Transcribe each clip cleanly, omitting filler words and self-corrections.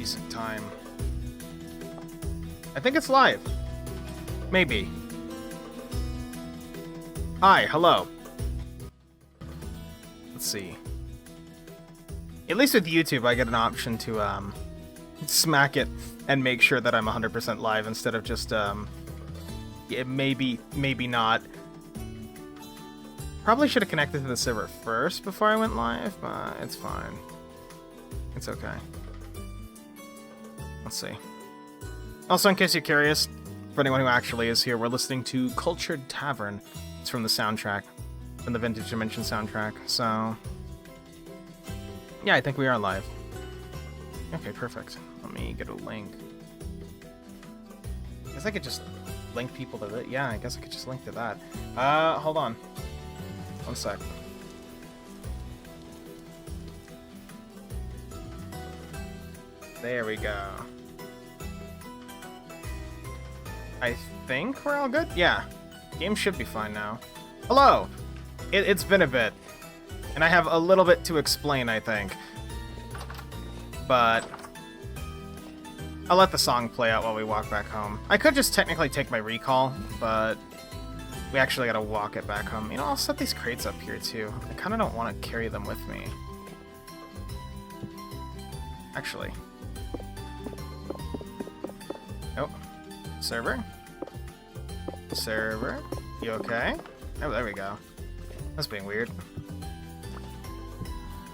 decent time. I think it's live. Maybe. Hi, hello. Let's see. At least with YouTube, I get an option to smack it and make sure that I'm 100% live instead of just yeah, maybe not. Probably should have connected to the server first before I went live, but it's fine. It's okay. Let's see. Also, in case you're curious, for anyone who actually is here, we're listening to Cultured Tavern. It's from the soundtrack, from the Vintage Dimension soundtrack. So, yeah, I think we are live. Okay, perfect. Let me get a link. I guess I could just link people to that. Yeah, I guess I could just link to that. Hold on. One sec. There we go. I think we're all good? Yeah. Game should be fine now. Hello! It's been a bit. And I have a little bit to explain, I think. But I'll let the song play out while we walk back home. I could just technically take my recall, but we actually gotta walk it back home. You know, I'll set these crates up here, too. I kind of don't want to carry them with me. Actually. Nope. Server? Server? You okay? Oh, there we go. That's being weird.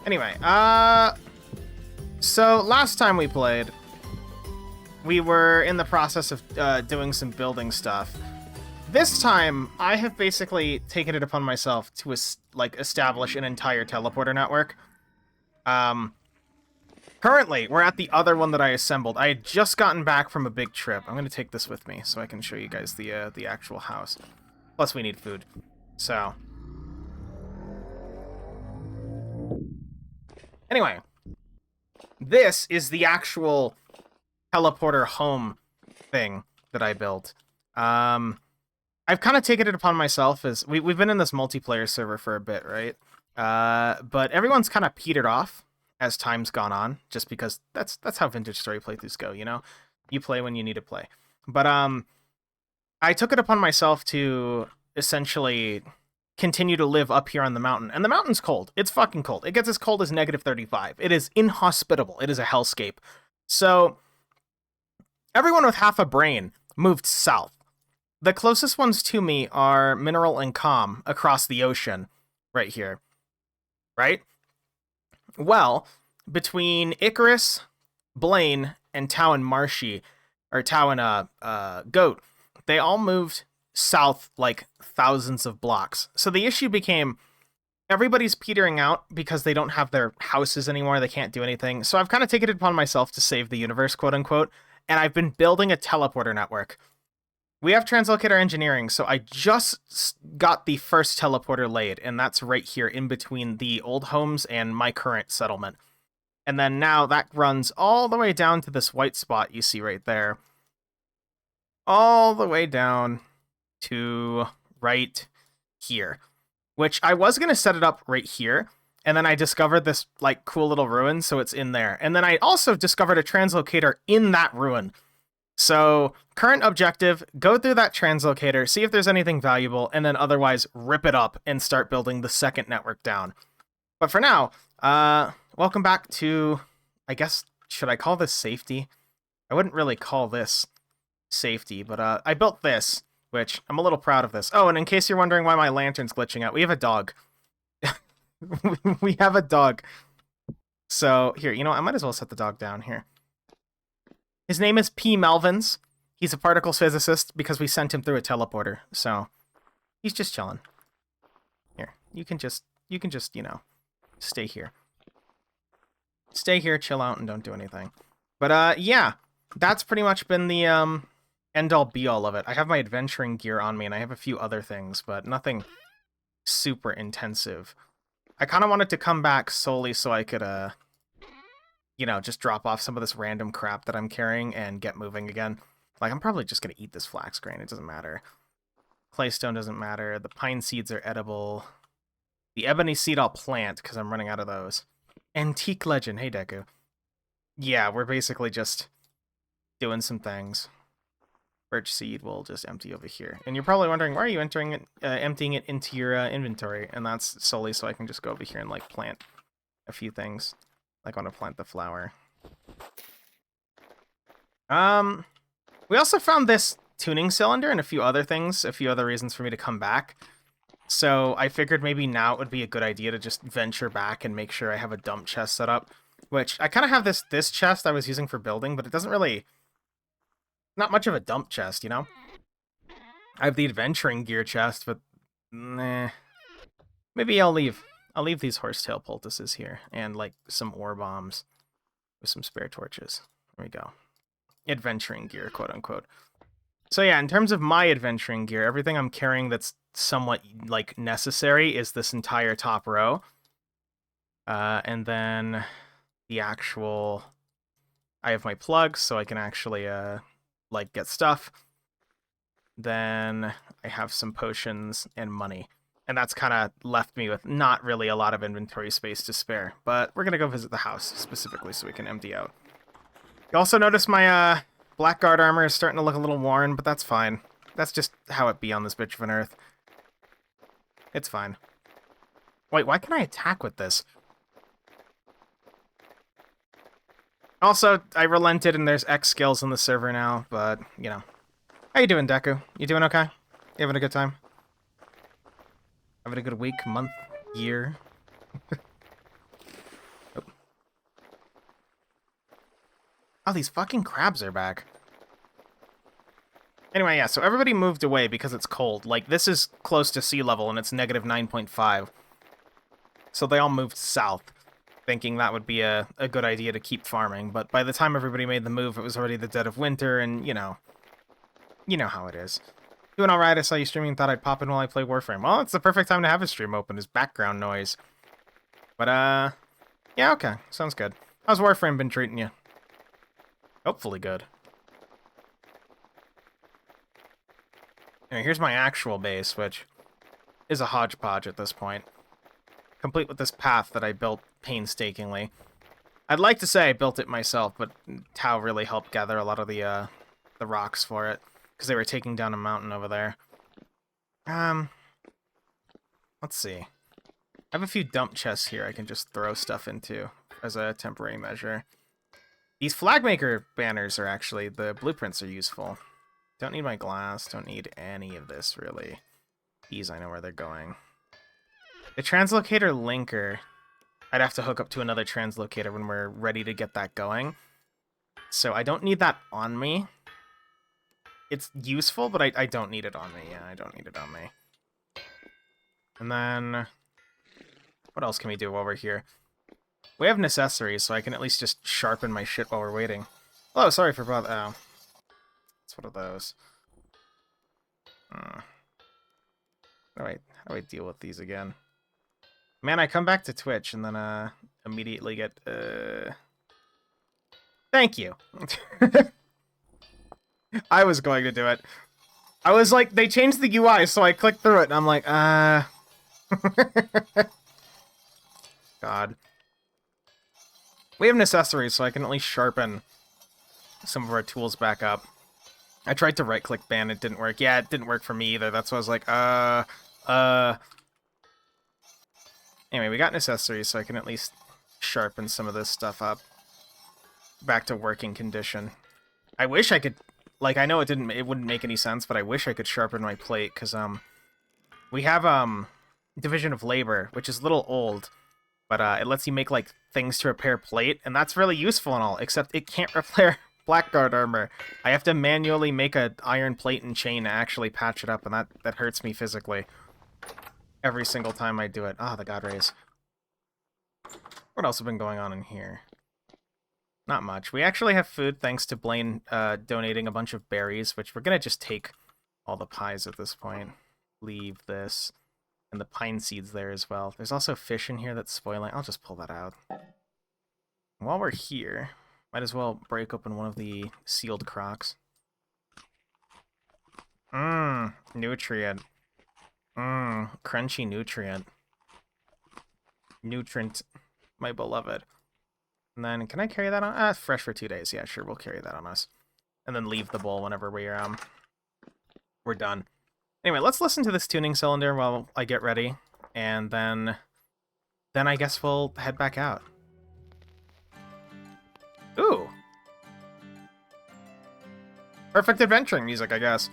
Anyway, so last time we played, we were in the process of doing some building stuff. This time, I have basically taken it upon myself to establish an entire teleporter network. Currently, we're at the other one that I assembled. I had just gotten back from a big trip. I'm going to take this with me so I can show you guys the actual house. Plus, we need food. So. Anyway. This is the actual teleporter home thing that I built. I've kind of taken it upon myself as... We've been in this multiplayer server for a bit, right? But everyone's kind of petered off as time's gone on, just because that's how Vintage Story playthroughs go, you know? You play when you need to play. But I took it upon myself to essentially continue to live up here on the mountain. And the mountain's cold. It's fucking cold. It gets as cold as -35. It is inhospitable. It is a hellscape. So everyone with half a brain moved south. The closest ones to me are Mineral and Calm across the ocean right here. Right? Well, between Icarus, Blaine, and Tau and Marshy, or Tau and Goat, they all moved south like thousands of blocks. So the issue became everybody's petering out because they don't have their houses anymore. They can't do anything. So I've kind of taken it upon myself to save the universe, quote unquote, and I've been building a teleporter network. We have Translocator Engineering, so I just got the first teleporter laid, and that's right here in between the old homes and my current settlement. And then now that runs all the way down to this white spot you see right there. All the way down to right here. Which I was going to set it up right here, and then I discovered this like cool little ruin, so it's in there. And then I also discovered a translocator in that ruin. So, current objective, go through that translocator, see if there's anything valuable, and then otherwise rip it up and start building the second network down. But for now, welcome back to, I guess, should I call this safety? I wouldn't really call this safety, but I built this, which I'm a little proud of this. Oh, and in case you're wondering why my lantern's glitching out, we have a dog. We have a dog. So, here, you know, I might as well set the dog down here. His name is P. Melvins. He's a particles physicist because we sent him through a teleporter. So he's just chilling. Here, you can just, you know, stay here. Stay here, chill out, and don't do anything. But yeah, that's pretty much been the end all be all of it. I have my adventuring gear on me, and I have a few other things, but nothing super intensive. I kind of wanted to come back solely so I could you know, just drop off some of this random crap that I'm carrying and get moving again. Like, I'm probably just going to eat this flax grain. It doesn't matter. Claystone doesn't matter. The pine seeds are edible. The ebony seed I'll plant because I'm running out of those. Antique legend. Hey, Deku. yeah, we're basically just doing some things. Birch seed will just empty over here. And you're probably wondering, why are you emptying it into your inventory? And that's solely so I can just go over here and, like, plant a few things. Like, I want to plant the flower. We also found this tuning cylinder and a few other things, a few other reasons for me to come back. So I figured maybe now it would be a good idea to just venture back and make sure I have a dump chest set up. Which, I kind of have this chest I was using for building, but it doesn't really... Not much of a dump chest, you know? I have the adventuring gear chest, but... Nah. Maybe I'll leave these horsetail poultices here, and, like, some ore bombs with some spare torches. There we go. Adventuring gear, quote-unquote. So yeah, in terms of my adventuring gear, everything I'm carrying that's somewhat, like, necessary is this entire top row. And then the actual... I have my plugs, so I can actually, like, get stuff. Then I have some potions and money. And that's kind of left me with not really a lot of inventory space to spare. But we're going to go visit the house, specifically, so we can empty out. You also notice my, Blackguard armor is starting to look a little worn, but that's fine. That's just how it be on this bitch of an earth. It's fine. Wait, why can I attack with this? Also, I relented and there's X skills on the server now, but, you know. How you doing, Deku? You doing okay? You having a good time? Having a good week, month, year? Oh. Oh, these fucking crabs are back. Anyway, yeah, so everybody moved away because it's cold. Like, this is close to sea level and it's negative 9.5. So they all moved south, thinking that would be a good idea to keep farming. But by the time everybody made the move, it was already the dead of winter, and, you know how it is. Doing alright, I saw you streaming and thought I'd pop in while I play Warframe. Well, it's the perfect time to have a stream open, is background noise. But, yeah, okay, sounds good. How's Warframe been treating you? Hopefully good. Anyway, here's my actual base, which is a hodgepodge at this point. Complete with this path that I built painstakingly. I'd like to say I built it myself, but Tao really helped gather a lot of the rocks for it, because they were taking down a mountain over there. Let's see. I have a few dump chests here I can just throw stuff into as a temporary measure. These Flagmaker banners are actually, the blueprints are useful. Don't need my glass, don't need any of this, really. These, I know where they're going. The translocator linker, I'd have to hook up to another translocator when we're ready to get that going. So I don't need that on me. It's useful, but I don't need it on me. Yeah, I don't need it on me. And then... what else can we do while we're here? We have necessaries, so I can at least just sharpen my shit while we're waiting. Oh, sorry for both. Oh. It's one of those. How do I deal with these again? Man, I come back to Twitch and then immediately get thank you. I was going to do it. I was like, they changed the UI, so I clicked through it and I'm like, God. We have necessaries, so I can at least sharpen some of our tools back up. I tried to right-click ban, it didn't work. Yeah, it didn't work for me either. That's why I was like, Anyway, we got necessaries, so I can at least sharpen some of this stuff up. Back to working condition. I wish I could... like, I know it wouldn't make any sense, but I wish I could sharpen my plate, because, we have, Division of Labor, which is a little old, but, it lets you make, like, things to repair plate, and that's really useful and all, except it can't repair Blackguard armor. I have to manually make a iron plate and chain to actually patch it up, and that hurts me physically. Every single time I do it. Ah, the God Rays. What else has been going on in here? Not much. We actually have food thanks to Blaine donating a bunch of berries, which we're gonna just take all the pies at this point. Leave this. And the pine seeds there as well. There's also fish in here that's spoiling. I'll just pull that out. While we're here, might as well break open one of the sealed crocs. Nutrient. Crunchy nutrient. Nutrient, my beloved. And then, can I carry that on? Fresh for 2 days. Yeah, sure, we'll carry that on us. And then leave the bowl whenever we're done. Anyway, let's listen to this tuning cylinder while I get ready. And then I guess we'll head back out. Ooh. Perfect adventuring music, I guess.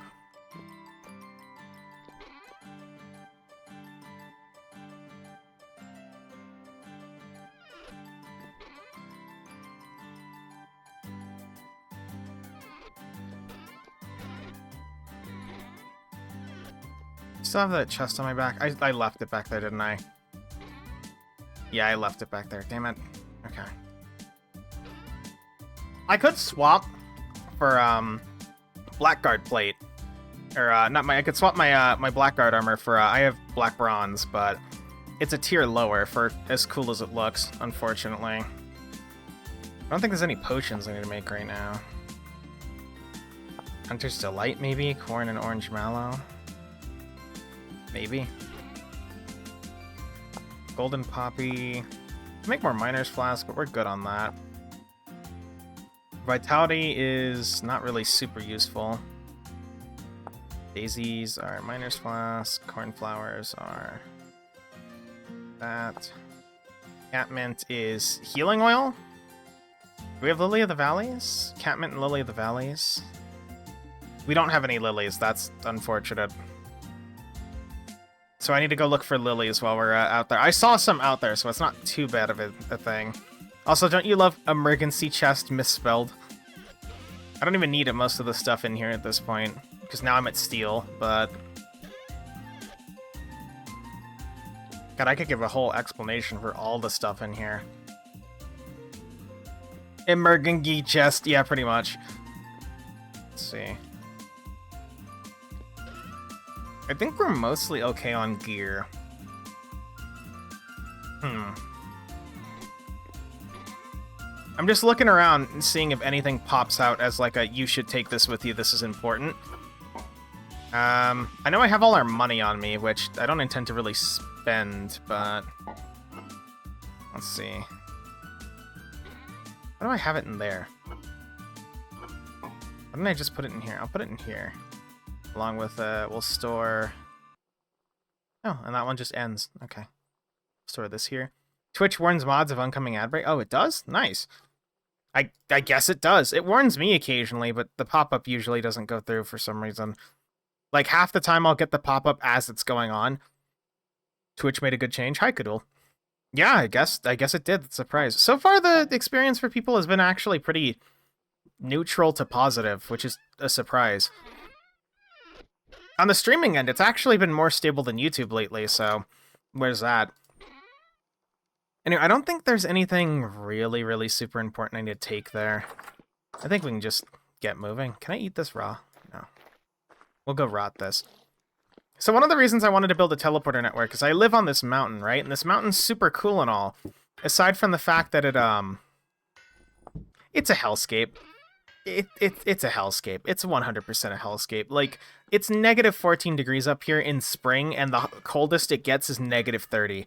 Still have that chest on my back. I left it back there, didn't I? Yeah, I left it back there. Damn it. Okay. I could swap for Blackguard plate, or not my. I could swap my my Blackguard armor for. I have Black Bronze, but it's a tier lower for as cool as it looks. Unfortunately, I don't think there's any potions I need to make right now. Hunter's Delight, maybe corn and orange mallow. Maybe. Golden Poppy. Make more Miner's Flask, but we're good on that. Vitality is not really super useful. Daisies are Miner's Flask. Cornflowers are that. Catmint is Healing Oil. Do we have Lily of the Valleys? Catmint and Lily of the Valleys. We don't have any lilies. That's unfortunate. So I need to go look for lilies while we're out there. I saw some out there, so it's not too bad of a thing. Also, don't you love emergency chest misspelled? I don't even need it, most of the stuff in here at this point, because now I'm at steel, but... God, I could give a whole explanation for all the stuff in here. Emergency chest, yeah, pretty much. Let's see. I think we're mostly okay on gear. I'm just looking around and seeing if anything pops out as like a, you should take this with you, this is important. I know I have all our money on me, which I don't intend to really spend, but... Let's see. Why do I have it in there? Why didn't I just put it in here? I'll put it in here. Along with, we'll store... Oh, and that one just ends. Okay. Store this here. Twitch warns mods of oncoming ad break. Oh, it does? Nice. I guess it does. It warns me occasionally, but the pop-up usually doesn't go through for some reason. Like, half the time I'll get the pop-up as it's going on. Twitch made a good change. Hi, Kadul. Yeah, I guess it did. It's a surprise. So far, the experience for people has been actually pretty neutral to positive, which is a surprise. On the streaming end, it's actually been more stable than YouTube lately, so where's that? Anyway, I don't think there's anything really, really super important I need to take there. I think we can just get moving. Can I eat this raw? No. We'll go rot this. So one of the reasons I wanted to build a teleporter network is I live on this mountain, right? And this mountain's super cool and all. Aside from the fact that it's a hellscape. It's a hellscape. It's 100% a hellscape. Like, it's negative 14 degrees up here in spring, and the coldest it gets is negative 30.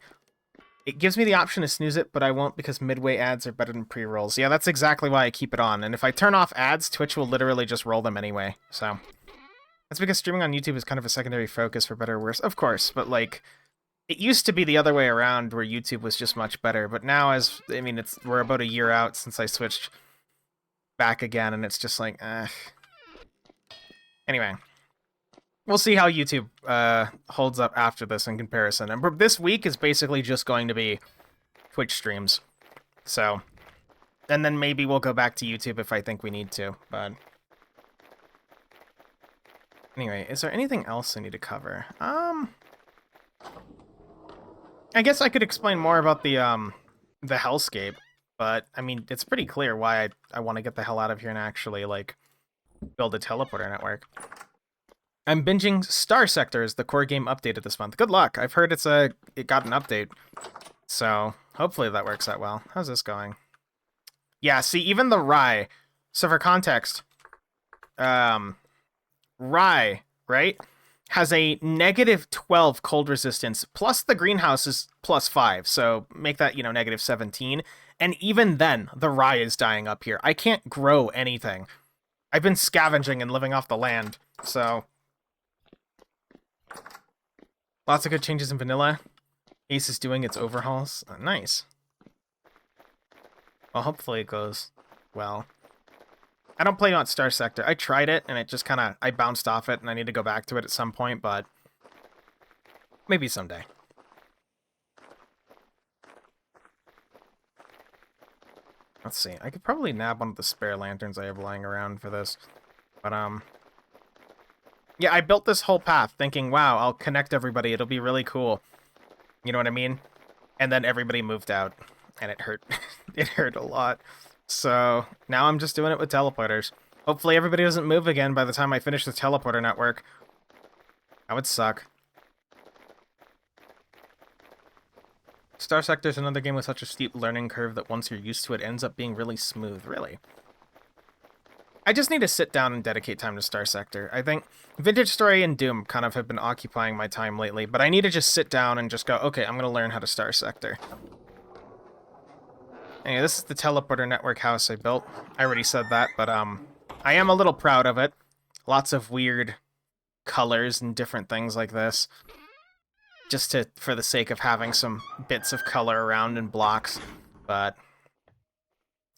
It gives me the option to snooze it, but I won't because midway ads are better than pre-rolls. Yeah, that's exactly why I keep it on. And if I turn off ads, Twitch will literally just roll them anyway. So that's because streaming on YouTube is kind of a secondary focus for better or worse. Of course, but like, it used to be the other way around where YouTube was just much better. But now, we're about a year out since I switched back again, and it's just like, Anyway, we'll see how YouTube holds up after this in comparison. And this week is basically just going to be Twitch streams. So, and then maybe we'll go back to YouTube if I think we need to, but... Anyway, is there anything else I need to cover? I guess I could explain more about the hellscape, but, I mean, it's pretty clear why I want to get the hell out of here and actually, like, build a teleporter network. I'm binging Star Sectors, the core game updated this month. Good luck. I've heard it got an update. So, hopefully that works out well. How's this going? Yeah, see, even the rye. So for context, rye, right? has a -12 cold resistance, plus the greenhouse is +5, so make that, -17. And even then, the rye is dying up here. I can't grow anything. I've been scavenging and living off the land, so... Lots of good changes in vanilla. Ace is doing its overhauls. Nice. Well, hopefully it goes well. I don't play on Star Sector. I tried it, and it just kind of... I bounced off it, and I need to go back to it at some point, but... maybe someday. Let's see. I could probably nab one of the spare lanterns I have lying around for this. But, yeah, I built this whole path thinking, wow, I'll connect everybody. It'll be really cool. You know what I mean? And then everybody moved out, and it hurt. It hurt a lot. So now I'm just doing it with teleporters. Hopefully everybody doesn't move again by the time I finish the teleporter network. That would suck. Star Sector is another game with such a steep learning curve that once you're used to it, it ends up being really smooth. Really? I just need to sit down and dedicate time to Star Sector. I think Vintage Story and Doom kind of have been occupying my time lately, but I need to just sit down and just go, okay, I'm going to learn how to Star Sector. Anyway, this is the teleporter network house I built. I already said that, but I am a little proud of it. Lots of weird colors and different things like this. Just for the sake of having some bits of color around in blocks, but...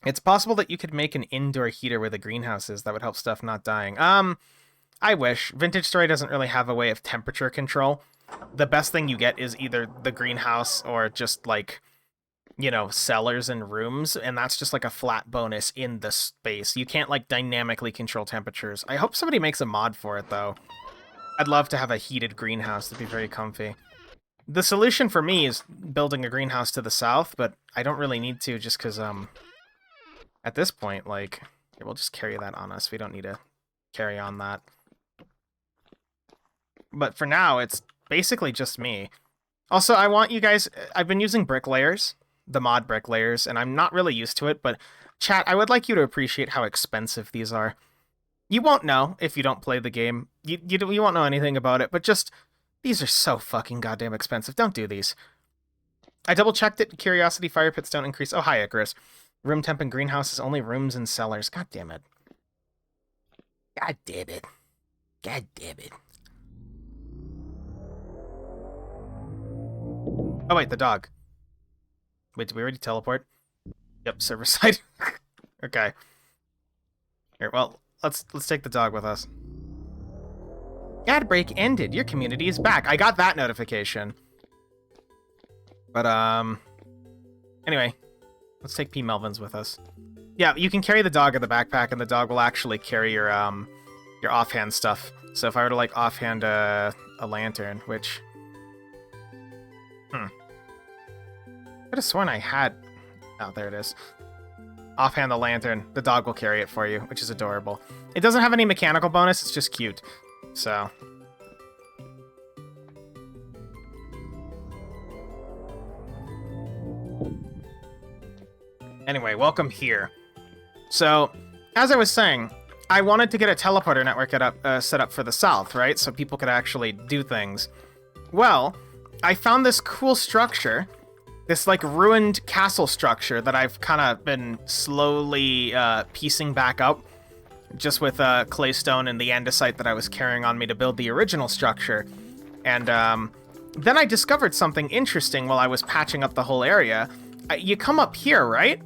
It's possible that you could make an indoor heater where the greenhouse is. That would help stuff not dying. I wish. Vintage Story doesn't really have a way of temperature control. The best thing you get is either the greenhouse or just, like, cellars and rooms, and that's just, like, a flat bonus in the space. You can't, like, dynamically control temperatures. I hope somebody makes a mod for it, though. I'd love to have a heated greenhouse. That'd be very comfy. The solution for me is building a greenhouse to the south, but I don't really need to just because, at this point, like, yeah, we'll just carry that on us. We don't need to carry on that. But for now, it's basically just me. Also, I want you guys... I've been using bricklayers, the mod bricklayers, and I'm not really used to it, but chat, I would like you to appreciate how expensive these are. You won't know if you don't play the game. You won't know anything about it, but just... These are so fucking goddamn expensive. Don't do these. I double-checked it. Curiosity fire pits don't increase. Oh, hi, Icarus. Room temp and greenhouse is only rooms and cellars. God damn it. God damn it. God damn it. Oh, wait, the dog. Wait, did we already teleport? Yep, server side. Okay. Here, well, let's take the dog with us. Ad break ended. Your community is back. I got that notification. But, anyway. Let's take P. Melvins with us. Yeah, you can carry the dog in the backpack, and the dog will actually carry your offhand stuff. So if I were to, like, offhand a lantern, which... I could have sworn I had... Oh, there it is. Offhand the lantern. The dog will carry it for you, which is adorable. It doesn't have any mechanical bonus, it's just cute. So... Anyway, welcome here. So, as I was saying, I wanted to get a teleporter network set up for the south, right? So people could actually do things. Well, I found this cool structure, this like ruined castle structure that I've kind of been slowly piecing back up, just with claystone and the andesite that I was carrying on me to build the original structure. And then I discovered something interesting while I was patching up the whole area. You come up here, right?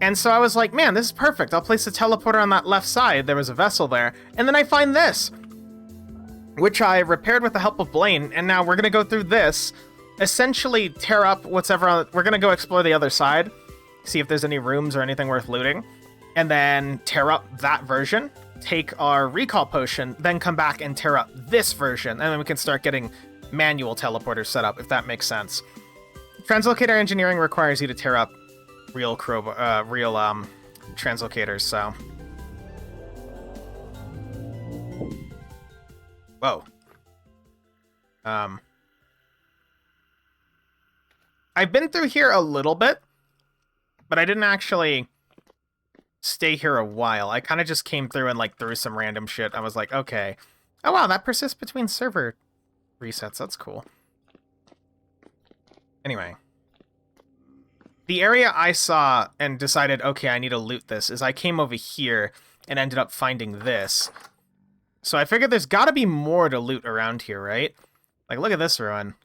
And so I was like, man, this is perfect. I'll place a teleporter on that left side. There was a vessel there. And then I find this, which I repaired with the help of Blaine. And now we're going to go through this, essentially tear up whatever. We're going to go explore the other side, see if there's any rooms or anything worth looting, and then tear up that version, take our recall potion, then come back and tear up this version. And then we can start getting manual teleporters set up, if that makes sense. Translocator engineering requires you to tear up real translocators, so... Whoa. I've been through here a little bit, but I didn't actually stay here a while. I kind of just came through and, like, threw some random shit. I was like, okay, Oh wow, that persists between server resets. That's cool. Anyway. The area I saw and decided, okay, I need to loot this, is I came over here and ended up finding this. So I figured there's got to be more to loot around here, right? Like, look at this ruin.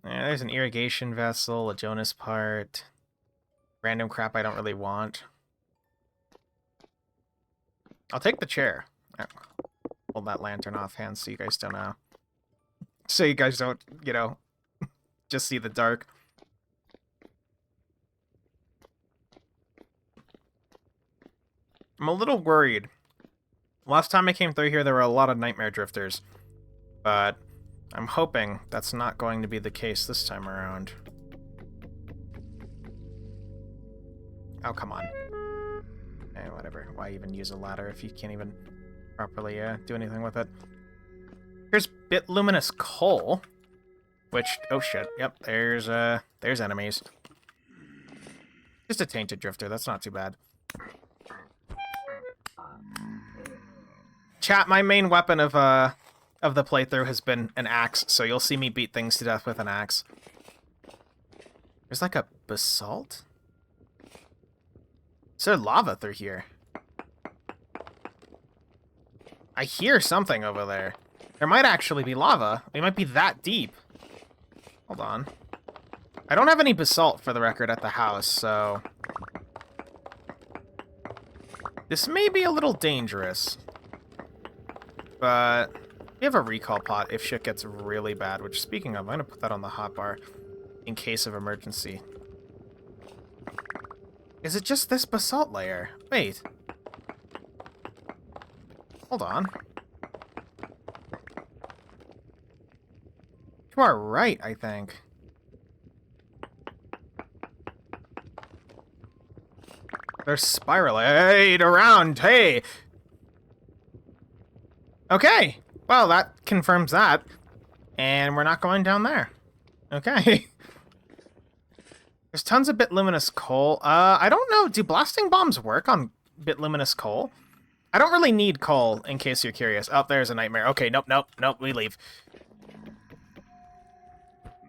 Yeah, there's an irrigation vessel, a Jonas part, random crap I don't really want. I'll take the chair. Hold that lantern offhand so you guys don't know. So you guys don't, you know, just see the dark. I'm a little worried. Last time I came through here, there were a lot of nightmare drifters. But I'm hoping that's not going to be the case this time around. Oh, come on. Eh, whatever. Why even use a ladder if you can't even properly do anything with it? Here's Bitluminous Coal. Which, oh shit, yep, there's enemies. Just a tainted drifter, that's not too bad. Chat, my main weapon of the playthrough has been an axe, so you'll see me beat things to death with an axe. There's like a basalt? Is there lava through here? I hear something over there. There might actually be lava. It might be that deep. Hold on. I don't have any basalt, for the record, at the house, so... This may be a little dangerous. But we have a recall pot if shit gets really bad, which, speaking of, I'm going to put that on the hotbar in case of emergency. Is it just this basalt layer? Wait. Hold on. You are right, I think. There's spiralate around, hey! Okay, well, that confirms that. And we're not going down there. Okay. There's tons of Bitluminous Coal. I don't know, do blasting bombs work on Bitluminous Coal? I don't really need coal, in case you're curious. Oh, there's a nightmare. Okay, nope, we leave.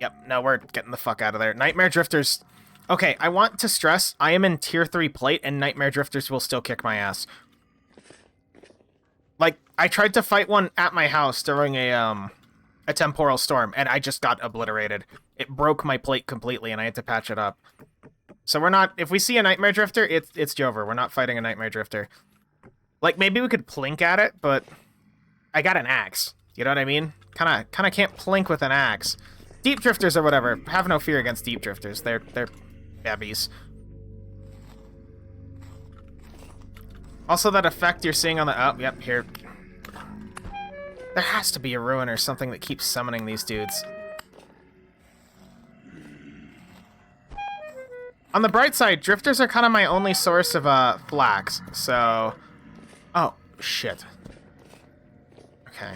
Yep, no, we're getting the fuck out of there. Nightmare Drifters... Okay, I want to stress, I am in Tier 3 plate, and Nightmare Drifters will still kick my ass. Like, I tried to fight one at my house during a temporal storm, and I just got obliterated. It broke my plate completely, and I had to patch it up. So we're not... If we see a Nightmare Drifter, it's Jover. We're not fighting a Nightmare Drifter. Like, maybe we could plink at it, but... I got an axe. You know what I mean? Kinda can't plink with an axe. Deep Drifters or whatever. Have no fear against Deep Drifters. They're babbies. Also, that effect you're seeing on the... Oh, yep, here. There has to be a ruin or something that keeps summoning these dudes. On the bright side, drifters are kind of my only source of flax, so... Oh, shit. Okay.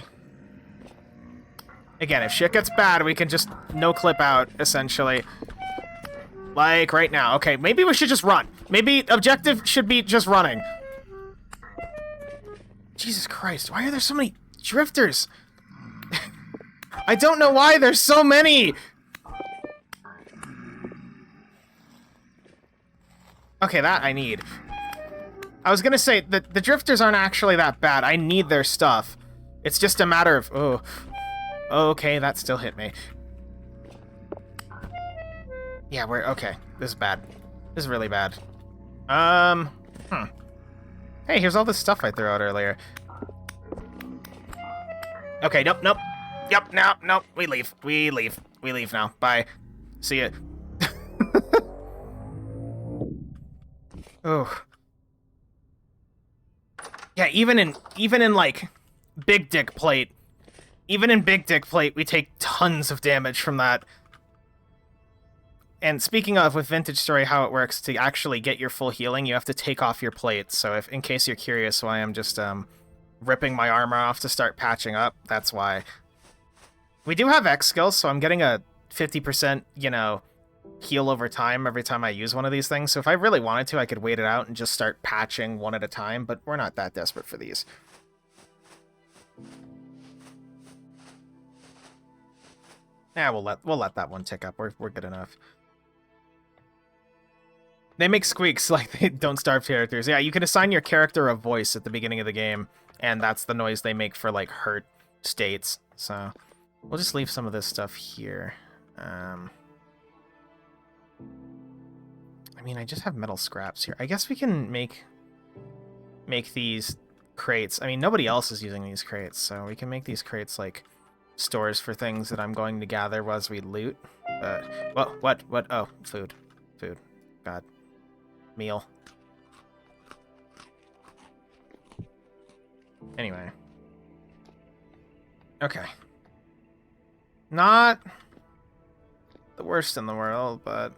Again, if shit gets bad, we can just no-clip out, essentially. Like, right now. Okay, maybe we should just run. Maybe objective should be just running. Jesus Christ, why are there so many drifters? I don't know why there's so many! Okay, that I need. I was gonna say, the drifters aren't actually that bad. I need their stuff. It's just a matter of... Oh. Okay, that still hit me. Yeah, we're... Okay, this is bad. This is really bad. Hey, here's all this stuff I threw out earlier. Okay, nope. Yep, nope. We leave now. Bye. See ya. Oh. Yeah, even in like Big Dick Plate, we take tons of damage from that. And speaking of, with Vintage Story, how it works, to actually get your full healing, you have to take off your plate. So if, in case you're curious why I'm just ripping my armor off to start patching up, that's why. We do have X skills, so I'm getting a 50%, you know, heal over time every time I use one of these things. So if I really wanted to, I could wait it out and just start patching one at a time, but we're not that desperate for these. Yeah, we'll let that one tick up. We're good enough. They make squeaks like they Don't Starve characters. Yeah, you can assign your character a voice at the beginning of the game, and that's the noise they make for like hurt states. So we'll just leave some of this stuff here. I mean, I just have metal scraps here. I guess we can make these crates. I mean, nobody else is using these crates, so we can make these crates like stores for things that I'm going to gather as we loot. What? Oh, food. God. Meal. Anyway. Okay. Not the worst in the world, but...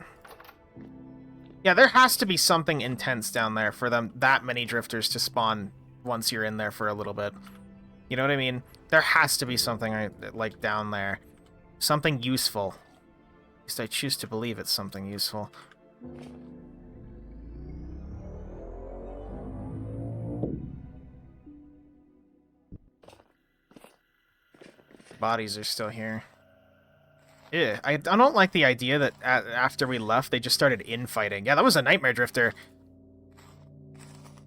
yeah, there has to be something intense down there for that many drifters to spawn once you're in there for a little bit. You know what I mean? There has to be something like down there. Something useful. At least I choose to believe it's something useful. Bodies are still here. Yeah, I don't like the idea that after we left, they just started infighting. Yeah, that was a Nightmare Drifter.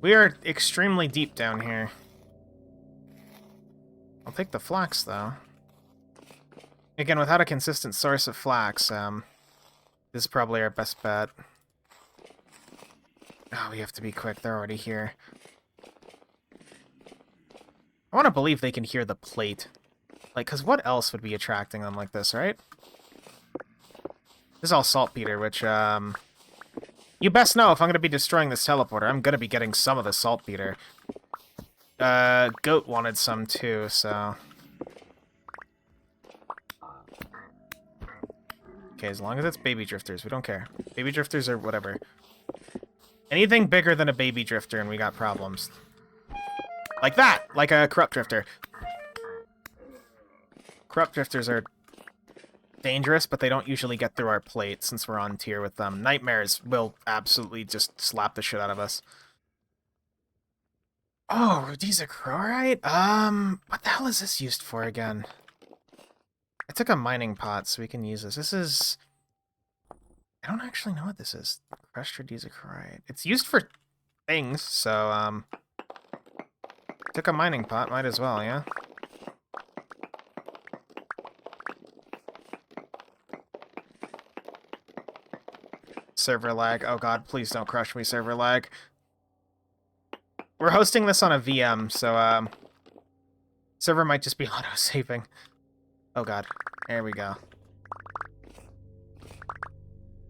We are extremely deep down here. I'll take the flax, though. Again, without a consistent source of flax, this is probably our best bet. Oh, we have to be quick. They're already here. I want to believe they can hear the plate. Like, because what else would be attracting them like this, right? This is all saltpeter, which, you best know if I'm going to be destroying this teleporter, I'm going to be getting some of the saltpeter. Goat wanted some too, so... okay, as long as it's baby drifters, we don't care. Baby drifters are whatever. Anything bigger than a baby drifter and we got problems. Like that! Like a corrupt drifter. Corrupt drifters are dangerous, but they don't usually get through our plate since we're on tier with them. Nightmares will absolutely just slap the shit out of us. Oh, Rhodesia chlorite? What the hell is this used for again? I took a mining pot, so we can use this. This is... I don't actually know what this is. Crushed Rhodesia chlorite. It's used for things, so, took a mining pot, might as well, yeah? Server lag. Oh god, please don't crush me, server lag. We're hosting this on a VM, so, server might just be auto-saving. Oh god. There we go.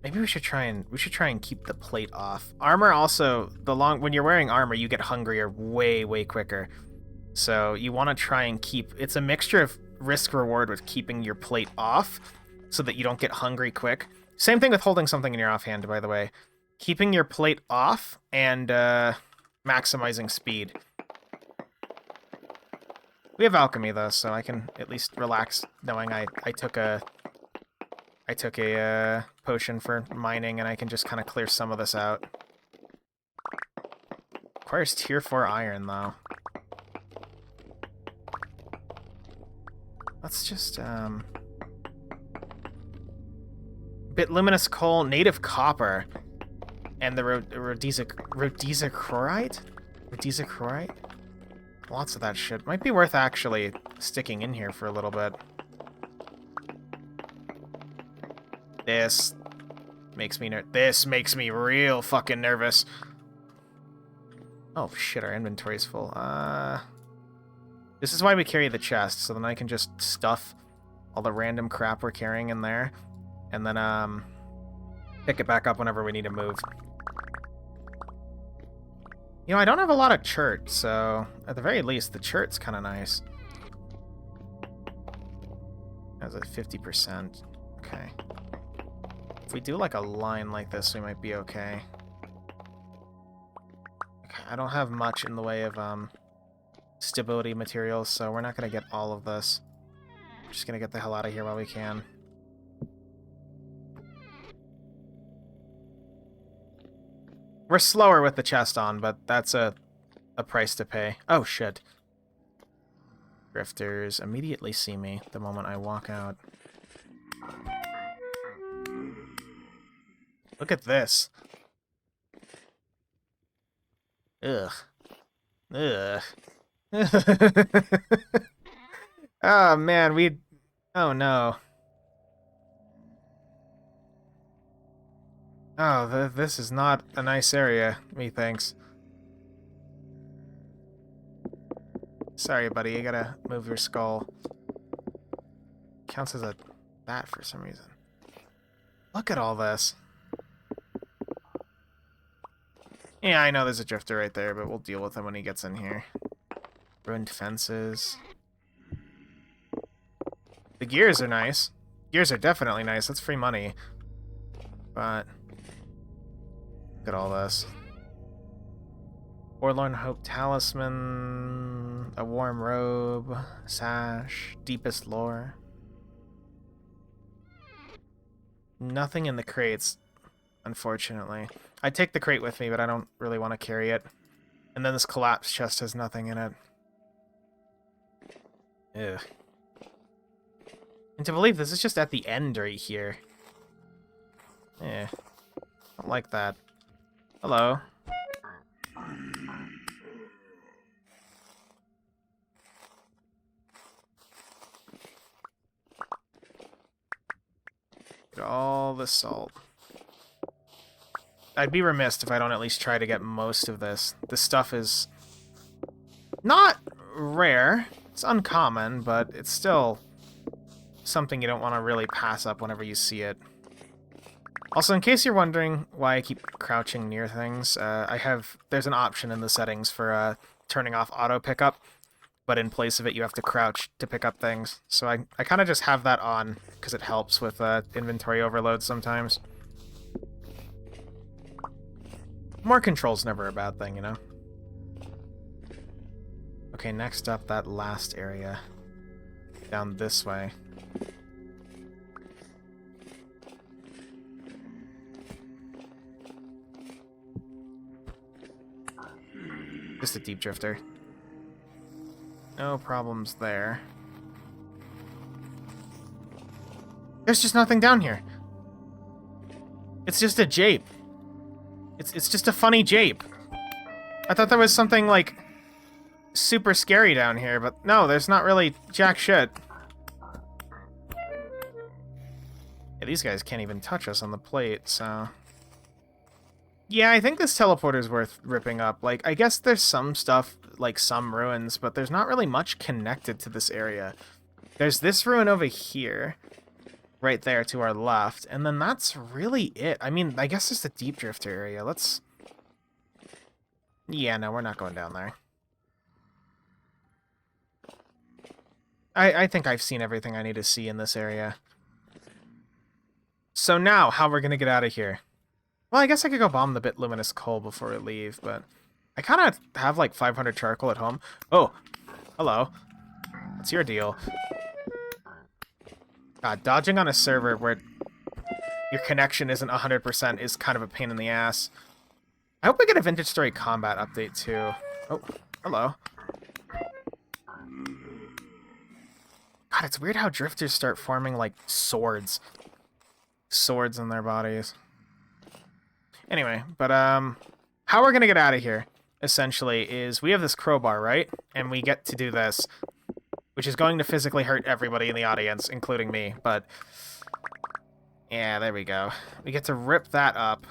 Maybe we should try and keep the plate off. Armor also, when you're wearing armor, you get hungrier way quicker. So you want to try and keep... it's a mixture of risk-reward with keeping your plate off so that you don't get hungry quick. Same thing with holding something in your offhand, by the way. Keeping your plate off and maximizing speed. We have alchemy, though, so I can at least relax knowing I took a potion for mining, and I can just kind of clear some of this out. Requires tier 4 iron, though. Let's just, Bitluminous coal, native copper, and the Rhodesia chlorite? Rhodesia chlorite? Lots of that shit. Might be worth actually sticking in here for a little bit. This makes me real fucking nervous. Oh shit, our inventory's full. This is why we carry the chest, so then I can just stuff all the random crap we're carrying in there. And then, pick it back up whenever we need to move. You know, I don't have a lot of chert, so at the very least, the chert's kind of nice. That's at 50%. Okay. If we do like a line like this, we might be okay. Okay, I don't have much in the way of stability materials, so we're not going to get all of this. We're just going to get the hell out of here while we can. We're slower with the chest on, but that's a price to pay. Oh, shit. Drifters immediately see me the moment I walk out. Look at this. Ugh. Ugh. Oh, man, we... Oh, no. Oh, this is not a nice area, methinks. Sorry, buddy, you gotta move your skull. Counts as a bat for some reason. Look at all this. Yeah, I know there's a drifter right there, but we'll deal with him when he gets in here. Ruined fences. The gears are nice. Gears are definitely nice. That's free money. But look at all this. Forlorn Hope Talisman, a warm robe, sash, deepest lore. Nothing in the crates, unfortunately. I'd take the crate with me, but I don't really want to carry it. And then this collapsed chest has nothing in it. Ugh. And to believe this is just at the end right here. Eh. Don't like that. Hello. Get all the salt. I'd be remiss if I don't at least try to get most of this. This stuff is not rare. It's uncommon, but it's still something you don't want to really pass up whenever you see it. Also, in case you're wondering why I keep crouching near things, there's an option in the settings for turning off auto pickup, but in place of it you have to crouch to pick up things. So I kind of just have that on because it helps with inventory overload sometimes. More control's never a bad thing, you know? Okay, next up, that last area. Down this way. Just a deep drifter. No problems there. There's just nothing down here. It's just a jape. It's just a funny jape. I thought there was something, like, super scary down here, but no, there's not really jack shit. Yeah, these guys can't even touch us on the plate, so... Yeah, I think this teleporter's worth ripping up. Like, I guess there's some stuff, like some ruins, but there's not really much connected to this area. There's this ruin over here, right there to our left, and then that's really it. I mean, I guess it's the deep drifter area. Let's... Yeah, no, we're not going down there. I think I've seen everything I need to see in this area. So now, how we're gonna get out of here? Well, I guess I could go bomb the bit luminous coal before we leave, but I kind of have like 500 charcoal at home. Oh, hello. What's your deal? God, dodging on a server where your connection isn't 100% is kind of a pain in the ass. I hope we get a Vintage Story combat update too. Oh, hello. God, it's weird how drifters start forming like swords. Swords in their bodies. Anyway, but how we're gonna get out of here, essentially, is we have this crowbar, right? And we get to do this, which is going to physically hurt everybody in the audience, including me, but... Yeah, there we go. We get to rip that up,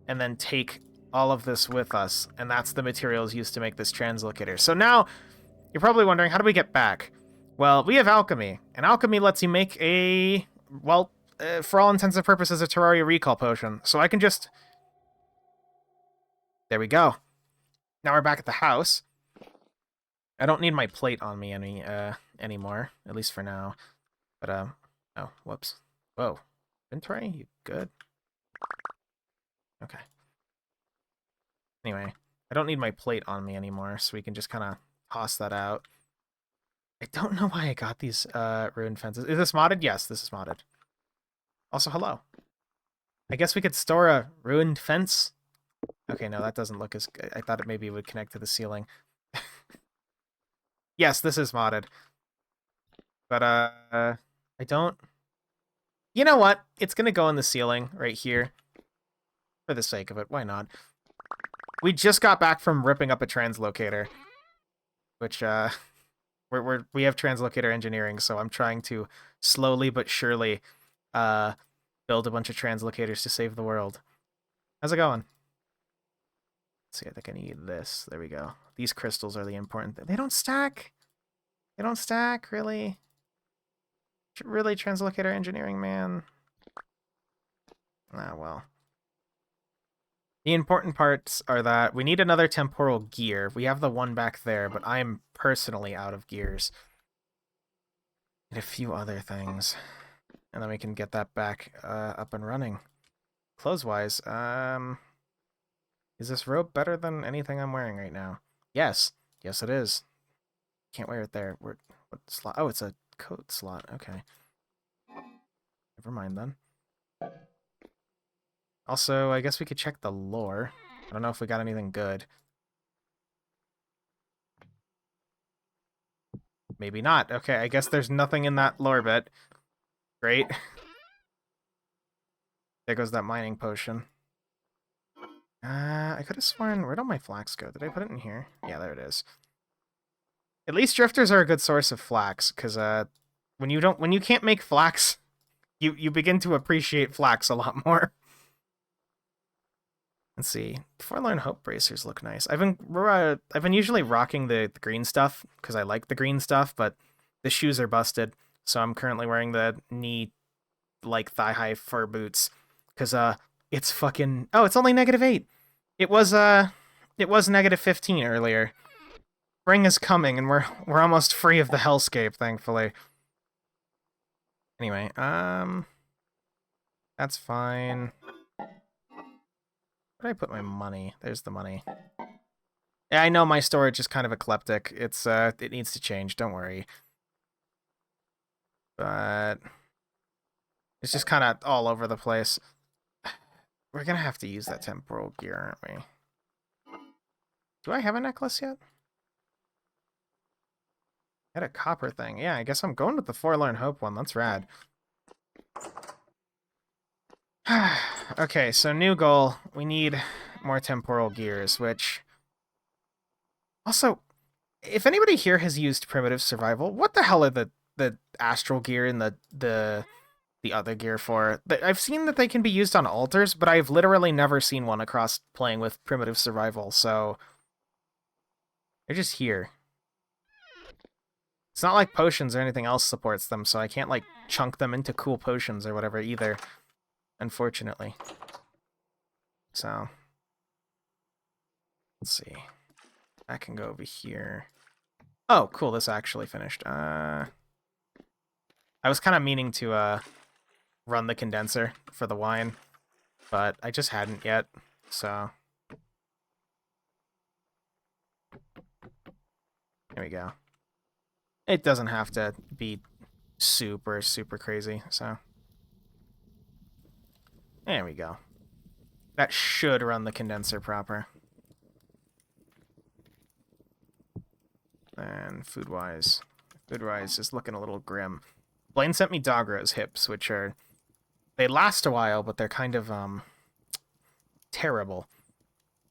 and then take all of this with us, and that's the materials used to make this translocator. So now, you're probably wondering, how do we get back? Well, we have alchemy, and alchemy lets you make a, well, for all intents and purposes, a Terraria recall potion. So I can just... There we go. Now we're back at the house. I don't need my plate on me anymore, at least for now. But, oh, whoops. Whoa. Inventory? You good? Okay. Anyway, I don't need my plate on me anymore, so we can just kind of toss that out. I don't know why I got these ruined fences. Is this modded? Yes, this is modded. Also, hello. I guess we could store a ruined fence. Okay, no, that doesn't look as good. I thought it maybe would connect to the ceiling. Yes, this is modded. But, I don't... You know what? It's gonna go in the ceiling right here. for the sake of it. Why not? We just got back from ripping up a translocator, which we have translocator engineering, so I'm trying to slowly but surely build a bunch of translocators to save the world. How's it going? Let's see, I think I need this. There we go. These crystals are the important thing. They don't stack. They don't stack, really. Really, translocator engineering, man. Ah, well. The important parts are that we need another temporal gear. We have the one back there, but I'm personally out of gears. And a few other things. And then we can get that back up and running. Clothes-wise, is this robe better than anything I'm wearing right now? Yes. Yes, it is. Can't wear it there. What slot? Oh, it's a coat slot. Okay. Never mind then. Also, I guess we could check the lore. I don't know if we got anything good. Maybe not. Okay, I guess there's nothing in that lore bit. Great. There goes that mining potion. I could have sworn... Where'd all my flax go? Did I put it in here? Yeah, there it is. At least drifters are a good source of flax, because when you can't make flax, you begin to appreciate flax a lot more. Let's see. Forlorn Hope bracers look nice. I've been usually rocking the green stuff because I like the green stuff, but the shoes are busted, so I'm currently wearing the knee like thigh-high fur boots because it's fucking... Oh, it's only -8. It was -15 earlier. Spring is coming, and we're almost free of the hellscape, thankfully. Anyway, that's fine. Where did I put my money? There's the money. Yeah, I know my storage is kind of eclectic. It's it needs to change, don't worry. But it's just kind of all over the place. We're gonna have to use that temporal gear, aren't we? Do I have a necklace yet? I had a copper thing. Yeah, I guess I'm going with the Forlorn Hope one. That's rad. Okay, so new goal. We need more temporal gears, which... Also, if anybody here has used Primitive Survival, what the hell are the astral gear and the other gear for? I've seen that they can be used on altars, but I've literally never seen one across playing with Primitive Survival, so... They're just here. It's not like potions or anything else supports them, so I can't, like, chunk them into cool potions or whatever either. Unfortunately. So. Let's see. I can go over here. Oh, cool, this actually finished. I was kind of meaning to, run the condenser for the wine, but I just hadn't yet, so. There we go. It doesn't have to be super, super crazy, so. There we go. That should run the condenser proper. And food-wise is looking a little grim. Blaine sent me Doggro's hips, which are... They last a while, but they're kind of, terrible,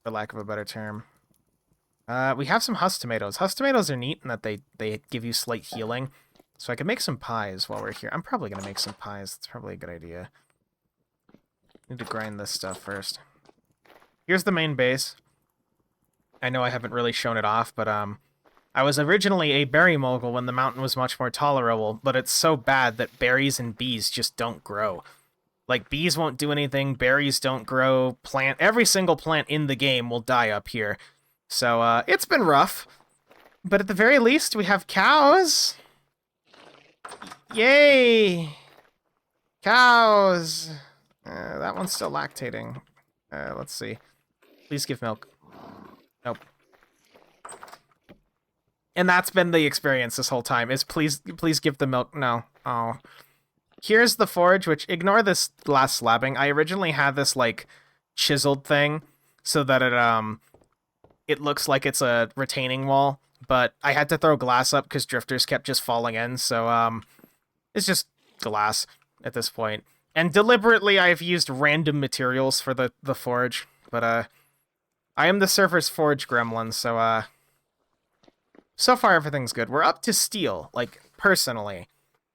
for lack of a better term. We have some husk tomatoes. Husk tomatoes are neat in that they give you slight healing. So I could make some pies while we're here. I'm probably going to make some pies. That's probably a good idea. Need to grind this stuff first. Here's the main base. I know I haven't really shown it off, but I was originally a berry mogul when the mountain was much more tolerable, but it's so bad that berries and bees just don't grow. Like, bees won't do anything, berries don't grow, every single plant in the game will die up here. So, it's been rough. But at the very least, we have cows. Yay! Cows! That one's still lactating. Let's see. Please give milk. Nope. And that's been the experience this whole time, is please give the milk. No. Oh. Here's the forge, which, ignore this last slabbing. I originally had this, like, chiseled thing so that it looks like it's a retaining wall, but I had to throw glass up because drifters kept just falling in, so, it's just glass at this point. And deliberately, I've used random materials for the forge. But, I am the server's forge gremlin, so, so far everything's good. We're up to steel, like, personally.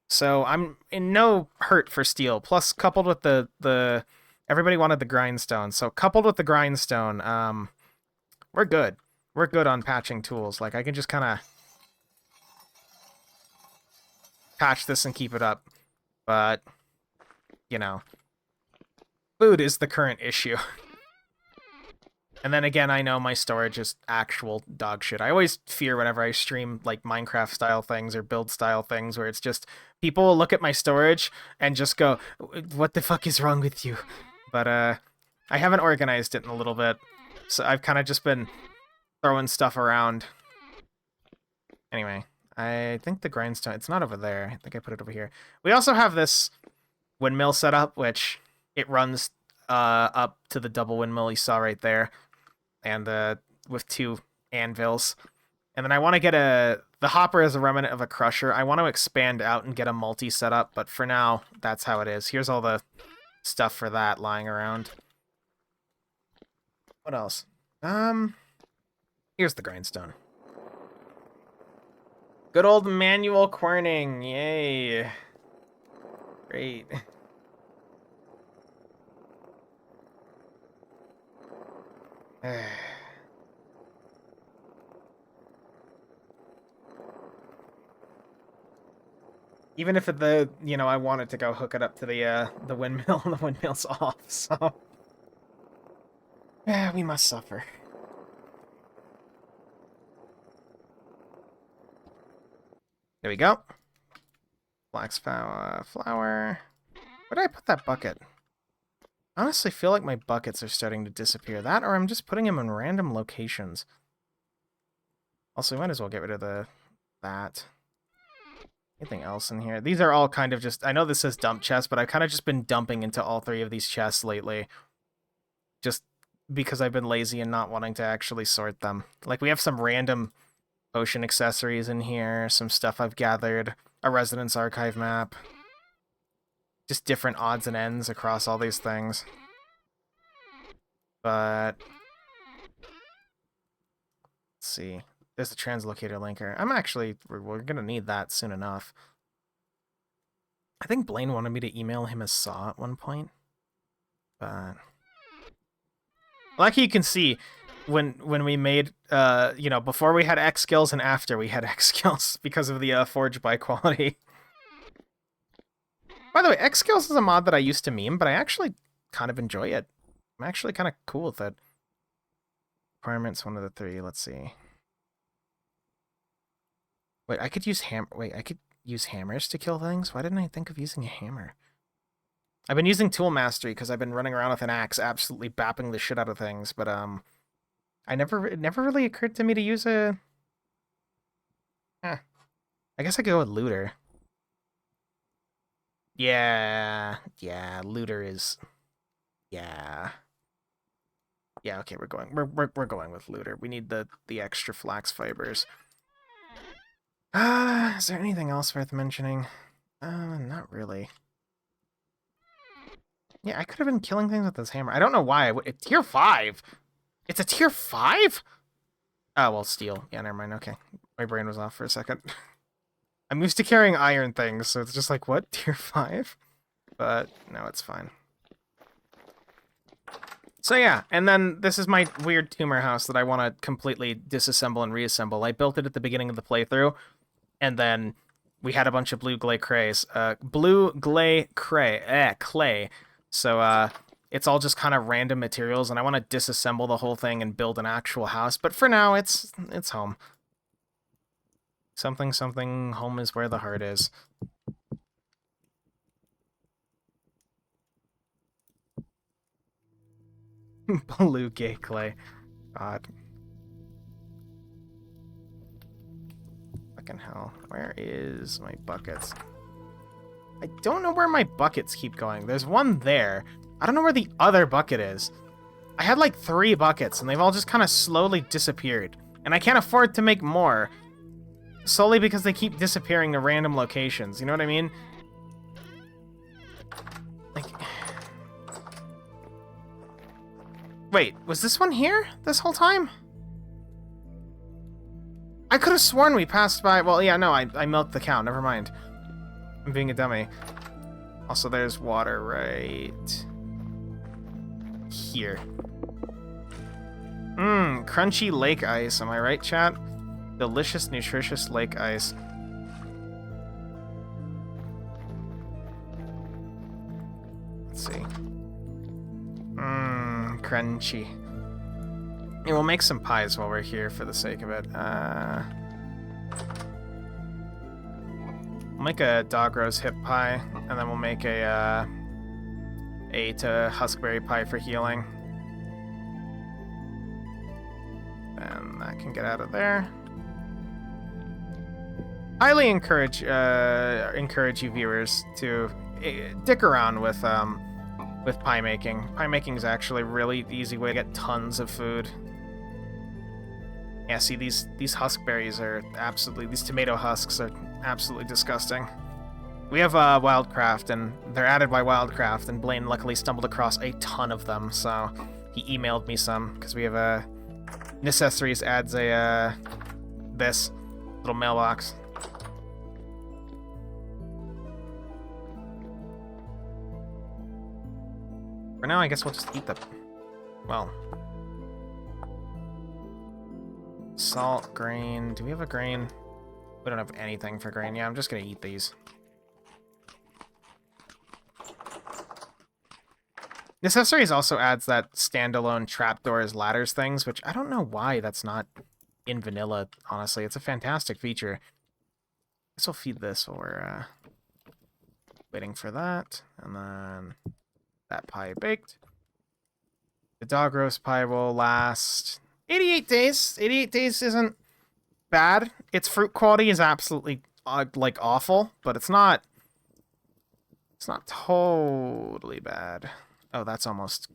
So I'm in no hurt for steel. Plus, coupled with the everybody wanted the grindstone. So coupled with the grindstone, we're good. We're good on patching tools. Like, I can just kind of patch this and keep it up. But, you know, food is the current issue. And then again, I know my storage is actual dog shit. I always fear whenever I stream like Minecraft style things or build style things where it's just people will look at my storage and just go, "What the fuck is wrong with you?" But I haven't organized it in a little bit, so I've kind of just been throwing stuff around. Anyway, I think the grindstone, it's not over there. I think I put it over here. We also have this windmill set up, which it runs up to the double windmill you saw right there. And with 2 anvils. And then I want to get the hopper is a remnant of a crusher. I want to expand out and get a multi set up, but for now, that's how it is. Here's all the stuff for that lying around. What else? Here's the grindstone. Good old manual querning, yay. Great. Even if I wanted to go hook it up to the windmill, and the windmill's off, so yeah, we must suffer. There we go. Flax flour. Where did I put that bucket? I honestly feel like my buckets are starting to disappear. That, or I'm just putting them in random locations. Also, we might as well get rid of that. Anything else in here? These are all kind of just... I know this says dump chest, but I've kind of just been dumping into all 3 of these chests lately. Just because I've been lazy and not wanting to actually sort them. Like, we have some random potion accessories in here, some stuff I've gathered, a Residence Archive map. Just different odds and ends across all these things. But... let's see. There's a translocator linker. We're gonna need that soon enough. I think Blaine wanted me to email him a saw at one point. But... like you can see, when we made, before we had X skills and after we had X skills because of the Forge by quality. By the way, X skills is a mod that I used to meme, but I actually kind of enjoy it. I'm actually kind of cool with it. Requirements, 1 of the 3. Let's see. Wait, I could use hammers to kill things? Why didn't I think of using a hammer? I've been using tool mastery because I've been running around with an axe, absolutely bapping the shit out of things, but it never really occurred to me to use a... I guess I could go with looter. Yeah, looter is... Yeah, okay, we're going with looter. We need the extra flax fibers. Is there anything else worth mentioning? Not really. Yeah, I could have been killing things with this hammer. I don't know why. It's tier 5. It's a tier 5? Oh, well, steel. Yeah, never mind. Okay. My brain was off for a second. I'm used to carrying iron things, so it's just like, what? Tier 5? But, no, it's fine. So yeah, and then this is my weird tumor house that I want to completely disassemble and reassemble. I built it at the beginning of the playthrough, and then we had a bunch of blue clay clays. Clay. So, it's all just kind of random materials, and I want to disassemble the whole thing and build an actual house. But for now, it's home. Something, home is where the heart is. Blue gay clay. God. Fucking hell. Where is my buckets? I don't know where my buckets keep going. There's one there. I don't know where the other bucket is. I had like 3 buckets, and they've all just kind of slowly disappeared. And I can't afford to make more. Solely because they keep disappearing to random locations. You know what I mean? Like, Wait, was this one here this whole time? I could have sworn we passed by... Well, yeah, no, I milked the cow. Never mind. I'm being a dummy. Also, there's water right here. Crunchy lake ice. Am I right, chat? Delicious, nutritious lake ice. Let's see. Crunchy. Yeah, we'll make some pies while we're here for the sake of it. We'll make a dog rose hip pie, and then we'll make a huskberry pie for healing. And that can get out of there. Highly encourage you viewers to dick around with pie making. Pie making is actually a really easy way to get tons of food. Yeah, see, these huskberries are absolutely... These tomato husks are absolutely disgusting. We have Wildcraft, and they're added by Wildcraft, and Blaine luckily stumbled across a ton of them, so he emailed me some, because we have a... Necessaries adds a, this little mailbox. For now, I guess we'll just eat the... Well... Salt, grain. Do we have a grain? We don't have anything for grain. Yeah, I'm just gonna eat these. Necessaries also adds that standalone trapdoors, ladders things, which I don't know why that's not in vanilla, honestly. It's a fantastic feature. I guess we'll feed this while we're waiting for that. And then that pie baked. The dog roast pie will last 88 days. 88 days isn't bad. Its fruit quality is absolutely, like, awful, but it's not totally bad. Oh, that's almost...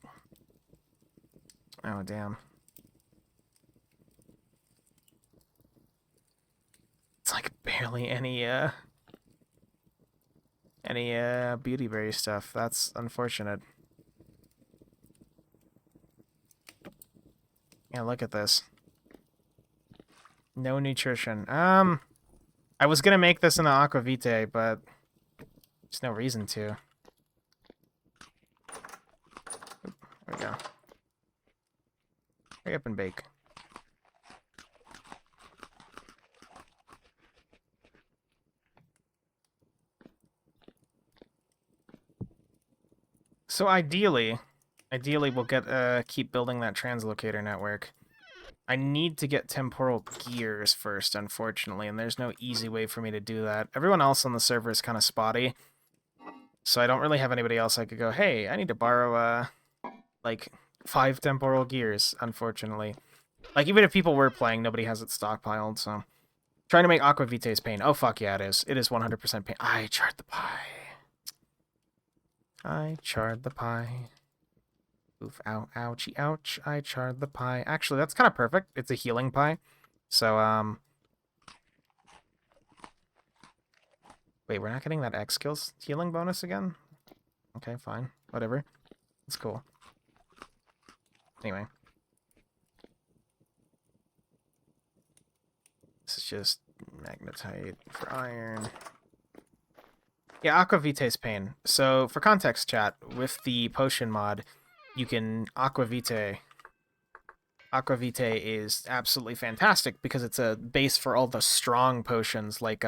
Oh, damn. It's like barely any beautyberry stuff. That's unfortunate. Yeah, look at this. No nutrition. I was gonna make this in the aquavitae, but there's no reason to. There we go. Hurry up and bake. So ideally we'll get keep building that translocator network. I need to get temporal gears first, unfortunately, and there's no easy way for me to do that. Everyone else on the server is kind of spotty, so I don't really have anybody else I could go, hey, I need to borrow, like, 5 temporal gears, unfortunately. Like, even if people were playing, nobody has it stockpiled, so... Trying to make aquavitae's pain. Oh, fuck yeah, it is. It is 100% pain. I charred the pie. I charred the pie. Oof, ow, ouchie, ouch. I charred the pie. Actually, that's kind of perfect. It's a healing pie. So, Wait, we're not getting that X skills healing bonus again? Okay, fine. Whatever. It's cool. Anyway. This is just magnetite for iron. Yeah, aquavitae's pain. So, for context, chat, with the potion mod, you can aquavitae. Aquavitae is absolutely fantastic because it's a base for all the strong potions, like,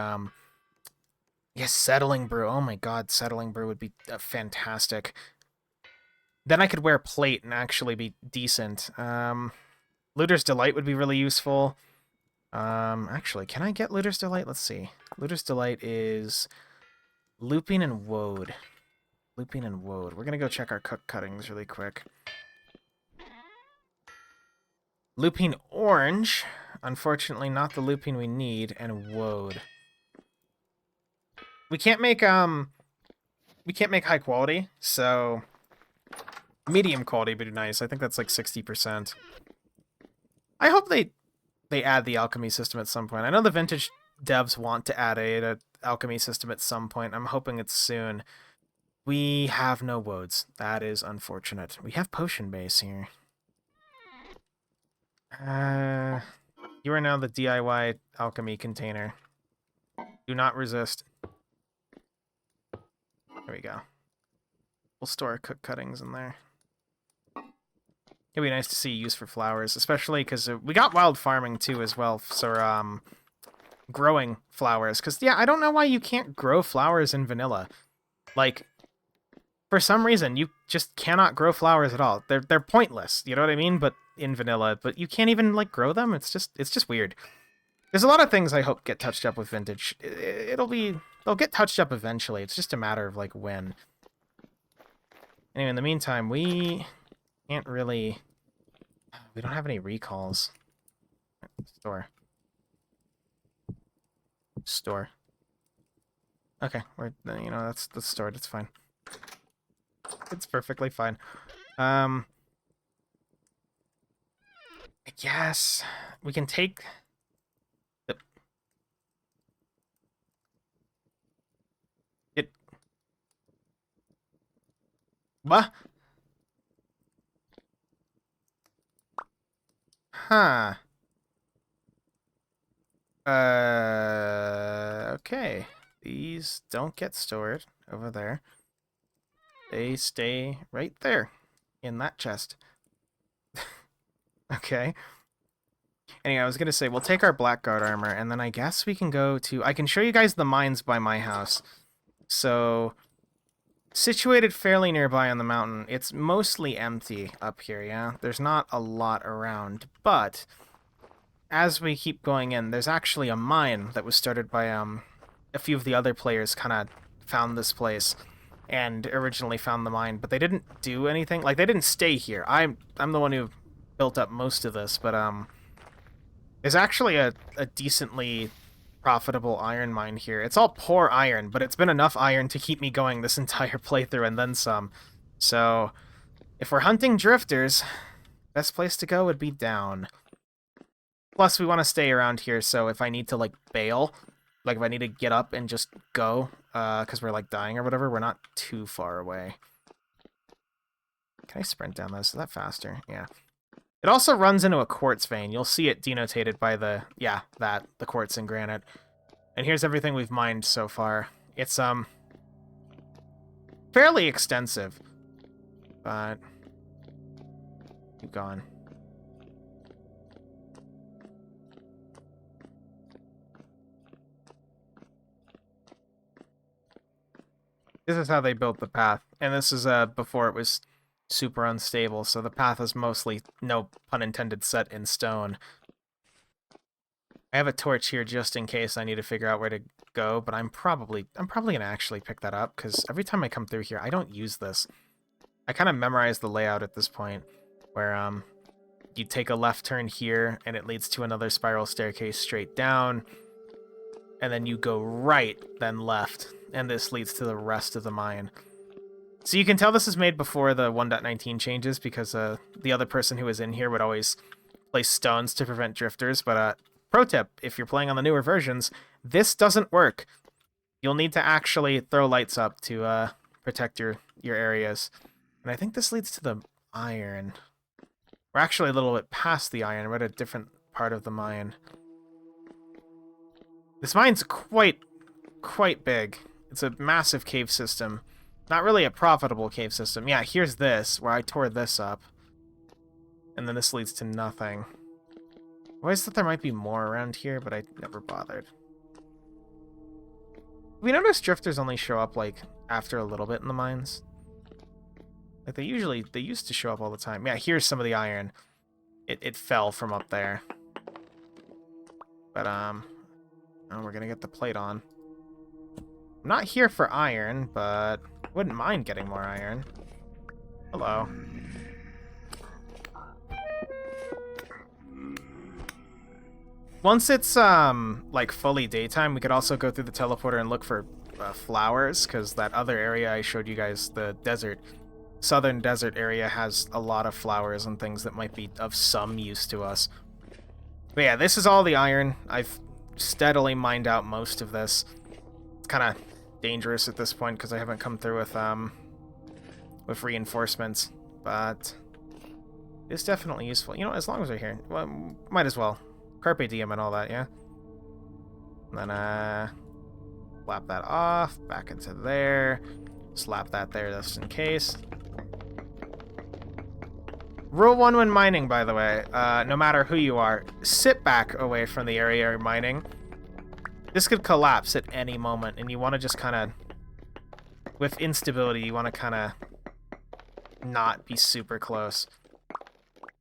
yes, Settling Brew. Oh my god, Settling Brew would be fantastic. Then I could wear plate and actually be decent. Looter's Delight would be really useful. Actually, can I get Looter's Delight? Let's see. Looter's Delight is looping and woad. Looping and woad. We're gonna go check our cook cuttings really quick. Looping orange. Unfortunately, not the looping we need. And woad. We can't make high quality, so medium quality would be nice. I think that's like 60%. I hope they add the alchemy system at some point. I know the vintage devs want to add a alchemy system at some point. I'm hoping it's soon. We have no woads. That is unfortunate. We have potion base here. You are now the DIY alchemy container. Do not resist. There we go. We'll store our cook cuttings in there. It'd be nice to see use for flowers, especially because we got wild farming too as well. So growing flowers, because yeah, I don't know why you can't grow flowers in vanilla. Like, for some reason, you just cannot grow flowers at all. They're pointless. You know what I mean? But in vanilla, but you can't even like grow them. It's just weird. There's a lot of things I hope get touched up with Vintage. They'll get touched up eventually. It's just a matter of like when. Anyway, in the meantime, we can't really. We don't have any recalls. Store. Okay, that's stored. It's fine. It's perfectly fine. I guess we can take the what? Huh. Okay. These don't get stored over there. They stay right there in that chest. Okay. Anyway, I was gonna say, we'll take our Blackguard armor, and then I guess we can go to... I can show you guys the mines by my house. So, situated fairly nearby on the mountain, it's mostly empty up here, yeah? There's not a lot around, but as we keep going in, there's actually a mine that was started by a few of the other players kind of found this place and originally found the mine, but they didn't do anything. Like, they didn't stay here. I'm the one who built up most of this, but there's actually a decently profitable iron mine here. It's all poor iron, but it's been enough iron to keep me going this entire playthrough and then some. So, if we're hunting drifters, best place to go would be down. Plus, we want to stay around here, so if I need to, like, bail, like, if I need to get up and just go, because we're, like, dying or whatever, we're not too far away. Can I sprint down this? Is that faster? Yeah. It also runs into a quartz vein. You'll see it denotated by the quartz and granite. And here's everything we've mined so far. It's, fairly extensive. But keep going. This is how they built the path. And this is, before it was super unstable, so the path is mostly, no pun intended, set in stone. I have a torch here just in case I need to figure out where to go, but I'm probably gonna actually pick that up, because every time I come through here, I don't use this. I kind of memorized the layout at this point, where you take a left turn here, and it leads to another spiral staircase straight down, and then you go right, then left, and this leads to the rest of the mine. So you can tell this is made before the 1.19 changes, because the other person who was in here would always place stones to prevent drifters. But pro tip, if you're playing on the newer versions, this doesn't work. You'll need to actually throw lights up to protect your areas. And I think this leads to the iron. We're actually a little bit past the iron. We're at a different part of the mine. This mine's quite big. It's a massive cave system. Not really a profitable cave system. Yeah, here's this, where I tore this up. And then this leads to nothing. I always thought there might be more around here, but I never bothered. We noticed drifters only show up, like, after a little bit in the mines. Like, they used to show up all the time. Yeah, here's some of the iron. It fell from up there. But, oh, we're gonna get the plate on. I'm not here for iron, but wouldn't mind getting more iron. Hello. Once it's, like, fully daytime, we could also go through the teleporter and look for flowers, because that other area I showed you guys, the desert, southern desert area, has a lot of flowers and things that might be of some use to us. But yeah, this is all the iron. I've steadily mined out most of this. It's kind of dangerous at this point because I haven't come through with reinforcements, but It's definitely useful. You know, as long as we're here. Well, might as well. Carpe diem and all that, yeah? And then, slap that off. Back into there. Slap that there just in case. Rule 1 when mining, by the way, no matter who you are, sit back away from the area you're mining. This could collapse at any moment, and you want to just kind of... With instability, you want to kind of not be super close.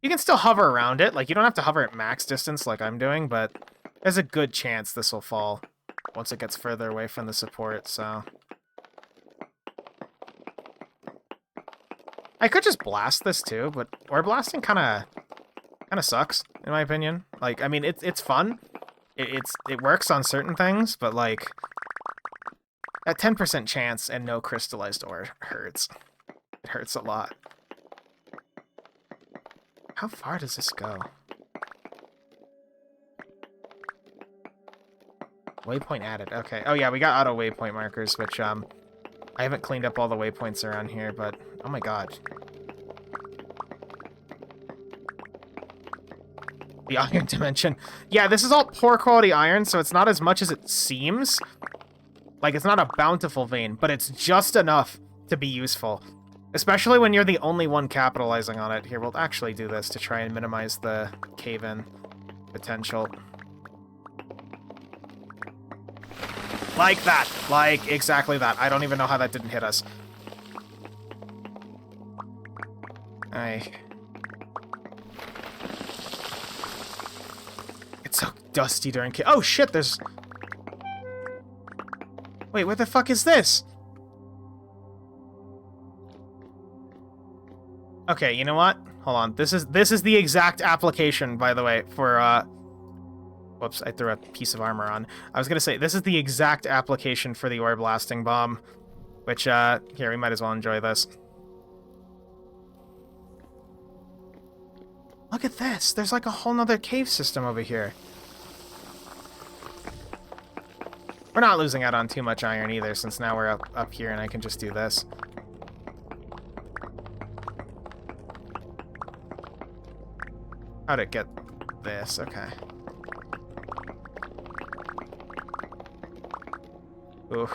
You can still hover around it. Like, you don't have to hover at max distance like I'm doing, but there's a good chance this will fall once it gets further away from the support, so... I could just blast this too, but ore blasting kind of sucks, in my opinion. Like, I mean, it's fun. It works on certain things, but like... That 10% chance and no crystallized ore hurts. It hurts a lot. How far does this go? Waypoint added. Okay. Oh yeah, we got auto waypoint markers, which I haven't cleaned up all the waypoints around here, but oh my god. The iron dimension. Yeah, this is all poor quality iron, so it's not as much as it seems. Like, it's not a bountiful vein, but it's just enough to be useful. Especially when you're the only one capitalizing on it. Here, we'll actually do this to try and minimize the cave-in potential. Like that. Like, exactly that. I don't even know how that didn't hit us. It's so dusty during oh shit, there's... Wait, what the fuck is this? Okay, you know what? Hold on. This is the exact application, by the way, for whoops, I threw a piece of armor on. I was gonna say, this is the exact application for the ore blasting bomb. Which, here, we might as well enjoy this. Look at this! There's like a whole nother cave system over here. We're not losing out on too much iron either, since now we're up here and I can just do this. How'd it get this? Okay. Ooh.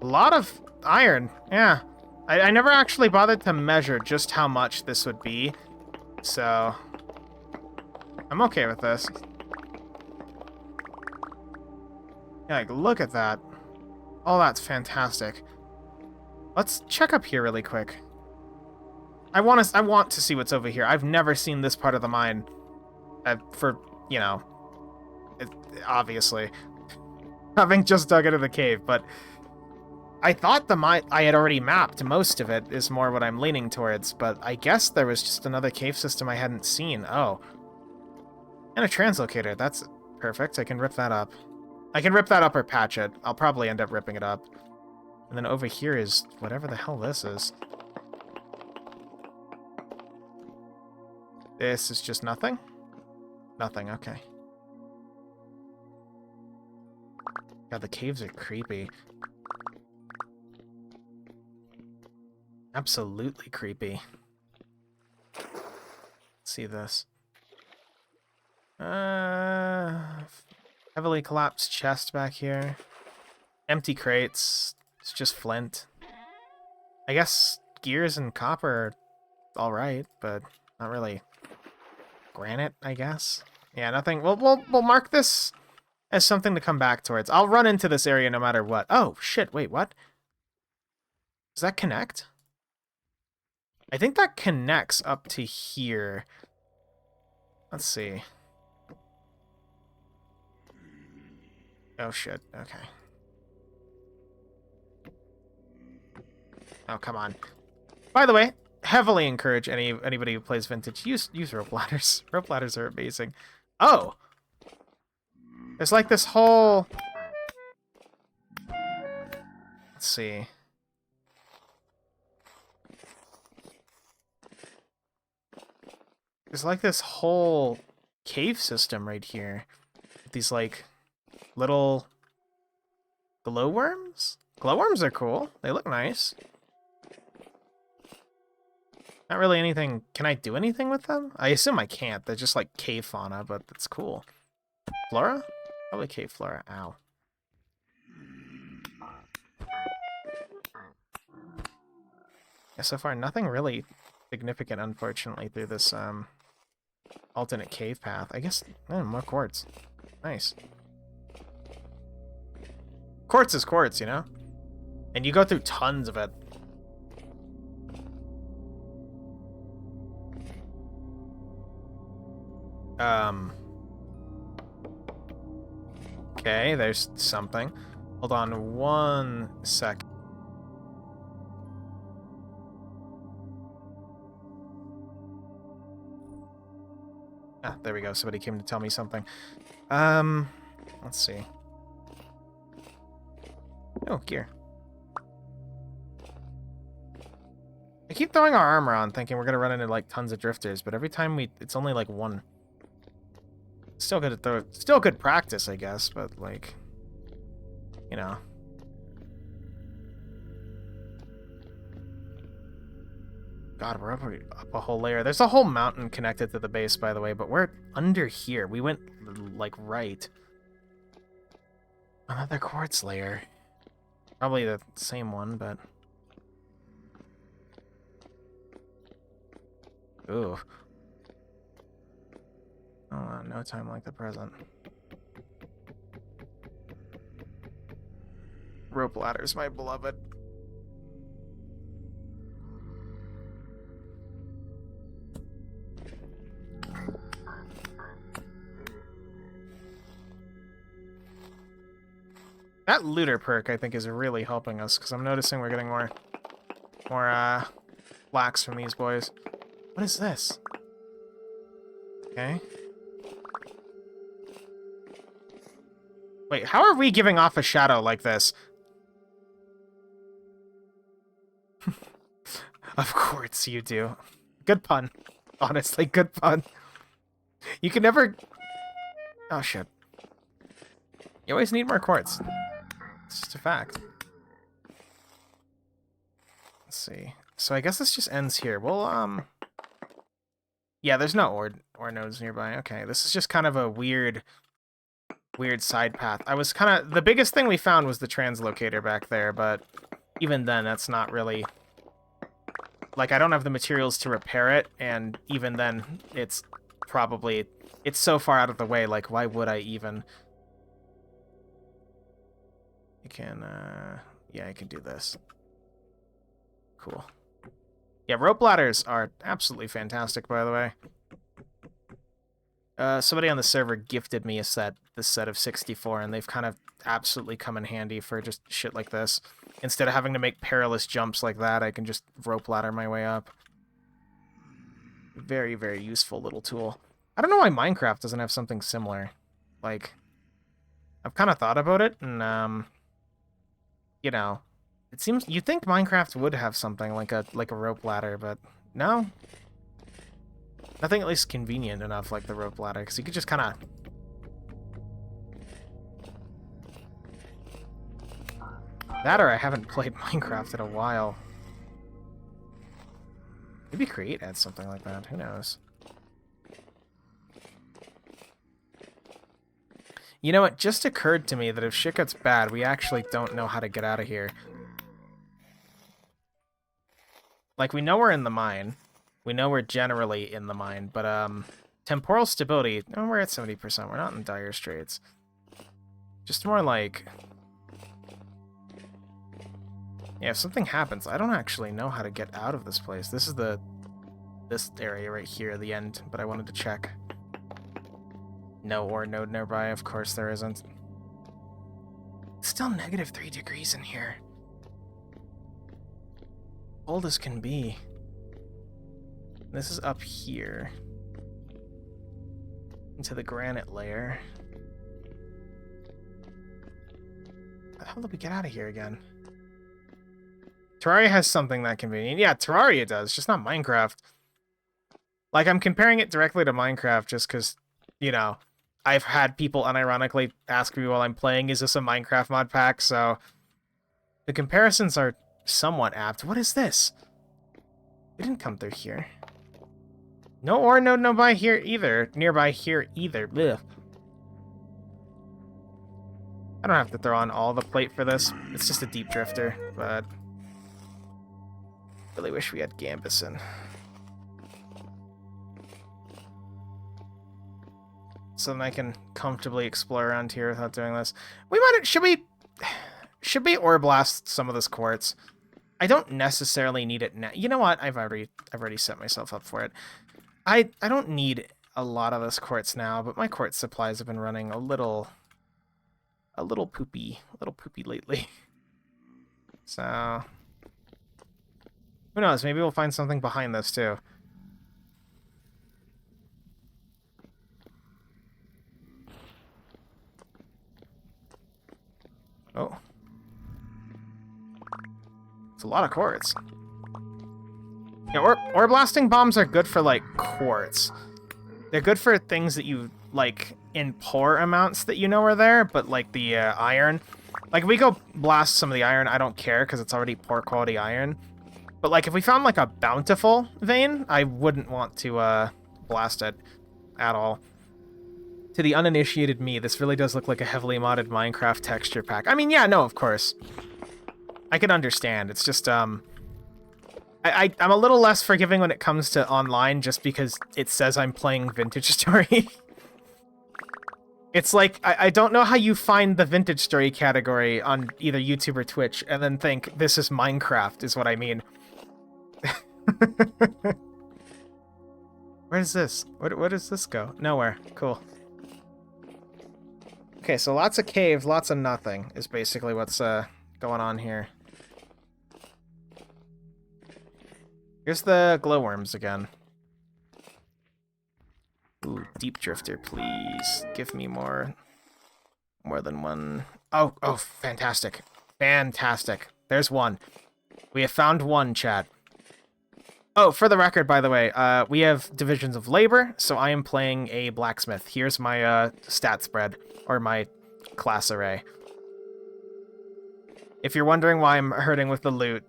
A lot of iron, yeah. I never actually bothered to measure just how much this would be, so... I'm okay with this. Yeah, like, look at that. Oh, that's fantastic. Let's check up here really quick. I want to see what's over here. I've never seen this part of the mine. For, you know... obviously. Having just dug into the cave, but... I thought the mine... I had already mapped most of it, is more what I'm leaning towards, but I guess there was just another cave system I hadn't seen. Oh. And a translocator. That's perfect. I can rip that up. I can rip that up or patch it. I'll probably end up ripping it up. And then over here is whatever the hell this is. This is just nothing? Nothing, okay. God, the caves are creepy. Absolutely creepy. Let's see this. Heavily collapsed chest back here. Empty crates. It's just flint. I guess gears and copper are alright, but not really granite, I guess. Yeah, nothing. We'll mark this as something to come back towards. I'll run into this area no matter what. Oh, shit, wait, what? Does that connect? I think that connects up to here. Let's see. Oh, shit. Okay. Oh, come on. By the way, heavily encourage anybody who plays Vintage, use rope ladders. Rope ladders are amazing. Oh! There's like this whole... Let's see. There's like this whole cave system right here. These like little glowworms? Glowworms are cool. They look nice. Not really anything. Can I do anything with them? I assume I can't. They're just like cave fauna, but that's cool. Flora? Probably cave flora. Ow. Yeah, so far nothing really significant, unfortunately, through this alternate cave path. I guess more quartz. Nice. Quartz is quartz, you know? And you go through tons of it. Okay, there's something. Hold on 1 sec. Ah, there we go. Somebody came to tell me something. Let's see. Oh, gear. I keep throwing our armor on, thinking we're gonna run into like tons of drifters, but every time it's only like one. Still good to throw. Still good practice, I guess, but like, you know. God, we're up a whole layer. There's a whole mountain connected to the base, by the way, but we're under here. We went like right. Another quartz layer. Probably the same one, but. Ooh. Oh, no time like the present. Rope ladders, my beloved. That looter perk, I think, is really helping us, because I'm noticing we're getting more flax from these boys. What is this? Okay. Wait, how are we giving off a shadow like this? Of course you do. Good pun. Honestly, good pun. You can never... Oh, shit. You always need more quartz. It's just a fact. Let's see. So I guess this just ends here. Well, yeah, there's no ore nodes nearby. Okay, this is just kind of a weird side path. I was kind of... The biggest thing we found was the translocator back there, but even then, that's not really... Like, I don't have the materials to repair it, and even then, it's probably... It's so far out of the way, like, why would I even... I can, yeah, I can do this. Cool. Yeah, rope ladders are absolutely fantastic, by the way. Somebody on the server gifted me this set of 64, and they've kind of absolutely come in handy for just shit like this. Instead of having to make perilous jumps like that, I can just rope ladder my way up. Very, very useful little tool. I don't know why Minecraft doesn't have something similar. Like, I've kind of thought about it, and, you know, it seems... You'd think Minecraft would have something like a rope ladder, but no. Nothing at least convenient enough like the rope ladder, because you could just kind of... That or I haven't played Minecraft in a while. Maybe Create adds something like that, who knows. You know, it just occurred to me that if shit gets bad, we actually don't know how to get out of here. Like, we know we're in the mine. We know we're generally in the mine, but, temporal stability, oh, we're at 70%. We're not in dire straits. Just more like... Yeah, if something happens, I don't actually know how to get out of this place. This is this area right here, the end, but I wanted to check. No ore node nearby, of course there isn't. It's still -3 degrees in here. Cold as can be. This is up here. Into the granite layer. How the hell did we get out of here again? Terraria has something that convenient. Yeah, Terraria does, just not Minecraft. Like, I'm comparing it directly to Minecraft just because, you know, I've had people unironically ask me while I'm playing, is this a Minecraft mod pack? So, the comparisons are somewhat apt. What is this? We didn't come through here. No ore, no by here either. Nearby here either. Ugh. I don't have to throw on all the plate for this. It's just a deep drifter, but really wish we had Gambison. So then I can comfortably explore around here without doing this. We might should we ore blast some of this quartz? I don't necessarily need it now. You know what? I've already set myself up for it. I don't need a lot of this quartz now, but my quartz supplies have been running a little poopy lately. So who knows? Maybe we'll find something behind this too. Oh. It's a lot of quartz. Yeah, ore blasting bombs are good for, like, quartz. They're good for things that you, like, in poor amounts that you know are there, but, like, the iron. Like, if we go blast some of the iron, I don't care, because it's already poor quality iron. But, like, if we found, like, a bountiful vein, I wouldn't want to blast it at all. To the uninitiated me, this really does look like a heavily modded Minecraft texture pack. I mean, yeah, no, of course. I can understand. It's just, I'm a little less forgiving when it comes to online just because it says I'm playing Vintage Story. It's like, I don't know how you find the Vintage Story category on either YouTube or Twitch and then think, this is Minecraft, is what I mean. Where is this? Where does this go? Nowhere. Cool. Okay, so lots of cave, lots of nothing is basically what's going on here. Here's the glowworms again. Ooh, deep drifter, please. Give me more than one. Oh, fantastic. Fantastic. There's one. We have found one, chat. Oh, for the record, by the way, we have divisions of labor, so I am playing a blacksmith. Here's my stat spread, or my class array. If you're wondering why I'm hurting with the loot,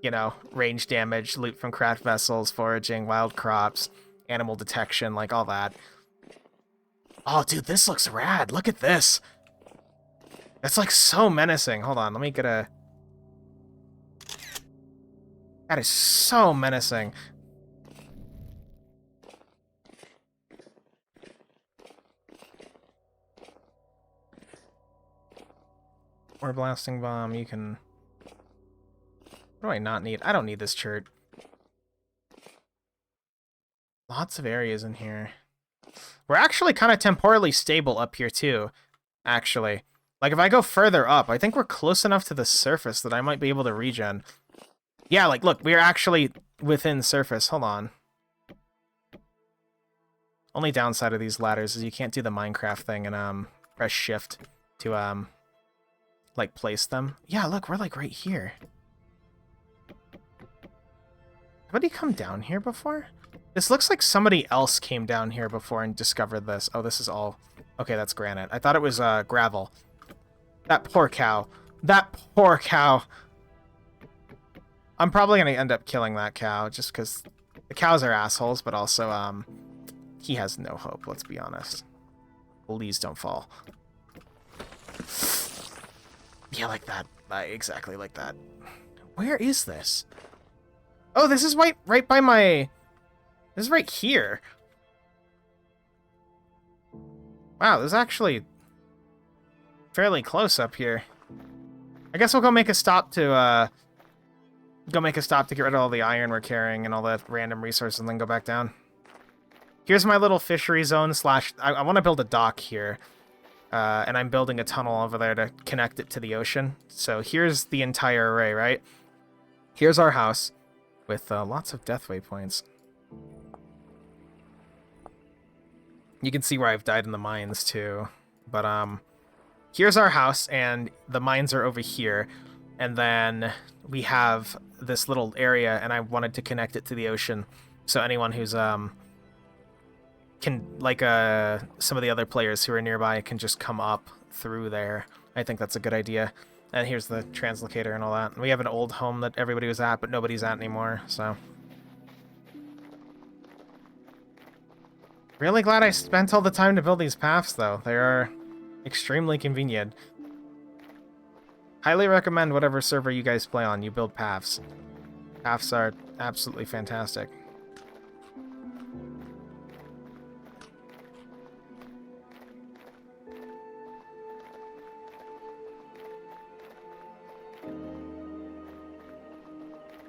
you know, range damage, loot from craft vessels, foraging, wild crops, animal detection, like all that. Oh, dude, this looks rad. Look at this. That's like so menacing. Hold on, let me get a... That is so menacing. Or blasting bomb, you can... What do I not need? I don't need this chert. Lots of areas in here. We're actually kind of temporally stable up here too, actually. Like if I go further up, I think we're close enough to the surface that I might be able to regen. Yeah, like look, we're actually within surface. Hold on. Only downside of these ladders is you can't do the Minecraft thing and press shift to like place them. Yeah, look, we're like right here. Somebody come down here before? This looks like somebody else came down here before and discovered this. Oh, this is all... Okay, that's granite. I thought it was gravel. That poor cow. That poor cow. I'm probably going to end up killing that cow just because the cows are assholes, but also he has no hope, let's be honest. Please don't fall. Yeah, like that. Exactly like that. Where is this? Oh, this is right by my... This is right here. Wow, this is actually fairly close up here. I guess we'll go make a stop to get rid of all the iron we're carrying and all the random resources and then go back down. Here's my little fishery zone slash... I want to build a dock here. And I'm building a tunnel over there to connect it to the ocean. So here's the entire array, right? Here's our house with lots of death waypoints. You can see where I've died in the mines too. But here's our house and the mines are over here. And then we have this little area and I wanted to connect it to the ocean. So anyone who's can, like some of the other players who are nearby can just come up through there. I think that's a good idea. And here's the translocator and all that. And we have an old home that everybody was at, but nobody's at anymore, so Really glad I spent all the time to build these paths, though. They are extremely convenient. Highly recommend whatever server you guys play on, you build paths. Paths are absolutely fantastic.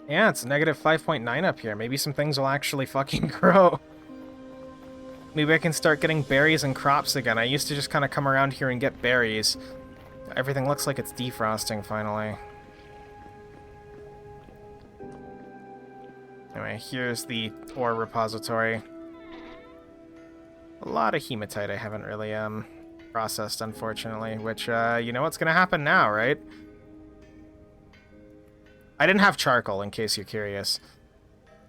Yeah, it's negative 5.9 up here. Maybe some things will actually fucking grow. Maybe I can start getting berries and crops again. I used to just kind of come around here and get berries. Everything looks like it's defrosting finally. Anyway, here's the ore repository. A lot of hematite I haven't really processed, unfortunately, which you know what's gonna happen now, right? I didn't have charcoal, in case you're curious.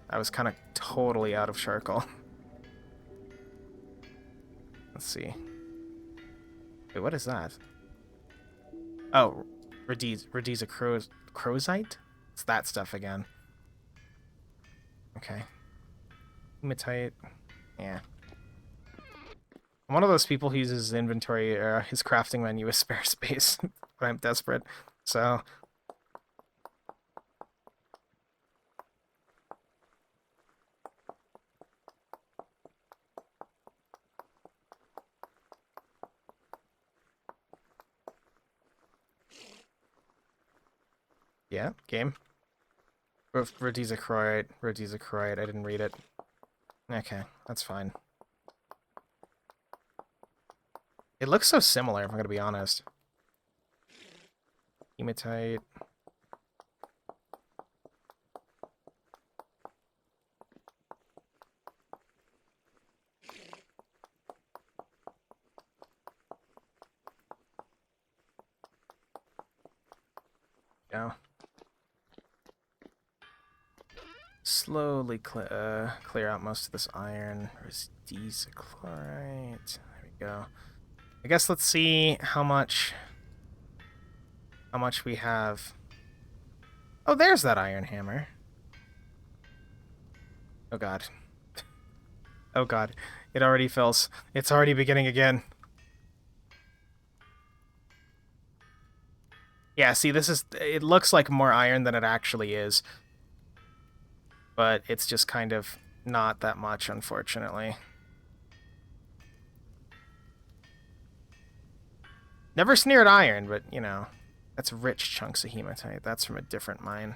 I was kind of totally out of charcoal. Let's see. Wait, what is that? Oh, Rhodesia crozite? It's that stuff again. Okay. Hematite. Yeah. I'm one of those people who uses his inventory, his crafting menu as spare space when I'm desperate. So... yeah, game. Rhodesia chlorite. I didn't read it. Okay, that's fine. It looks so similar, if I'm gonna be honest. Hematite. Yeah. Slowly clear out most of this iron. Rhodesia chlorite. There we go. I guess let's see how much we have. Oh, there's that iron hammer. Oh god. Oh god. It already fills. It's already beginning again. Yeah, see, it looks like more iron than it actually is. But it's just kind of not that much, unfortunately. Never sneered iron, but, you know, that's rich chunks of hematite. That's from a different mine.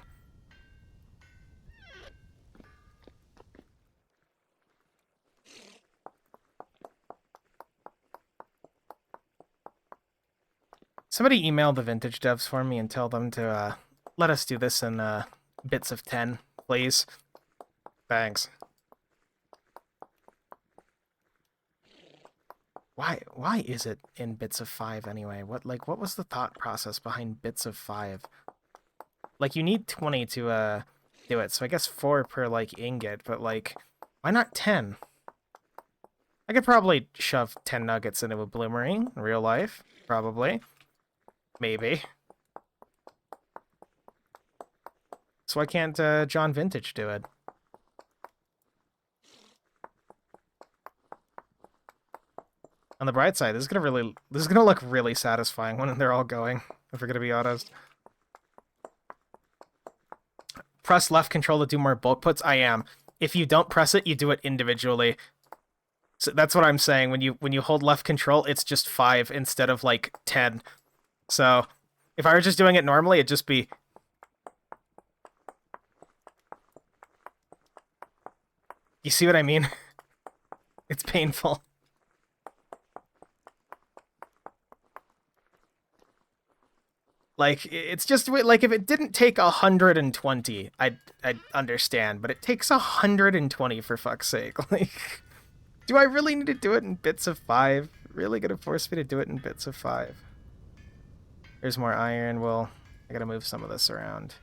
Somebody email the vintage devs for me and tell them to let us do this in bits of 10, please. Thanks. Why is it in bits of 5 anyway? What was the thought process behind bits of 5? Like, you need 20 to do it, so I guess 4 per like ingot, but like, why not 10? I could probably shove 10 nuggets into a bloomerang in real life, probably. Maybe. So why can't John Vintage do it? On the bright side, this is gonna look really satisfying when they're all going, if we're gonna be honest. Press left control to do more bulk puts. I am. If you don't press it, you do it individually. So that's what I'm saying. When you hold left control, it's just 5 instead of like 10. So if I were just doing it normally, it'd just be... You see what I mean? It's painful. Like, it's just, like, if it didn't take 120, I'd understand, but it takes 120 for fuck's sake. Like, do I really need to do it in bits of 5? Really gonna force me to do it in bits of 5? There's more iron. Well, I gotta move some of this around.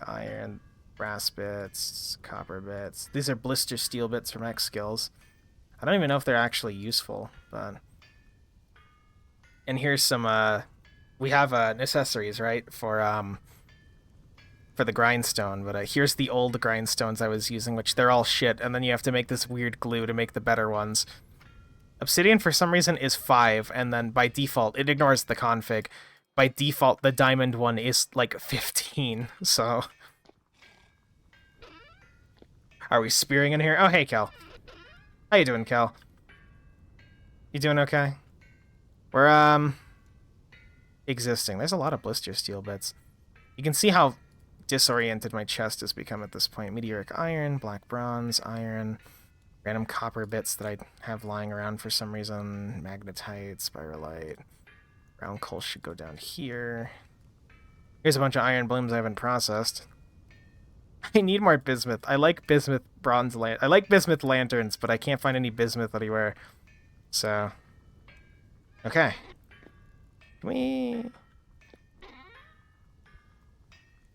Iron, brass bits, copper bits. These are blister steel bits from X Skills. I don't even know if they're actually useful, but... And here's some, we have, accessories, right? For, for the grindstone, but here's the old grindstones I was using, which they're all shit, and then you have to make this weird glue to make the better ones. Obsidian, for some reason, is 5, and then by default, it ignores the config. By default, the diamond one is, like, 15, so... Are we spearing in here? Oh, hey, Cal. How you doing, Cal? You doing okay? We're, existing. There's a lot of blister steel bits. You can see how disoriented my chest has become at this point. Meteoric iron, black bronze, iron, random copper bits that I have lying around for some reason, magnetite, spiralite, brown coal should go down here. Here's a bunch of iron blooms I haven't processed. I need more bismuth. I like bismuth I like bismuth lanterns, but I can't find any bismuth anywhere. So, okay. Can we...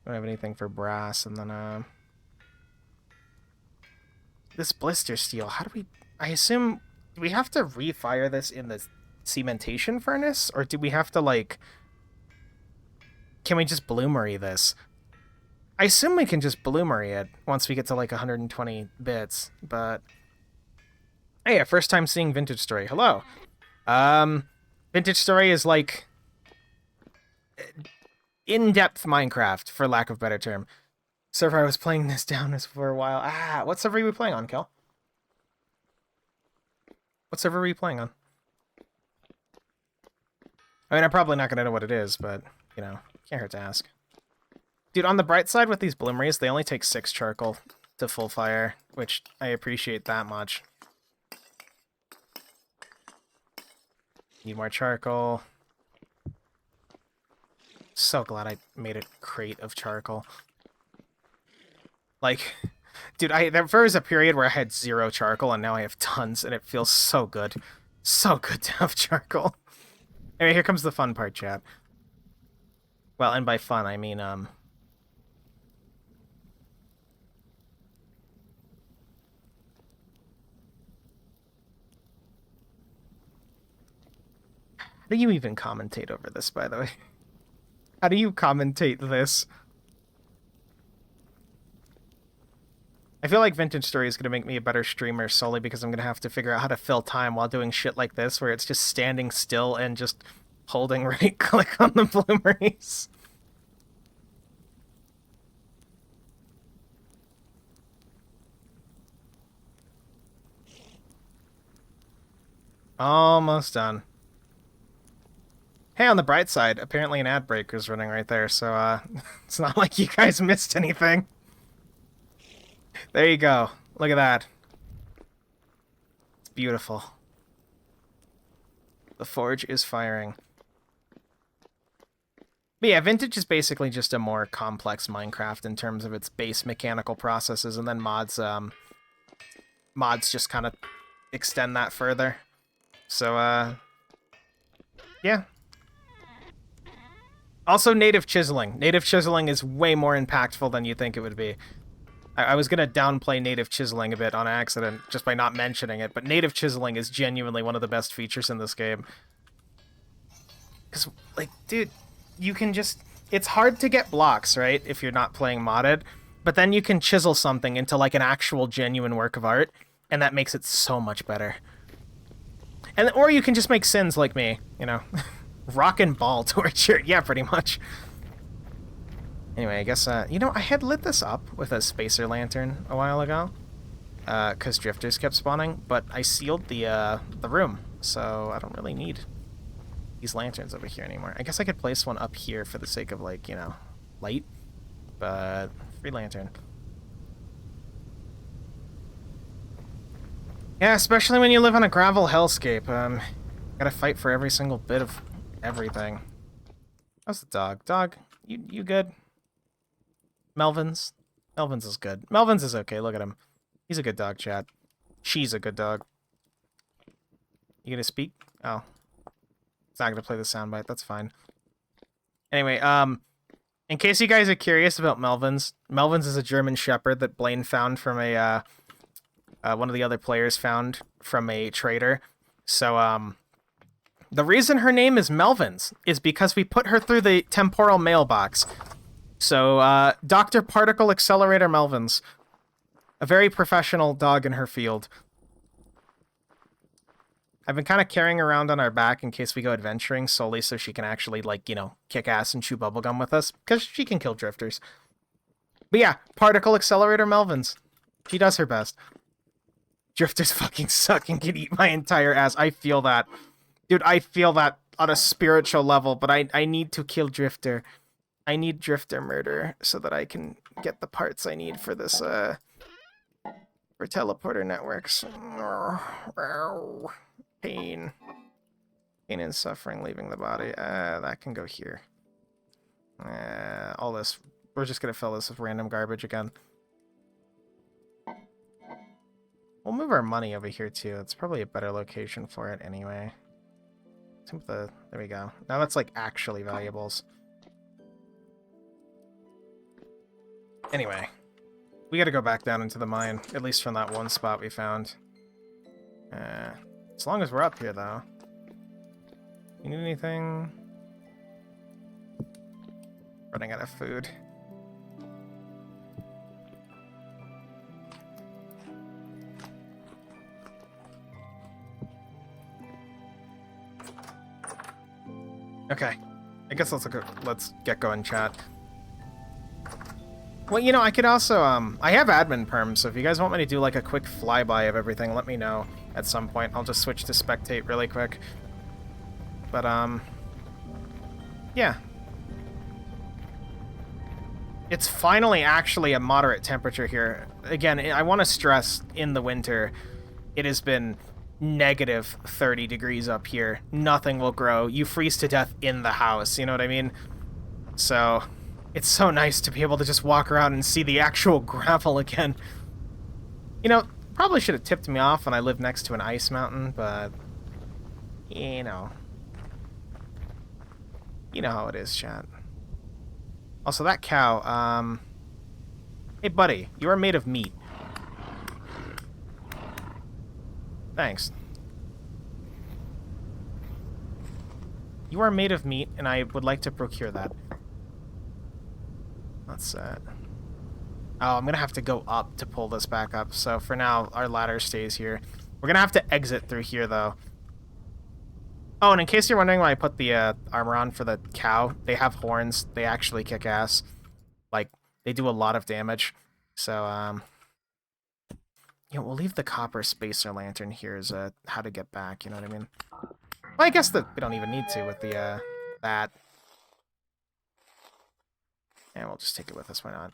Don't have anything for brass, and then, this blister steel, how do we... I assume... Do we have to refire this in the cementation furnace? Or do we have to, like... Can we just bloomery this? I assume we can just bloomery it once we get to, like, 120 bits, but... Hey, yeah, first time seeing Vintage Story. Hello. Vintage Story is, like... in-depth Minecraft, for lack of a better term. Server I was playing this down is for a while. What server are we playing on, Kel? What server are we playing on? I mean, I'm probably not gonna know what it is, but, you know, can't hurt to ask. Dude, on the bright side with these bloomeries, they only take 6 charcoal to full fire, which I appreciate that much. Need more charcoal. So glad I made a crate of charcoal. Like, dude, there was a period where I had 0 charcoal, and now I have tons, and it feels so good. So good to have charcoal. Anyway, here comes the fun part, chat. Well, and by fun, I mean, How do you even commentate over this, by the way? How do you commentate this? I feel like Vintage Story is going to make me a better streamer solely because I'm going to have to figure out how to fill time while doing shit like this, where it's just standing still and just holding right-click on the bloomeries. Almost done. Hey, on the bright side, apparently an ad break is running right there, so, it's not like you guys missed anything. There you go. Look at that. It's beautiful. The forge is firing. But yeah, Vintage is basically just a more complex Minecraft in terms of its base mechanical processes, and then mods just kind of extend that further. So, yeah. Also, native chiseling. Native chiseling is way more impactful than you think it would be. I was going to downplay native chiseling a bit on accident, just by not mentioning it, but native chiseling is genuinely one of the best features in this game. Because, like, dude, you can just... It's hard to get blocks, right, if you're not playing modded, but then you can chisel something into, like, an actual genuine work of art, and that makes it so much better. Or you can just make sins like me, you know. Rock and ball torture. Yeah, pretty much. Anyway, I guess, you know, I had lit this up with a spacer lantern a while ago, because drifters kept spawning, but I sealed the room, so I don't really need these lanterns over here anymore. I guess I could place one up here for the sake of, like, you know, light, but free lantern. Yeah, especially when you live on a gravel hellscape, gotta fight for every single bit of everything. How's the dog? Dog, you good? Melvin's is good. Melvin's is okay, look at him. He's a good dog, chat. She's a good dog. You gonna speak? Oh. It's not gonna play the soundbite, that's fine. Anyway, in case you guys are curious about Melvin's is a German Shepherd that Blaine found from a, one of the other players found from a trader. So, the reason her name is Melvin's is because we put her through the temporal mailbox. So, Dr. Particle Accelerator Melvins. A very professional dog in her field. I've been kind of carrying around on our back in case we go adventuring solely so she can actually, like, you know, kick ass and chew bubblegum with us, because she can kill drifters. But yeah, Particle Accelerator Melvins. She does her best. Drifters fucking suck and can eat my entire ass. I feel that. Dude, I feel that on a spiritual level, but I need to kill Drifter. I need Drifter murder so that I can get the parts I need for this, for teleporter networks. Pain. Pain and suffering leaving the body. That can go here. All this. We're just gonna fill this with random garbage again. We'll move our money over here too. It's probably a better location for it anyway. There we go. Now that's like actually valuables. Anyway. We gotta go back down into the mine, at least from that one spot we found. As long as we're up here, though. You need anything? Running out of food. Okay. I guess let's get going, chat. Well, you know, I could also, I have admin perms, so if you guys want me to do, like, a quick flyby of everything, let me know at some point. I'll just switch to spectate really quick. But, yeah. It's finally actually a moderate temperature here. Again, I want to stress, in the winter, it has been negative 30 degrees up here. Nothing will grow. You freeze to death in the house, you know what I mean? So... it's so nice to be able to just walk around and see the actual gravel again. You know, probably should have tipped me off when I lived next to an ice mountain, but... you know. You know how it is, chat. Also, that cow, hey, buddy, you are made of meat. Thanks. You are made of meat, and I would like to procure that. What's that? Oh, I'm gonna have to go up to pull this back up, so for now, our ladder stays here. We're gonna have to exit through here, though. Oh, and in case you're wondering why I put the armor on for the cow, they have horns. They actually kick ass. Like, they do a lot of damage. So, you know, we'll leave the copper spacer lantern here as how to get back, you know what I mean? Well, I guess that we don't even need to with the, that. And we'll just take it with us, why not?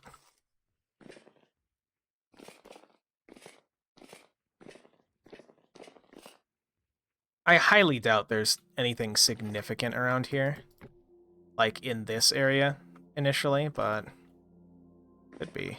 I highly doubt there's anything significant around here. Like, in this area, initially, but... could be.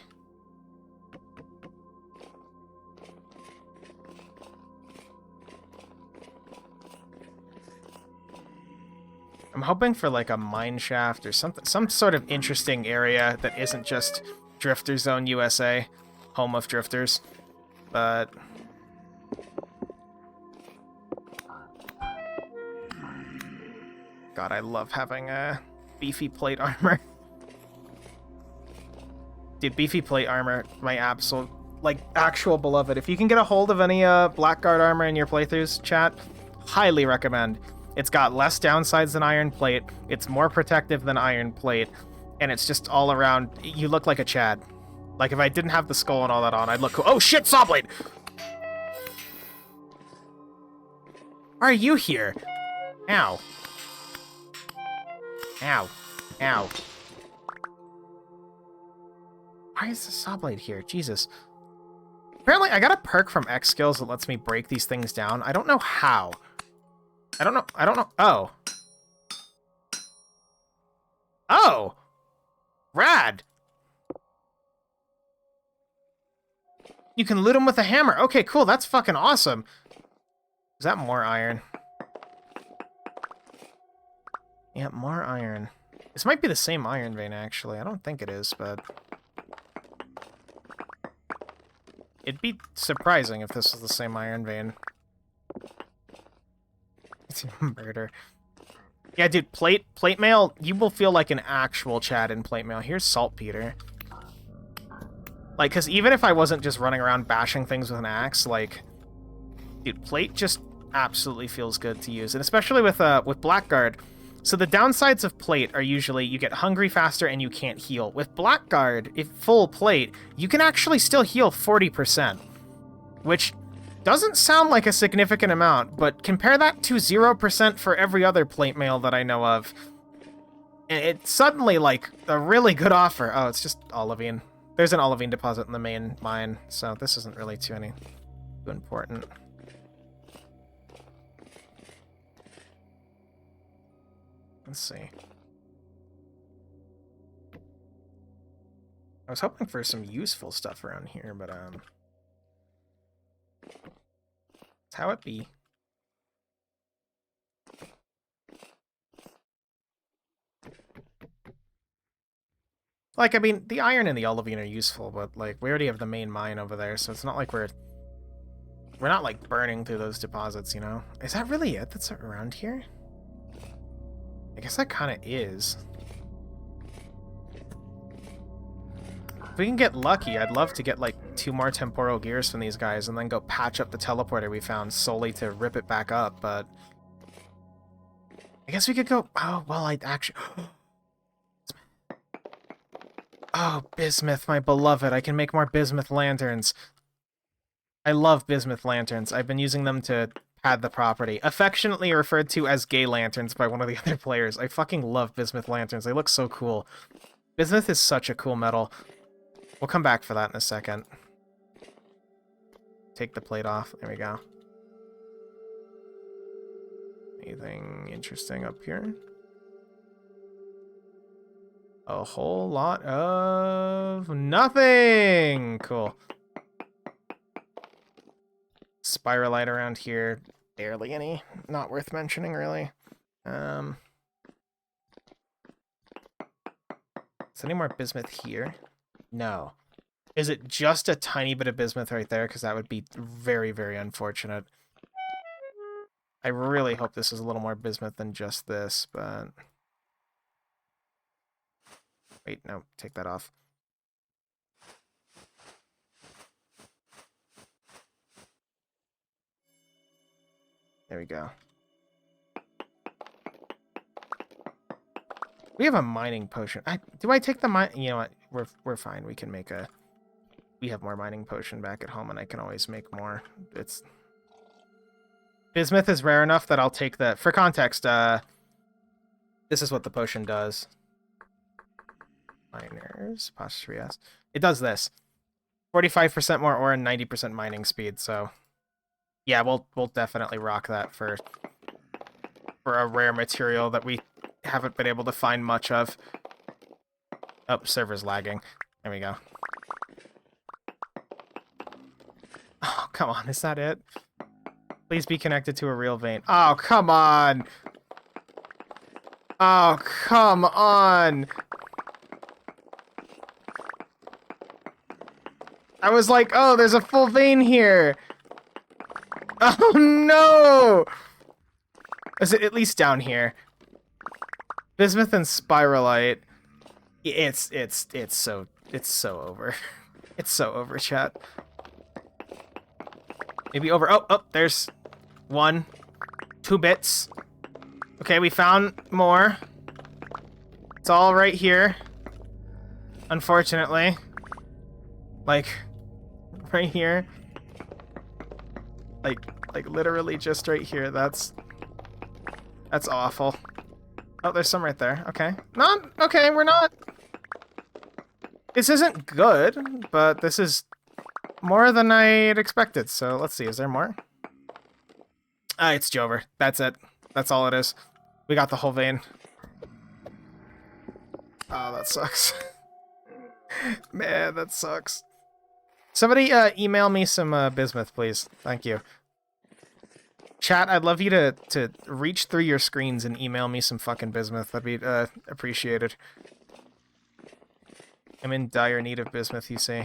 I'm hoping for like a mine shaft or something, some sort of interesting area that isn't just Drifter Zone USA, home of drifters. But God, I love having a beefy plate armor. Dude, beefy plate armor, my absolute, like, actual beloved. If you can get a hold of any Blackguard armor in your playthroughs, chat, highly recommend. It's got less downsides than Iron Plate, it's more protective than Iron Plate, and it's just all around, you look like a Chad. Like, if I didn't have the skull and all that on, I'd look cool. Oh shit, Sawblade! Why are you here? Ow. Ow. Ow. Why is the Sawblade here? Jesus. Apparently, I got a perk from X Skills that lets me break these things down. I don't know how. I don't know. Oh. Oh! Rad! You can loot them with a hammer. Okay, cool. That's fucking awesome. Is that more iron? Yeah, more iron. This might be the same iron vein, actually. I don't think it is, but... it'd be surprising if this was the same iron vein. It's murder. Yeah, dude, plate mail, you will feel like an actual Chad in plate mail. Here's saltpeter. Like, because even if I wasn't just running around bashing things with an axe, like, dude, plate just absolutely feels good to use, and especially with Blackguard. So the downsides of plate are usually you get hungry faster and you can't heal. With Blackguard, if full plate, you can actually still heal 40%, which doesn't sound like a significant amount, but compare that to 0% for every other plate mail that I know of. It's suddenly, like, a really good offer. Oh, it's just olivine. There's an olivine deposit in the main mine, so this isn't really too important. Let's see. I was hoping for some useful stuff around here, but, it's how it be. Like, I mean, the iron and the olivine are useful, but, like, we already have the main mine over there, so it's not like we're not, like, burning through those deposits, you know? Is that really it that's around here? I guess that kind of is. If we can get lucky, I'd love to get, like, 2 more temporal gears from these guys and then go patch up the teleporter we found solely to rip it back up, but... I guess we could go... Oh, well, I'd actually... Oh, bismuth, my beloved. I can make more bismuth lanterns. I love bismuth lanterns. I've been using them to pad the property. Affectionately referred to as gay lanterns by one of the other players. I fucking love bismuth lanterns. They look so cool. Bismuth is such a cool metal. We'll come back for that in a second. Take the plate off. There we go. Anything interesting up here? A whole lot of nothing! Cool. Spiralite around here. Barely any. Not worth mentioning, really. Is any more bismuth here? No. Is it just a tiny bit of bismuth right there? Because that would be very, very unfortunate. I really hope this is a little more bismuth than just this, but... Wait, no, take that off. There we go. We have a mining potion. Do I take the mine? You know what? We're fine. We can make a... We have more mining potion back at home, and I can always make more. It's... Bismuth is rare enough that I'll take the... For context, this is what the potion does. Miners, apostrophe S. It does this. 45% more ore and 90% mining speed, so... Yeah, we'll definitely rock that for a rare material that we haven't been able to find much of. Oh, server's lagging. There we go. Oh, come on, is that it? Please be connected to a real vein. Oh, come on! Oh, come on! I was like, oh, there's a full vein here! Oh, no! Is it at least down here? Bismuth and spiralite. It's so over. It's so over, chat. Maybe over. Oh, there's 1, 2 bits. Okay, we found more. It's all right here. Unfortunately. Like, right here. Like literally just right here. That's awful. Oh, there's some right there. Okay. Okay, we're not... This isn't good, but this is more than I'd expected. So let's see, is there more? It's Jover. That's it. That's all it is. We got the whole vein. Oh, that sucks. Man, that sucks. Somebody email me some bismuth, please. Thank you. Chat, I'd love you to reach through your screens and email me some fucking bismuth. That'd be appreciated. I'm in dire need of bismuth, you see.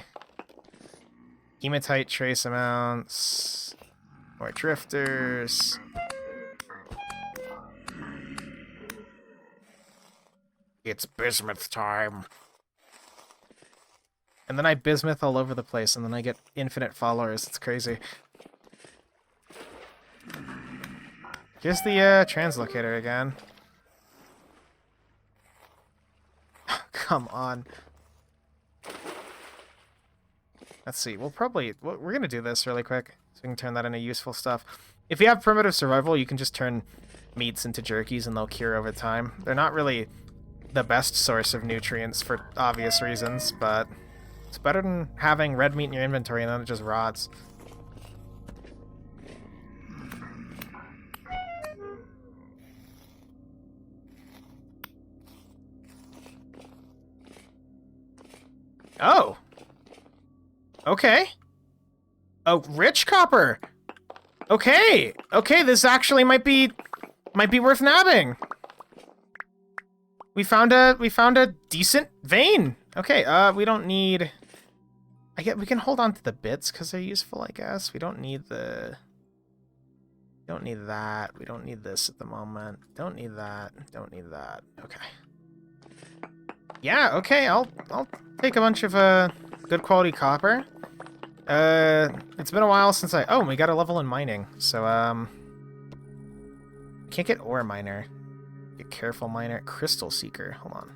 Hematite trace amounts. More drifters. It's bismuth time. And then I bismuth all over the place, and then I get infinite followers. It's crazy. Here's the translocator again. Come on. Let's see. We're gonna do this really quick, so we can turn that into useful stuff. If you have primitive survival, you can just turn meats into jerkies, and they'll cure over time. They're not really the best source of nutrients for obvious reasons, but it's better than having red meat in your inventory and then it just rots. Oh. Okay. Oh, rich copper. Okay. Okay, this actually might be worth nabbing. We found a decent vein. Okay, we don't need... we can hold on to the bits because they're useful, I guess. We don't need the... We don't need that. We don't need this at the moment. Don't need that. Don't need that. Okay. Yeah, okay, I'll take a bunch of good quality copper. It's been a while since we got a level in mining. So can't get ore miner. Get careful miner, crystal seeker. Hold on.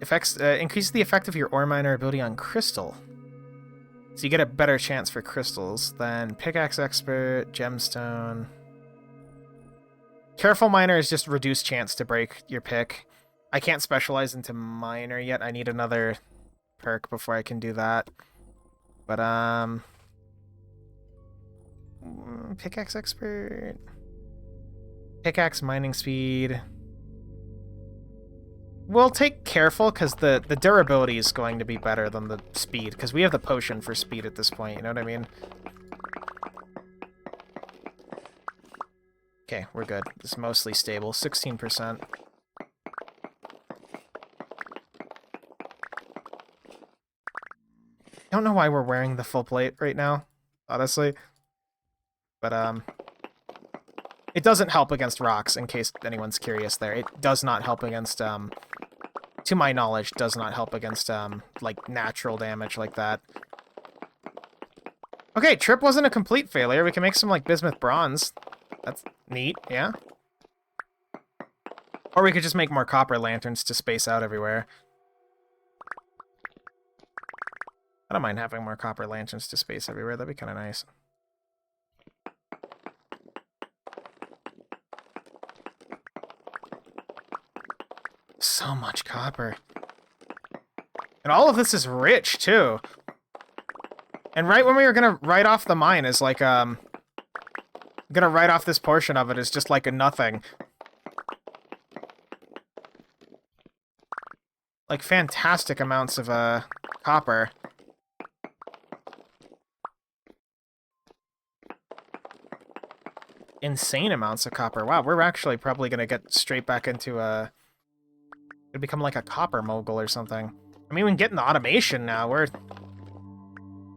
Effects increases the effect of your ore miner ability on crystal. So you get a better chance for crystals than pickaxe expert, gemstone. Careful miner is just reduced chance to break your pick. I can't specialize into miner yet. I need another perk before I can do that. But pickaxe expert. Pickaxe mining speed. We'll take careful because the durability is going to be better than the speed because we have the potion for speed at this point, you know what I mean? Okay, we're good. It's mostly stable. 16%. I don't know why we're wearing the full plate right now, honestly. But, it doesn't help against rocks, in case anyone's curious there. It does not help against, to my knowledge, does not help against, like, natural damage like that. Okay, trip wasn't a complete failure. We can make some, like, bismuth bronze. That's neat, yeah? Or we could just make more copper lanterns to space out everywhere. I don't mind having more copper lanterns to space everywhere. That'd be kind of nice. So much copper. And all of this is rich, too. And right when we were gonna write off the mine is like, gonna write off this portion of it as just like a nothing. Like, fantastic amounts of, copper. Insane amounts of copper. Wow, we're actually probably gonna get straight back into, it'd become like a copper mogul or something. I mean, we can get into automation now. We're...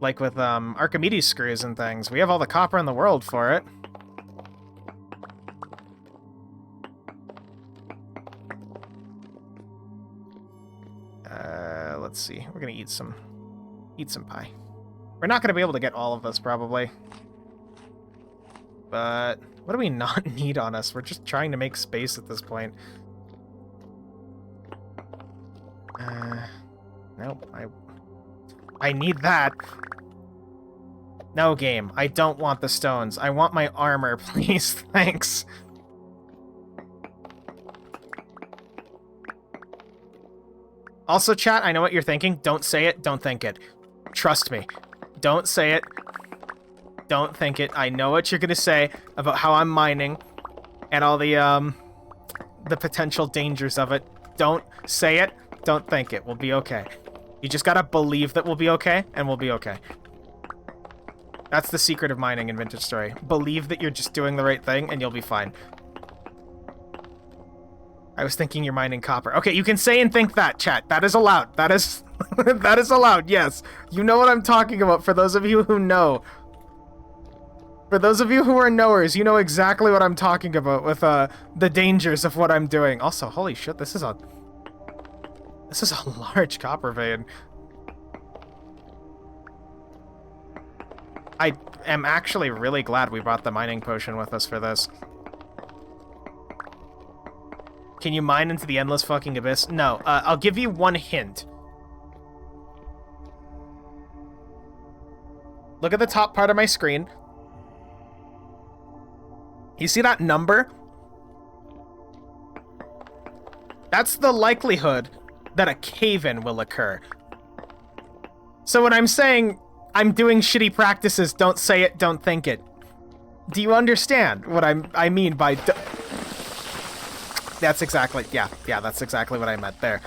Like with, Archimedes screws and things. We have all the copper in the world for it. Let's see. We're gonna eat some pie. We're not gonna be able to get all of this, probably. But what do we not need on us? We're just trying to make space at this point. Nope. I need that. No, game. I don't want the stones. I want my armor, please. Thanks. Also, chat, I know what you're thinking. Don't say it. Don't think it. Trust me. Don't say it. Don't think it. I know what you're gonna say about how I'm mining and all the potential dangers of it. Don't say it. Don't think it. We'll be okay. You just gotta believe that we'll be okay, and we'll be okay. That's the secret of mining in Vintage Story. Believe that you're just doing the right thing, and you'll be fine. I was thinking you're mining copper. Okay, you can say and think that, chat. That is allowed. That is... that is allowed, yes. You know what I'm talking about, for those of you who know. For those of you who are knowers, you know exactly what I'm talking about with the dangers of what I'm doing. Also, holy shit, this is a large copper vein. I am actually really glad we brought the mining potion with us for this. Can you mine into the endless fucking abyss? No. I'll give you one hint. Look at the top part of my screen. You see that number? That's the likelihood that a cave-in will occur. So when I'm saying I'm doing shitty practices, don't say it, don't think it. Do you understand what I mean by... That's exactly... Yeah, that's exactly what I meant there.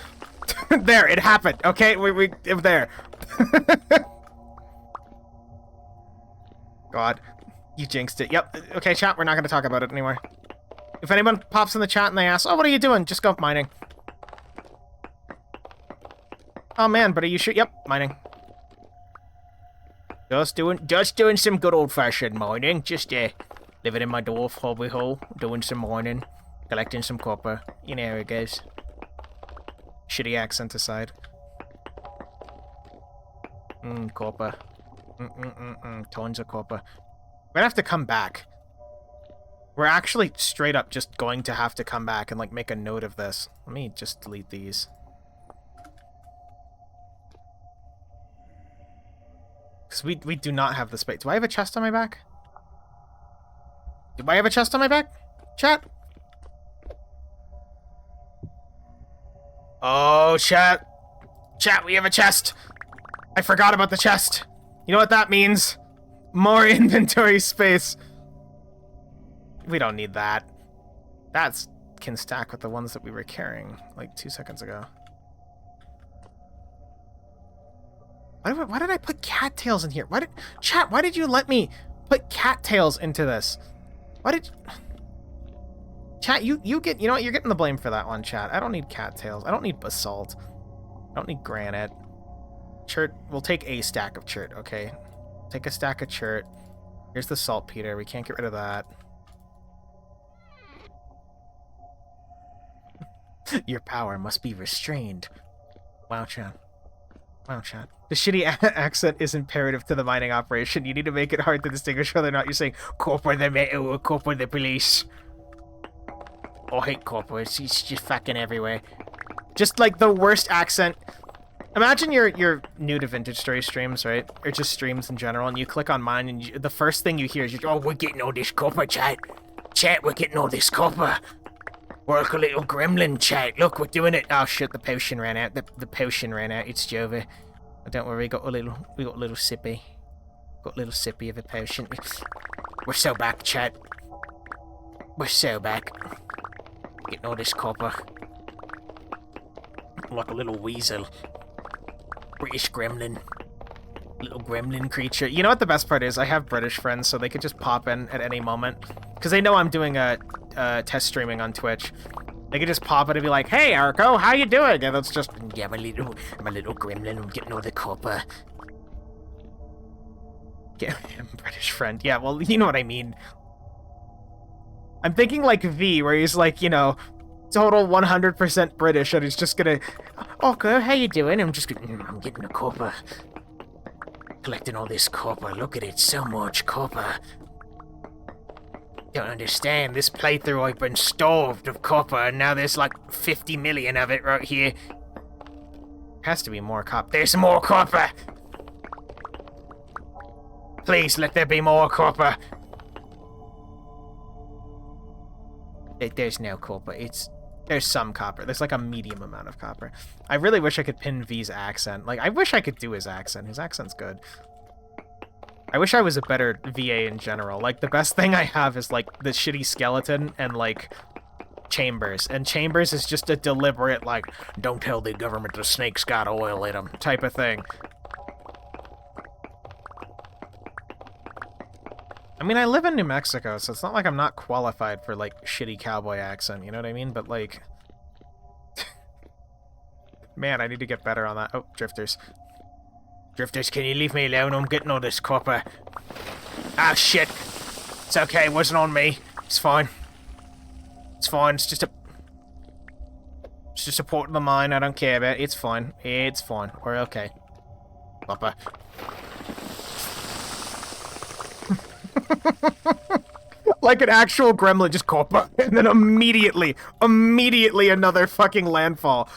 There, it happened, okay? There. God, you jinxed it. Yep, okay, chat, we're not going to talk about it anymore. If anyone pops in the chat and they ask, oh, what are you doing? Just go mining. Oh, man, but are you sure? Yep, mining. Just doing some good old-fashioned mining. Just, living in my dwarf hobby hole, doing some mining, collecting some copper. You know how it goes. Shitty accent aside. Copper. Tons of copper. We're gonna have to come back. We're actually straight up just going to have to come back and, like, make a note of this. Let me just delete these. Because we do not have the space. Do I have a chest on my back? Do I have a chest on my back? Chat? Oh, chat. Chat, we have a chest. I forgot about the chest. You know what that means? More inventory space. We don't need that. That can stack with the ones that we were carrying, like, 2 seconds ago. Why did I put cattails in here? Chat, why did you let me put cattails into this? Why did... Chat, you get... You know what? You're getting the blame for that one, chat. I don't need cattails. I don't need basalt. I don't need granite. Chert... We'll take a stack of chert, okay? Take a stack of chert. Here's the saltpeter. We can't get rid of that. Your power must be restrained. Wow, chat. Wow, chat. The shitty accent is imperative to the mining operation. You need to make it hard to distinguish whether or not you're saying copper the metal or copper the police. Oh, I hate copper. It's just fucking everywhere. Just like the worst accent. Imagine you're new to Vintage Story streams, right? Or just streams in general, and you click on mine, and the first thing you hear is, oh, we're getting all this copper, chat. Chat, we're getting all this copper. We're like a little gremlin, chat. Look, we're doing it. Oh shit, the potion ran out. The potion ran out. It's Jova. Oh, don't worry, we got a little sippy. Got a little sippy of a potion. We're so back, chat. We're so back. Getting all this copper. Like a little weasel. British gremlin. Little gremlin creature. You know what the best part is? I have British friends, so they could just pop in at any moment. Because they know I'm doing a test streaming on Twitch. They could just pop in and be like, hey, Arco, how you doing? And it's just, yeah, I'm a little gremlin. I'm getting all the copper. Yeah, British friend. Yeah, well, you know what I mean. I'm thinking like V, where he's like, you know, total 100% British, and he's just gonna, okay, how you doing? I'm getting the copper. Collecting all this copper. Look at it, so much copper. Don't understand. This playthrough I've been starved of copper, and now there's like 50 million of it right here. Has to be more copper. There's more copper! Please let there be more copper. There's no copper. There's some copper. There's like a medium amount of copper. I really wish I could pin V's accent. Like, I wish I could do his accent. His accent's good. I wish I was a better VA in general. Like, the best thing I have is, like, the shitty skeleton and, like, Chambers. And Chambers is just a deliberate, like, don't tell the government the snake's got oil in them type of thing. I mean, I live in New Mexico, so it's not like I'm not qualified for, like, shitty cowboy accent, you know what I mean? But, like... Man, I need to get better on that. Oh, drifters. Drifters, can you leave me alone? I'm getting all this copper. Ah, shit. It's okay, it wasn't on me. It's fine. It's fine, it's just a port of the mine, I don't care about it. It's fine. It's fine. We're okay. Papa. Like an actual gremlin, just copper, and then immediately another fucking landfall.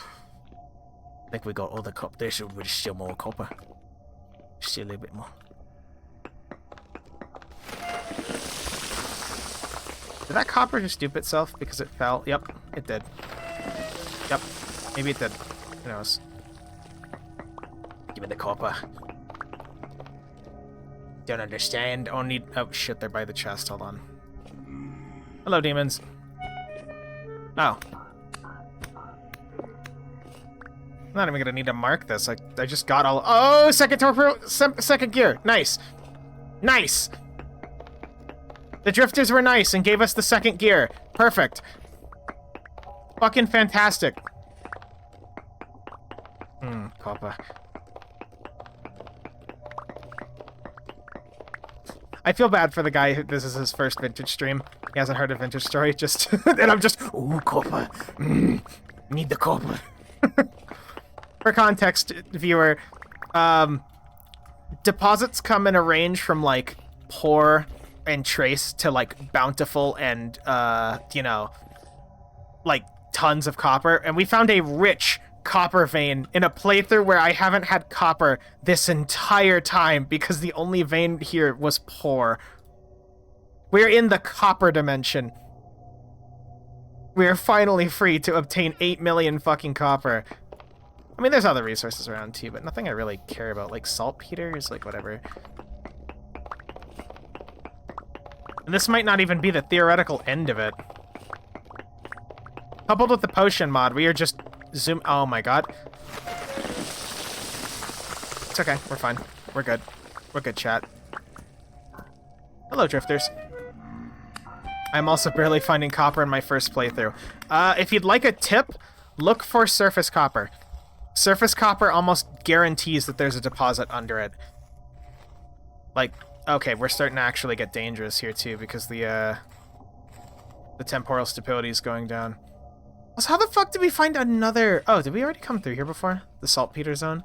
I think we got all the copper. There should be still more copper. Still a little bit more. Did that copper just dupe itself because it fell? Yep, it did. Yep, maybe it did. Who knows? Give me the copper. Don't understand. Oh, need. Oh shit! They're by the chest. Hold on. Hello, demons. Oh. I'm not even gonna need to mark this. I just got all. Oh, second torpedo, second gear. Nice, nice. The drifters were nice and gave us the second gear. Perfect. Fucking fantastic. Copper. I feel bad for the guy who this is his first vintage stream. He hasn't heard a vintage story. Just and I'm just ooh copper. Need the copper. For context, viewer, deposits come in a range from like poor and trace to like bountiful and you know, like tons of copper, and we found a rich copper vein in a playthrough where I haven't had copper this entire time because the only vein here was poor. We're in the copper dimension. We are finally free to obtain 8 million fucking copper. I mean, there's other resources around too, but nothing I really care about, like saltpeter is like whatever. And this might not even be the theoretical end of it. Coupled with the potion mod, we are just zoom. Oh my god. It's okay. We're fine. We're good. We're good, chat. Hello, drifters. I'm also barely finding copper in my first playthrough. If you'd like a tip, look for surface copper. Surface copper almost guarantees that there's a deposit under it. Like, okay, we're starting to actually get dangerous here too because the temporal stability is going down. So how the fuck did we find another... Oh, did we already come through here before? The saltpeter zone?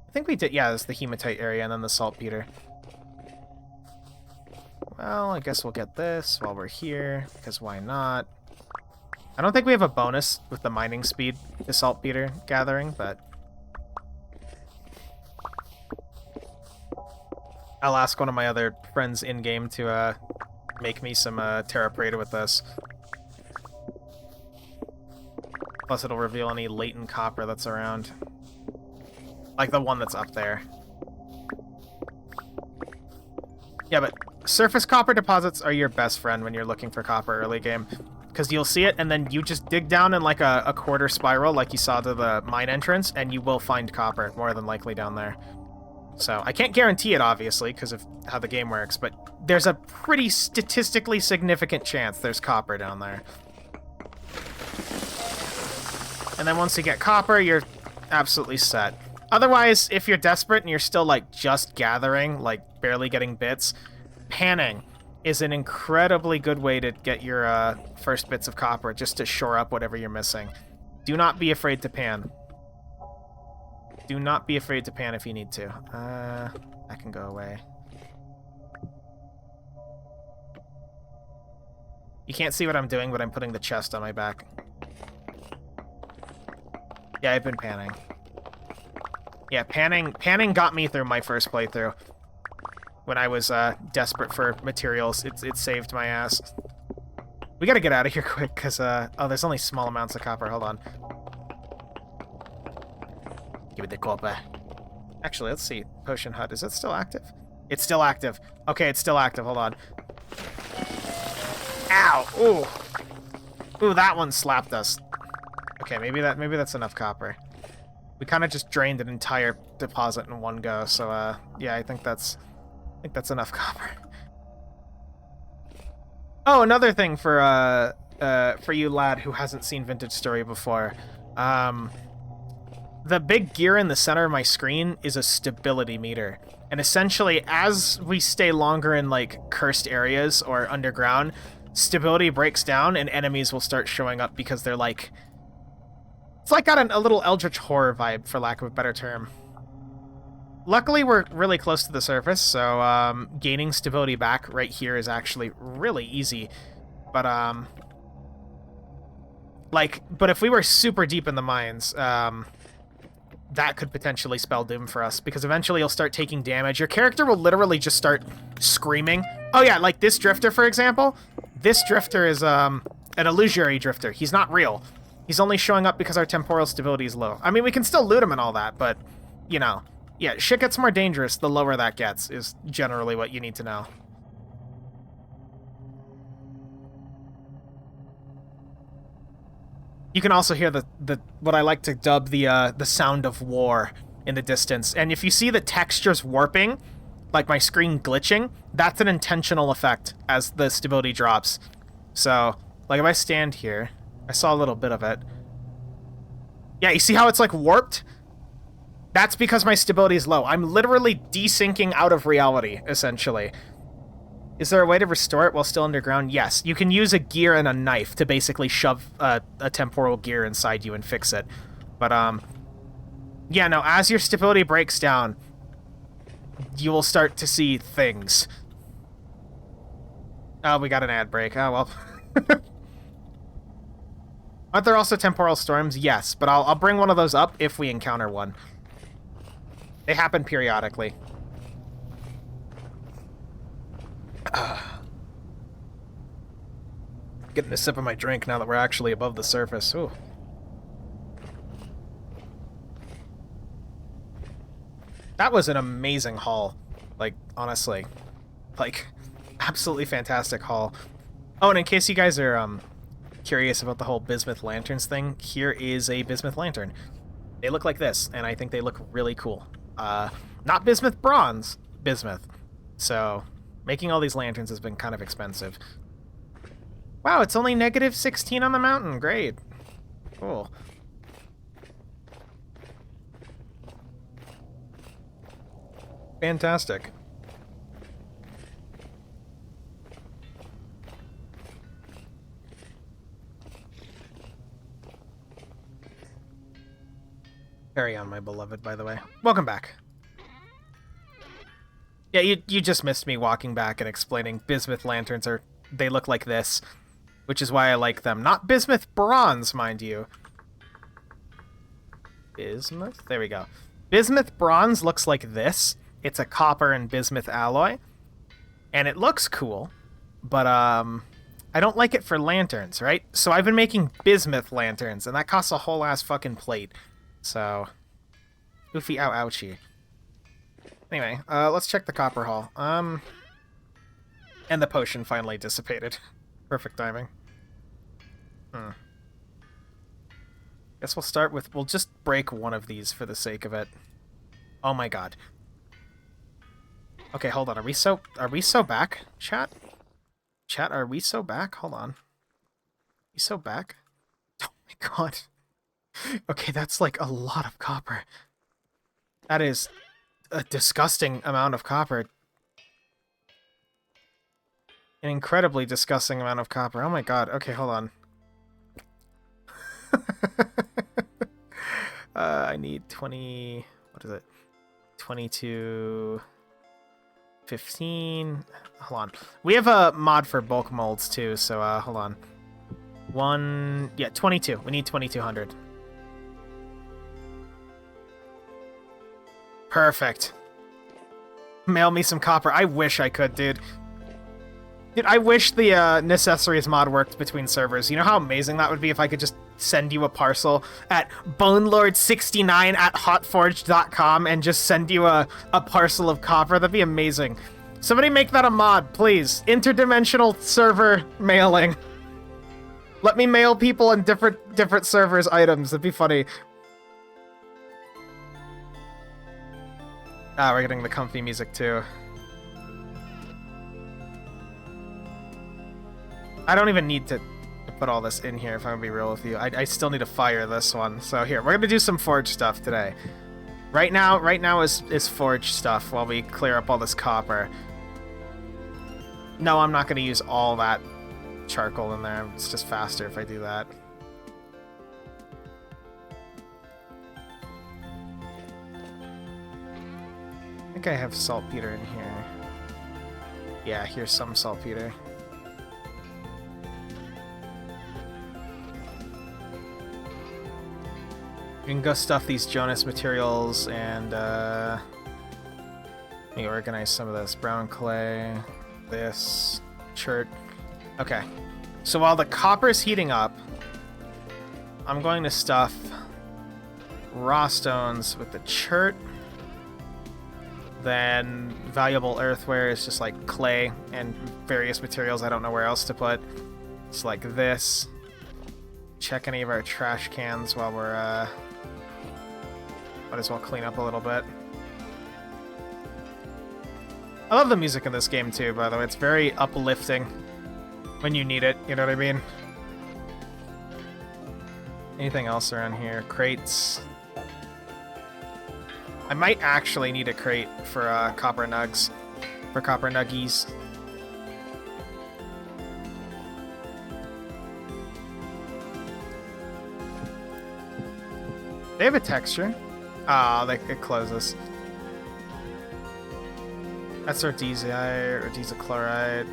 I think we did. Yeah, it's the hematite area and then the saltpeter. Well, I guess we'll get this while we're here, because why not? I don't think we have a bonus with the mining speed to saltpeter gathering, but... I'll ask one of my other friends in-game to make me some Terra Preta with this. Plus it'll reveal any latent copper that's around. Like the one that's up there. Yeah, but surface copper deposits are your best friend when you're looking for copper early game. Because you'll see it, and then you just dig down in like a quarter spiral like you saw to the mine entrance, and you will find copper, more than likely down there. So, I can't guarantee it, obviously, because of how the game works, but there's a pretty statistically significant chance there's copper down there. And then once you get copper, you're absolutely set. Otherwise, if you're desperate and you're still, like, just gathering, like, barely getting bits, panning is an incredibly good way to get your first bits of copper, just to shore up whatever you're missing. Do not be afraid to pan. Do not be afraid to pan if you need to. That can go away. You can't see what I'm doing, but I'm putting the chest on my back. Yeah, I've been panning. Yeah, panning got me through my first playthrough. When I was desperate for materials, it saved my ass. We gotta get out of here quick, because, oh, there's only small amounts of copper. Hold on. Give me the copper. Actually, let's see. Potion Hut, is it still active? It's still active. Okay, it's still active. Hold on. Ow! Ooh. Ooh, that one slapped us. Okay, maybe that's enough copper. We kind of just drained an entire deposit in one go, so, yeah, I think that's enough copper. Oh, another thing for you lad who hasn't seen Vintage Story before. the big gear in the center of my screen is a stability meter. And essentially, as we stay longer in, like, cursed areas or underground, stability breaks down and enemies will start showing up because they're, like... It's like got a little Eldritch Horror vibe, for lack of a better term. Luckily, we're really close to the surface, so gaining stability back right here is actually really easy. But, but if we were super deep in the mines, that could potentially spell doom for us, because eventually you'll start taking damage. Your character will literally just start screaming. Oh yeah, like this drifter, for example. This drifter is an illusory drifter. He's not real. He's only showing up because our temporal stability is low. I mean, we can still loot him and all that, but, you know. Yeah, shit gets more dangerous the lower that gets, is generally what you need to know. You can also hear the what I like to dub the sound of war in the distance. And if you see the textures warping, like my screen glitching, that's an intentional effect as the stability drops. So, like if I stand here, I saw a little bit of it. Yeah, you see how it's like warped? That's because my stability is low. I'm literally desyncing out of reality, essentially. Is there a way to restore it while still underground? Yes. You can use a gear and a knife to basically shove a temporal gear inside you and fix it. But, yeah, no, as your stability breaks down, you will start to see things. Oh, we got an ad break. Oh, well. Aren't there also temporal storms? Yes, but I'll bring one of those up if we encounter one. They happen periodically. Getting a sip of my drink now that we're actually above the surface. Ooh. That was an amazing haul. Like, honestly. Like, absolutely fantastic haul. Oh, and in case you guys are curious about the whole bismuth lanterns thing, here is a bismuth lantern. They look like this, and I think they look really cool. Not bismuth bronze, bismuth. So, making all these lanterns has been kind of expensive. Wow, it's only -16 on the mountain. Great. Cool. Fantastic. Carry on, my beloved, by the way. Welcome back. Yeah, you just missed me walking back and explaining bismuth lanterns they look like this, which is why I like them. Not bismuth bronze, mind you. Bismuth? There we go. Bismuth bronze looks like this. It's a copper and bismuth alloy, and it looks cool, but I don't like it for lanterns, right? So I've been making bismuth lanterns, and that costs a whole ass fucking plate. So, oofy, ow, ouchie. Anyway, let's check the copper haul. And the potion finally dissipated. Perfect timing. Guess we'll start with... We'll just break one of these for the sake of it. Oh my god. Okay, hold on. Are we so back, chat? Chat, are we so back? Hold on. We so back? Oh my god. Okay, that's like a lot of copper. That is a disgusting amount of copper. An incredibly disgusting amount of copper. Oh my god. Okay, hold on. I need 20... What is it? 22... 15... Hold on. We have a mod for bulk molds, too, so, hold on. 22. We need 2,200. Perfect. Mail me some copper. I wish I could, dude. Dude, I wish the Necessaries mod worked between servers. You know how amazing that would be if I could just send you a parcel at bonelord69@hotforged.com and just send you a parcel of copper? That'd be amazing. Somebody make that a mod, please. Interdimensional server mailing. Let me mail people in different servers items. That'd be funny. Ah, we're getting the comfy music too. I don't even need to put all this in here, if I'm gonna be real with you. I still need to fire this one. So here, we're gonna do some forge stuff today. Right now is forge stuff while we clear up all this copper. No, I'm not gonna use all that charcoal in there. It's just faster if I do that. I think I have saltpeter in here. Yeah, here's some saltpeter. We can go stuff these Jonas materials and let me organize some of this. Brown clay, this, chert. Okay, so while the copper's heating up, I'm going to stuff raw stones with the chert. Then valuable earthware is just like clay and various materials I don't know where else to put. It's like this. Check any of our trash cans while we're might as well clean up a little bit. I love the music in this game too, by the way. It's very uplifting when you need it, you know what I mean? Anything else around here? Crates. I might actually need a crate for copper nugs. For copper nuggies. They have a texture. Ah, it closes. That's ardesite, ardesic chloride.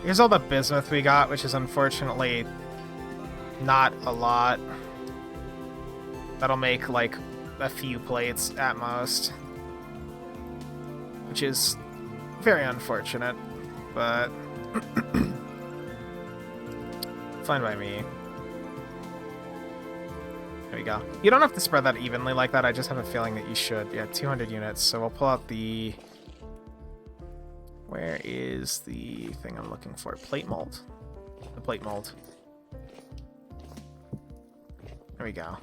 Here's all the bismuth we got, which is unfortunately not a lot. That'll make like a few plates at most, which is very unfortunate, but fine by me. There we go. You don't have to spread that evenly like that. I just have a feeling that you should. Yeah, 200 units. So we'll pull out the... Where is the thing I'm looking for? Plate mold. The plate mold. There we go.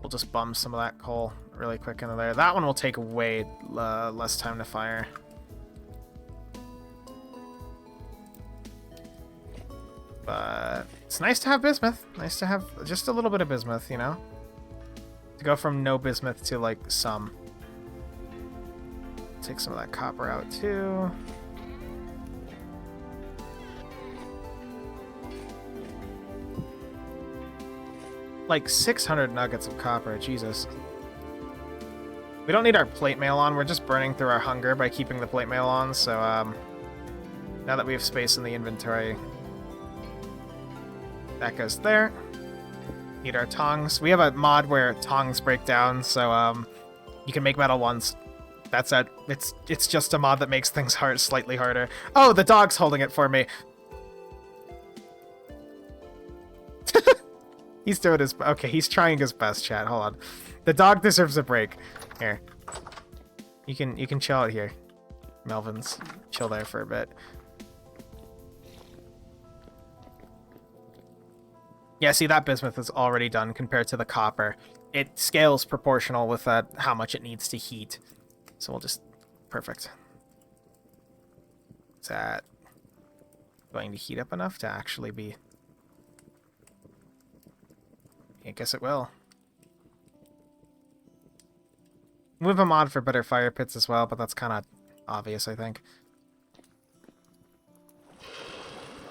We'll just bum some of that coal really quick into there. That one will take way less time to fire. But it's nice to have bismuth. Nice to have just a little bit of bismuth, you know? To go from no bismuth to, like, some. Take some of that copper out, too. Like 600 nuggets of copper, Jesus. We don't need our plate mail on, we're just burning through our hunger by keeping the plate mail on, so now that we have space in the inventory, that goes there. Need our tongs. We have a mod where tongs break down, so you can make metal ones. That's it. It's just a mod that makes things slightly harder. Oh, the dog's holding it for me. He's doing his... Okay, he's trying his best, chat. Hold on. The dog deserves a break. Here. You can chill out here. Melvin's. Chill there for a bit. Yeah, see, that bismuth is already done compared to the copper. It scales proportional with how much it needs to heat. So we'll just... Perfect. Is that going to heat up enough to actually be... I guess it will. We have a mod for better fire pits as well, but that's kind of obvious, I think.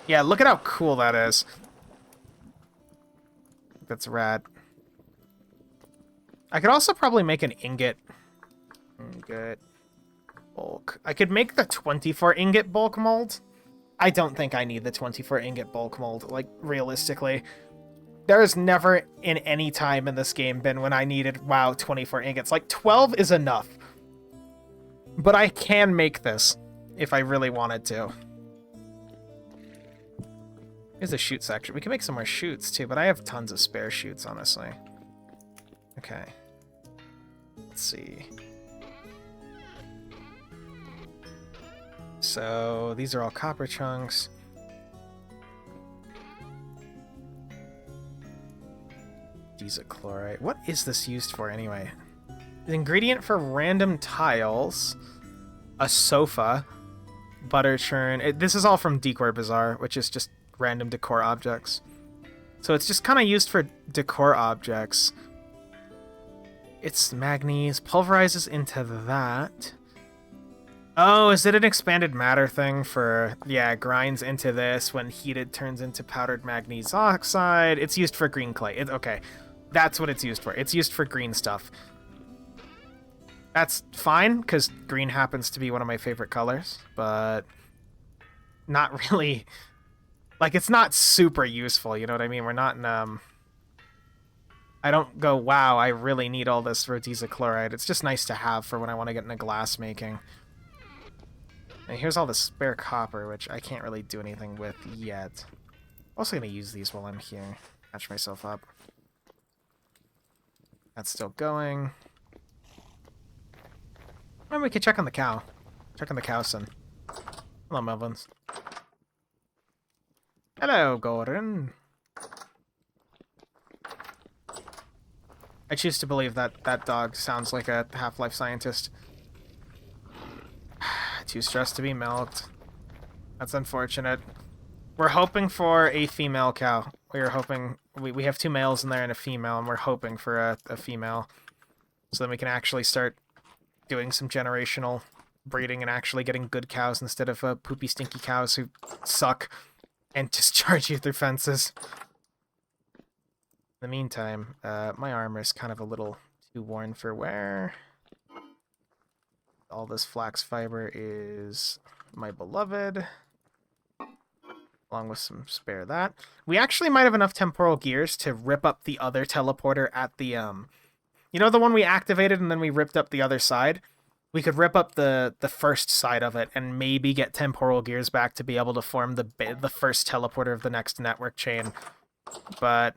Yeah, look at how cool that is. That's rad. I could also probably make an ingot. Ingot bulk. I could make the 24 ingot bulk mold. I don't think I need the 24 ingot bulk mold, like, realistically. There has never in any time in this game been when I needed, wow, 24 ingots. Like, 12 is enough. But I can make this if I really wanted to. Here's the shoot section. We can make some more shoots, too, but I have tons of spare shoots, honestly. Okay. Let's see. So, these are all copper chunks. Chloride. What is this used for anyway? An ingredient for random tiles, a sofa, butter churn. This is all from Decor Bazaar, which is just random decor objects. So it's just kind of used for decor objects. It's manganese, pulverizes into that. Oh, is it an expanded matter thing for, yeah, grinds into this, when heated turns into powdered manganese oxide. It's used for green clay. Okay, that's what it's used for. It's used for green stuff. That's fine, because green happens to be one of my favorite colors, but not really, like, it's not super useful, you know what I mean? We're not in, I don't go, wow, I really need all this Rhodesia chloride. It's just nice to have for when I want to get into glass making. And here's all the spare copper, which I can't really do anything with yet. I'm also going to use these while I'm here. Catch myself up. That's still going. And we could check on the cow. Check on the cow, son. Hello, Melvins. Hello, Gordon. I choose to believe that that dog sounds like a Half-Life scientist. Too stressed to be milked. That's unfortunate. We're hoping for a female cow. We are hoping... We have 2 males in there and a female, and we're hoping for a female. So then we can actually start doing some generational breeding and actually getting good cows instead of poopy, stinky cows who suck and just charge you through fences. In the meantime, my armor is kind of a little too worn for wear. All this flax fiber is my beloved, along with some spare that. We actually might have enough temporal gears to rip up the other teleporter at the, you know, the one we activated and then we ripped up the other side? We could rip up the first side of it and maybe get temporal gears back to be able to form the first teleporter of the next network chain. But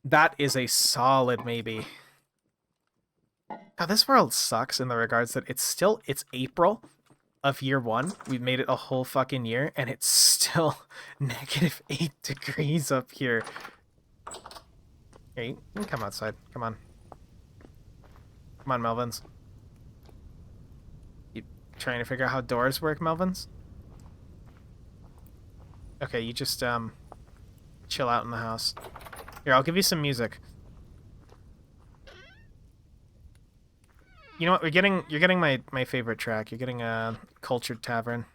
that is a solid maybe. God, this world sucks in the regards that it's April of year 1. We've made it a whole fucking year, and it's still -8 degrees up here. Hey, you can come outside. Come on. Come on, Melvins. You trying to figure out how doors work, Melvins? Okay, you just, chill out in the house. Here, I'll give you some music. You know what? You're getting my favorite track. You're getting a Cultured Tavern.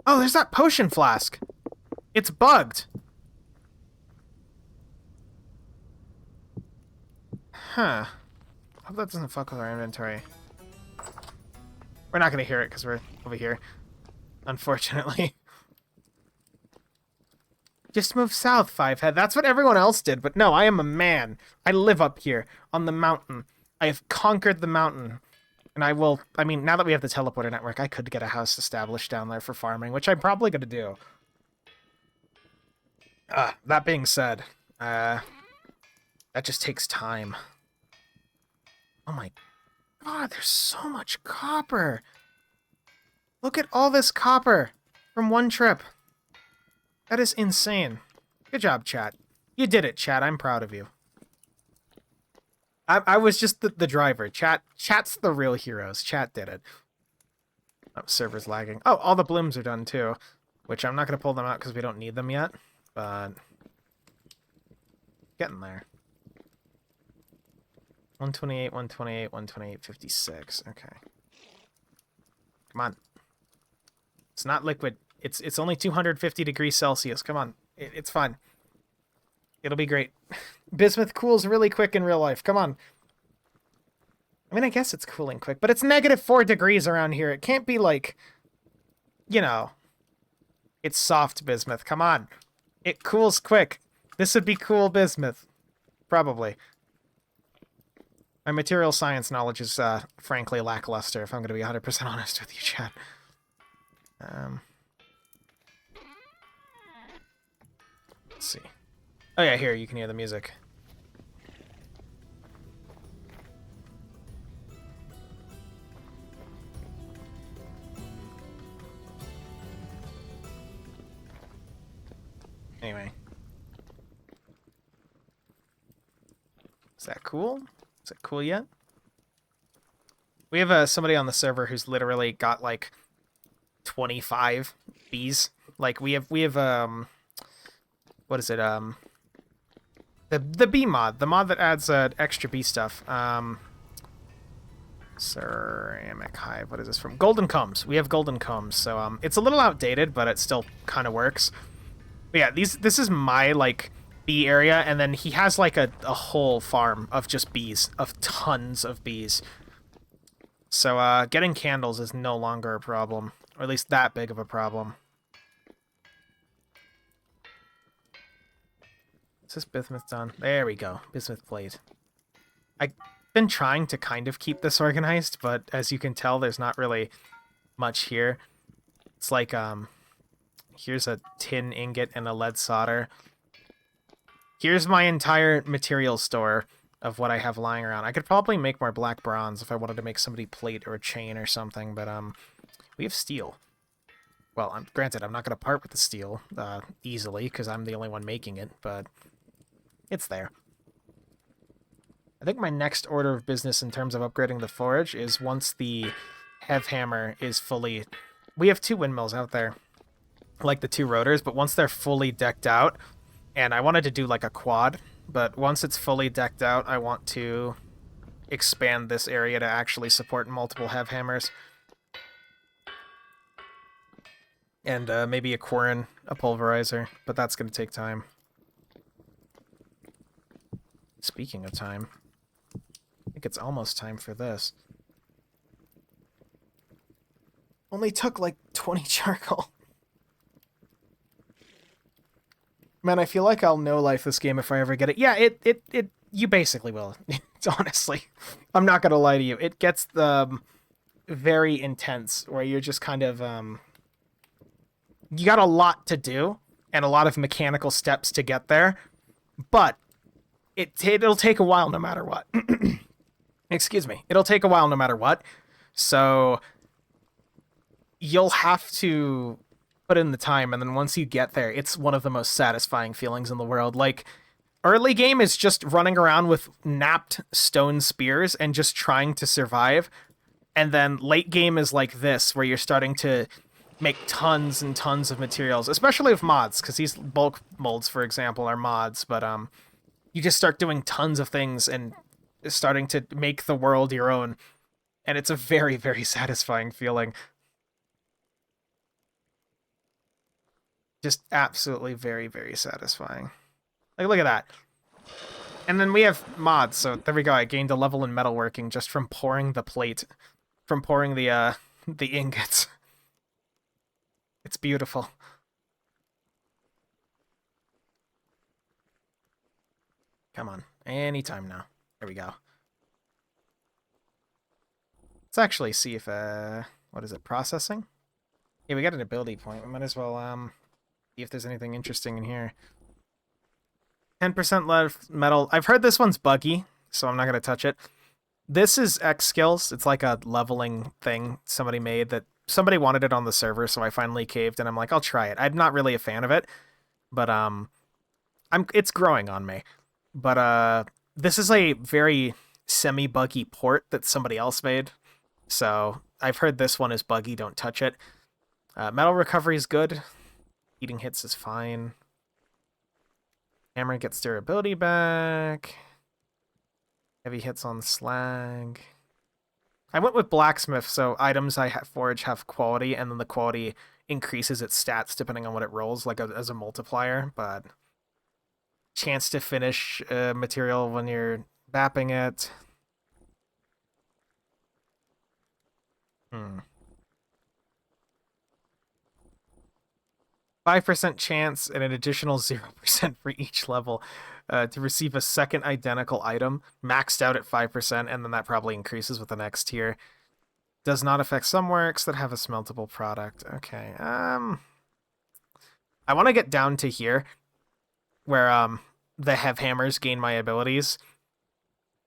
Oh, there's that potion flask. It's bugged. Huh. Hope that doesn't fuck with our inventory. We're not gonna hear it because we're over here. Unfortunately. Just move south, Fivehead. That's what everyone else did, but no, I am a man. I live up here, on the mountain. I have conquered the mountain. And I will... I mean, now that we have the teleporter network, I could get a house established down there for farming, which I'm probably going to do. That being said, that just takes time. Oh my god, there's so much copper! Look at all this copper from one trip. That is insane. Good job, chat. You did it, chat. I'm proud of you. I was just the driver. Chat's the real heroes. Chat did it. Oh, server's lagging. Oh, all the blooms are done, too. Which I'm not going to pull them out because we don't need them yet. But... getting there. 128, 128, 128, 56. Okay. Come on. It's not liquid. It's only 250 degrees Celsius. Come on. It's fine. It'll be great. Bismuth cools really quick in real life. Come on. I mean, I guess it's cooling quick, but it's -4 degrees around here. It can't be like, you know, it's soft bismuth. Come on. It cools quick. This would be cool bismuth. Probably. My material science knowledge is, frankly, lackluster, if I'm going to be 100% honest with you, chat. Let's see. Oh yeah, here, you can hear the music. Anyway. Is that cool? Is that cool yet? We have somebody on the server who's literally got like 25 bees. Like we have what is it? The bee mod, the mod that adds extra bee stuff. Ceramic hive. What is this from? Golden combs. We have golden combs, so it's a little outdated, but it still kind of works. But yeah, this is my like bee area, and then he has like a whole farm of just bees, of tons of bees. So getting candles is no longer a problem, or at least that big of a problem. Is this bismuth done? There we go. Bismuth plate. I've been trying to kind of keep this organized, but as you can tell, there's not really much here. It's like, here's a tin ingot and a lead solder. Here's my entire material store of what I have lying around. I could probably make more black bronze if I wanted to make somebody plate or a chain or something, but, we have steel. Well, granted, I'm not going to part with the steel, easily, because I'm the only one making it, but it's there. I think my next order of business in terms of upgrading the forge is once the hev hammer is fully... We have 2 windmills out there, like the 2 rotors, but once they're fully decked out, and I wanted to do like a quad, but once it's fully decked out, I want to expand this area to actually support multiple hev hammers. And maybe a quern, a pulverizer, but that's going to take time. Speaking of time, I think it's almost time for this. Only took like 20 charcoal. Man, I feel like I'll no-life this game if I ever get it. Yeah, you basically will. Honestly, I'm not gonna lie to you. It gets very intense, where you're just kind of you got a lot to do and a lot of mechanical steps to get there, but it'll take a while no matter what. Excuse me. It'll take a while no matter what. So you'll have to put in the time, and then once you get there, it's one of the most satisfying feelings in the world. Like, early game is just running around with napped stone spears and just trying to survive. And then late game is like this, where you're starting to make tons and tons of materials, especially with mods, because these bulk molds, for example, are mods, but you just start doing tons of things and starting to make the world your own. And it's a very, very satisfying feeling. Just absolutely very, very satisfying. Like, look at that. And then we have mods, so there we go. I gained a level in metalworking just from pouring the plate, from pouring the ingots. It's beautiful. Come on, anytime now. There we go. Let's actually see if what is it? Processing? Yeah, we got an ability point. We might as well see if there's anything interesting in here. 10% left metal. I've heard this one's buggy, so I'm not going to touch it. This is X skills. It's like a leveling thing somebody made that somebody wanted it on the server, so I finally caved and I'm like, I'll try it. I'm not really a fan of it, but it's growing on me. But this is a very semi-buggy port that somebody else made. So I've heard this one is buggy, don't touch it. Metal recovery is good. Eating hits is fine. Hammer gets durability back. Heavy hits on slag. I went with blacksmith, so items I forage have quality, and then the quality increases its stats depending on what it rolls, like as a multiplier, but chance to finish material when you're bapping it. 5% chance and an additional 0% for each level to receive a second identical item, maxed out at 5%, and then that probably increases with the next tier. Does not affect some works that have a smeltable product. Okay, I want to get down to here, where the hev hammers gain my abilities.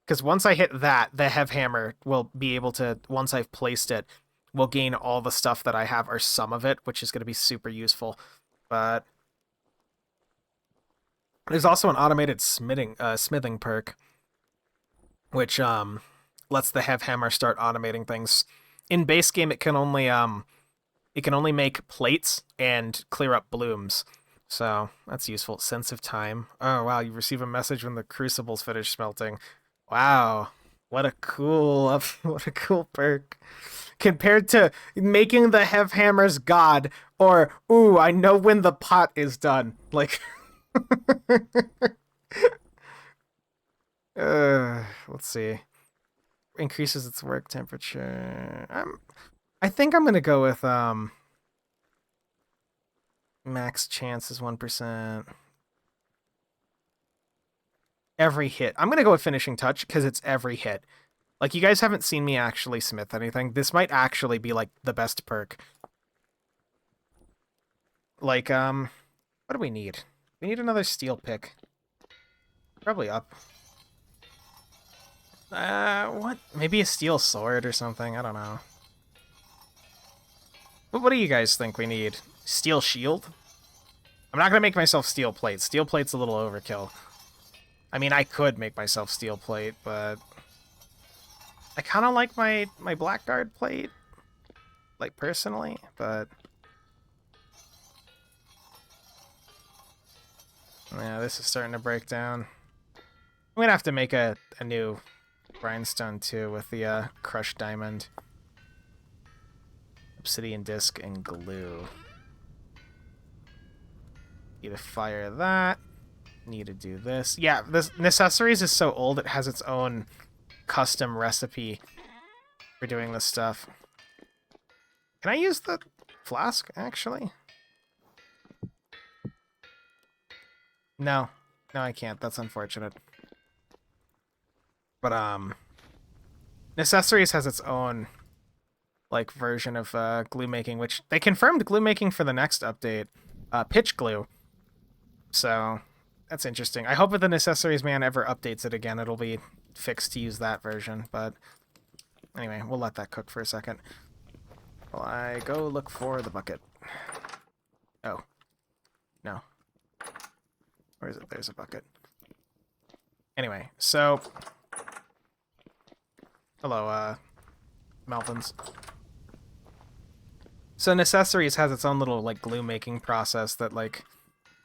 Because once I hit that, the hev hammer will be able to, once I've placed it, will gain all the stuff that I have, or some of it, which is going to be super useful. But there's also an automated smithing perk, which lets the Hev Hammer start automating things. In base game, it can only make plates and clear up blooms. So that's useful. Sense of time. Oh wow, you receive a message when the crucible's finished smelting. Wow. What a cool what a cool perk. Compared to making the Hev Hammers God, or ooh, I know when the pot is done. Like let's see. Increases its work temperature. I think I'm gonna go with max chance is 1%. Every hit. I'm gonna go with finishing touch because it's every hit. Like, you guys haven't seen me actually smith anything. This might actually be like the best perk. Like, what do we need? We need another steel pick. Probably up. What? Maybe a steel sword or something. I don't know. But what do you guys think we need? Steel shield? I'm not gonna make myself steel plate. Steel plate's a little overkill. I mean, I could make myself steel plate, but I kind of like my blackguard plate, like, personally, but yeah, this is starting to break down. I'm gonna have to make a new grindstone too with the crushed diamond, obsidian disc, and glue. Need to fire that. Need to do this. Yeah, this Necessaries is so old it has its own custom recipe for doing this stuff. Can I use the flask, actually? No. No, I can't. That's unfortunate. But, Necessaries has its own, like, version of glue making, which they confirmed glue making for the next update. Pitch glue. So, that's interesting. I hope if the Necessaries man ever updates it again, it'll be fixed to use that version. But anyway, we'll let that cook for a second. While I go look for the bucket. Oh. No. Where is it? There's a bucket. Anyway, so... Hello, Melvins. So Necessaries has its own little, like, glue making process that, like,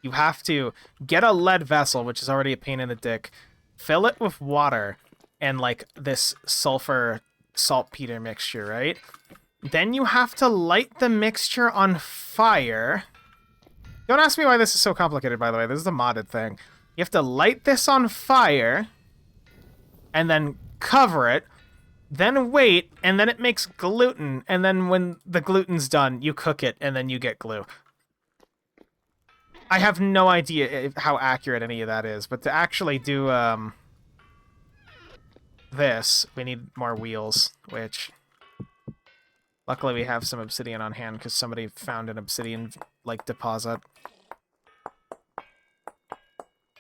you have to get a lead vessel, which is already a pain in the dick, fill it with water and, like, this sulfur saltpeter mixture, right? Then you have to light the mixture on fire. Don't ask me why this is so complicated, by the way. This is a modded thing. You have to light this on fire and then cover it, then wait, and then it makes gluten, and then when the gluten's done, you cook it, and then you get glue. I have no idea how accurate any of that is, but to actually do this, we need more wheels, which luckily we have some obsidian on hand because somebody found an obsidian, like, deposit.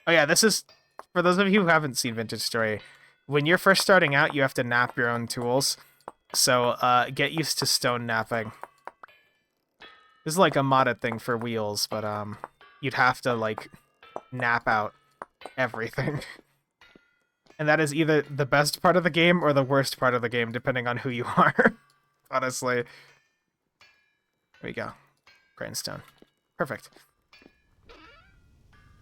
Oh yeah, this is, for those of you who haven't seen Vintage Story, when you're first starting out, you have to nap your own tools, so get used to stone napping. This is like a modded thing for wheels, but you'd have to, like, nap out everything. And that is either the best part of the game or the worst part of the game, depending on who you are. Honestly. There we go. Grindstone. Perfect.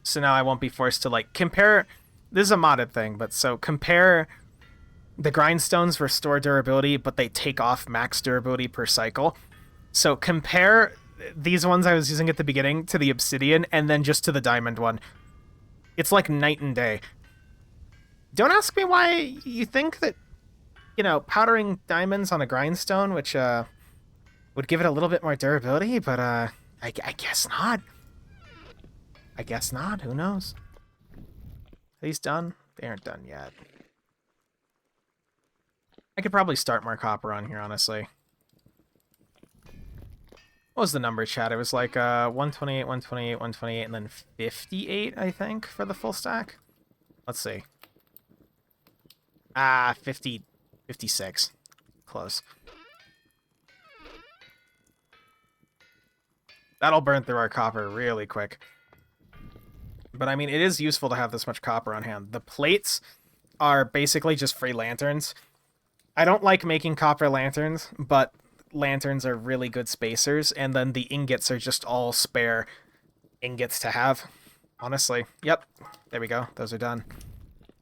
So now I won't be forced to, like, compare... This is a modded thing, but so compare the grindstones restore durability, but they take off max durability per cycle. So compare these ones I was using at the beginning to the obsidian, and then just to the diamond one. It's like night and day. Don't ask me why you think that, you know, powdering diamonds on a grindstone, which would give it a little bit more durability, but I guess not. I guess not. Who knows? Are these done? They aren't done yet. I could probably start more copper on here, honestly. What was the number, chat? It was like 128, 128, 128, and then 58, I think, for the full stack. Let's see. 50, 56. Close. That'll burn through our copper really quick. But, I mean, it is useful to have this much copper on hand. The plates are basically just free lanterns. I don't like making copper lanterns, but lanterns are really good spacers, and then the ingots are just all spare ingots to have. Honestly. Yep. There we go. Those are done.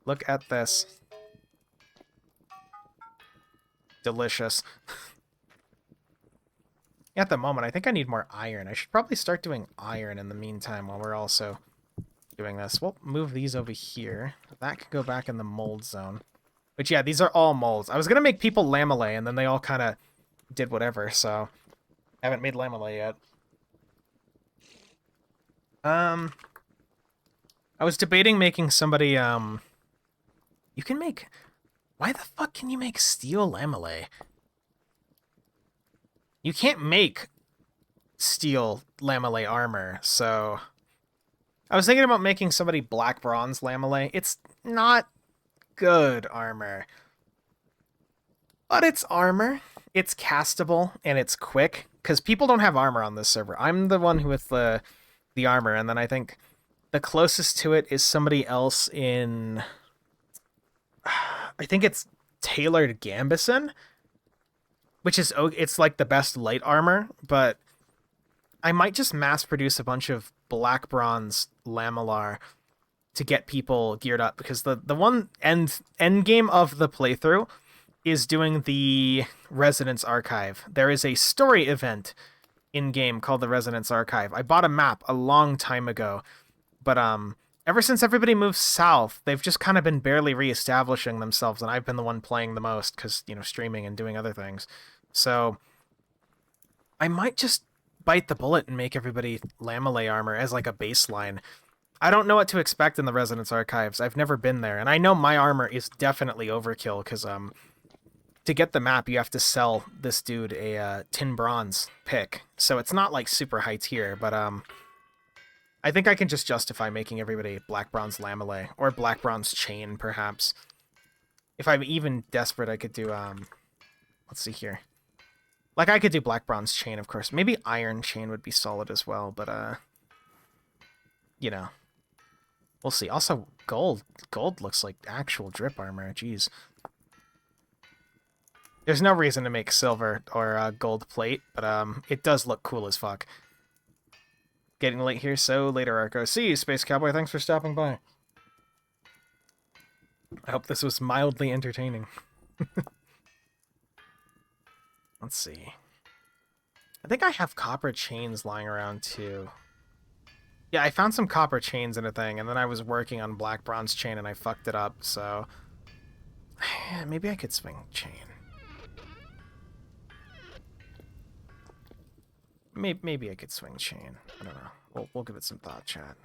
Look at this. Delicious. At the moment, I think I need more iron. I should probably start doing iron in the meantime while we're also doing this. We'll move these over here. That can go back in the mold zone. But yeah, these are all molds. I was going to make people lamellae, and then they all kind of did whatever, so I haven't made lamellae yet. I was debating making somebody, you can make... Why the fuck can you make steel lamellae? You can't make steel lamellae armor, so... I was thinking about making somebody black bronze lamellae. It's not good armor. But it's armor. It's castable, and it's quick. Because people don't have armor on this server. I'm the one with the armor, and then I think the closest to it is somebody else in... I think it's Tailored Gambison, which is... It's like the best light armor, but I might just mass produce a bunch of black bronze lamellar to get people geared up, because the one end game of the playthrough is doing the Resonance Archive. There is a story event in-game called the Resonance Archive. I bought a map a long time ago, but ever since everybody moved south, they've just kind of been barely reestablishing themselves, and I've been the one playing the most because, you know, streaming and doing other things. So I might just bite the bullet and make everybody lamellae armor as like a baseline. I don't know what to expect in the Resonance Archives. I've never been there, and I know my armor is definitely overkill, because to get the map, you have to sell this dude a tin bronze pick, so it's not like super high tier, but I think I can just justify making everybody black bronze lamellae, or black bronze chain, perhaps. If I'm even desperate, I could do, let's see here. Like, I could do black bronze chain, of course. Maybe iron chain would be solid as well, but, you know. We'll see. Also, gold. Gold looks like actual drip armor. Jeez. There's no reason to make silver or gold plate, but it does look cool as fuck. Getting late here, so later, Arco. See you, Space Cowboy. Thanks for stopping by. I hope this was mildly entertaining. Let's see. I think I have copper chains lying around, too. Yeah, I found some copper chains in a thing, and then I was working on black bronze chain, and I fucked it up, so... Maybe I could swing chain. Maybe I could swing chain. I don't know. We'll give it some thought, chat.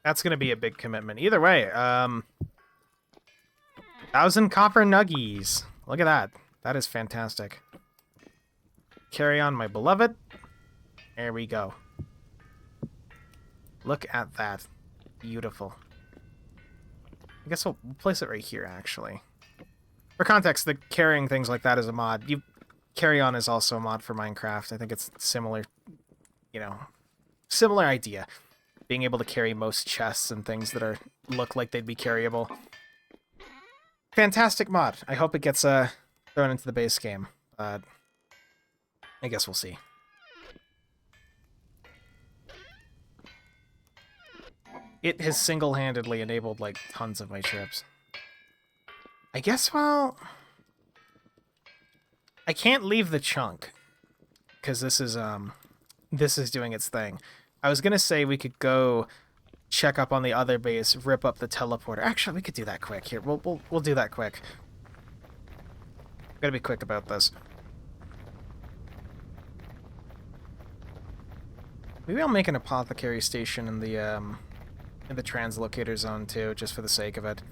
That's gonna be a big commitment. Either way, 1,000 copper nuggies. Look at that. That is fantastic. Carry on, my beloved. There we go. Look at that. Beautiful. I guess we'll place it right here, actually. For context, the carrying things like that is a mod. Carry on is also a mod for Minecraft. I think it's similar, you know, similar idea. Being able to carry most chests and things that look like they'd be carryable. Fantastic mod. I hope it gets thrown into the base game. I guess we'll see. It has single-handedly enabled, like, tons of my trips. I guess, well... I can't leave the chunk, because this is doing its thing. I was gonna say we could go check up on the other base, rip up the teleporter. Actually, we could do that quick. Here, we'll do that quick. Gotta be quick about this. Maybe I'll make an apothecary station in the translocator zone too, just for the sake of it.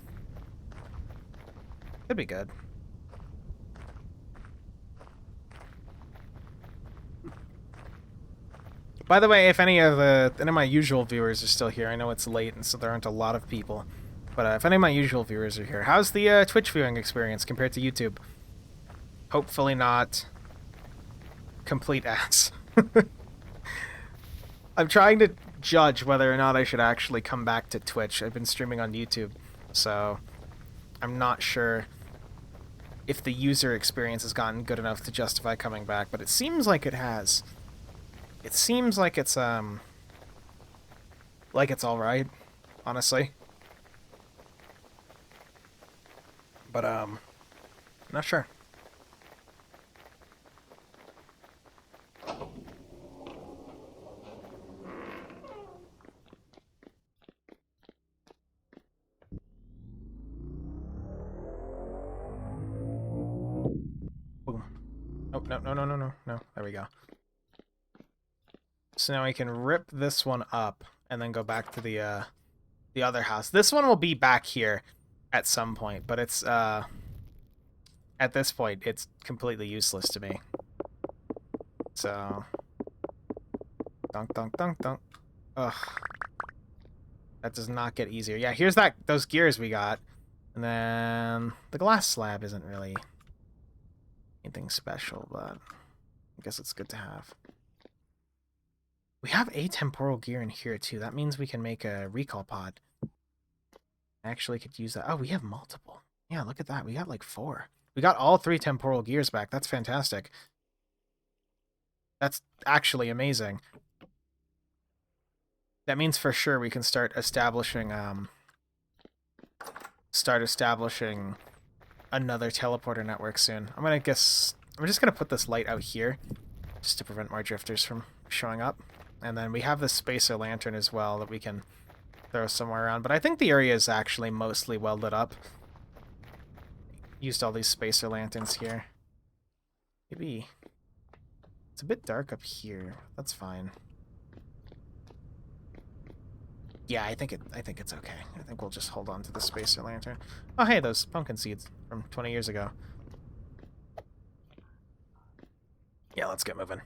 Could be good. By the way, if any of my usual viewers are still here, I know it's late and so there aren't a lot of people, but if any of my usual viewers are here, how's the Twitch viewing experience compared to YouTube? Hopefully not complete ass. I'm trying to judge whether or not I should actually come back to Twitch. I've been streaming on YouTube, so I'm not sure if the user experience has gotten good enough to justify coming back, but it seems like it has. It seems like it's all right, honestly. But not sure. Boom. Oh, no. There we go. So now we can rip this one up and then go back to the other house. This one will be back here at some point, but it's at this point it's completely useless to me. So dunk dunk dunk dunk. Ugh. That does not get easier. Yeah, here's those gears we got. And then the glass slab isn't really anything special, but I guess it's good to have. We have a temporal gear in here too. That means we can make a recall pod. Actually could use that. Oh, we have multiple. Yeah, look at that. We got like 4. We got all 3 temporal gears back. That's fantastic. That's actually amazing. That means for sure we can start establishing another teleporter network soon. I'm just gonna put this light out here just to prevent more drifters from showing up. And then we have the spacer lantern as well that we can throw somewhere around. But I think the area is actually mostly well lit up. Used all these spacer lanterns here. Maybe it's a bit dark up here. That's fine. Yeah, I think it's okay. I think we'll just hold on to the spacer lantern. Oh, hey, those pumpkin seeds from 20 years ago. Yeah, let's get moving.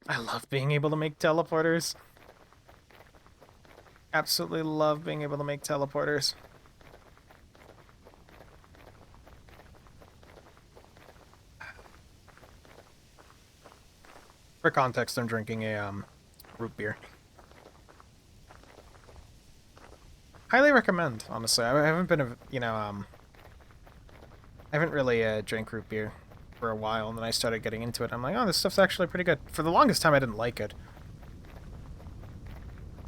I love being able to make teleporters. Absolutely love being able to make teleporters. For context, I'm drinking a root beer. Highly recommend, honestly. I haven't been I haven't really drank root beer for a while, and then I started getting into it. I'm like, oh, this stuff's actually pretty good. For the longest time, I didn't like it.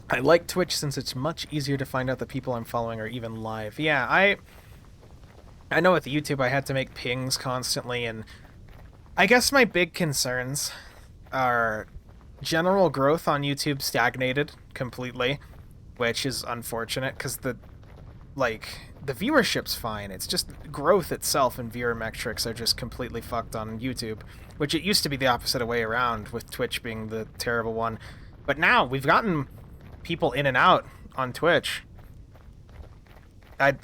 I like Twitch since it's much easier to find out the people I'm following are even live. Yeah, I know with YouTube I had to make pings constantly, and I guess my big concerns are general growth on YouTube stagnated completely, which is unfortunate because the viewership's fine. It's just growth itself and viewer metrics are just completely fucked on YouTube, which it used to be the opposite way around, with Twitch being the terrible one. But now we've gotten people in and out on Twitch. If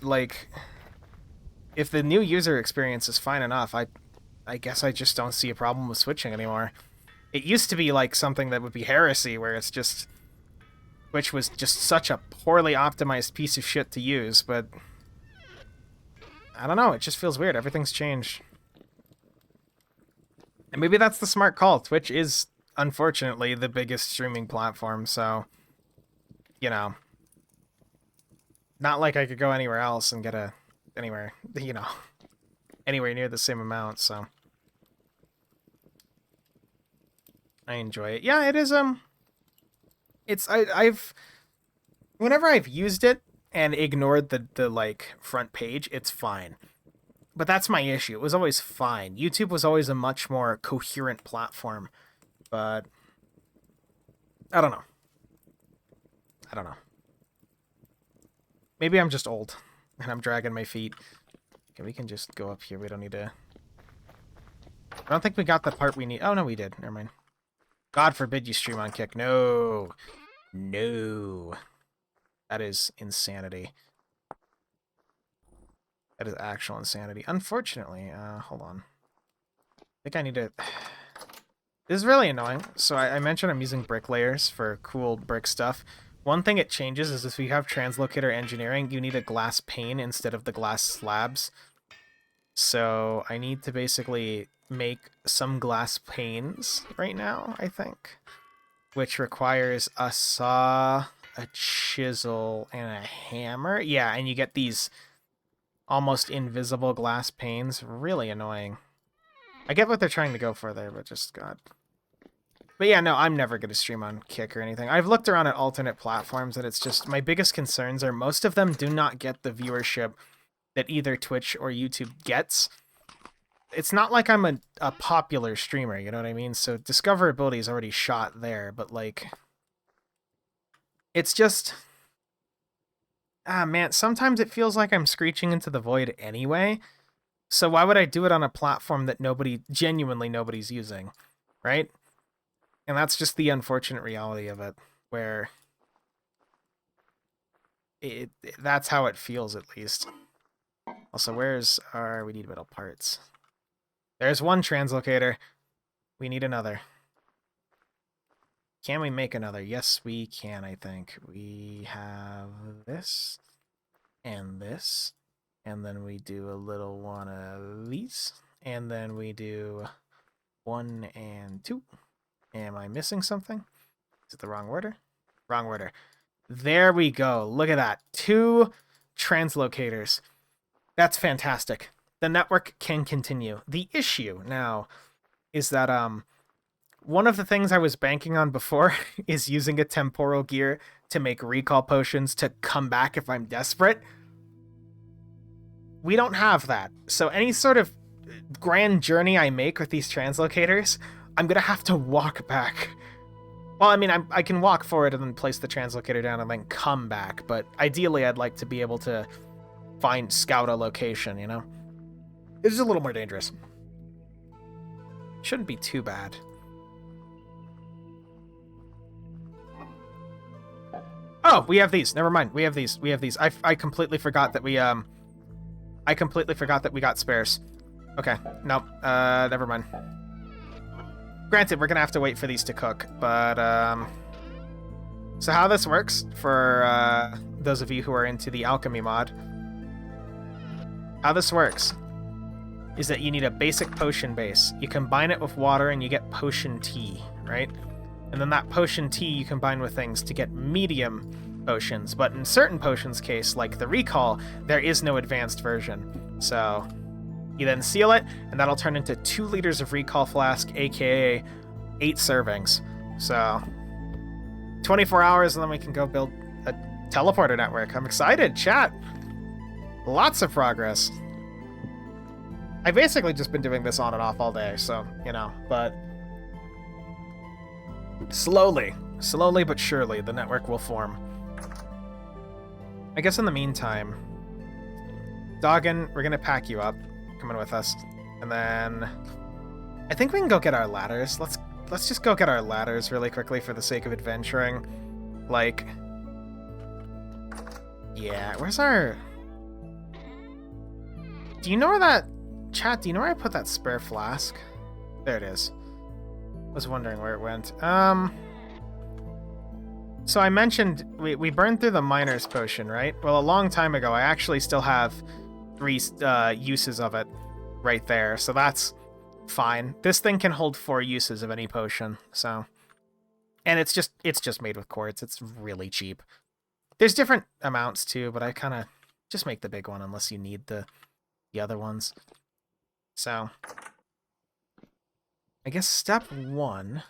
the new user experience is fine enough, I guess I just don't see a problem with switching anymore. It used to be like something that would be heresy, where it's just Twitch was just such a poorly optimized piece of shit to use, but I don't know, it just feels weird. Everything's changed. And maybe that's the smart call. Twitch is, unfortunately, the biggest streaming platform, so, you know, not like I could go anywhere else and get anywhere near the same amount, so I enjoy it. Yeah, it is, whenever I've used it and ignored the front page, it's fine. But that's my issue. It was always fine. YouTube was always a much more coherent platform, but I don't know. Maybe I'm just old and I'm dragging my feet. Okay, we can just go up here. We don't need to... I don't think we got the part we need. Oh, no, we did. Never mind. God forbid you stream on Kick. No. No. That is insanity. That is actual insanity. Unfortunately, hold on. I think I need to... This is really annoying. So I mentioned I'm using brick layers for cool brick stuff. One thing it changes is if you have translocator engineering, you need a glass pane instead of the glass slabs. So I need to basically make some glass panes right now, I think, which requires a saw, a chisel, and a hammer. Yeah, and you get these almost invisible glass panes. Really annoying. I get what they're trying to go for there, but just, God. But yeah, no, I'm never going to stream on Kick or anything. I've looked around at alternate platforms, and it's just, my biggest concerns are most of them do not get the viewership that either Twitch or YouTube gets. It's not like I'm a popular streamer, you know what I mean? So discoverability is already shot there, but like, it's just, man, sometimes it feels like I'm screeching into the void anyway. So why would I do it on a platform that genuinely nobody's using, right? And that's just the unfortunate reality of it, where that's how it feels, at least. Also, we need metal parts. There's one translocator. We need another. Can we make another? Yes, we can, I think. We have this and this. And then we do a little one of these. And then we do 1 and 2. Am I missing something? Is it the wrong order? Wrong order. There we go. Look at that. 2 translocators. That's fantastic. The network can continue. The issue now is that one of the things I was banking on before is using a temporal gear to make recall potions to come back if I'm desperate. We don't have that. So any sort of grand journey I make with these translocators, I'm going to have to walk back. Well, I mean, I can walk forward and then place the translocator down and then come back, but ideally I'd like to be able to scout a location, you know? It's a little more dangerous. Shouldn't be too bad. Oh, we have these. Never mind. We have these. I completely forgot that we got spares. Okay. Nope. Never mind. Granted, we're gonna have to wait for these to cook, but so how this works for those of you who are into the alchemy mod, how this works is that you need a basic potion base. You combine it with water and you get potion tea, right? And then that potion tea you combine with things to get medium potions. But in certain potions case, like the recall, there is no advanced version. So you then seal it, and that'll turn into 2 liters of recall flask, aka 8 servings. So 24 hours, and then we can go build a teleporter network. I'm excited, chat. Lots of progress. I've basically just been doing this on and off all day, so, you know, but slowly but surely, the network will form. I guess in the meantime, Doggin, we're gonna pack you up, coming with us, and then I think we can go get our ladders. Let's just go get our ladders really quickly for the sake of adventuring. Like, yeah, where's our... Do you know where that... Chat, do you know where I put that spare flask? There it is. Was wondering where it went. So I mentioned we burned through the miner's potion, right? Well, a long time ago, I actually still have 3 uses of it right there, so that's fine. This thing can hold 4 uses of any potion, so... And it's just made with quartz. It's really cheap. There's different amounts too, but I kind of just make the big one unless you need the other ones. So, I guess step 1,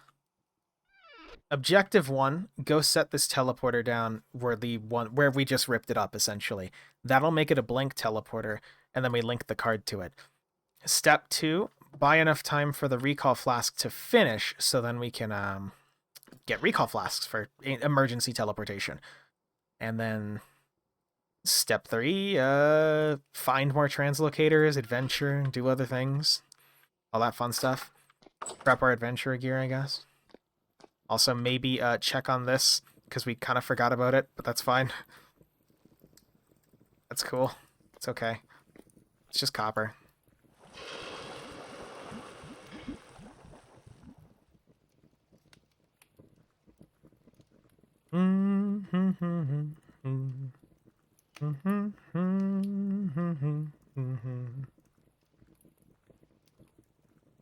objective 1, go set this teleporter down where we just ripped it up, essentially. That'll make it a blank teleporter, and then we link the card to it. Step 2, buy enough time for the recall flask to finish, so then we can get recall flasks for emergency teleportation. And then step 3, find more translocators, adventure, do other things. All that fun stuff. Prep our adventure gear, I guess. Also, maybe check on this, because we kind of forgot about it, but that's fine. That's cool. It's okay. It's just copper.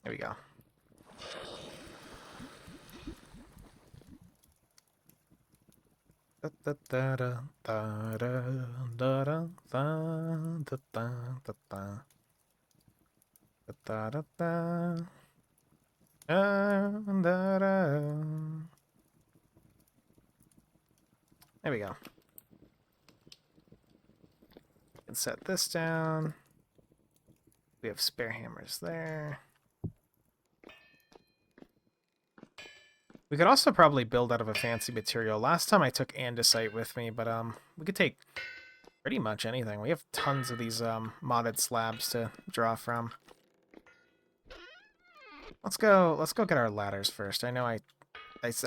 Maybe da da da da da da da da da da da da da. There we go. And set this down. We have spare hammers there. We could also probably build out of a fancy material. Last time I took andesite with me, but we could take pretty much anything. We have tons of these modded slabs to draw from. Let's go get our ladders first. I know I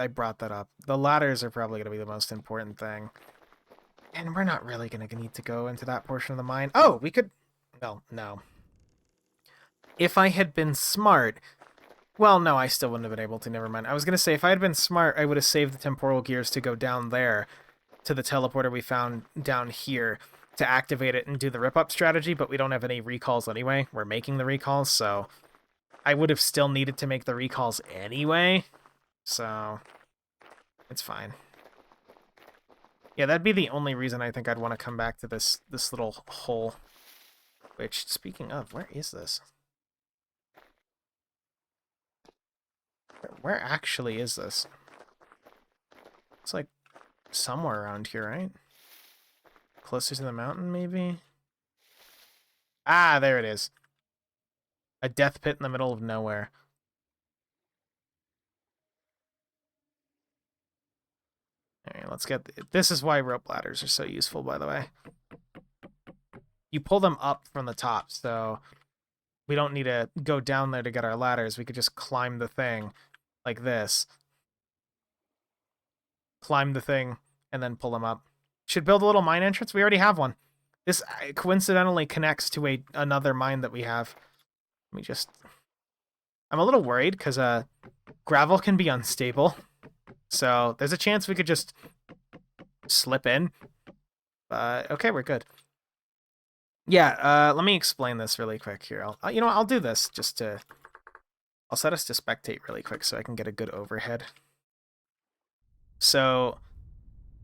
brought that up. The ladders are probably going to be the most important thing. And we're not really going to need to go into that portion of the mine. Oh, we could... Well, no. If I had been smart... Well, no, I still wouldn't have been able to. Never mind. I was going to say, if I had been smart, I would have saved the temporal gears to go down there to the teleporter we found down here to activate it and do the rip-up strategy, but we don't have any recalls anyway. We're making the recalls, so I would have still needed to make the recalls anyway, so it's fine. Yeah, that'd be the only reason I think I'd want to come back to this little hole. Which, speaking of, where is this? Where actually is this? It's like somewhere around here, right? Closer to the mountain, maybe? Ah, there it is. A death pit in the middle of nowhere. Alright, let's get... This is why rope ladders are so useful, by the way. You pull them up from the top, so we don't need to go down there to get our ladders. We could just climb the thing like this. Climb the thing, and then pull them up. Should build a little mine entrance. We already have one. This coincidentally connects to another mine that we have. Let me just... I'm a little worried, because gravel can be unstable. So there's a chance we could just slip in. But okay, we're good. Yeah, let me explain this really quick here. You know what, I'll do this just to... I'll set us to spectate really quick so I can get a good overhead. So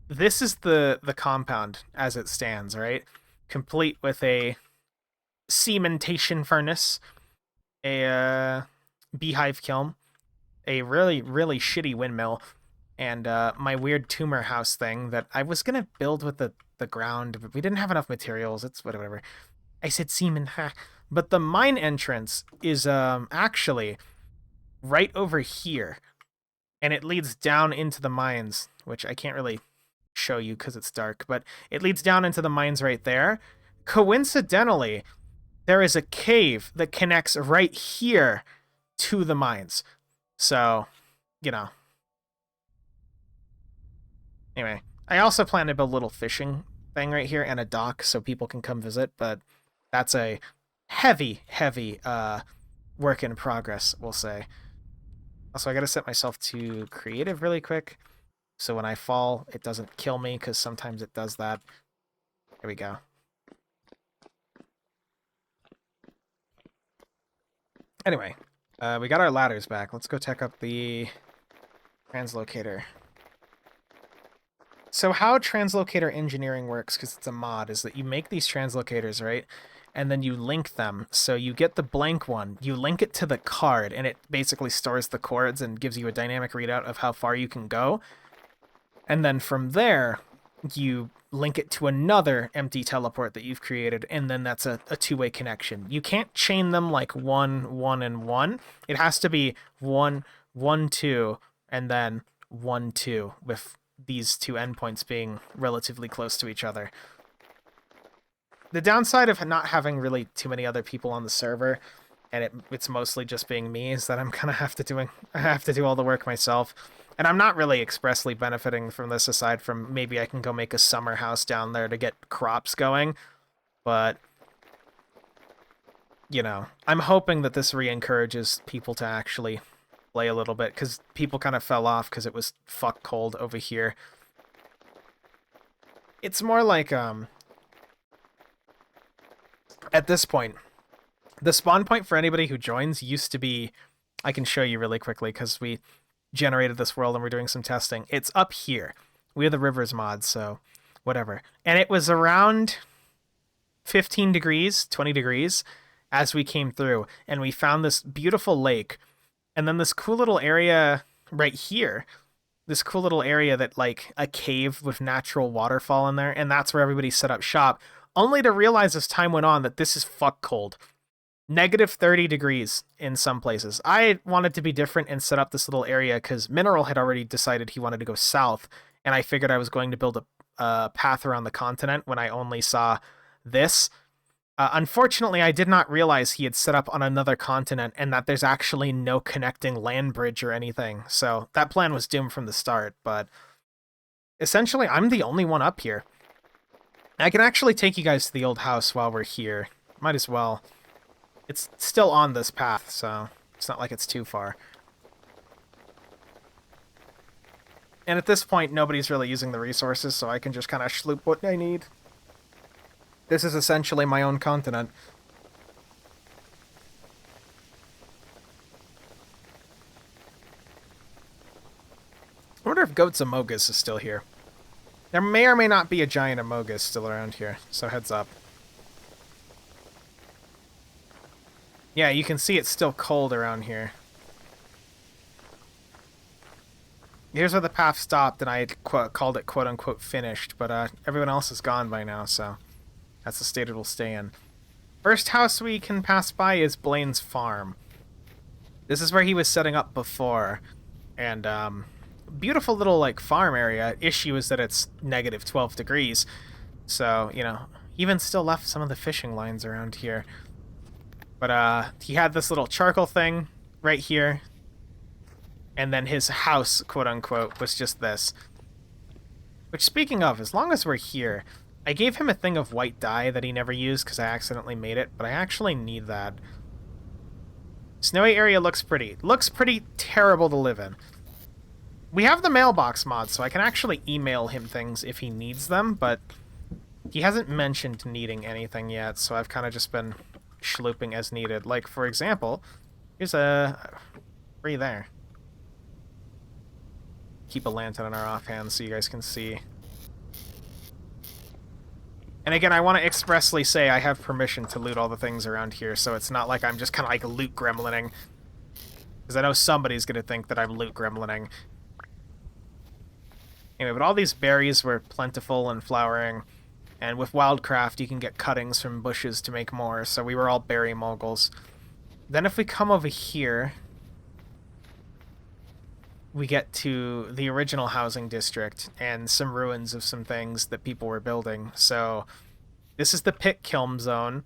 this is the compound as it stands, right? Complete with a cementation furnace, a beehive kiln, a really, really shitty windmill, and my weird tumor house thing that I was going to build with the ground, but we didn't have enough materials. It's whatever. I said semen, ha. But the mine entrance is actually right over here, and it leads down into the mines, which I can't really show you because it's dark, but it leads down into the mines right there. Coincidentally, there is a cave that connects right here to the mines. So, you know. Anyway, I also plan to build a little fishing thing right here and a dock so people can come visit, but that's a heavy, heavy work in progress, we'll say. Also, I gotta set myself to creative really quick, so when I fall, it doesn't kill me, because sometimes it does that. There we go. Anyway, we got our ladders back. Let's go check up the translocator. So how translocator engineering works, because it's a mod, is that you make these translocators, right? And then you link them. So you get the blank one, you link it to the card, and it basically stores the chords and gives you a dynamic readout of how far you can go. And then from there, you link it to another empty teleport that you've created, and then that's a two-way connection. You can't chain them like 1, 1, and 1. It has to be 1, 1, 2, and then 1, 2, with these two endpoints being relatively close to each other. The downside of not having really too many other people on the server, and it's mostly just being me, is that I'm kind of I have to do all the work myself. And I'm not really expressly benefiting from this, aside from maybe I can go make a summer house down there to get crops going. But, you know, I'm hoping that this re-encourages people to actually play a little bit, because people kind of fell off because it was fuck cold over here. It's more like, at this point, the spawn point for anybody who joins used to be, I can show you really quickly because we generated this world and we're doing some testing. It's up here. We have the rivers mod, so whatever. And it was around 15 degrees, 20 degrees as we came through. And we found this beautiful lake. And then this cool little area right here. This cool little area that, like, a cave with natural waterfall in there. And that's where everybody set up shop. Only to realize as time went on that this is fuck cold. Negative 30 degrees in some places. I wanted to be different and set up this little area because Mineral had already decided he wanted to go south, and I figured I was going to build a path around the continent when I only saw this. Unfortunately, I did not realize he had set up on another continent and that there's actually no connecting land bridge or anything, so that plan was doomed from the start, but essentially I'm the only one up here. I can actually take you guys to the old house while we're here. Might as well. It's still on this path, so it's not like it's too far. And at this point, nobody's really using the resources, so I can just kind of schloop what I need. This is essentially my own continent. I wonder if Goats Amogus is still here. There may or may not be a giant Amogus still around here, so heads up. Yeah, you can see it's still cold around here. Here's where the path stopped, and I had called it quote-unquote finished, but everyone else is gone by now, so that's the state it'll stay in. First house we can pass by is Blaine's farm. This is where he was setting up before, and beautiful little, like, farm area. Issue is that it's negative 12 degrees, so, you know, even still left some of the fishing lines around here. But he had this little charcoal thing right here. And then his house, quote-unquote, was just this. Which, speaking of, as long as we're here, I gave him a thing of white dye that he never used because I accidentally made it, but I actually need that. Snowy area looks pretty. Looks pretty terrible to live in. We have the mailbox mod, so I can actually email him things if he needs them, but he hasn't mentioned needing anything yet, so I've kind of just been schlooping as needed. Like, for example, here's a... free there. Keep a lantern on our offhand so you guys can see. And again, I want to expressly say I have permission to loot all the things around here, so it's not like I'm just kind of like loot gremlining. Because I know somebody's going to think that I'm loot gremlining. Anyway, but all these berries were plentiful and flowering. And with Wildcraft, you can get cuttings from bushes to make more, so we were all berry moguls. Then if we come over here, we get to the original housing district and some ruins of some things that people were building. So this is the pit kiln zone.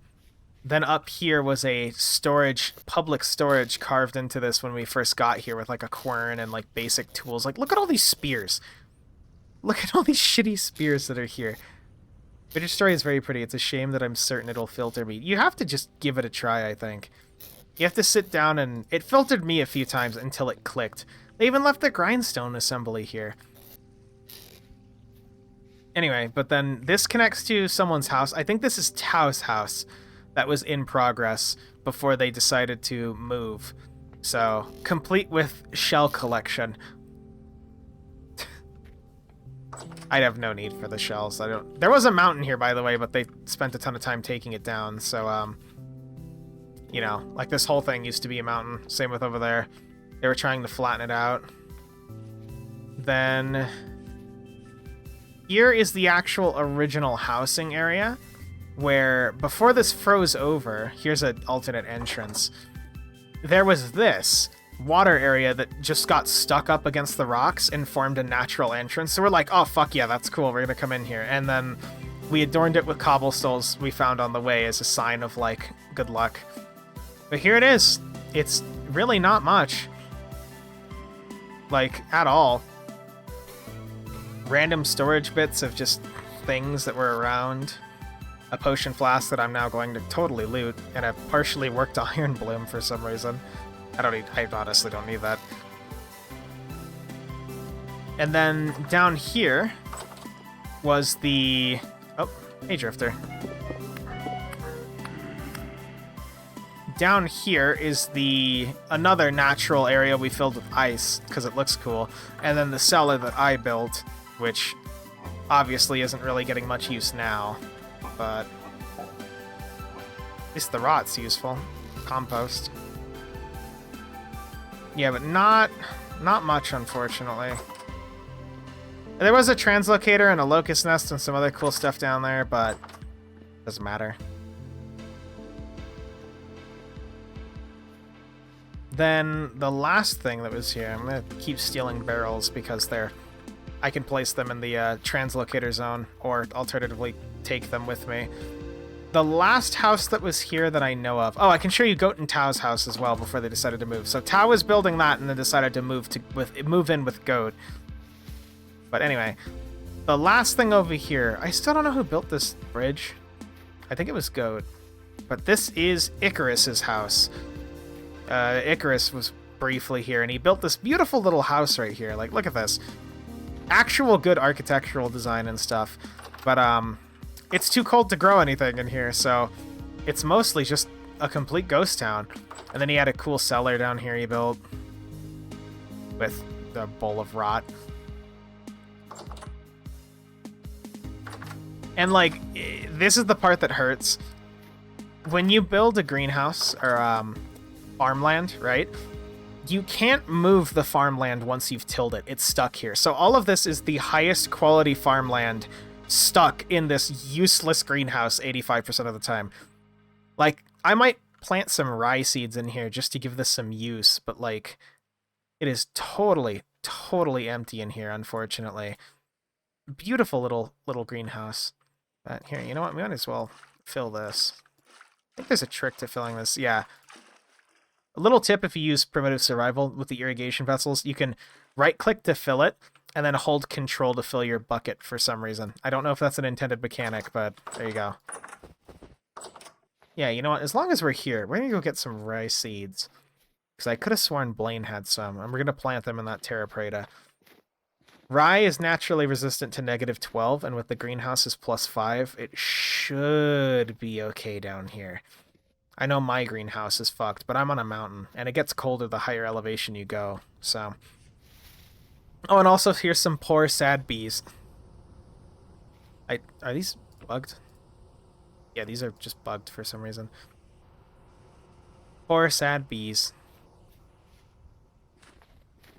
Then up here was a storage, public storage carved into this when we first got here with like a quern and like basic tools. Like, look at all these spears. Look at all these shitty spears that are here. British Story is very pretty. It's a shame that I'm certain it'll filter me. You have to just give it a try, I think. You have to sit down and... It filtered me a few times until it clicked. They even left the grindstone assembly here. Anyway, but then this connects to someone's house. I think this is Tao's house that was in progress before they decided to move. So, complete with shell collection. I'd have no need for the shells. I don't... There was a mountain here, by the way, but they spent a ton of time taking it down, so, you know, like this whole thing used to be a mountain. Same with over there. They were trying to flatten it out. Then... Here is the actual original housing area, where before this froze over, here's an alternate entrance, there was this water area that just got stuck up against the rocks and formed a natural entrance. So we're like, oh, fuck yeah, that's cool, we're gonna come in here. And then we adorned it with cobblestones we found on the way as a sign of, like, good luck. But here it is. It's really not much. Like, at all. Random storage bits of just things that were around. A potion flask that I'm now going to totally loot, and a partially worked iron bloom for some reason. I honestly don't need that. And then down here was the... Oh, hey Drifter. Down here is another natural area we filled with ice, because it looks cool. And then the cellar that I built, which obviously isn't really getting much use now, but at least the rot's useful. Compost. Yeah, but not much, unfortunately. There was a translocator and a locust nest and some other cool stuff down there, but doesn't matter. Then the last thing that was here, I'm gonna keep stealing barrels because I can place them in the translocator zone, or alternatively take them with me. The last house that was here that I know of... Oh, I can show you Goat and Tao's house as well before they decided to move. So Tao was building that and then decided to move in with Goat. But anyway, the last thing over here... I still don't know who built this bridge. I think it was Goat. But this is Icarus's house. Icarus was briefly here, and he built this beautiful little house right here. Like, look at this. Actual good architectural design and stuff. But, it's too cold to grow anything in here, so it's mostly just a complete ghost town. And then he had a cool cellar down here he built with the bowl of rot. And, like, this is the part that hurts. When you build a greenhouse, or, farmland, right? You can't move the farmland once you've tilled it. It's stuck here. So all of this is the highest quality farmland stuck in this useless greenhouse 85% of the time. Like, I might plant some rye seeds in here just to give this some use, but, like, it is totally empty in here, unfortunately. Beautiful little greenhouse. But here, you know what? We might as well fill this. I think there's a trick to filling this. Yeah. A little tip if you use primitive survival with the irrigation vessels, you can right-click to fill it, and then hold control to fill your bucket for some reason. I don't know if that's an intended mechanic, but there you go. Yeah, you know what? As long as we're here, we're going to go get some rye seeds. Because I could have sworn Blaine had some, and we're going to plant them in that Terra Preta. Rye is naturally resistant to -12, and with the greenhouses +5, it should be okay down here. I know my greenhouse is fucked, but I'm on a mountain, and it gets colder the higher elevation you go, so... Oh, and also here's some poor, sad bees. Are these bugged? Yeah, these are just bugged for some reason. Poor, sad bees.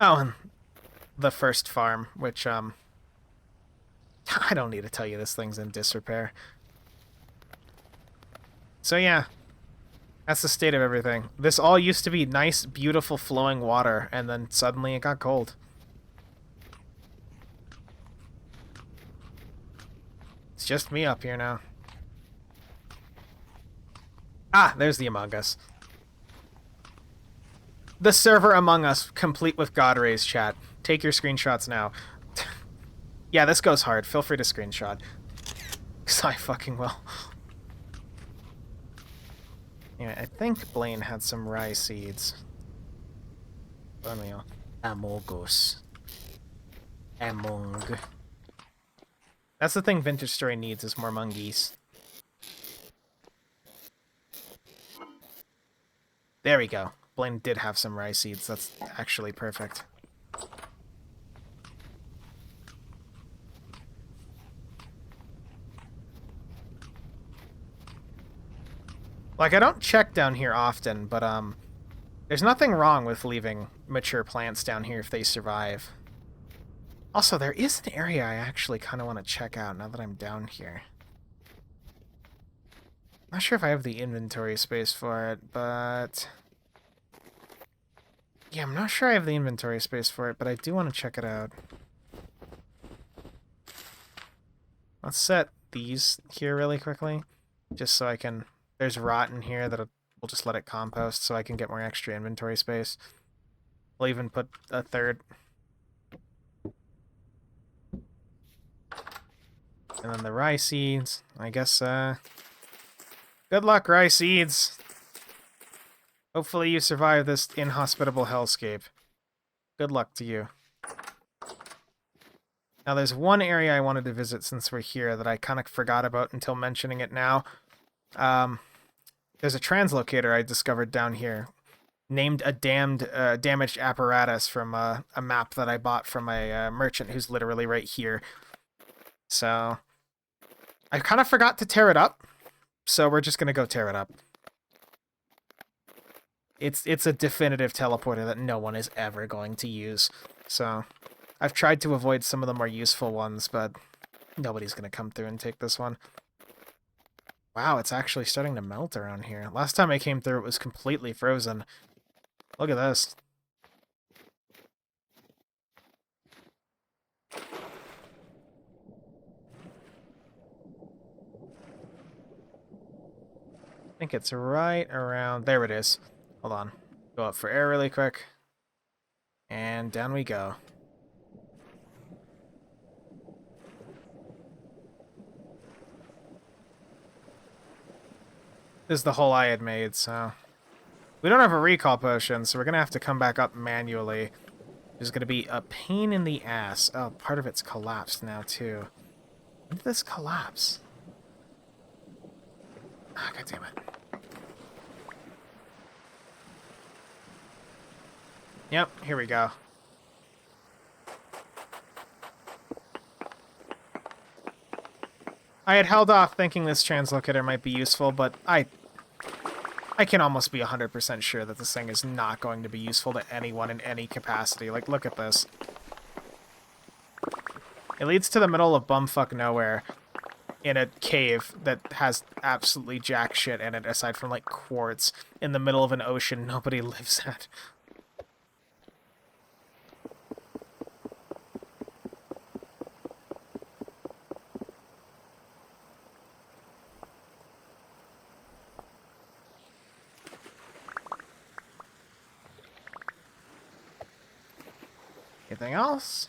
Oh, and the first farm, which, I don't need to tell you this thing's in disrepair. So yeah, that's the state of everything. This all used to be nice, beautiful, flowing water, and then suddenly it got cold. It's just me up here now. Ah, there's the Among Us. The server Among Us, complete with God Rays chat. Take your screenshots now. Yeah, this goes hard. Feel free to screenshot. Because I fucking will. Anyway, I think Blaine had some rye seeds. Unreal. Amogus. Among. That's the thing Vintage Story needs, is more mongoose. There we go. Blaine did have some rye seeds. That's actually perfect. Like, I don't check down here often, but, there's nothing wrong with leaving mature plants down here if they survive. Also, there is an area I actually kind of want to check out now that I'm down here. Not sure if I have the inventory space for it, but... Yeah, I'm not sure I have the inventory space for it, but I do want to check it out. Let's set these here really quickly, just so I can... There's rot in here that we'll just let it compost so I can get more extra inventory space. We'll even put a third. And then the rye seeds. I guess, good luck, rye seeds! Hopefully you survive this inhospitable hellscape. Good luck to you. Now there's one area I wanted to visit since we're here that I kind of forgot about until mentioning it now. There's a translocator I discovered down here, named a damaged apparatus from a map that I bought from a merchant who's literally right here. So I kind of forgot to tear it up, so we're just gonna go tear it up. It's a definitive teleporter that no one is ever going to use. So I've tried to avoid some of the more useful ones, but nobody's gonna come through and take this one. Wow, it's actually starting to melt around here. Last time I came through, it was completely frozen. Look at this. I think it's right around... There it is. Hold on. Go up for air really quick. And down we go. This is the hole I had made, so... We don't have a recall potion, so we're going to have to come back up manually. It's going to be a pain in the ass. Oh, part of it's collapsed now, too. When did this collapse? Ah, God damn it. Yep, here we go. I had held off thinking this translocator might be useful, but I can almost be 100% sure that this thing is not going to be useful to anyone in any capacity. Like, look at this. It leads to the middle of bumfuck nowhere in a cave that has absolutely jack shit in it, aside from, like, quartz in the middle of an ocean nobody lives at. Anything else?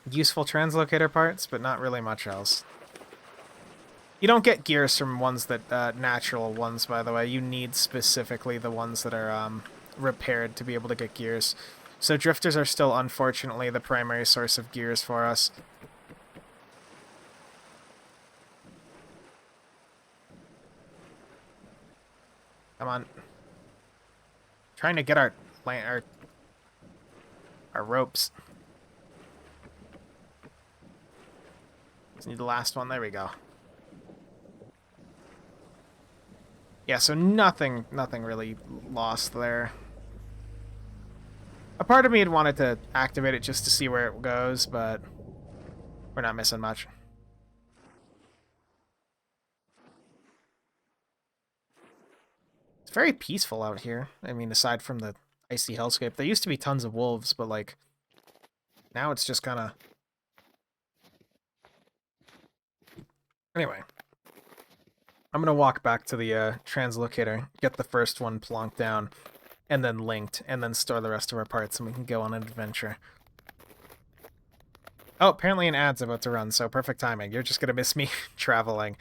Useful translocator parts, but not really much else. You don't get gears from ones that, natural ones, by the way. You need specifically the ones that are, repaired to be able to get gears. So drifters are still, unfortunately, the primary source of gears for us. Come on. Trying to get our ropes. Just need the last one. There we go. Yeah, so nothing really lost there. A part of me had wanted to activate it just to see where it goes, but we're not missing much. It's very peaceful out here. I mean, aside from the icy hellscape. There used to be tons of wolves, but, like, now it's just kind of... Anyway. I'm going to walk back to the translocator, get the first one plonked down, and then linked, and then store the rest of our parts, and we can go on an adventure. Oh, apparently an ad's about to run, so perfect timing. You're just going to miss me traveling.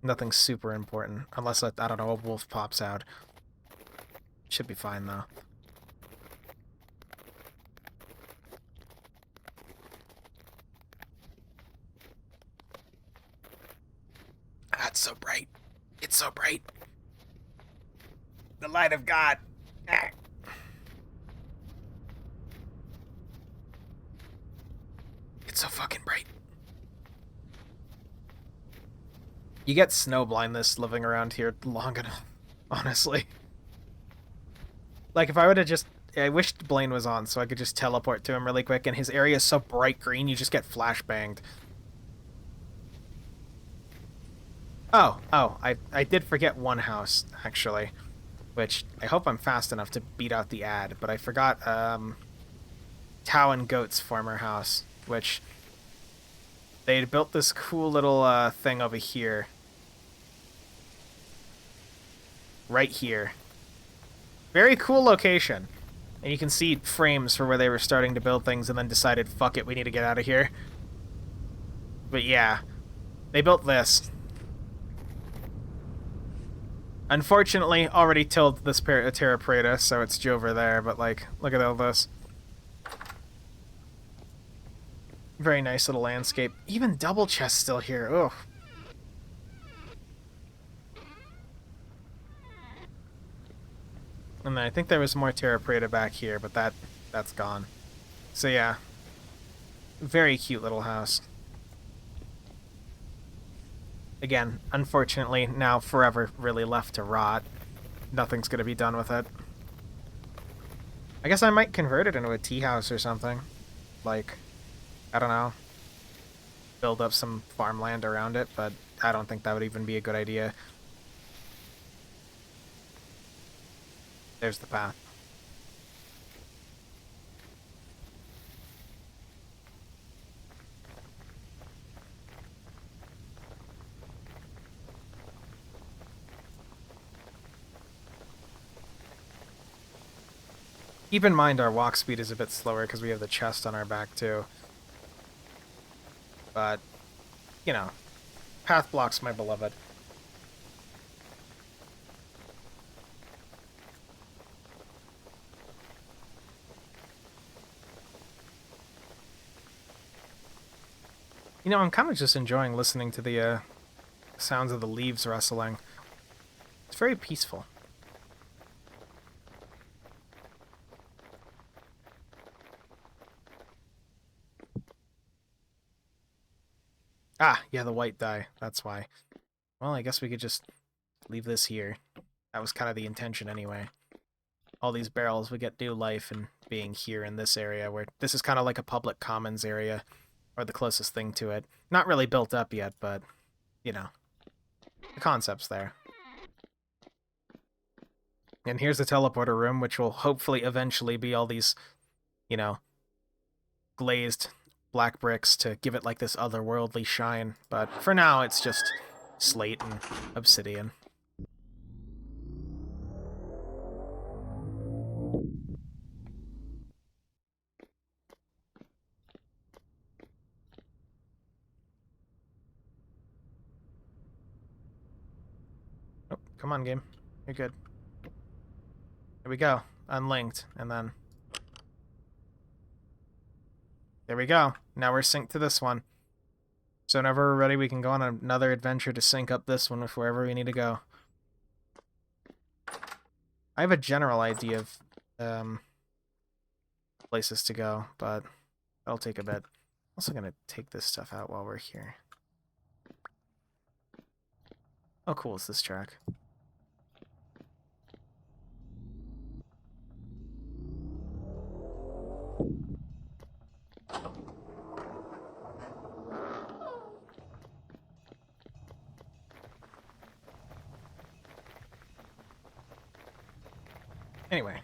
Nothing super important, unless, I don't know, a wolf pops out. Should be fine, though. Ah, it's so bright. It's so bright. The light of God. Ah. It's so fucking bright. You get snow blindness living around here long enough, honestly. Like, if I would have just... I wished Blaine was on so I could just teleport to him really quick, and his area is so bright green, you just get flashbanged. Oh, I did forget one house, actually. Which, I hope I'm fast enough to beat out the ad, but I forgot, Tau and Goat's former house, which... They built this cool little, thing over here. Right here. Very cool location. And you can see frames for where they were starting to build things and then decided, fuck it, we need to get out of here. But yeah, they built this. Unfortunately, already tilled this Terra Preta, so it's Jover there, but like, look at all this. Very nice little landscape. Even double chest still here, ugh. And then I think there was more Terra Preta back here, but that's gone. So yeah. Very cute little house. Again, unfortunately, now forever really left to rot. Nothing's gonna be done with it. I guess I might convert it into a tea house or something. Like, I don't know. Build up some farmland around it, but I don't think that would even be a good idea. There's the path. Keep in mind our walk speed is a bit slower because we have the chest on our back too. But, you know, path blocks, my beloved. You know, I'm kind of just enjoying listening to the sounds of the leaves rustling. It's very peaceful. Ah, yeah, the white dye. That's why. Well, I guess we could just leave this here. That was kind of the intention anyway. All these barrels would get new life in being here in this area, where this is kind of like a public commons area, or the closest thing to it. Not really built up yet, but, you know, the concept's there. And here's the teleporter room, which will hopefully eventually be all these, you know, glazed black bricks to give it like this otherworldly shine. But for now, it's just slate and obsidian. Oh, come on, game. You're good. Here we go. Unlinked, and then... There we go. Now we're synced to this one. So whenever we're ready, we can go on another adventure to sync up this one with wherever we need to go. I have a general idea of places to go, but that'll take a bit. I'm also gonna take this stuff out while we're here. Oh, cool! It's this track. Anyway.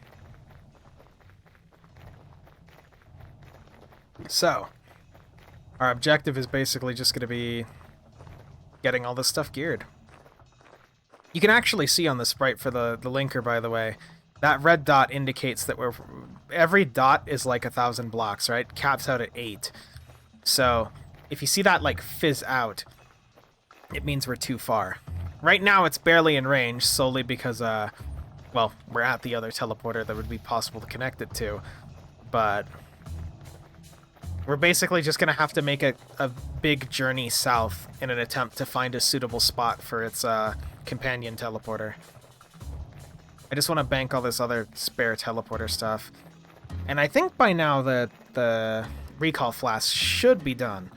So, our objective is basically just going to be getting all this stuff geared. You can actually see on the sprite for the linker, by the way, that red dot indicates that every dot is like 1,000 blocks, right? Caps out at 8. So, if you see that like fizz out, it means we're too far. Right now it's barely in range, solely because, well, we're at the other teleporter that would be possible to connect it to. But we're basically just going to have to make a big journey south in an attempt to find a suitable spot for its companion teleporter. I just want to bank all this other spare teleporter stuff. And I think by now the recall flask should be done.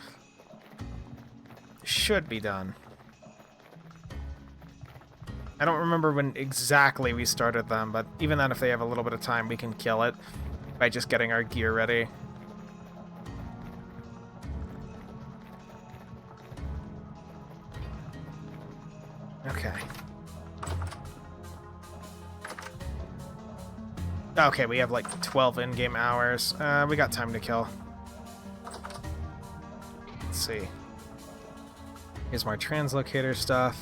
Should be done. I don't remember when exactly we started them, but even then, if they have a little bit of time, we can kill it by just getting our gear ready. Okay. Okay, we have like 12 in-game hours. We got time to kill. Let's see. Here's more translocator stuff.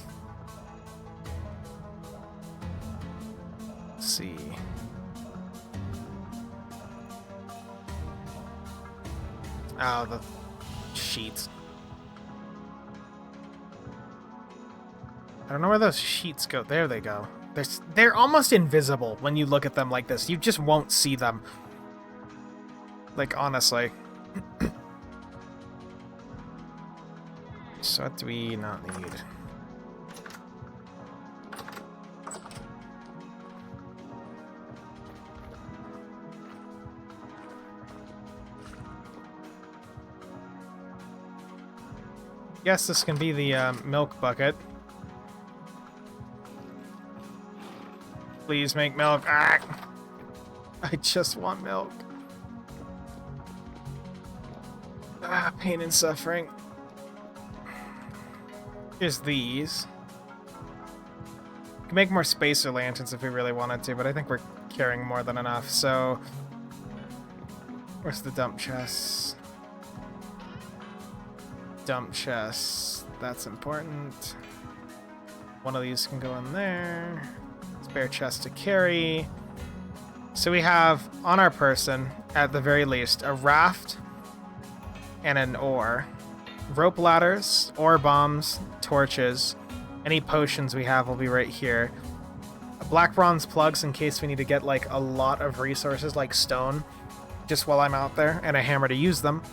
Let's see. Oh, the sheets. I don't know where those sheets go. There they go. They're almost invisible when you look at them like this. You just won't see them. Like, honestly. So what do we not need? Yes, this can be the milk bucket. Please make milk. Ah! I just want milk. Ah, pain and suffering. Here's these. We can make more spacer lanterns if we really wanted to, but I think we're carrying more than enough, so... Where's the dump chest? Dump chest. That's important. One of these can go in there. Spare chest to carry. So we have, on our person, at the very least, a raft and an oar. Rope ladders, ore bombs, torches. Any potions we have will be right here. Black bronze plugs in case we need to get like a lot of resources like stone just while I'm out there, and a hammer to use them.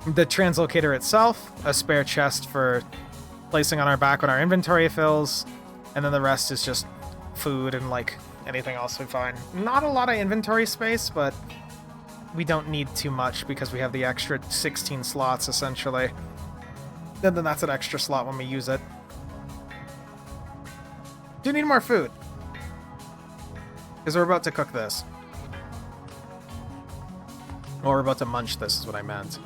The translocator itself, a spare chest for placing on our back when our inventory fills, and then the rest is just food and like anything else we find. Not a lot of inventory space, but we don't need too much because we have the extra 16 slots essentially. Then that's an extra slot when we use it. Do need more food. Because we're about to cook this. Or we're about to munch this is what I meant.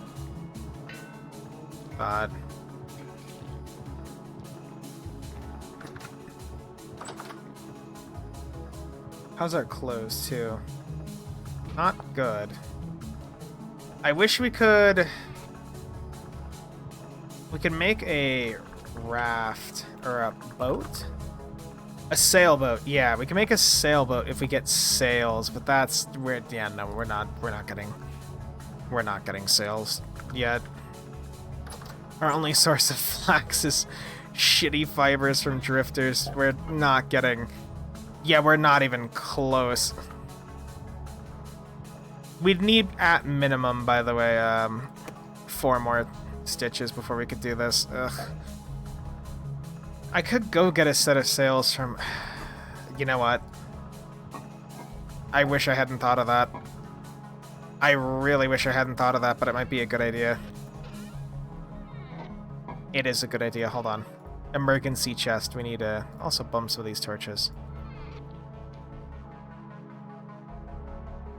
God. How's our clothes, too? Not good. I wish we could... We could make a raft or a boat? A sailboat. Yeah, we can make a sailboat if we get sails, but that's... we're not getting sails yet. Our only source of flax is shitty fibers from drifters. We're not getting... Yeah, we're not even close. We'd need, at minimum, by the way, 4 more stitches before we could do this. Ugh. I could go get a set of sails from... You know what? I wish I hadn't thought of that. I really wish I hadn't thought of that, but it might be a good idea. It is a good idea. Hold on. Emergency chest. We need to also bump some of these torches.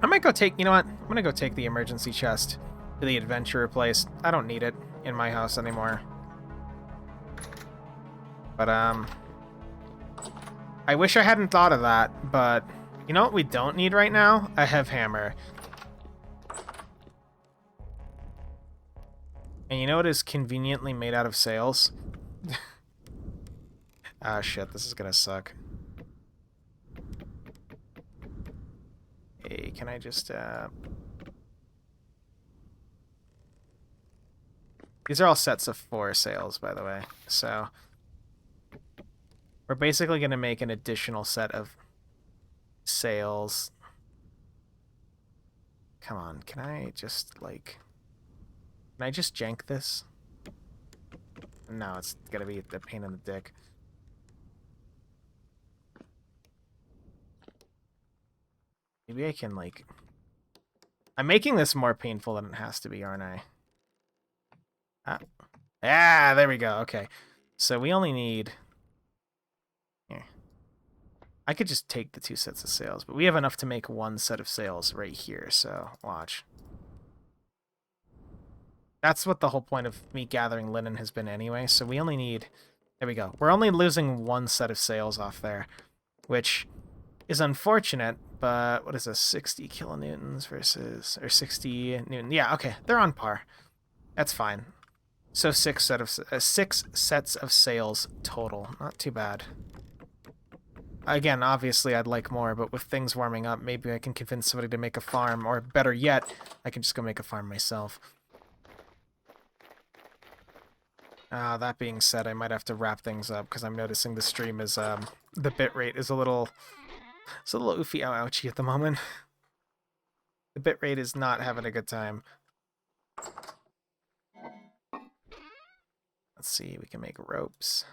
I might go take... You know what? I'm going to go take the emergency chest to the adventurer place. I don't need it in my house anymore. But, I wish I hadn't thought of that, but... You know what we don't need right now? A heavy hammer. And you know what is conveniently made out of sails? Ah, shit, this is gonna suck. Hey, can I just, These are all sets of 4 sails, by the way, so... We're basically gonna make an additional set of sails. Come on, can I just, like... Can I just jank this? No, it's gonna be a pain in the dick. Maybe I can, like... I'm making this more painful than it has to be, aren't I? Ah, there we go, okay. So we only need... Here. I could just take the 2 sets of sails, but we have enough to make 1 set of sails right here, so watch. That's what the whole point of me gathering linen has been anyway, so we only need... There we go. We're only losing 1 set of sails off there, which is unfortunate, but what is this? 60 kilonewtons versus... Or 60 newton. Yeah, okay. They're on par. That's fine. So 6 sets of sails total. Not too bad. Again, obviously I'd like more, but with things warming up, maybe I can convince somebody to make a farm, or better yet, I can just go make a farm myself. That being said, I might have to wrap things up because I'm noticing the stream is the bitrate is a little oofy ouchy at the moment. The bitrate is not having a good time. Let's see, we can make ropes.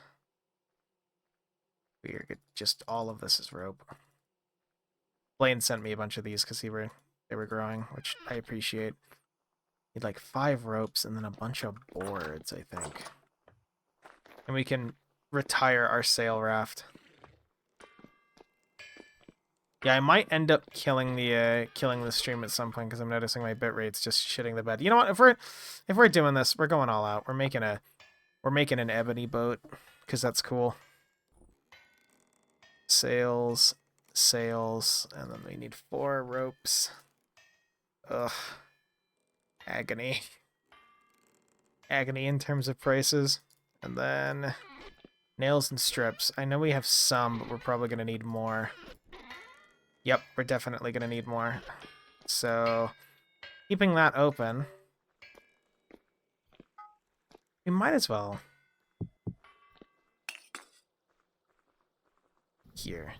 Weird, just all of this is rope. Blaine sent me a bunch of these because they were growing, which I appreciate. Need like 5 ropes and then a bunch of boards, I think. And we can retire our sail raft. Yeah, I might end up killing the stream at some point because I'm noticing my bit rate's just shitting the bed. You know what? If we're doing this, we're going all out. We're making an ebony boat because that's cool. Sails, and then we need 4 ropes. Ugh. Agony. Agony in terms of prices. And then nails and strips. I know we have some, but we're probably going to need more. Yep, we're definitely going to need more. So, keeping that open, we might as well. Here.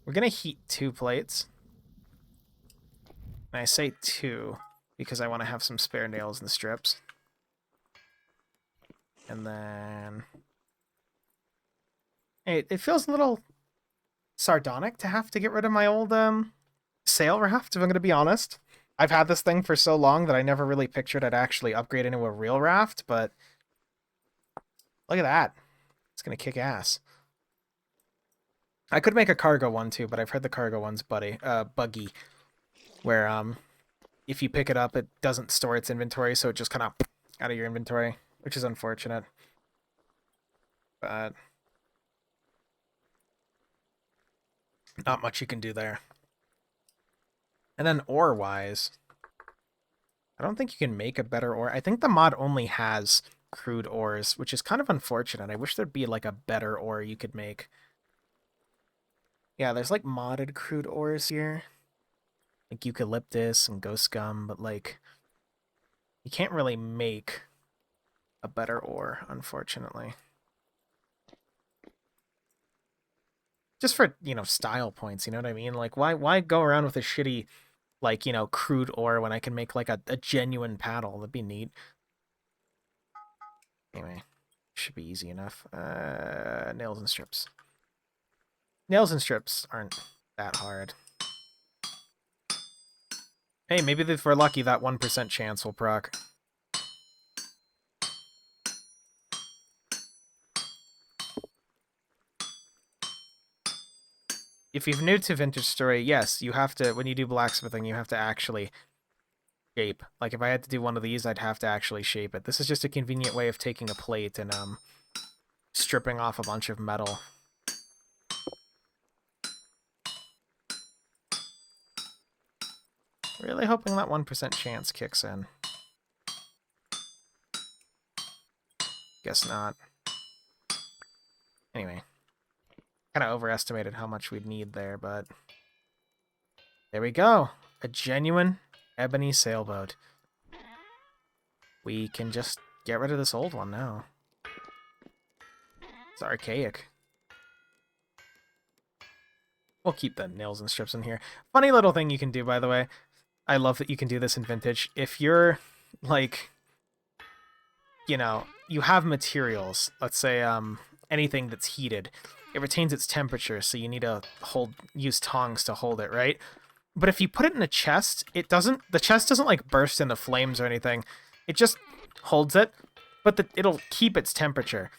We're going to heat 2 plates. And I say 2 because I want to have some spare nails and strips. And then... Hey, it feels a little sardonic to have to get rid of my old sail raft, if I'm going to be honest. I've had this thing for so long that I never really pictured I'd actually upgrade into a real raft, but look at that. It's going to kick ass. I could make a cargo one too, but I've heard the cargo one's buggy, where if you pick it up, it doesn't store its inventory, so it just kind of out of your inventory, which is unfortunate. But not much you can do there. And then ore-wise, I don't think you can make a better ore. I think the mod only has crude ores, which is kind of unfortunate. I wish there'd be like a better ore you could make. Yeah, there's like modded crude ores here. Like eucalyptus and ghost gum, but like you can't really make a better ore, unfortunately. Just for, you know, style points, you know what I mean? Like why go around with a shitty, like, you know, crude ore when I can make like a genuine paddle? That'd be neat. Anyway, should be easy enough. Nails and strips. Nails and strips aren't that hard. Hey, maybe if we're lucky, that 1% chance will proc. If you're new to Vintage Story, yes, you have to, when you do blacksmithing, you have to actually shape. Like, if I had to do one of these, I'd have to actually shape it. This is just a convenient way of taking a plate and stripping off a bunch of metal. Really hoping that 1% chance kicks in. Guess not. Anyway. Kind of overestimated how much we'd need there, but... There we go! A genuine ebony sailboat. We can just get rid of this old one now. It's archaic. We'll keep the nails and strips in here. Funny little thing you can do, by the way. I love that you can do this in Vintage. If you're, like, you know, you have materials, let's say anything that's heated, it retains its temperature, so you need to use tongs to hold it, right? But if you put it in a chest, the chest doesn't, like, burst into flames or anything. It just holds it, but it'll keep its temperature.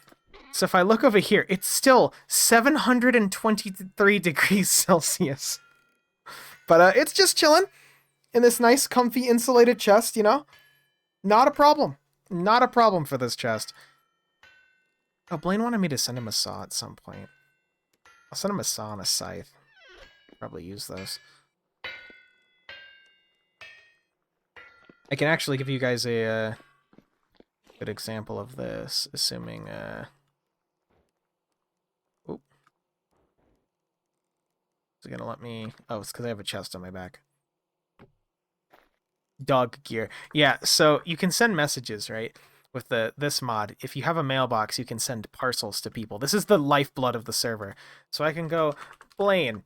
So if I look over here, it's still 723 degrees Celsius. But it's just chilling in this nice, comfy, insulated chest, you know? Not a problem. Not a problem for this chest. Oh, Blaine wanted me to send him a saw at some point. I'll send him a saw and a scythe. Probably use those. I can actually give you guys a good example of this, assuming... Oop. Is it gonna let me... Oh, it's because I have a chest on my back. Dog gear. Yeah, so you can send messages, right? With this mod. If you have a mailbox, you can send parcels to people. This is the lifeblood of the server. So I can go, Blaine,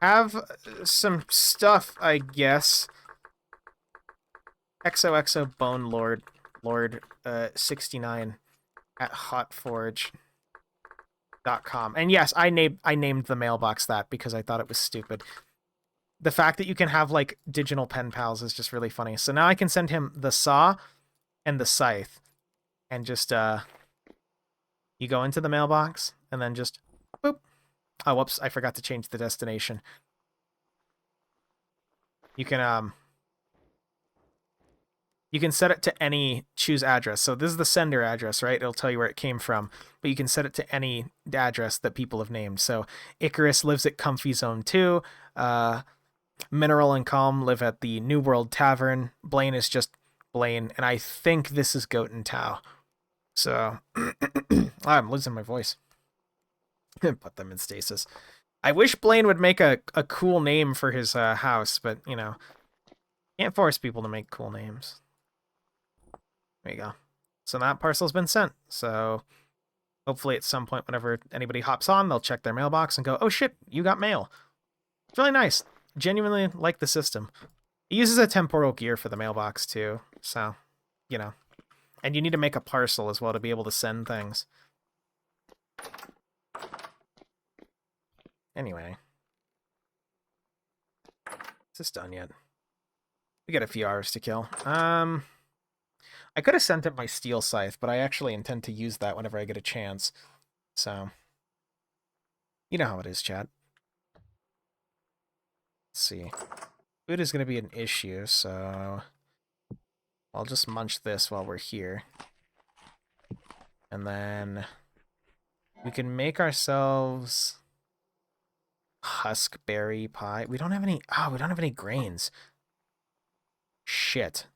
have some stuff, I guess. XOXO Bone Lord 69 at hotforge.com. And yes, I named the mailbox that because I thought it was stupid. the fact that you can have like digital pen pals is just really funny. So now I can send him the saw and the scythe, and just you go into the mailbox and then just boop. Oh, whoops! I forgot to change the destination. You can set it to any choose address. So this is the sender address, right? It'll tell you where it came from, but you can set it to any address that people have named. So Icarus lives at Comfy Zone 2. Mineral and Calm live at the New World Tavern. Blaine is just Blaine, and I think this is Goat and Tau. So I'm losing my voice. Put them in stasis. I wish Blaine would make a cool name for his house, but you know, can't force people to make cool names. There you go. So that parcel's been sent. So hopefully at some point, whenever anybody hops on, they'll check their mailbox and go, "Oh shit, you got mail." It's really nice. Genuinely like the system. It uses a temporal gear for the mailbox too, so you know. And you need to make a parcel as well to be able to send things. Anyway. Is this done yet? We got a few hours to kill. I could have sent it my steel scythe, but I actually intend to use that whenever I get a chance. So, you know how it is, chat. Let's see. Food is going to be an issue, so I'll just munch this while we're here. And then we can make ourselves huskberry pie. We don't have any... Oh, we don't have any grains. Shit.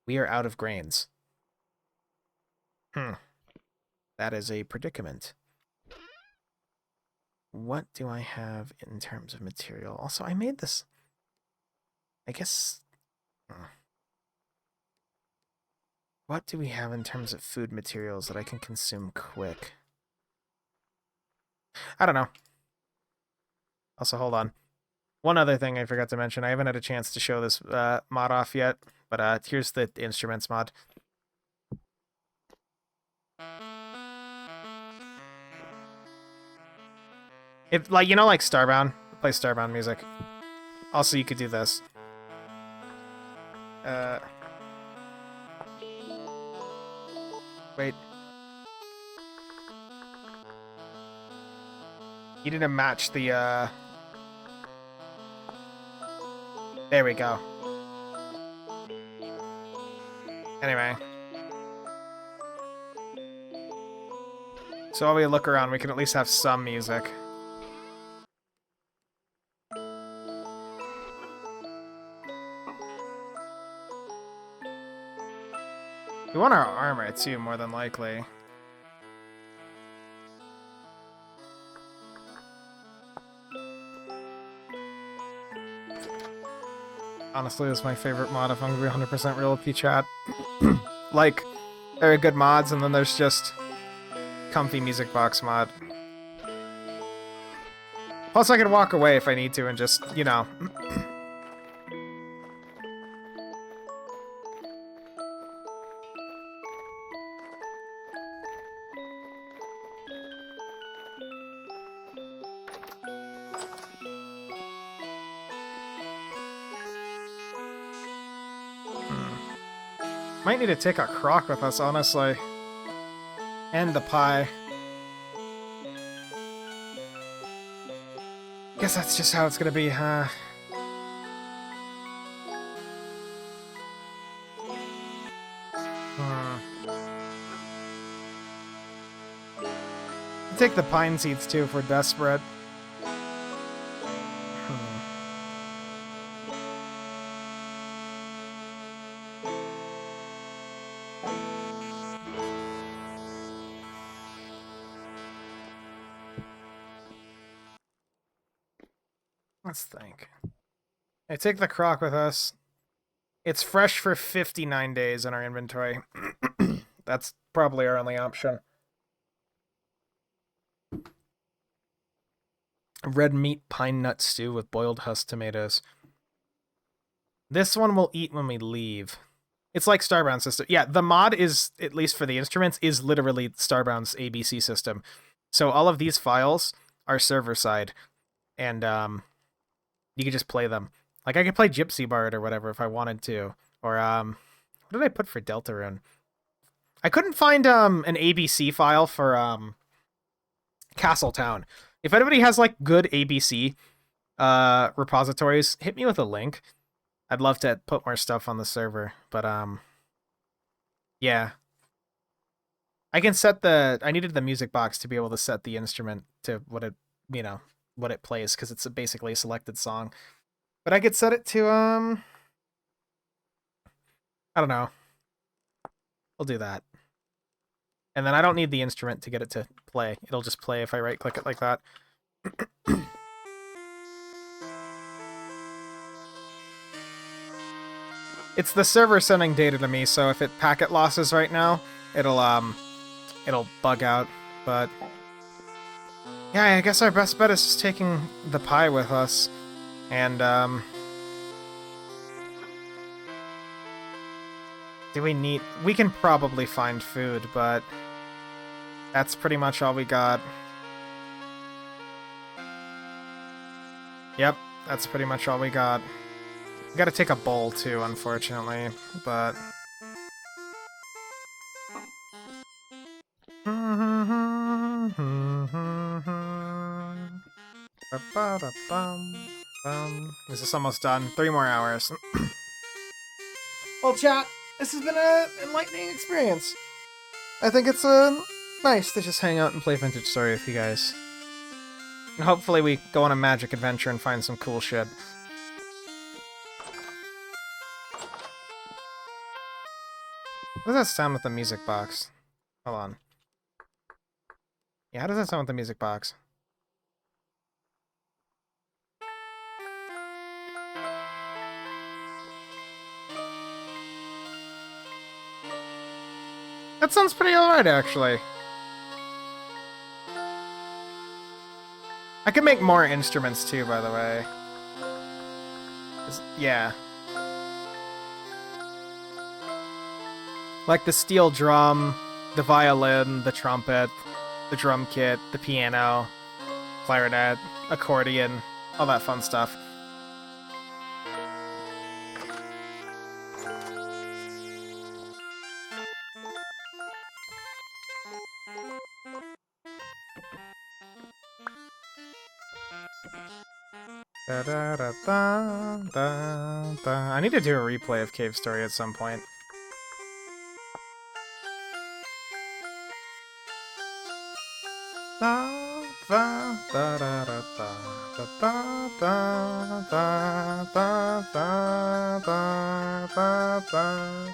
We are out of grains. That is a predicament. What do I have in terms of material? Also, I made this... I guess... What do we have in terms of food materials that I can consume quick? I don't know. Also, hold on. One other thing I forgot to mention. I haven't had a chance to show this mod off yet, but here's the instruments mod. If, like, you know, like Starbound? Play Starbound music. Also, you could do this. Wait. You need to match the, There we go. Anyway. So while we look around, we can at least have some music. We want our armor, too, more than likely. Honestly, this is my favorite mod, if I'm gonna be 100% real with you, chat. Like, there are good mods, and then there's just comfy music box mod. Plus, I can walk away if I need to and just, you know... Might need to take a crock with us, honestly. And the pie. Guess that's just how it's gonna be, huh? Take the pine seeds, too, if we're desperate. Let's think. Hey, take the crock with us. It's fresh for 59 days in our inventory. That's probably our only option. Red meat pine nut stew with boiled husk tomatoes. This one we'll eat when we leave. It's like Starbound system. Yeah, the mod is, at least for the instruments, is literally Starbound's ABC system. So all of these files are server-side. and you could just play them. Like I could play Gypsy Bard or whatever if I wanted to. Or what did I put for Deltarune? I couldn't find an ABC file for Castletown. If anybody has like good ABC repositories, hit me with a link. I'd love to put more stuff on the server, but yeah. I can set I needed the music box to be able to set the instrument to what it, what it plays, because it's basically a selected song. But I could set it to, I don't know. We'll do that. And then I don't need the instrument to get it to play. It'll just play if I right-click it like that. It's the server sending data to me, so if it packet losses right now, it'll bug out. But yeah, I guess our best bet is just taking the pie with us. And do we need... We can probably find food, but that's pretty much all we got. Yep, that's pretty much all we got. We gotta take a bowl too, unfortunately, but... This is almost done. 3 more hours. Well, chat, this has been an enlightening experience. I think it's nice to just hang out and play Vintage Story with you guys. And hopefully we go on a magic adventure and find some cool shit. How does that sound with the music box? Hold on. Yeah, how does that sound with the music box? That sounds pretty alright, actually. I can make more instruments, too, by the way. Yeah. Like the steel drum, the violin, the trumpet, the drum kit, the piano, clarinet, accordion, all that fun stuff. Da, da, da, da, da, da. I need to do a replay of Cave Story at some point. Da, da, da, da, da, da, da, da, da, da, da, da, da.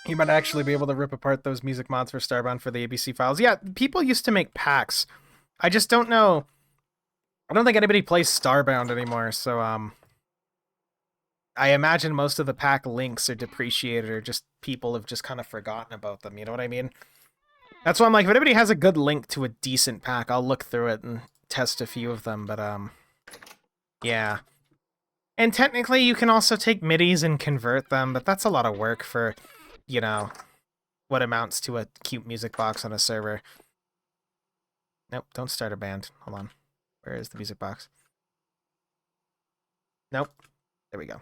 You might actually be able to rip apart those music mods for Starbound for the ABC files. Yeah, people used to make packs. I just don't know. I don't think anybody plays Starbound anymore, so I imagine most of the pack links are depreciated, or just people have just kind of forgotten about them, you know what I mean? That's why I'm like, if anybody has a good link to a decent pack, I'll look through it and test a few of them, but yeah. And technically you can also take MIDIs and convert them, but that's a lot of work for, you know, what amounts to a cute music box on a server. Nope, don't start a band. Hold on. Where is the music box? Nope. There we go.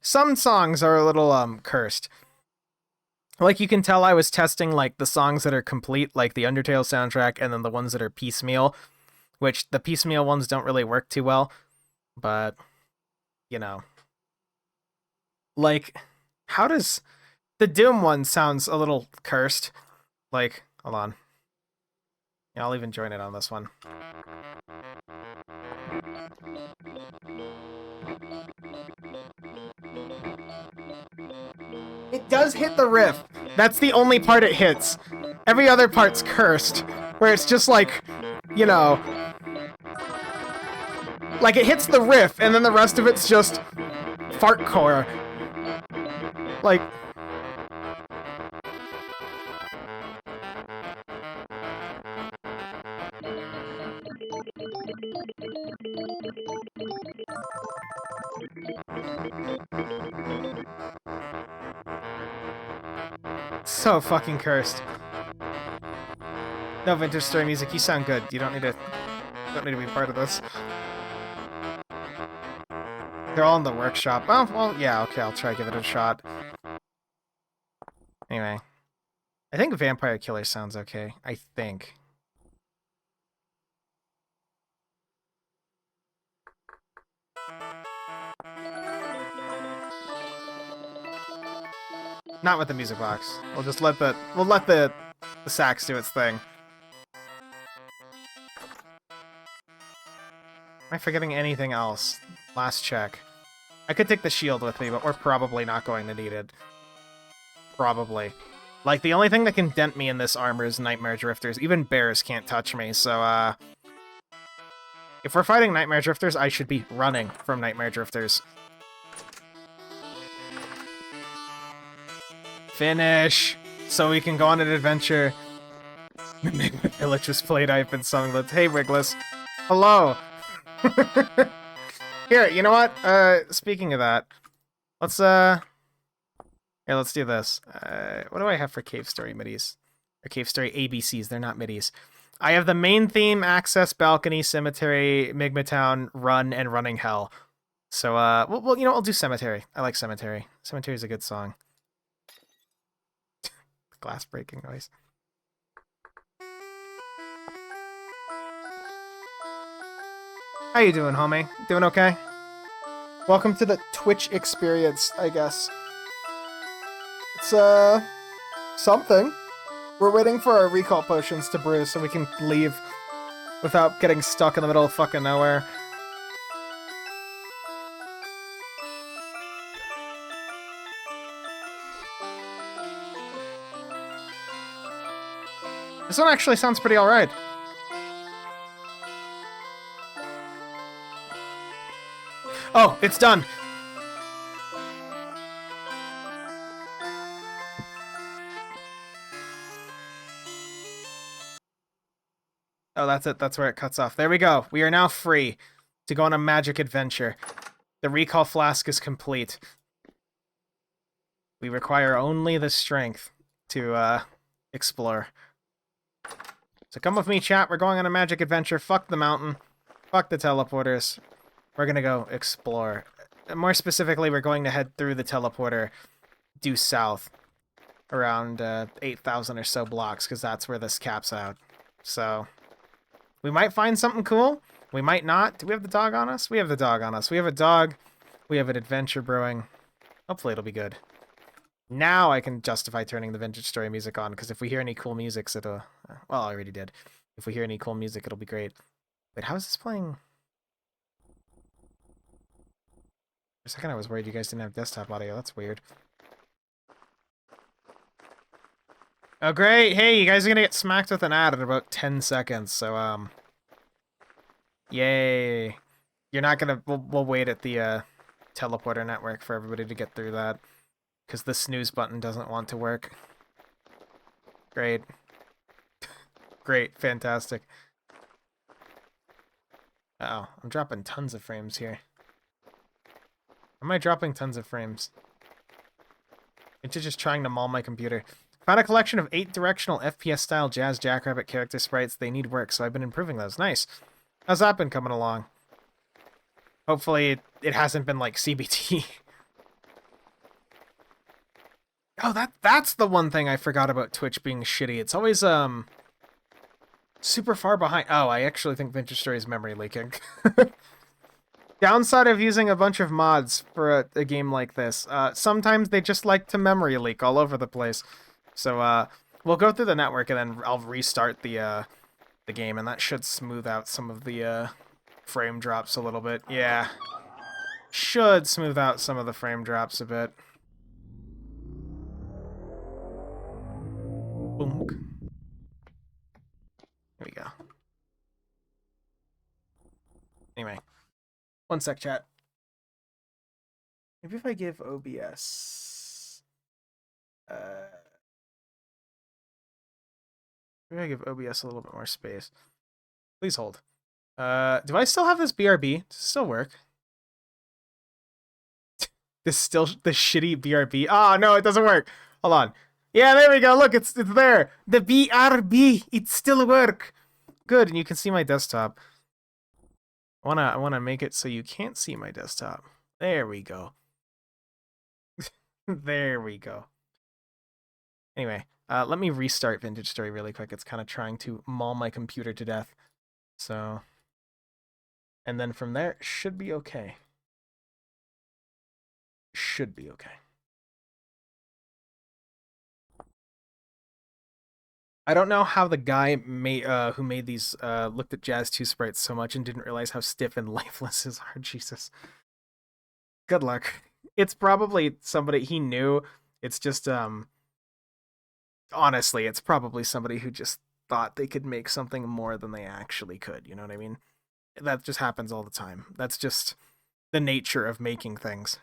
Some songs are a little cursed. Like, you can tell I was testing, like, the songs that are complete, like the Undertale soundtrack, and then the ones that are piecemeal, which the piecemeal ones don't really work too well, but, you know. Like, how does... The Doom one sounds a little cursed. Like, hold on. Yeah, I'll even join it on this one. It does hit the riff. That's the only part it hits. Every other part's cursed, where it's just like, you know... Like, it hits the riff, and then the rest of it's just fartcore. Like... So fucking cursed. No vintage story music. You sound good. You don't need to be part of this. They're all in the workshop. Oh, well, yeah, okay, I'll try to give it a shot. Anyway. I think Vampire Killer sounds okay. I think. Not with the music box. We'll just let the sax do its thing. Am I forgetting anything else? Last check. I could take the shield with me, but we're probably not going to need it. Probably. Like, the only thing that can dent me in this armor is Nightmare Drifters. Even bears can't touch me, so, if we're fighting Nightmare Drifters, I should be running from Nightmare Drifters. Finish! So we can go on an adventure. Enigma Village was played, I've been sung with. Hey, Wiggless. Hello! Here, you know what? Speaking of that, let's, here, let's do this. What do I have for Cave Story midis? Or Cave Story ABCs, they're not midis. I have the main theme, Access, Balcony, Cemetery, Migma Town, Run, and Running Hell. So, well, you know, I'll do Cemetery. I like Cemetery. Cemetery is a good song. Glass breaking noise. How you doing, homie? Doing okay? Welcome to the Twitch experience, I guess. It's, something. We're waiting for our recall potions to brew so we can leave without getting stuck in the middle of fucking nowhere. This one actually sounds pretty alright. Oh, it's done! Oh, that's it. That's where it cuts off. There we go. We are now free to go on a magic adventure. The recall flask is complete. We require only the strength to, explore. So come with me, chat. We're going on a magic adventure. Fuck the mountain. Fuck the teleporters. We're gonna go explore. More specifically, we're going to head through the teleporter due south. Around, 8,000 or so blocks, because that's where this caps out. So, we might find something cool. We might not. Do we have the dog on us? We have the dog on us. We have a dog. We have an adventure brewing. Hopefully it'll be good. Now I can justify turning the vintage story music on, because if we hear any cool music, it'll... Well, I already did. If we hear any cool music, it'll be great. Wait, how is this playing? For a second I was worried you guys didn't have desktop audio. That's weird. Oh, great! Hey, you guys are gonna get smacked with an ad in about 10 seconds, so, yay. You're not gonna... We'll wait at the, teleporter network for everybody to get through that. Because the snooze button doesn't want to work. Great. Great. Fantastic. Uh-oh. I'm dropping tons of frames here. Am I dropping tons of frames? It's just trying to maul my computer. Found a collection of 8-directional FPS-style Jazz Jackrabbit character sprites. They need work, so I've been improving those. Nice. How's that been coming along? Hopefully it hasn't been like CBT. Oh, that's the one thing I forgot about Twitch being shitty. It's always, super far behind. Oh, I actually think Vintage Story is memory leaking. Downside of using a bunch of mods for a game like this. Sometimes they just like to memory leak all over the place. So, we'll go through the network and then I'll restart the game, and that should smooth out some of the, frame drops a little bit. Yeah. Should smooth out some of the frame drops a bit. Boom. There we go. Anyway. One sec, chat. Maybe if I give OBS... maybe I give OBS a little bit more space. Please hold. Do I still have this BRB? Does it still work? This still... the shitty BRB? Oh, no, it doesn't work. Hold on. Yeah, there we go. Look, it's there. The BRB. It still work. Good, and you can see my desktop. I wanna make it so you can't see my desktop. There we go. There we go. Anyway, let me restart Vintage Story really quick. It's kind of trying to maul my computer to death. So, and then from there, it should be okay. Should be okay. I don't know how the guy who made these looked at Jazz 2 sprites so much and didn't realize how stiff and lifeless his are. Jesus. Good luck. It's probably somebody he knew. It's just honestly, it's probably somebody who just thought they could make something more than they actually could, you know what I mean? That just happens all the time. That's just the nature of making things.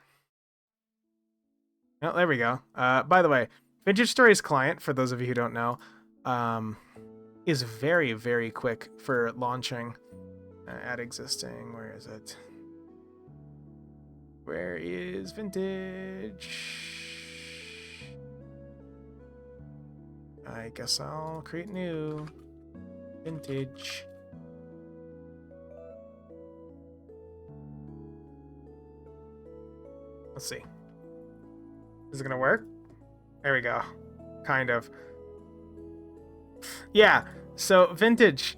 Oh, there we go. By the way, Vintage Stories client, for those of you who don't know, is very, very quick for launching. Add existing. Where is it? Where is Vintage? I guess I'll create new. Vintage. Let's see. Is it gonna work? There we go. Kind of. Yeah, so Vintage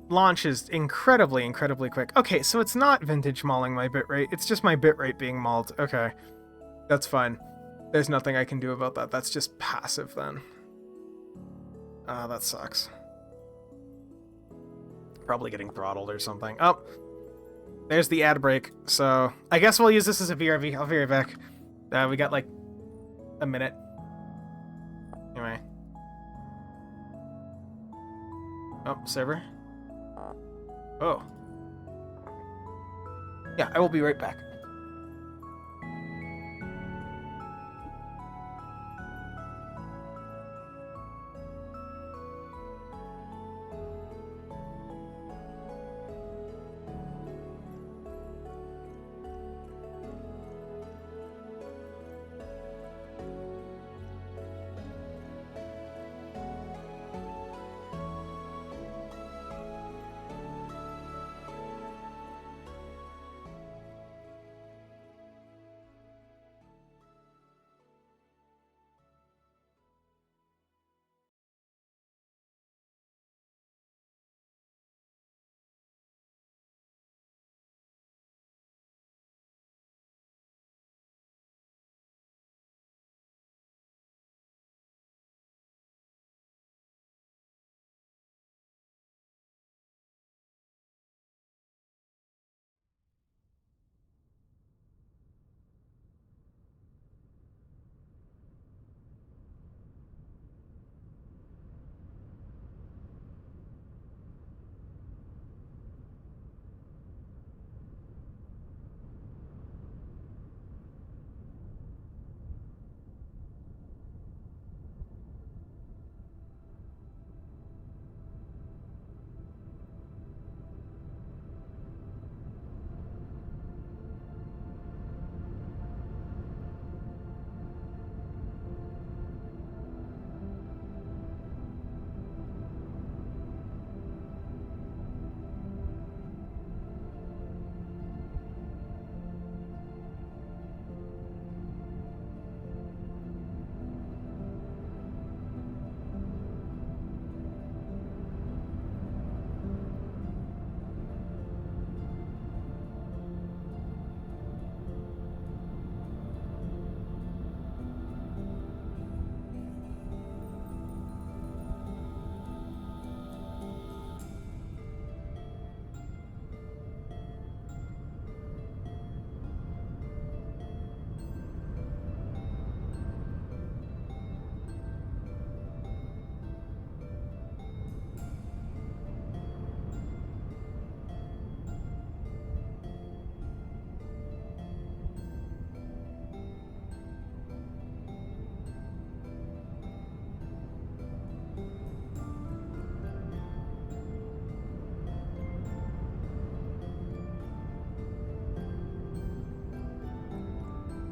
launches incredibly, incredibly quick. Okay, so it's not Vintage mauling my bitrate. It's just my bitrate being mauled. Okay, that's fine. There's nothing I can do about that. That's just passive then. That sucks. Probably getting throttled or something. Oh, there's the ad break. So I guess we'll use this as a VRV. I'll be right back. We got like a minute. Anyway. Oh, server. Oh. Yeah, I will be right back.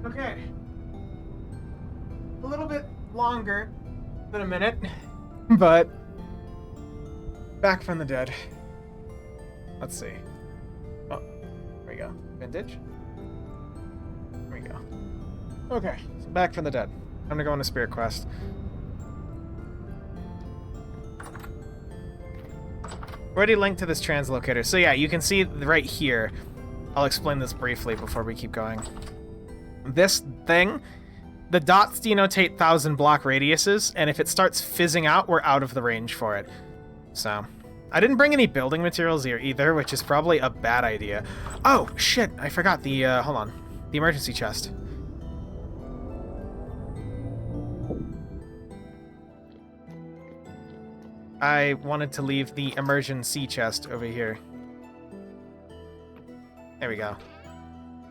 Okay. A little bit longer been a minute, but back from the dead. Let's see. Oh, there we go. Vintage. There we go. Okay, so back from the dead. I'm gonna go on a spirit quest. Already linked to this translocator. So yeah, you can see right here. I'll explain this briefly before we keep going. This thing, the dots denotate 1,000 block radiuses, and if it starts fizzing out, we're out of the range for it. So, I didn't bring any building materials here either, which is probably a bad idea. Oh, shit, I forgot the, hold on. The emergency chest. I wanted to leave the emergency chest over here. There we go.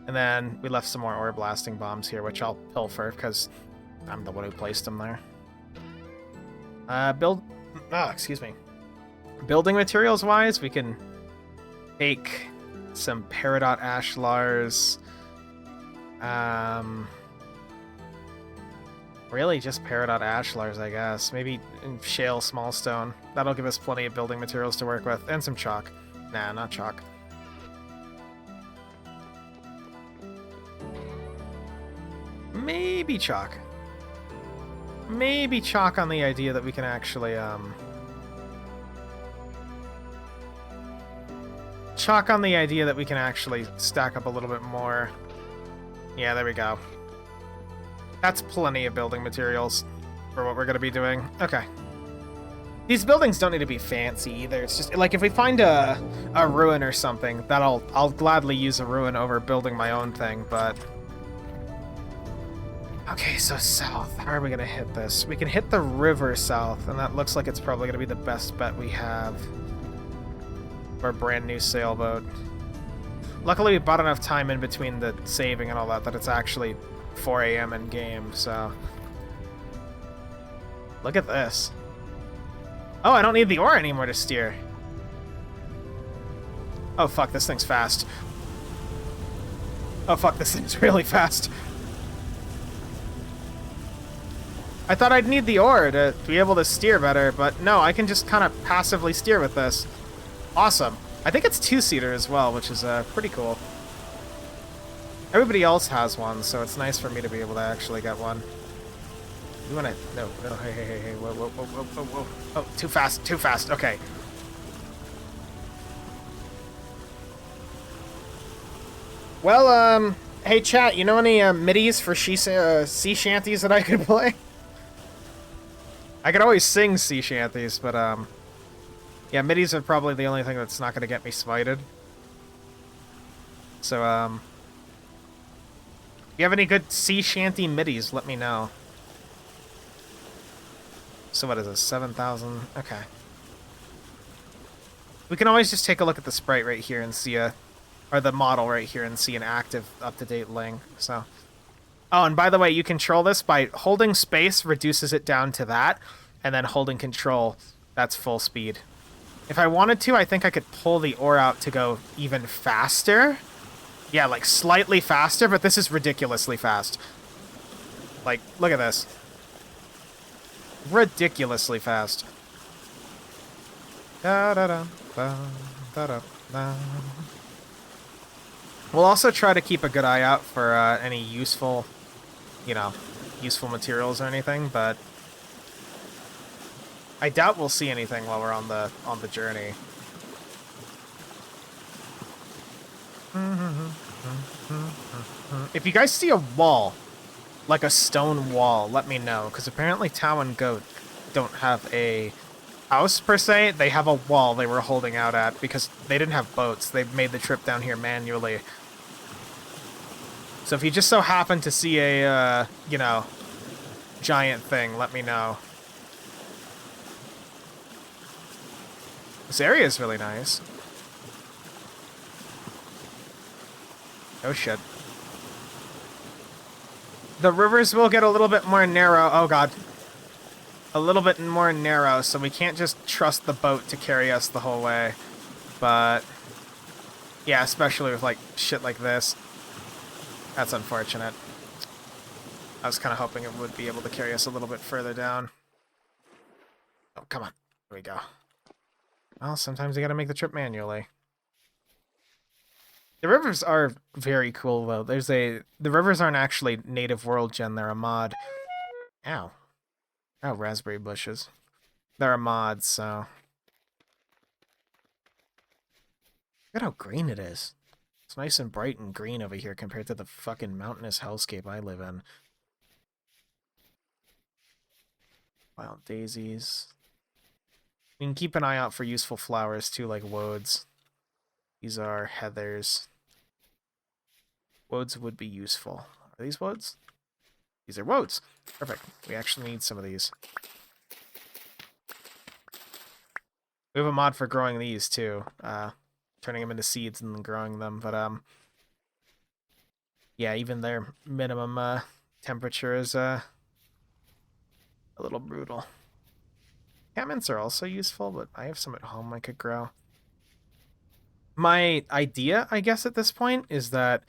And then we left some more ore blasting bombs here, which I'll pilfer because I'm the one who placed them there. Excuse me. Building materials wise, we can take some peridot ashlars. Really just peridot ashlars, I guess. Maybe shale smallstone. That'll give us plenty of building materials to work with. And some chalk. Nah, not chalk. Maybe chalk. Maybe chalk on the idea that we can actually, chalk on the idea that we can actually stack up a little bit more. Yeah, there we go. That's plenty of building materials for what we're going to be doing. Okay. These buildings don't need to be fancy either. It's just, like, if we find a ruin or something, I'll gladly use a ruin over building my own thing, but... Okay, so south. How are we going to hit this? We can hit the river south, and that looks like it's probably going to be the best bet we have for a brand new sailboat. Luckily, we bought enough time in between the saving and all that it's actually 4 a.m. in game, so... Look at this. Oh, I don't need the ore anymore to steer. Oh, fuck, this thing's fast. Oh, fuck, this thing's really fast. I thought I'd need the ore to be able to steer better, but no, I can just kind of passively steer with this. Awesome. I think it's two-seater as well, which is pretty cool. Everybody else has one, so it's nice for me to be able to actually get one. You wanna... No, hey, whoa. Oh, too fast, okay. Well, hey chat, you know any midis for sea shanties that I could play? I could always sing sea shanties, but, yeah, midis are probably the only thing that's not gonna get me smited. So, if you have any good sea shanty midis, let me know. So what is this, 7,000? Okay. We can always just take a look at the sprite right here and see or the model right here and see an active, up-to-date Ling, so. Oh, and by the way, you control this by holding space, reduces it down to that, and then holding control, that's full speed. If I wanted to, I think I could pull the ore out to go even faster. Yeah, like slightly faster, but this is ridiculously fast. Like, look at this. Ridiculously fast. We'll also try to keep a good eye out for any useful, useful materials or anything, but I doubt we'll see anything while we're on the journey. If you guys see a wall, like a stone wall, let me know, because apparently Tau and Goat don't have a house per se. They have a wall they were holding out at because they didn't have boats. They made the trip down here manually. So if you just so happen to see a, giant thing, let me know. This area is really nice. Oh shit. The rivers will get a little bit more narrow. Oh god. A little bit more narrow, so we can't just trust the boat to carry us the whole way. But yeah, especially with like shit like this. That's unfortunate. I was kind of hoping it would be able to carry us a little bit further down. Oh, come on. There we go. Well, sometimes you gotta make the trip manually. The rivers are very cool, though. The rivers aren't actually native world gen, they're a mod. Ow. Oh, raspberry bushes. They're a mod, so... Look at how green it is. It's nice and bright and green over here compared to the fucking mountainous hellscape I live in. Wild daisies. You can keep an eye out for useful flowers, too, like woads. These are heathers. Woads would be useful. Are these woads? These are woads. Perfect. We actually need some of these. We have a mod for growing these, too. Turning them into seeds and then growing them, but, yeah, even their minimum, temperature is, a little brutal. Cat mints are also useful, but I have some at home I could grow. My idea, I guess, at this point is that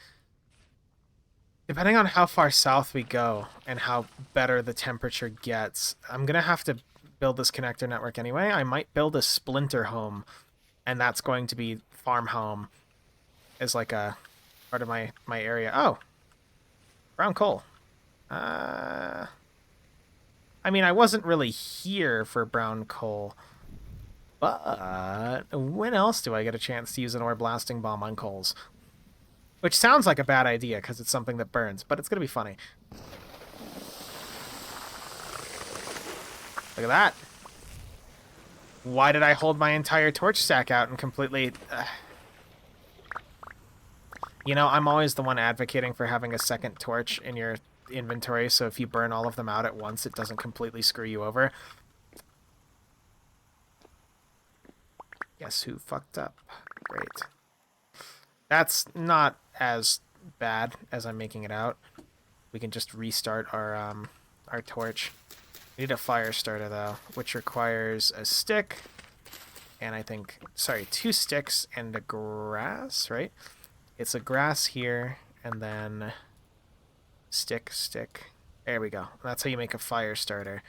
depending on how far south we go and how better the temperature gets, I'm going to have to build this connector network anyway. I might build a splinter home, and that's going to be farm home as like a part of my area. Oh, brown coal. I mean, I wasn't really here for brown coal, but when else do I get a chance to use an ore blasting bomb on coals? Which sounds like a bad idea because it's something that burns, but it's going to be funny. Look at that. Why did I hold my entire torch stack out and completely... You know, I'm always the one advocating for having a second torch in your inventory, so if you burn all of them out at once, it doesn't completely screw you over. Guess who fucked up? Great. That's not as bad as I'm making it out. We can just restart our torch. We need a fire starter, though, which requires a stick, and I think, sorry, 2 sticks and a grass, right? It's a grass here, and then stick. There we go. That's how you make a fire starter.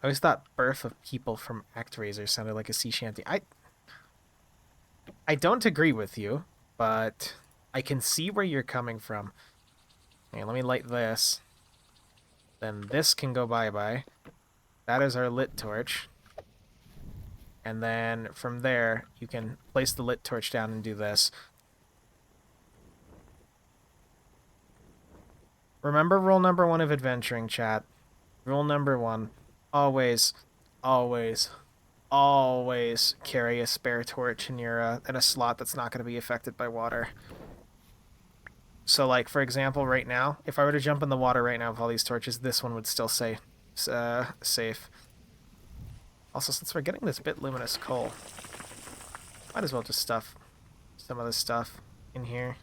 I always thought Birth of People from ActRaiser sounded like a sea shanty. I don't agree with you, but I can see where you're coming from. Okay, let me light this. Then this can go bye-bye. That is our lit torch. And then from there, you can place the lit torch down and do this. Remember rule number 1 of adventuring, chat. Rule number 1. Always carry a spare torch in your in a slot that's not going to be affected by water. So, like, for example, right now, if I were to jump in the water right now with all these torches, this one would still say safe. Also, since we're getting this bit luminous coal, might as well just stuff some of this stuff in here.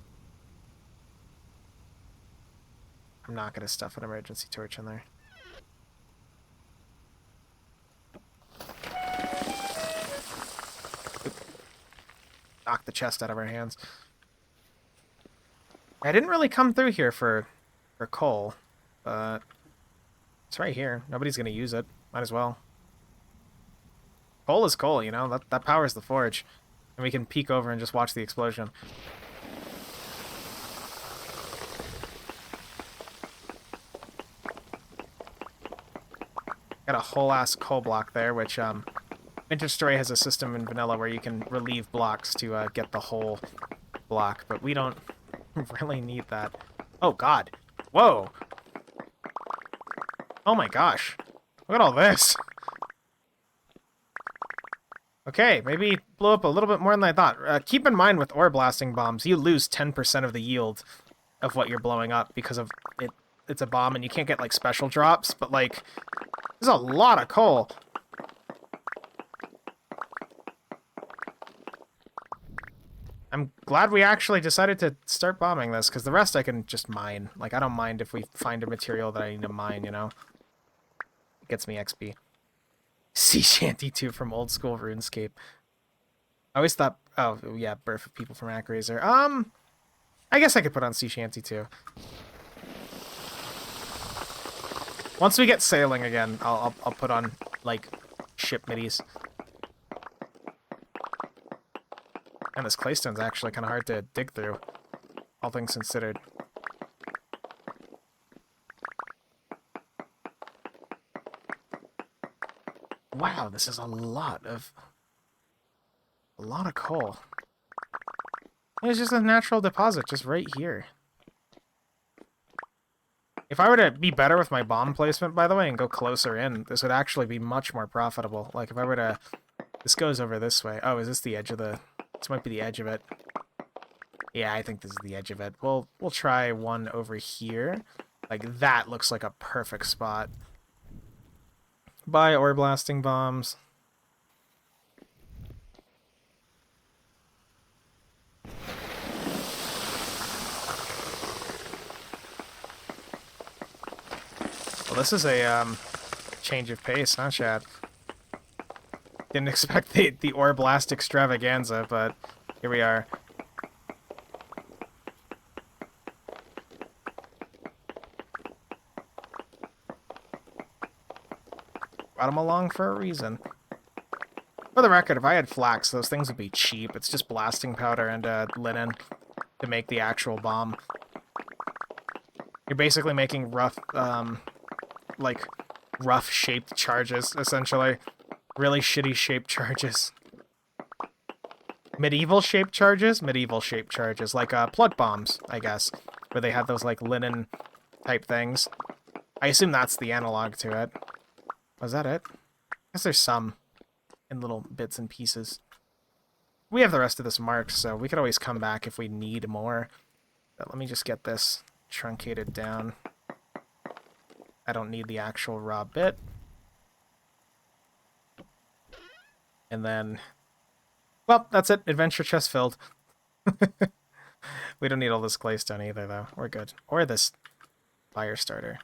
I'm not going to stuff an emergency torch in there. Knock the chest out of our hands. I didn't really come through here for coal, but it's right here. Nobody's going to use it. Might as well. Coal is coal, you know? That powers the forge. And we can peek over and just watch the explosion. Got a whole-ass coal block there, which, Winter Story has a system in vanilla where you can relieve blocks to get the whole block, but we don't really need that. Oh, God. Whoa. Oh, my gosh. Look at all this. Okay, maybe blew up a little bit more than I thought. Keep in mind with ore blasting bombs, you lose 10% of the yield of what you're blowing up because of it. It's a bomb and you can't get, like, special drops, but, like, there's a lot of coal. I'm glad we actually decided to start bombing this, because the rest I can just mine. Like, I don't mind if we find a material that I need to mine, you know? It gets me XP. Sea Shanty 2 from old school RuneScape. I always thought... Oh, yeah, Birth of People from ActRaiser. I guess I could put on Sea Shanty 2. Once we get sailing again, I'll put on, like, ship middies. And this claystone's actually kind of hard to dig through, all things considered. Wow, this is a lot of coal. It's just a natural deposit just right here. If I were to be better with my bomb placement, by the way, and go closer in, this would actually be much more profitable. Like, if I were to... This goes over this way. Oh, is this the edge of the... This might be the edge of it. Yeah, I think this is the edge of it. We'll try one over here. Like, that looks like a perfect spot. Buy ore blasting bombs. Well, this is a change of pace, huh, Chad? Didn't expect the ore blast extravaganza, but here we are. Brought them along for a reason. For the record, if I had flax, those things would be cheap. It's just blasting powder and linen to make the actual bomb. You're basically making rough, like, rough-shaped charges, essentially. Really shitty shaped charges. Medieval-shaped charges? Medieval-shaped charges. Like, plug bombs, I guess. Where they have those, like, linen-type things. I assume that's the analog to it. Was that it? I guess there's some in little bits and pieces. We have the rest of this marked, so we could always come back if we need more. But let me just get this truncated down. I don't need the actual raw bit. And then... Well, that's it. Adventure chest filled. We don't need all this claystone either, though. We're good. Or this fire starter.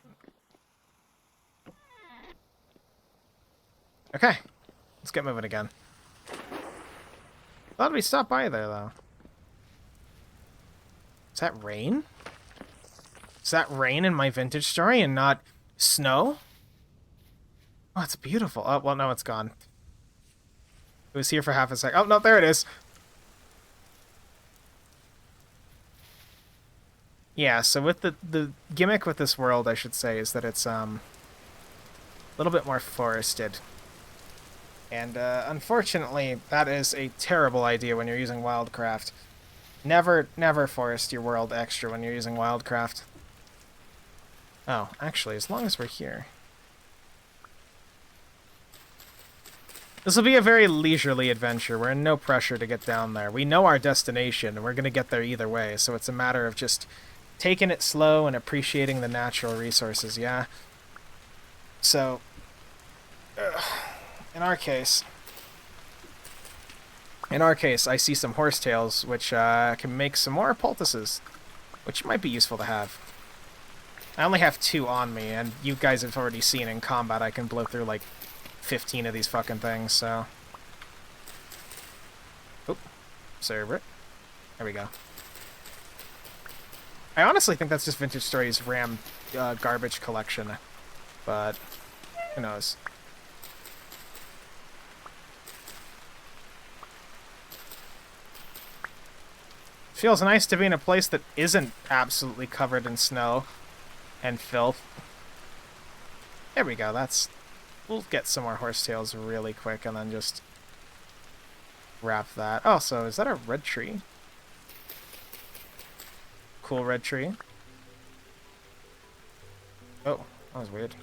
Okay. Let's get moving again. Thought we stopped by there, though. Is that rain? Is that rain in my vintage story and not snow? Oh, it's beautiful. Oh, well, no, it's gone. It was here for half a sec. Oh, no, there it is. Yeah, so with the gimmick with this world, I should say, is that it's a little bit more forested. And unfortunately, that is a terrible idea when you're using Wildcraft. Never forest your world extra when you're using Wildcraft. Oh, actually, as long as we're here. This will be a very leisurely adventure. We're in no pressure to get down there. We know our destination, and we're going to get there either way, so it's a matter of just taking it slow and appreciating the natural resources, yeah? So, in our case, I see some horsetails, which can make some more poultices, which might be useful to have. I only have 2 on me, and you guys have already seen in combat I can blow through, like, 15 of these fucking things, so... Oop. Server it. There we go. I honestly think that's just Vintage Stories' RAM garbage collection, but who knows. Feels nice to be in a place that isn't absolutely covered in snow and filth. There we go, that's... We'll get some more horsetails really quick and then just wrap that. Oh, so is that a red tree? Cool red tree. Oh, that was weird.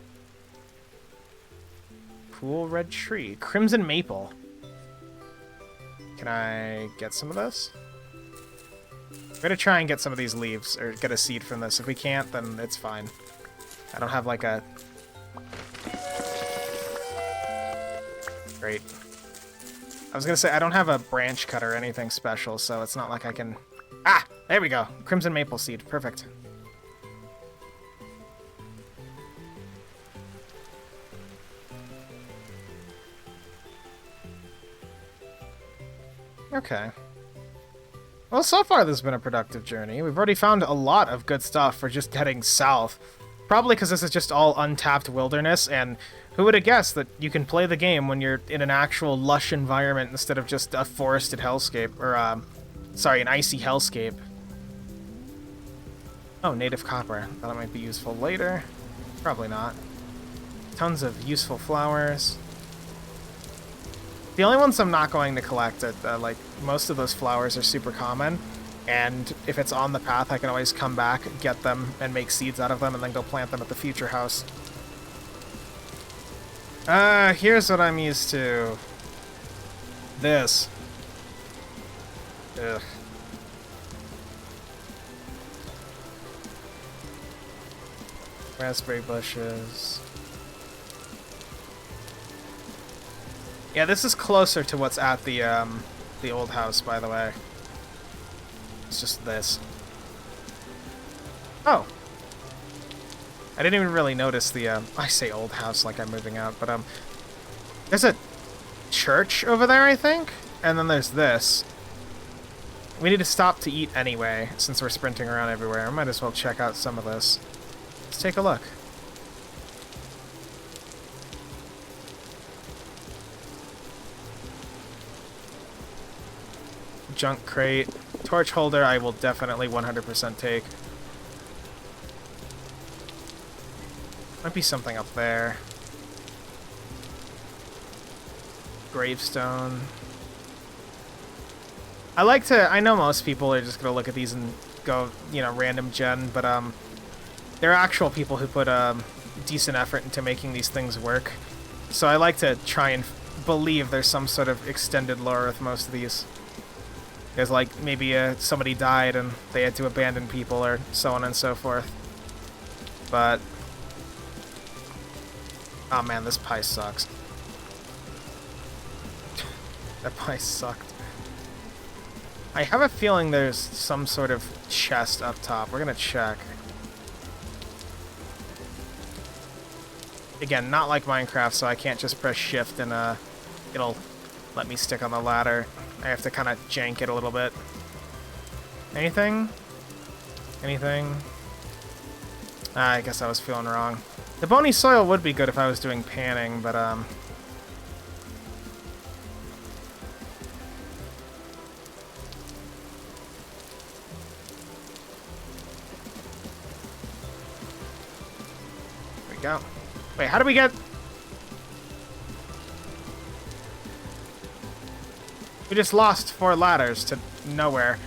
Cool red tree. Crimson maple. Can I get some of this? We're gonna try and get some of these leaves, or get a seed from this. If we can't, then it's fine. I don't have like a... Great. I was gonna say, I don't have a branch cut or anything special, so it's not like I can... Ah! There we go! Crimson maple seed. Perfect. Okay. Well, so far this has been a productive journey. We've already found a lot of good stuff for just heading south. Probably because this is just all untapped wilderness, and who would have guessed that you can play the game when you're in an actual lush environment instead of just a forested hellscape, or, sorry, an icy hellscape. Oh, native copper. Thought it might be useful later. Probably not. Tons of useful flowers. The only ones I'm not going to collect, like, most of those flowers are super common, and if it's on the path, I can always come back, get them, and make seeds out of them, and then go plant them at the future house. Here's what I'm used to. This. Ugh. Raspberry bushes. Yeah, this is closer to what's at the old house, by the way. It's just this. Oh. I didn't even really notice the, I say old house like I'm moving out, but, there's a church over there, I think? And then there's this. We need to stop to eat anyway, since we're sprinting around everywhere. I might as well check out some of this. Let's take a look. Junk crate. Torch holder I will definitely 100% take. Might be something up there. Gravestone. I know most people are just gonna look at these and go, you know, random gen, but there are actual people who put decent effort into making these things work. So I like to try and believe there's some sort of extended lore with most of these. There's like maybe somebody died and they had to abandon people or so on and so forth. But oh man, this pie sucks. That pie sucked. I have a feeling there's some sort of chest up top. We're gonna check. Again, not like Minecraft, so I can't just press shift and it'll let me stick on the ladder. I have to kind of jank it a little bit. Anything? Anything? I guess I was feeling wrong. The bony soil would be good if I was doing panning, but there we go. Wait, how do we get... We just lost 4 ladders to nowhere.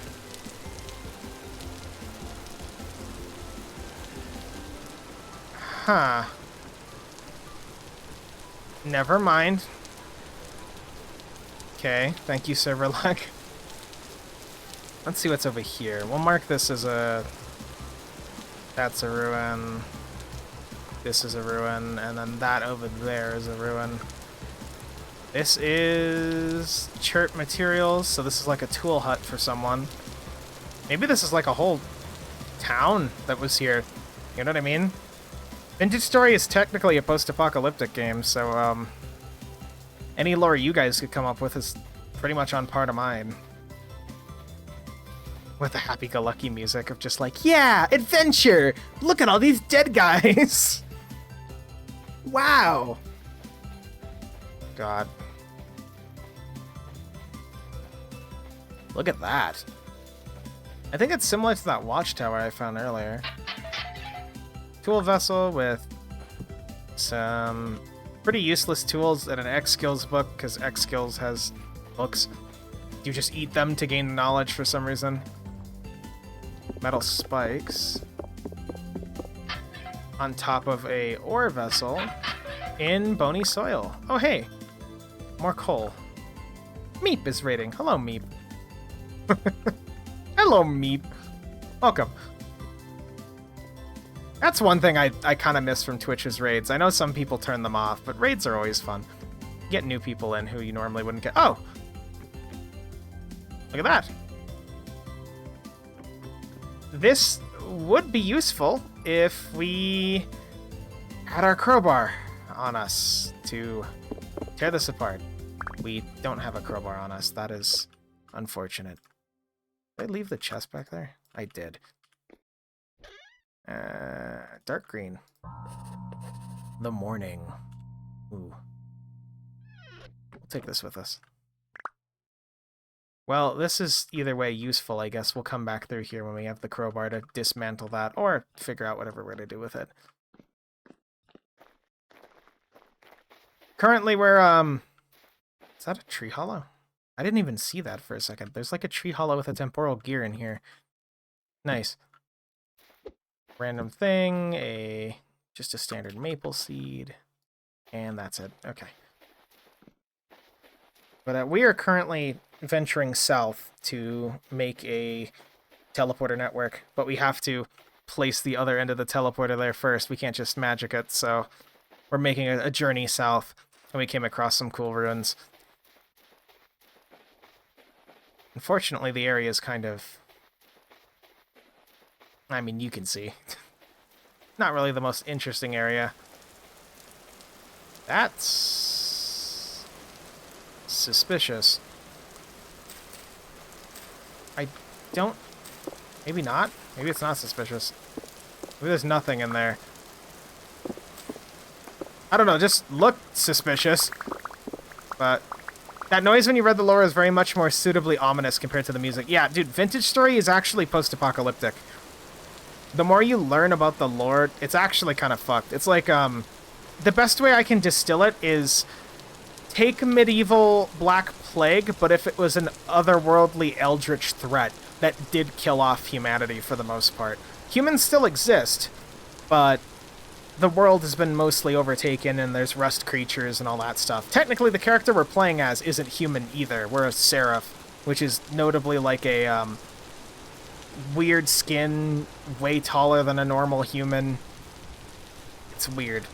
Huh. Never mind. Okay, thank you, Serverlag. Let's see what's over here. We'll mark this as a... That's a ruin. This is a ruin, and then that over there is a ruin. This is chert materials, so this is like a tool hut for someone. Maybe this is like a whole town that was here. You know what I mean? Vintage Story is technically a post-apocalyptic game, so any lore you guys could come up with is pretty much on par to mine. With the happy-go-lucky music of just like, yeah, adventure! Look at all these dead guys! Wow! God. Look at that. I think it's similar to that watchtower I found earlier. Tool vessel with some pretty useless tools and an X skills book, because X skills has books. You just eat them to gain knowledge for some reason. Metal spikes. On top of a ore vessel in bony soil. Oh hey, more coal. Meep is raiding. Hello, Meep. Hello, Meep. Welcome. That's one thing I kind of miss from Twitch's raids. I know some people turn them off, but raids are always fun. Get new people in who you normally wouldn't get. Oh! Look at that. This would be useful if we had our crowbar on us to tear this apart. We don't have a crowbar on us. That is unfortunate. Did I leave the chest back there? I did. Dark green. The morning. Ooh. We'll take this with us. Well, this is either way useful, I guess. We'll come back through here when we have the crowbar to dismantle that, or figure out whatever we're going to do with it. Currently, we're, is that a tree hollow? I didn't even see that for a second. There's like a tree hollow with a temporal gear in here. Nice. Random thing, just a standard maple seed, and that's it. Okay. But we are currently venturing south to make a teleporter network, but we have to place the other end of the teleporter there first. We can't just magic it, so we're making a journey south, and we came across some cool ruins. Unfortunately, the area is kind of... I mean, you can see. Not really the most interesting area. That's... suspicious. I don't... Maybe not? Maybe it's not suspicious. Maybe there's nothing in there. I don't know, just looked suspicious. But that noise when you read the lore is very much more suitably ominous compared to the music. Yeah, dude, Vintage Story is actually post-apocalyptic. The more you learn about the lore, it's actually kind of fucked. It's like, the best way I can distill it is take medieval Black Plague, but if it was an otherworldly eldritch threat that did kill off humanity for the most part. Humans still exist, but the world has been mostly overtaken and there's rust creatures and all that stuff. Technically, the character we're playing as isn't human either. We're a seraph, which is notably like a, weird skin, way taller than a normal human. It's weird.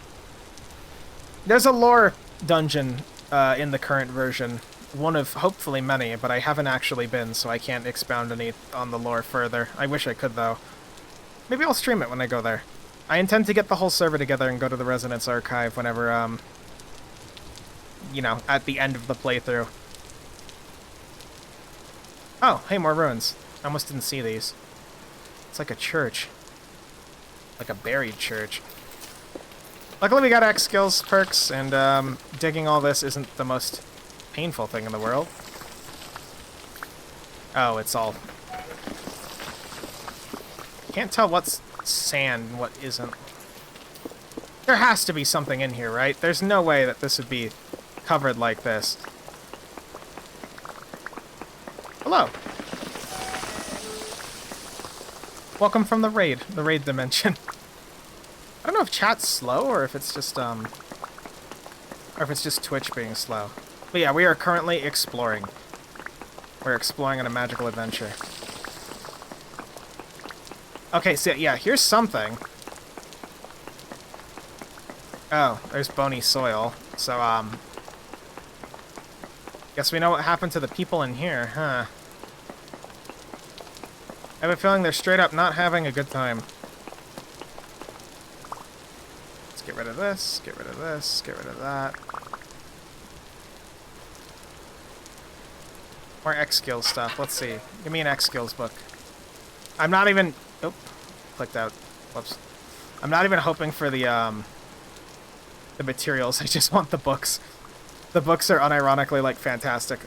There's a lore dungeon in the current version. One of hopefully many, but I haven't actually been, so I can't expound any on the lore further. I wish I could, though. Maybe I'll stream it when I go there. I intend to get the whole server together and go to the Resonance Archive whenever, you know, at the end of the playthrough. Oh, hey, more ruins. I almost didn't see these. It's like a church. Like a buried church. Luckily we got X skills perks, and digging all this isn't the most painful thing in the world. Oh, it's all... Can't tell what's sand and what isn't. There has to be something in here, right? There's no way that this would be covered like this. Hello. Welcome from the raid dimension. I don't know if chat's slow or if it's just Twitch being slow. But yeah, we are currently exploring. We're exploring on a magical adventure. Okay, so yeah, here's something. Oh, there's bony soil. So guess we know what happened to the people in here, huh? I have a feeling they're straight up not having a good time. Let's get rid of this, get rid of this, get rid of that. More X skills stuff. Let's see. Give me an X skills book. I'm not even... Oh, clicked out. Whoops. I'm not even hoping for the materials. I just want the books. The books are unironically, like, fantastic.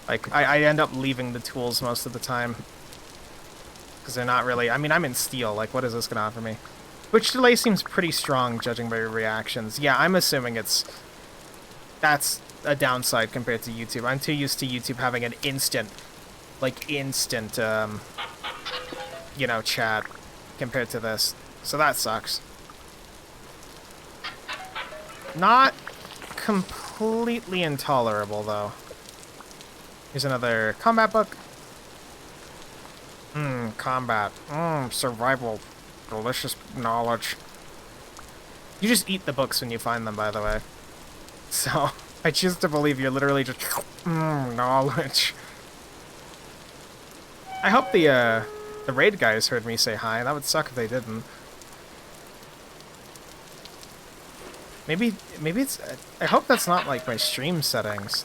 Like, I end up leaving the tools most of the time. Because they're not really... I mean, I'm in steel. Like, what is this going to offer me? Which delay seems pretty strong, judging by your reactions. Yeah, I'm assuming it's... That's a downside compared to YouTube. I'm too used to YouTube having an instant... Like, instant, you know, chat compared to this. So that sucks. Not completely intolerable, though. Here's another combat book. Combat. Survival. Delicious knowledge. You just eat the books when you find them, by the way. So, I choose to believe you're literally just... knowledge. I hope the raid guys heard me say hi. That would suck if they didn't. Maybe it's... I hope that's not, like, my stream settings.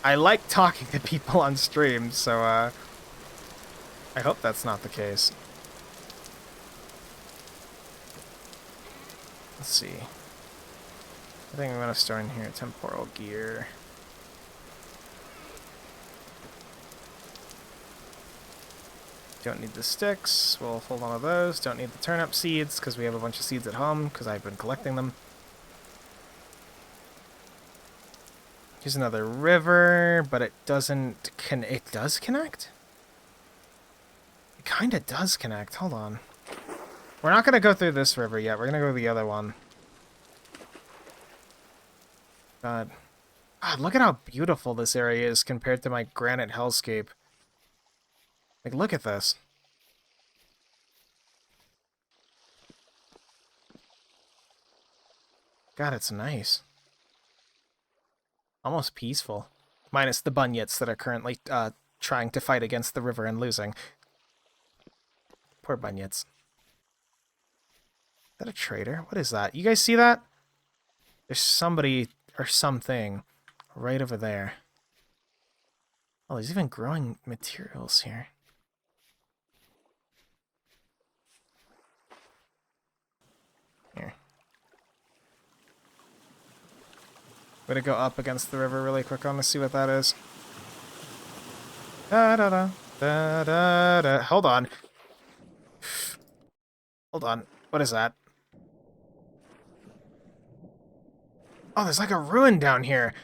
I like talking to people on stream, so, I hope that's not the case. Let's see. I think I'm going to store in here temporal gear. Don't need the sticks. We'll hold on to those. Don't need the turnip seeds because we have a bunch of seeds at home because I've been collecting them. Here's another river, but it doesn't... It does connect? It kind of does connect. Hold on. We're not going to go through this river yet. We're going to go to the other one. God, look at how beautiful this area is compared to my granite hellscape. Like, look at this. God, it's nice. Almost peaceful. Minus the bunyiets that are currently trying to fight against the river and losing. Poor bunyiets. Is that a trader? What is that? You guys see that? There's somebody or something right over there. Oh, there's even growing materials here. Here. We're gonna go up against the river really quick. I want to see what that is. Da da da da da da. Hold on. Hold on. What is that? Oh, there's like a ruin down here.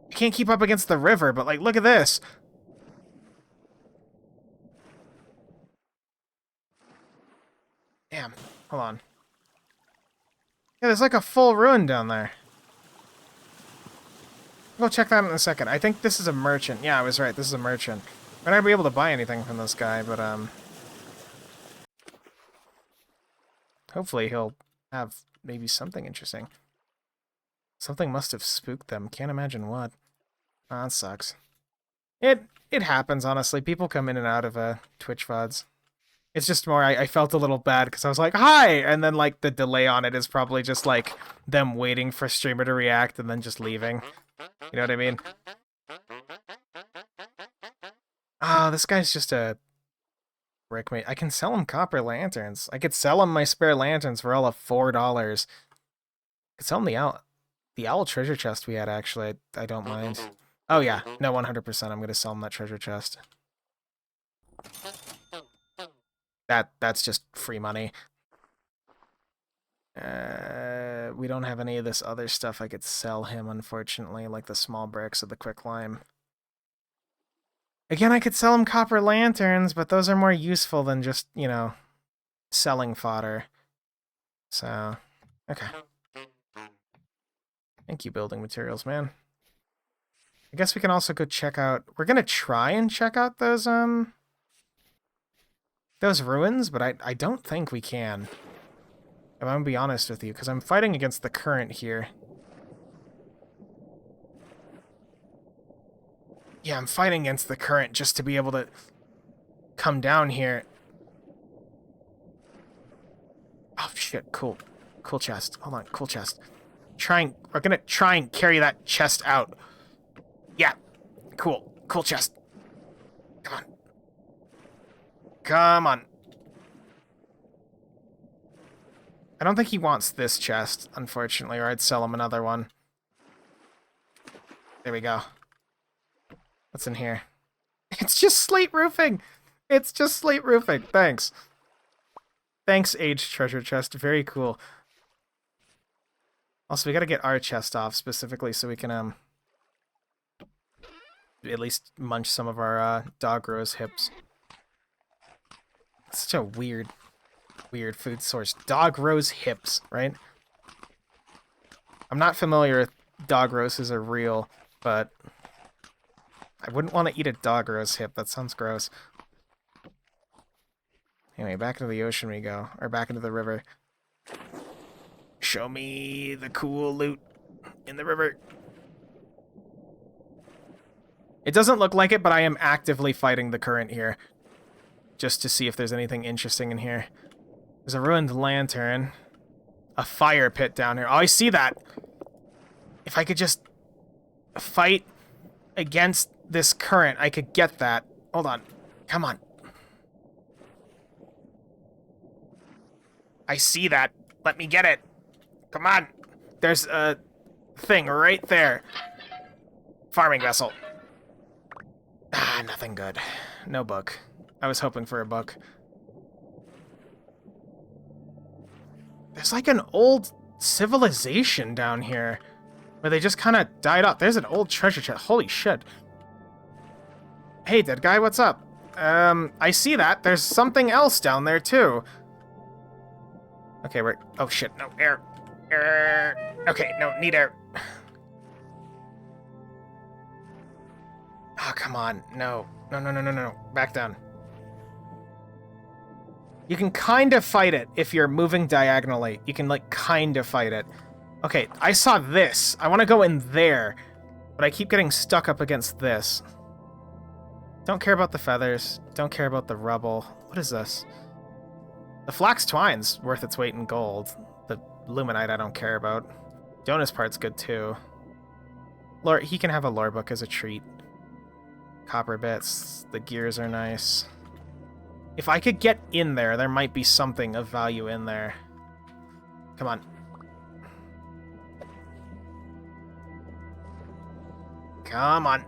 I can't keep up against the river, but like, look at this. Damn. Hold on. Yeah, there's like a full ruin down there. We'll check that in a second. I think this is a merchant. Yeah, I was right. This is a merchant. We're not gonna be able to buy anything from this guy, but hopefully he'll have maybe something interesting. Something must have spooked them. Can't imagine what. Oh, that sucks. It happens, honestly. People come in and out of Twitch VODs. It's just more, I felt a little bad because I was like, hi! And then, like, the delay on it is probably just, like, them waiting for streamer to react and then just leaving. You know what I mean? Ah, this guy's just a brickmate. I can sell him copper lanterns. I could sell him my spare lanterns for all of $4. I could sell him the owl treasure chest we had, actually. I don't mind. Oh, yeah. No, 100%. I'm going to sell him that treasure chest. That's just free money. We don't have any of this other stuff I could sell him, unfortunately, like the small bricks or the quicklime. Again, I could sell him copper lanterns, but those are more useful than just, you know, selling fodder. So, okay. Thank you, building materials, man. I guess we can also go check out... We're gonna try and check out those ruins, but I don't think we can. I'm gonna be honest with you, because I'm fighting against the current here. Yeah, I'm fighting against the current just to be able to come down here. Oh, shit, cool. Cool chest. Hold on, cool chest. We're gonna try and carry that chest out. Yeah, cool. Cool chest. Come on. Come on. I don't think he wants this chest, unfortunately, or I'd sell him another one. There we go. What's in here? It's just slate roofing! It's just slate roofing. Thanks. Thanks, aged treasure chest. Very cool. Also, we gotta get our chest off specifically so we can, at least munch some of our, dog rose hips. It's such a weird food source. Dog rose hips, right? I'm not familiar with dog roses are real, but I wouldn't want to eat a dog rose hip. That sounds gross. Anyway, back into the ocean we go. Or back into the river. Show me the cool loot in the river. It doesn't look like it, but I am actively fighting the current here. Just to see if there's anything interesting in here. There's a ruined lantern. A fire pit down here. Oh, I see that! If I could just fight against this current, I could get that. Hold on. Come on. I see that. Let me get it. Come on. There's a thing right there. Farming vessel. Ah, nothing good. No book. I was hoping for a book. There's like an old civilization down here where they just kind of died off. There's an old treasure chest. Holy shit. Hey, dead guy, what's up? I see that. There's something else down there, too. Okay, we're... Oh, shit. No, air. Air. Okay, no, need air. Oh, come on. No. No, no, no, no, no. Back down. You can kind of fight it if you're moving diagonally. You can, like, kind of fight it. Okay, I saw this. I want to go in there, but I keep getting stuck up against this. Don't care about the feathers. Don't care about the rubble. What is this? The flax twine's worth its weight in gold. The luminite I don't care about. Jonas part's good too. Lore, he can have a lore book as a treat. Copper bits. The gears are nice. If I could get in there, there might be something of value in there. Come on. Come on.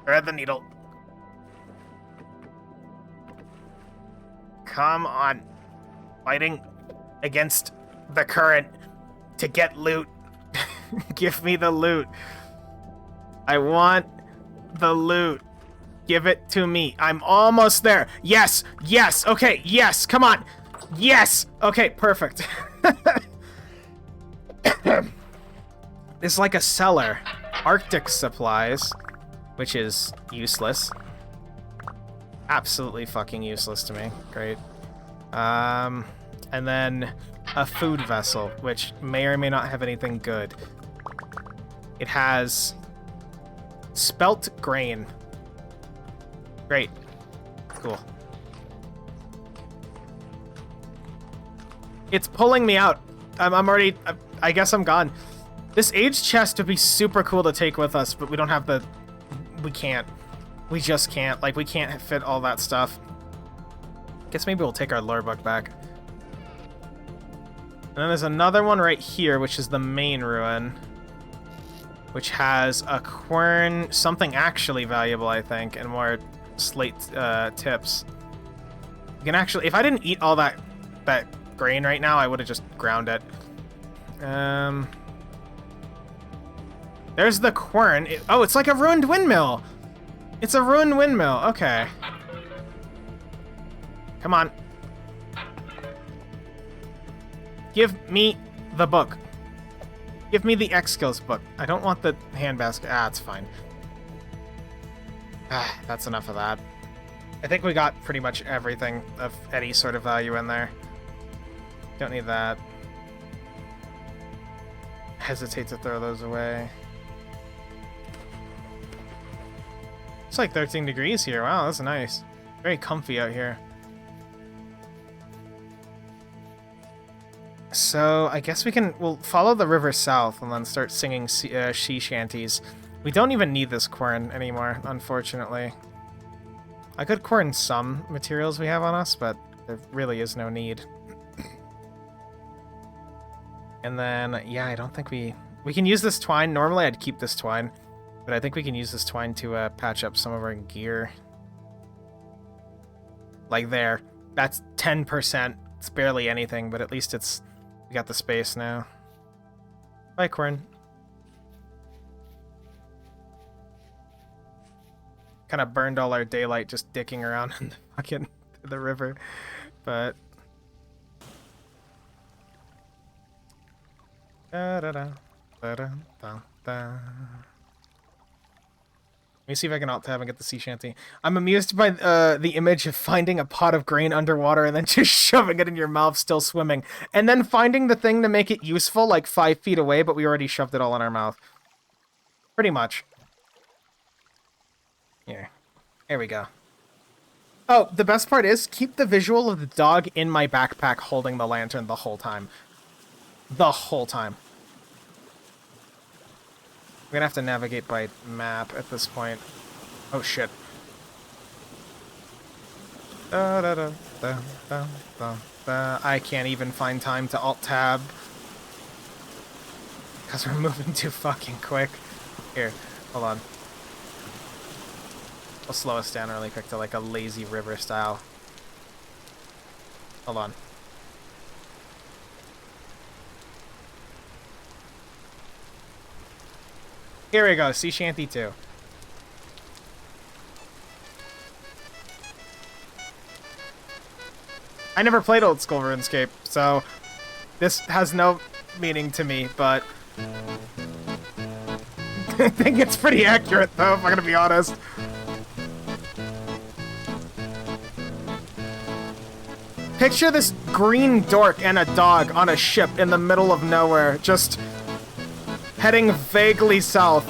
Thread the needle. Come on. Fighting against the current to get loot. Give me the loot. I want the loot. Give it to me. I'm almost there. Yes. Yes. Okay. Yes. Come on. Yes. Okay. Perfect. It's like a cellar. Arctic supplies, which is useless. Absolutely fucking useless to me. Great. And then a food vessel, which may or may not have anything good. It has spelt grain. Great. Cool. It's pulling me out. I'm already... I guess I'm gone. This age chest would be super cool to take with us, but we don't have the... We can't. We just can't. Like, we can't fit all that stuff. Guess maybe we'll take our lore book back. And then there's another one right here, which is the main ruin. Which has a quern, something actually valuable, I think, and more slate tips. You can actually... If I didn't eat all that grain right now, I would have just ground it. There's the quern. Oh, it's like a ruined windmill. It's a ruined windmill. Okay. Come on. Give me the book. Give me the X skills book. I don't want the handbasket. Ah, it's fine. Ah, that's enough of that. I think we got pretty much everything of any sort of value in there. Don't need that. Hesitate to throw those away. It's like 13 degrees here. Wow, that's nice. Very comfy out here. So, I guess we'll follow the river south and then start singing sea shanties. We don't even need this quern anymore, unfortunately. I could quern some materials we have on us, but there really is no need. And then, yeah, I don't think we can use this twine. Normally I'd keep this twine, but I think we can use this twine to patch up some of our gear. Like there. That's 10%. It's barely anything, but at least we got the space now. Bye, quern. Kind of burned all our daylight just dicking around in the fucking the river, but da da da da da da da. Let me see if I can alt tab and get the sea shanty. I'm amused by the image of finding a pot of grain underwater and then just shoving it in your mouth, still swimming, and then finding the thing to make it useful like 5 feet away, but we already shoved it all in our mouth. Pretty much. Here. There we go. Oh, the best part is, keep the visual of the dog in my backpack holding the lantern the whole time. The whole time. We're gonna have to navigate by map at this point. Oh shit. Da da da da da da I can't even find time to alt-tab. Because we're moving too fucking quick. Here, hold on. I'll slow us down really quick to like a lazy river style. Hold on. Here we go, Sea Shanty 2. I never played old school RuneScape, so this has no meaning to me, but I think it's pretty accurate though, if I'm gonna be honest. Picture this green dork and a dog on a ship in the middle of nowhere, just heading vaguely south.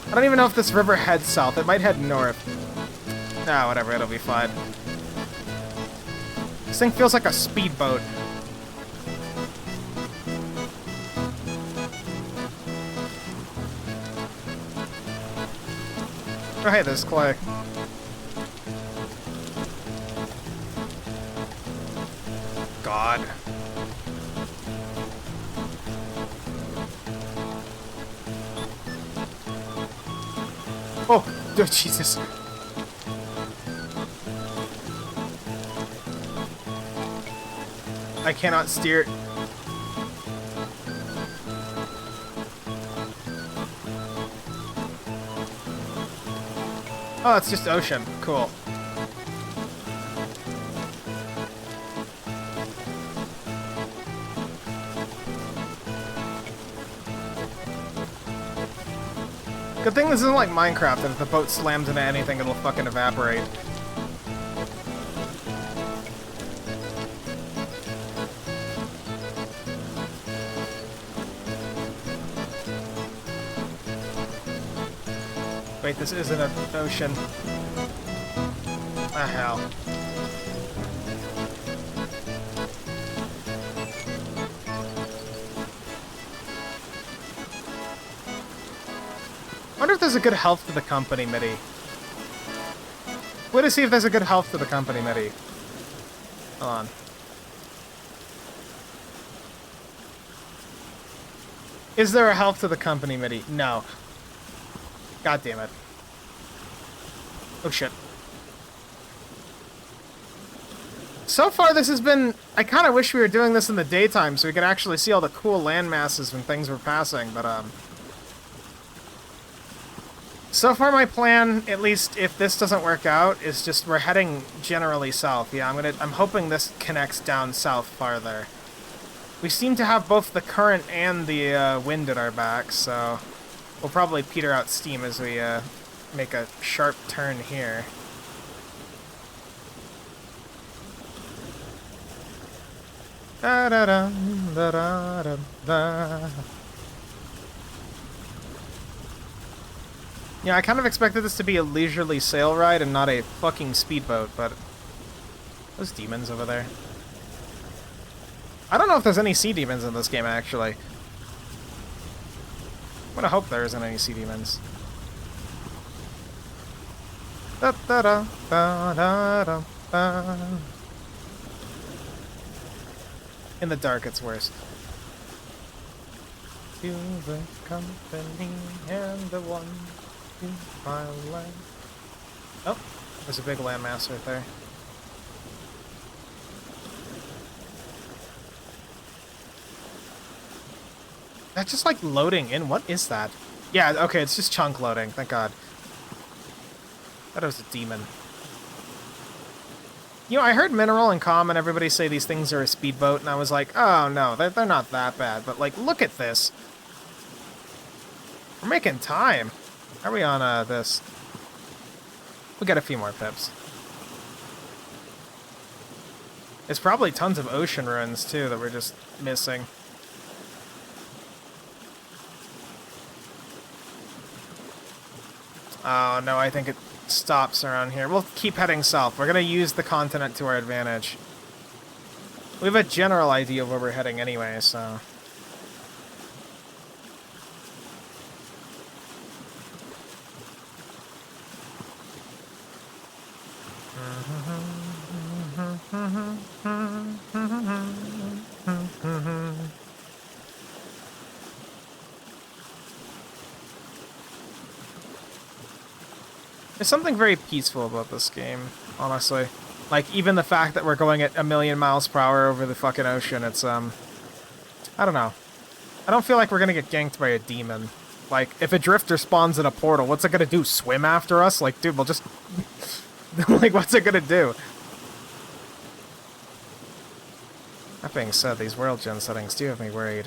I don't even know if this river heads south. It might head north. Ah, whatever, it'll be fine. This thing feels like a speedboat. Oh, hey, there's Clay. God. Oh, Jesus. I cannot steer. Oh, it's just ocean. Cool. Good thing this isn't like Minecraft, that if the boat slams into anything, it'll fucking evaporate. Wait, this isn't an ocean. Ah, hell. I wonder if there's a good health to the company, MIDI. Wait to see if there's a good health to the company, MIDI. Hold on. Is there a health to the company, MIDI? No. God damn it. Oh shit. So far this has been... I kind of wish we were doing this in the daytime so we could actually see all the cool land masses when things were passing, but so far my plan, at least if this doesn't work out, is just we're heading generally south. Yeah, I'm hoping this connects down south farther. We seem to have both the current and the wind at our back, so we'll probably peter out steam as we make a sharp turn here. Da da da da da da da. Yeah, I kind of expected this to be a leisurely sail ride and not a fucking speedboat, but those demons over there. I don't know if there's any sea demons in this game, actually. I'm gonna hope there isn't any sea demons. Da da da da da da da. In the dark, it's worse. To the company and the one to my land. Oh, there's a big landmass right there. That's just like loading in. What is that? Yeah, okay, it's just chunk loading. Thank God. Thought it was a demon. You know, I heard Mineral and Calm and everybody say these things are a speedboat, and I was like, oh no, they're not that bad. But like, look at this. We're making time. How are we on this? We got a few more pips. There's probably tons of ocean ruins too that we're just missing. Oh no, I think it stops around here. We'll keep heading south. We're gonna use the continent to our advantage. We have a general idea of where we're heading anyway, so... There's something very peaceful about this game, honestly. Like, even the fact that we're going at 1,000,000 miles per hour over the fucking ocean, it's, I don't know. I don't feel like we're gonna get ganked by a demon. Like, if a drifter spawns in a portal, what's it gonna do? Swim after us? Like, dude, we'll just... like, what's it gonna do? That being said, these world gen settings do have me worried.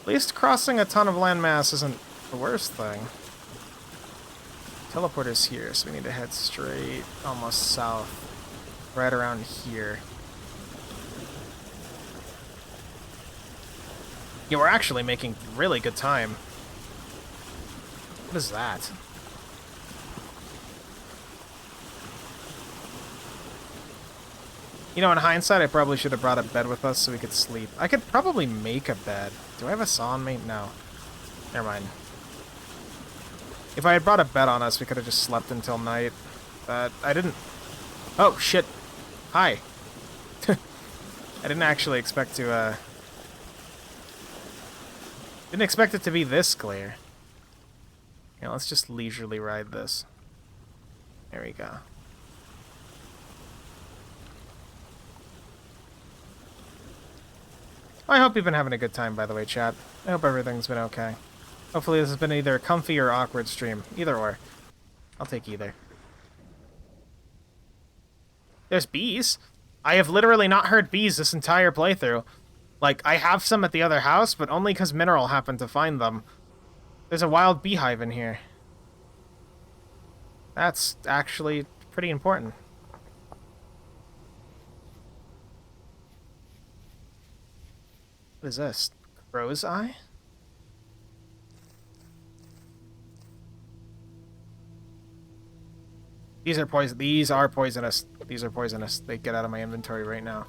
At least crossing a ton of landmass isn't the worst thing. Teleporter's here, so we need to head straight, almost south. Right around here. Yeah, we're actually making really good time. What is that? You know, in hindsight, I probably should have brought a bed with us so we could sleep. I could probably make a bed. Do I have a saw on me? No. Never mind. If I had brought a bed on us, we could have just slept until night. But I didn't... Oh, shit. Hi. I didn't actually expect to, Didn't expect it to be this clear. Yeah, let's just leisurely ride this. There we go. I hope you've been having a good time, by the way, chat. I hope everything's been okay. Hopefully this has been either a comfy or awkward stream. Either or. I'll take either. There's bees. I have literally not heard bees this entire playthrough. Like, I have some at the other house, but only because Mineral happened to find them. There's a wild beehive in here. That's actually pretty important. What is this? Crow's eye? These are poison. These are poisonous. These are poisonous. They get out of my inventory right now.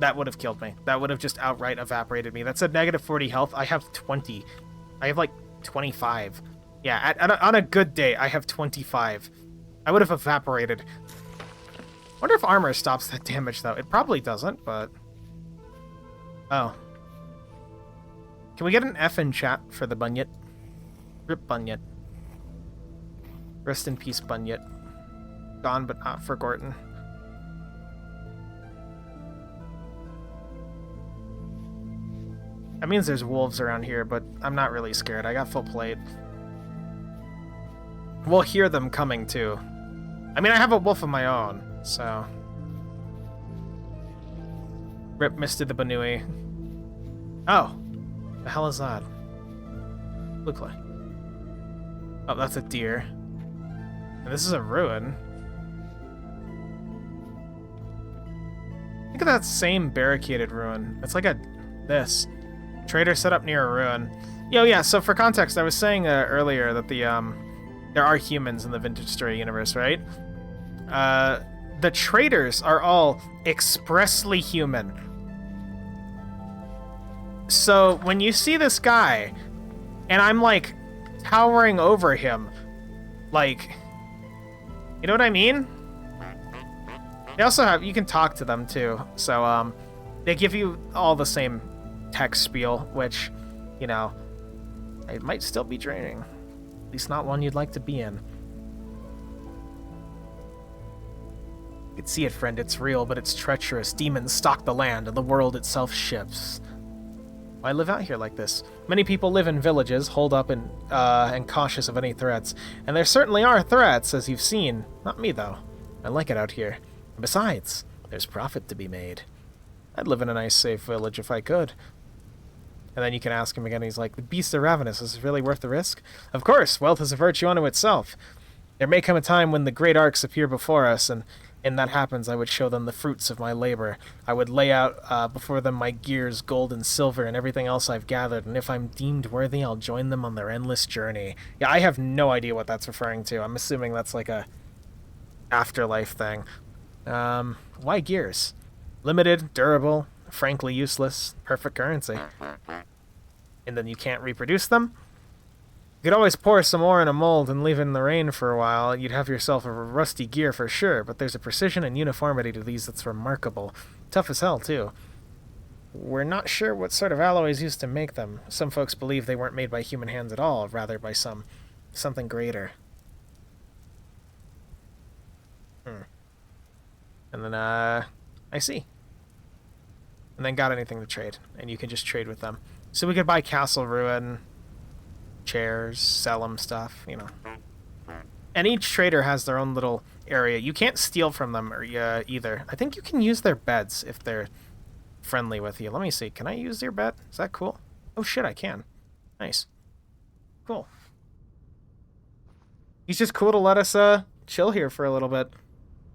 That would have killed me. That would have just outright evaporated me. That's a negative 40 health. I have 20. I have like 25. Yeah, on a good day, I have 25. I would have evaporated. Wonder if armor stops that damage, though. It probably doesn't, but... Oh. Can we get an F in chat for the Bunyet? Rip Bunyet. Rest in peace, Bunyet. Gone but not forgotten. That means there's wolves around here, but I'm not really scared. I got full plate. We'll hear them coming, too. I mean, I have a wolf of my own, so... Rip Mr. the Banui. Oh! The hell is that? Look like... Oh, that's a deer. And this is a ruin. Look at that same barricaded ruin. It's like a... this. Trader set up near a ruin. Yo, yeah, so for context, I was saying earlier that the, there are humans in the Vintage Story universe, right? The traders are all expressly human. So, when you see this guy, and I'm, like, towering over him, like... You know what I mean? They also have... You can talk to them, too. So, they give you all the same text spiel, which, you know, it might still be draining. At least not one you'd like to be in. You can see it, friend. It's real, but it's treacherous. Demons stalk the land, and the world itself shifts. Why live out here like this? Many people live in villages, holed up and cautious of any threats. And there certainly are threats, as you've seen. Not me, though. I like it out here. And besides, there's profit to be made. I'd live in a nice, safe village if I could. And then you can ask him again, he's like, the beasts are ravenous, is it really worth the risk? Of course, wealth is a virtue unto itself. There may come a time when the great arcs appear before us, and when that happens, I would show them the fruits of my labor. I would lay out before them my gears, gold and silver, and everything else I've gathered, and if I'm deemed worthy, I'll join them on their endless journey. Yeah, I have no idea what that's referring to. I'm assuming that's like a afterlife thing. Why gears? Limited, durable, frankly useless, perfect currency. And then you can't reproduce them? You could always pour some ore in a mold and leave it in the rain for a while. You'd have yourself a rusty gear for sure, but there's a precision and uniformity to these that's remarkable. Tough as hell, too. We're not sure what sort of alloys used to make them. Some folks believe they weren't made by human hands at all, rather by something greater. And then, I see. And then got anything to trade, and you can just trade with them. So we could buy Castle Ruin, chairs, sell them stuff, you know. And each trader has their own little area. You can't steal from them or either. I think you can use their beds if they're friendly with you. Let me see. Can I use your bed? Is that cool? Oh shit, I can. Nice. Cool. He's just cool to let us chill here for a little bit.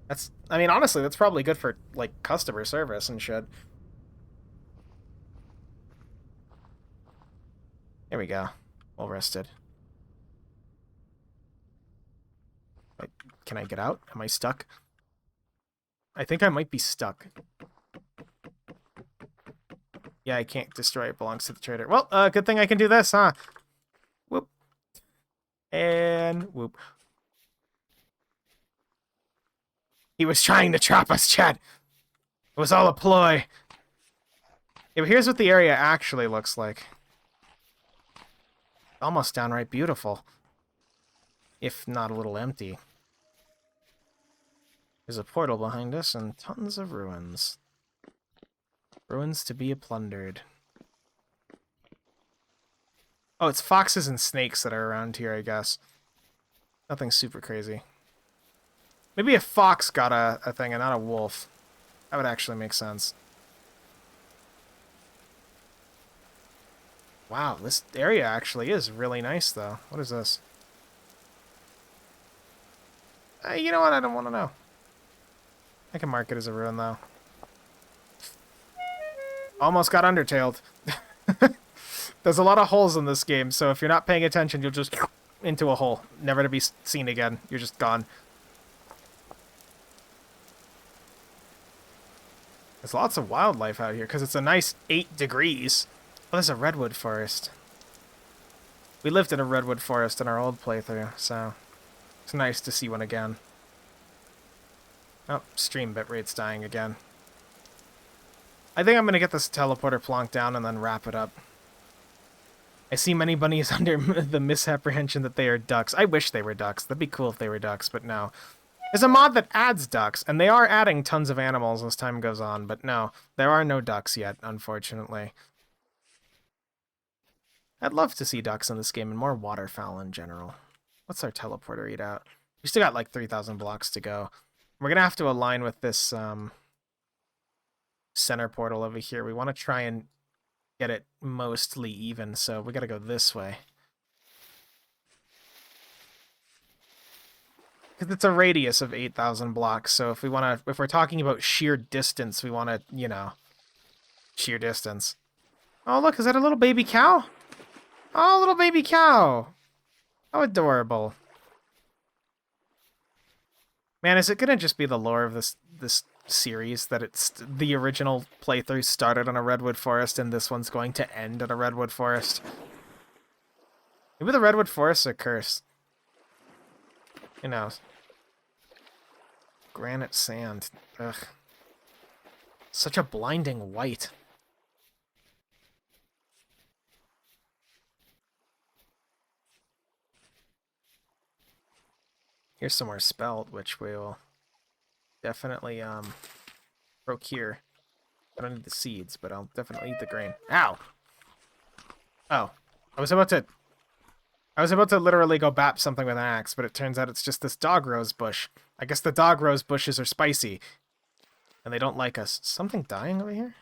That's, I mean, honestly, that's probably good for like customer service and shit. There we go. Well rested. Wait, can I get out? Am I stuck? I think I might be stuck. Yeah, I can't destroy it. Belongs to the trader. Well, good thing I can do this, huh? Whoop. And whoop. He was trying to trap us, Chad. It was all a ploy. Yeah, but here's what the area actually looks like. Almost downright beautiful. If not a little empty. There's a portal behind us and tons of ruins. Ruins to be plundered. Oh, it's foxes and snakes that are around here, I guess. Nothing super crazy. Maybe a fox got a thing and not a wolf. That would actually make sense. Wow, this area actually is really nice, though. What is this? You know what? I don't want to know. I can mark it as a ruin, though. Almost got undertailed. There's a lot of holes in this game, so if you're not paying attention, you'll just into a hole. Never to be seen again. You're just gone. There's lots of wildlife out here, because it's a nice 8 degrees. Oh, there's a redwood forest. We lived in a redwood forest in our old playthrough, so it's nice to see one again. Oh, stream bitrate's dying again. I think I'm going to get this teleporter plonked down and then wrap it up. I see many bunnies under the misapprehension that they are ducks. I wish they were ducks. That'd be cool if they were ducks, but no. There's a mod that adds ducks, and they are adding tons of animals as time goes on, but no, there are no ducks yet, unfortunately. I'd love to see ducks in this game and more waterfowl in general. What's our teleporter eat out? We still got like 3,000 blocks to go. We're going to have to align with this center portal over here. We want to try and get it mostly even, so we got to go this way. Because it's a radius of 8,000 blocks, so if we're talking about sheer distance, we want to, you know, sheer distance. Oh, look, is that a little baby cow? Oh, little baby cow. How adorable. Man, is it gonna just be the lore of this series that it's the original playthrough started on a redwood forest and this one's going to end at a redwood forest? Maybe the redwood forests are cursed. Who knows? Granite sand. Ugh. Such a blinding white. Here's some more spelt, which we'll definitely procure. I don't need the seeds, but I'll definitely eat the grain. Ow! Oh. I was about to literally go bap something with an axe, but it turns out it's just this dog rose bush. I guess the dog rose bushes are spicy. And they don't like us. Something dying over here?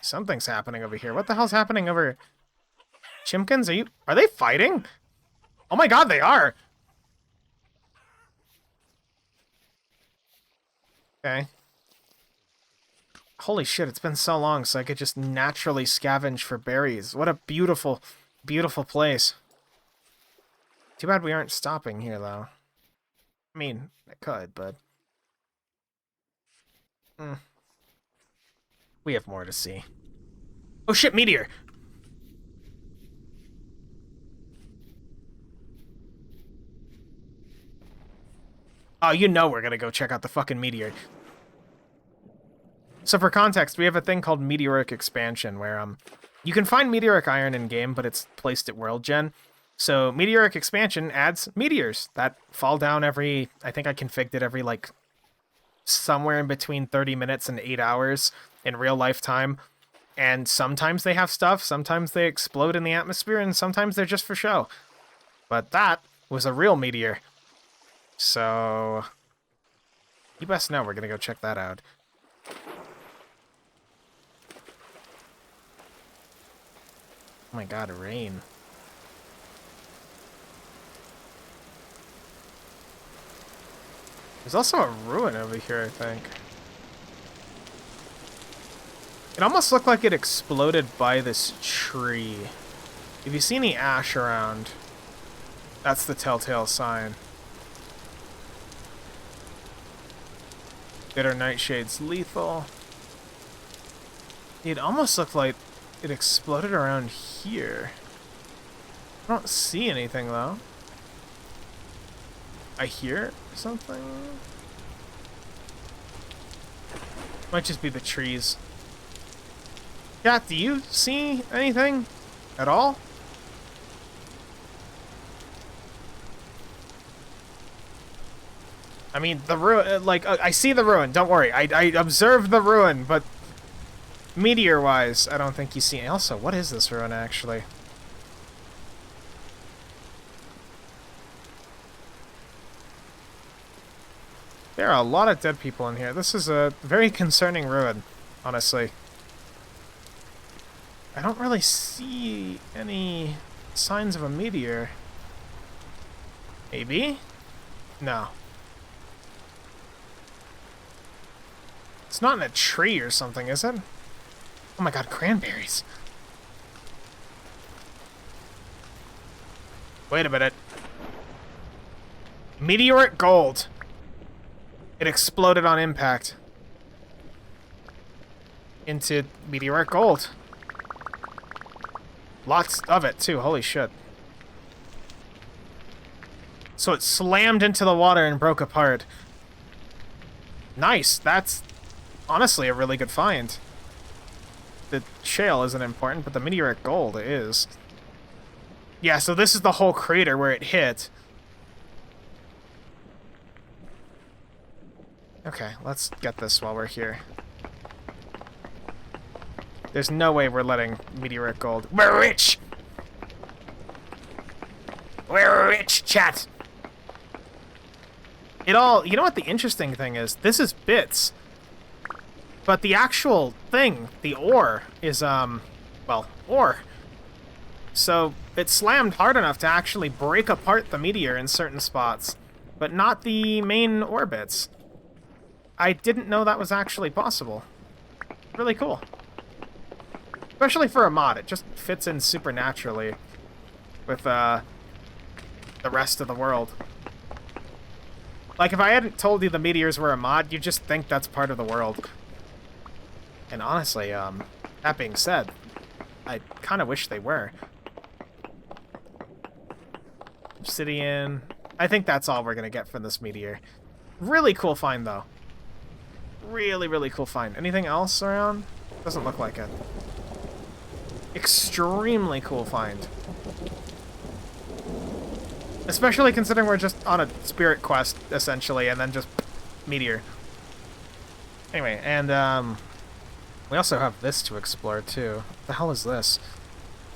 Something's happening over here. What the hell's happening over... Chimkins, are they fighting? Oh my god, they are! Okay. Holy shit, it's been so long so I could just naturally scavenge for berries. What a beautiful, beautiful place. Too bad we aren't stopping here, though. I mean, I could, but... We have more to see. Oh shit, meteor! Oh, you know we're gonna go check out the fucking meteor. So for context, we have a thing called Meteoric Expansion, where you can find meteoric iron in-game, but it's placed at World Gen. So Meteoric Expansion adds meteors that fall down every... I think I configured it every, like, somewhere in between 30 minutes and 8 hours in real-life time. And sometimes they have stuff, sometimes they explode in the atmosphere, and sometimes they're just for show. But that was a real meteor. So... you best know we're gonna go check that out. Oh my god, rain. There's also a ruin over here, I think. It almost looked like it exploded by this tree. If you see any ash around, that's the telltale sign. Bitter Nightshade's lethal. It almost looked like it exploded around here. I don't see anything, though. I hear something? Might just be the trees. Cat, do you see anything at all? I mean, the ruin, like, I see the ruin, don't worry. I observed the ruin, but meteor-wise, I don't think you see... Also, what is this ruin, actually? There are a lot of dead people in here. This is a very concerning ruin, honestly. I don't really see any signs of a meteor. Maybe? No. It's not in a tree or something, is it? Oh my god, cranberries. Wait a minute. Meteoric gold. It exploded on impact. Into meteoric gold. Lots of it, too. Holy shit. So it slammed into the water and broke apart. Nice. That's honestly a really good find. The shale isn't important, but the meteoric gold is. Yeah, so this is the whole crater where it hit. Okay, let's get this while we're here. There's no way we're letting meteoric gold... We're rich! We're rich, chat! It all... You know what the interesting thing is? This is bits. But the actual thing, the ore, is, well, ore. So it slammed hard enough to actually break apart the meteor in certain spots, but not the main ore bits. I didn't know that was actually possible. Really cool. Especially for a mod, it just fits in super naturally with the rest of the world. Like, if I hadn't told you the meteors were a mod, you'd just think that's part of the world. And honestly, that being said, I kind of wish they were. Obsidian. I think that's all we're going to get from this meteor. Really cool find, though. Really, really cool find. Anything else around? Doesn't look like it. Extremely cool find. Especially considering we're just on a spirit quest, essentially, and then just meteor. Anyway, and we also have this to explore, too. What the hell is this?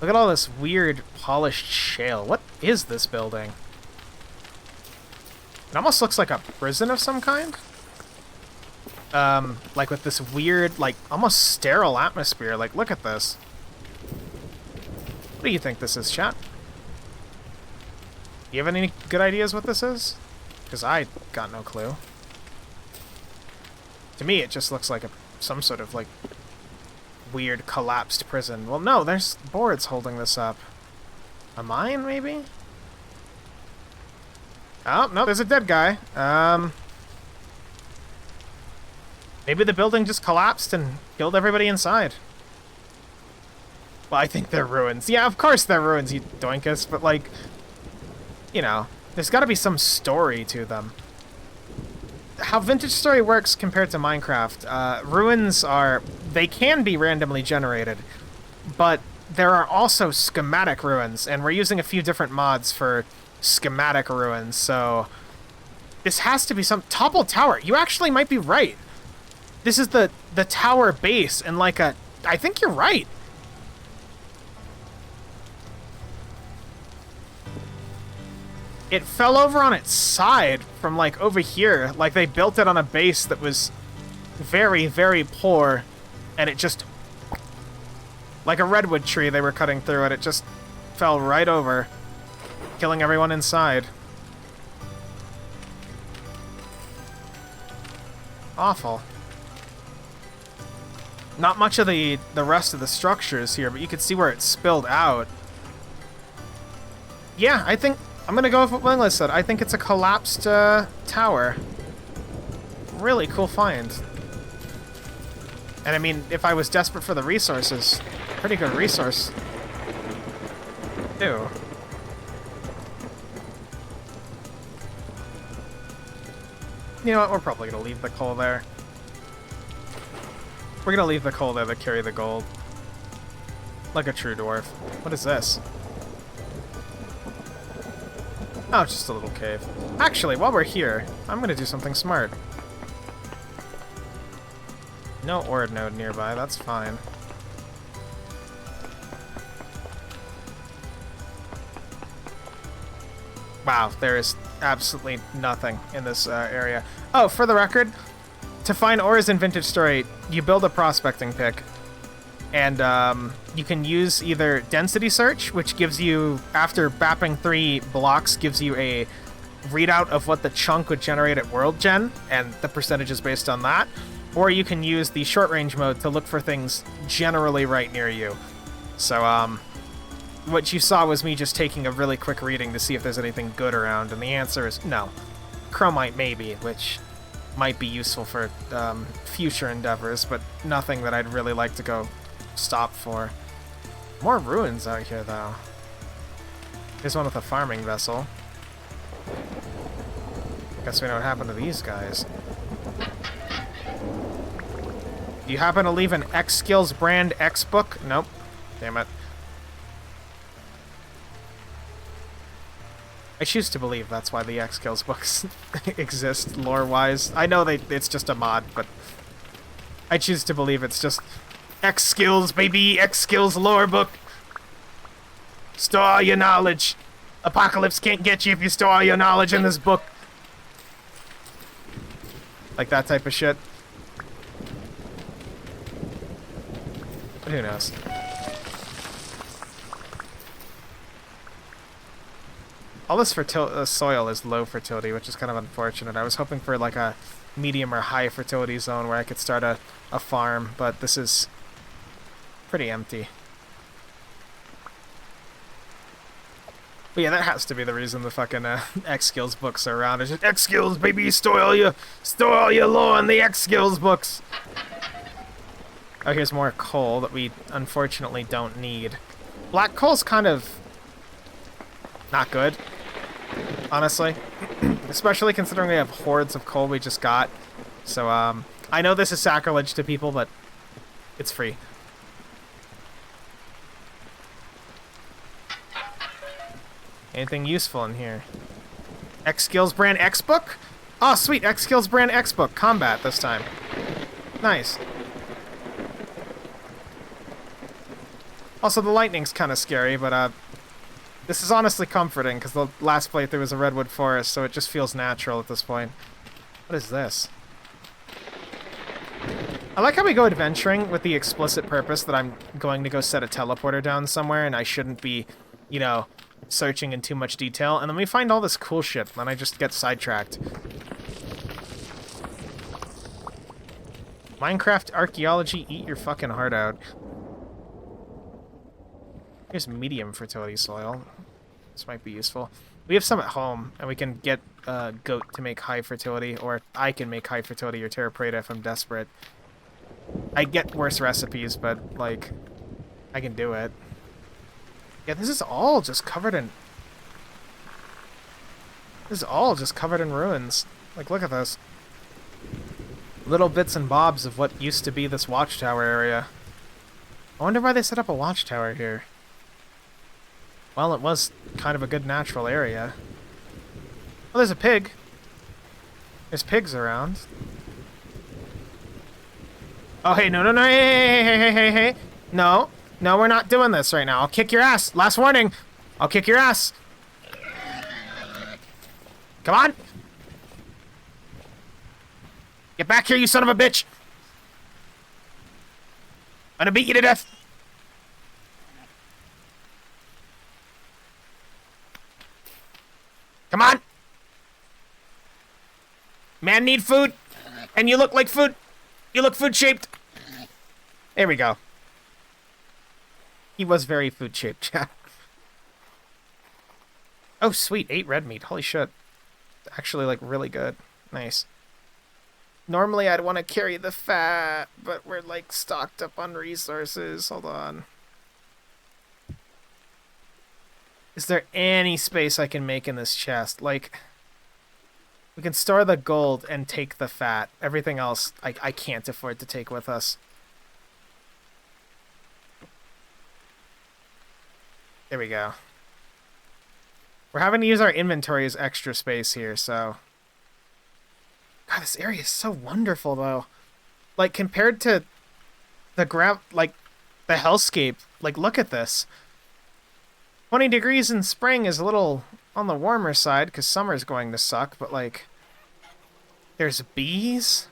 Look at all this weird polished shale. What is this building? It almost looks like a prison of some kind. Like with this weird, like, almost sterile atmosphere. Like, look at this. What do you think this is, chat? You have any good ideas what this is? Because I got no clue. To me, it just looks like some sort of, like, weird collapsed prison. Well, no, there's boards holding this up. A mine, maybe? Oh, no, there's a dead guy. Maybe the building just collapsed and killed everybody inside. Well, I think they're ruins. Yeah, of course they're ruins, you doinkus, but, like, you know, there's gotta be some story to them. how Vintage Story works compared to Minecraft, ruins are... They can be randomly generated, but there are also schematic ruins, and we're using a few different mods for schematic ruins, so... This has to be some... Toppled Tower! You actually might be right! This is the tower base, and like a... I think you're right! It fell over on its side from, like, over here. Like, they built it on a base that was very, very poor, and it just... Like a redwood tree they were cutting through it, it just fell right over, killing everyone inside. Awful. Not much of the rest of the structures here, but you can see where it spilled out. Yeah, I think... I'm gonna go with what Winglet said. I think it's a collapsed tower. Really cool find. And I mean, if I was desperate for the resources, pretty good resource. Too. You know what? We're probably gonna leave the coal there. We're gonna leave the coal there to carry the gold. Like a true dwarf. What is this? Oh, it's just a little cave. Actually, while we're here, I'm gonna do something smart. No ore node nearby, that's fine. Wow, there is absolutely nothing in this area. Oh, for the record, to find ores in Vintage Story, you build a prospecting pick. And you can use either density search, which gives you, after bapping 3 blocks, gives you a readout of what the chunk would generate at world gen, and the percentage is based on that. Or you can use the short range mode to look for things generally right near you. So what you saw was me just taking a really quick reading to see if there's anything good around, and the answer is no. Chromite maybe, which might be useful for future endeavors, but nothing that I'd really like to go stop for. More ruins out here, though. Here's one with a farming vessel. Guess we know what happened to these guys. Do you happen to leave an X Skills brand X book? Nope. Damn it. I choose to believe that's why the X Skills books exist, lore-wise. I know it's just a mod, but I choose to believe it's just X Skills, baby! X Skills lore book! Store all your knowledge! Apocalypse can't get you if you store all your knowledge in this book! Like that type of shit. But who knows? All this soil is low fertility, which is kind of unfortunate. I was hoping for like a medium or high fertility zone where I could start a farm, but this is pretty empty. But yeah, that has to be the reason the fucking X Skills books are around. It's just X Skills, baby, store all your lore in the X Skills books. Oh, here's more coal that we unfortunately don't need. Black coal's kind of not good, honestly. Especially considering we have hordes of coal we just got. So, I know this is sacrilege to people, but it's free. Anything useful in here? X Skills brand X book? Oh, sweet, X Skills brand X book. Combat this time. Nice. Also, the lightning's kind of scary, but, this is honestly comforting, because the last playthrough was a redwood forest, so it just feels natural at this point. What is this? I like how we go adventuring with the explicit purpose that I'm going to go set a teleporter down somewhere, and I shouldn't be, you know, searching in too much detail, and then we find all this cool shit, and then I just get sidetracked. Minecraft archaeology, eat your fucking heart out. Here's medium fertility soil. This might be useful. We have some at home, and we can get goat to make high fertility, or I can make high fertility or terra preta if I'm desperate. I get worse recipes, but, like, I can do it. Yeah, this is all just covered in... This is all just covered in ruins. Like, look at this. little bits and bobs of what used to be this watchtower area. I wonder why they set up a watchtower here. Well, it was kind of a good natural area. Oh, there's a pig. There's pigs around. Oh, hey, no, no, no, hey. No, no, we're not doing this right now. I'll kick your ass. Last warning. I'll kick your ass. Come on. Get back here, you son of a bitch. I'm gonna beat you to death. Come on. Man need food. And you look like food. You look food-shaped. There we go. He was very food-shaped, yeah. Oh, sweet. 8 red meat. Holy shit. Actually, like, really good. Nice. Normally, I'd want to carry the fat, but we're, like, stocked up on resources. Hold on. Is there any space I can make in this chest? Like, we can store the gold and take the fat. Everything else, I can't afford to take with us. There we go. We're having to use our inventory as extra space here, so... God, this area is so wonderful, though. Like, compared to the the hellscape, like, look at this. 20 degrees in spring is a little on the warmer side, because summer's going to suck, but, like, there's bees.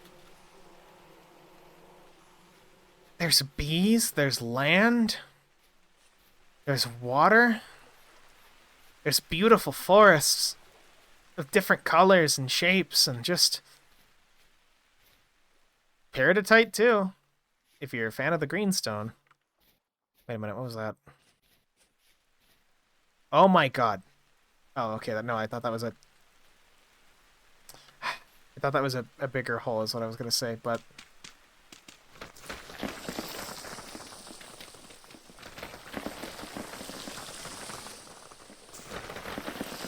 There's bees, there's land. There's water. There's beautiful forests of different colors and shapes, and just... Peridotite, too, if you're a fan of the greenstone. Wait a minute, what was that? Oh my god. Oh, okay, no, I thought that was a... I thought that was a bigger hole is what I was going to say, but...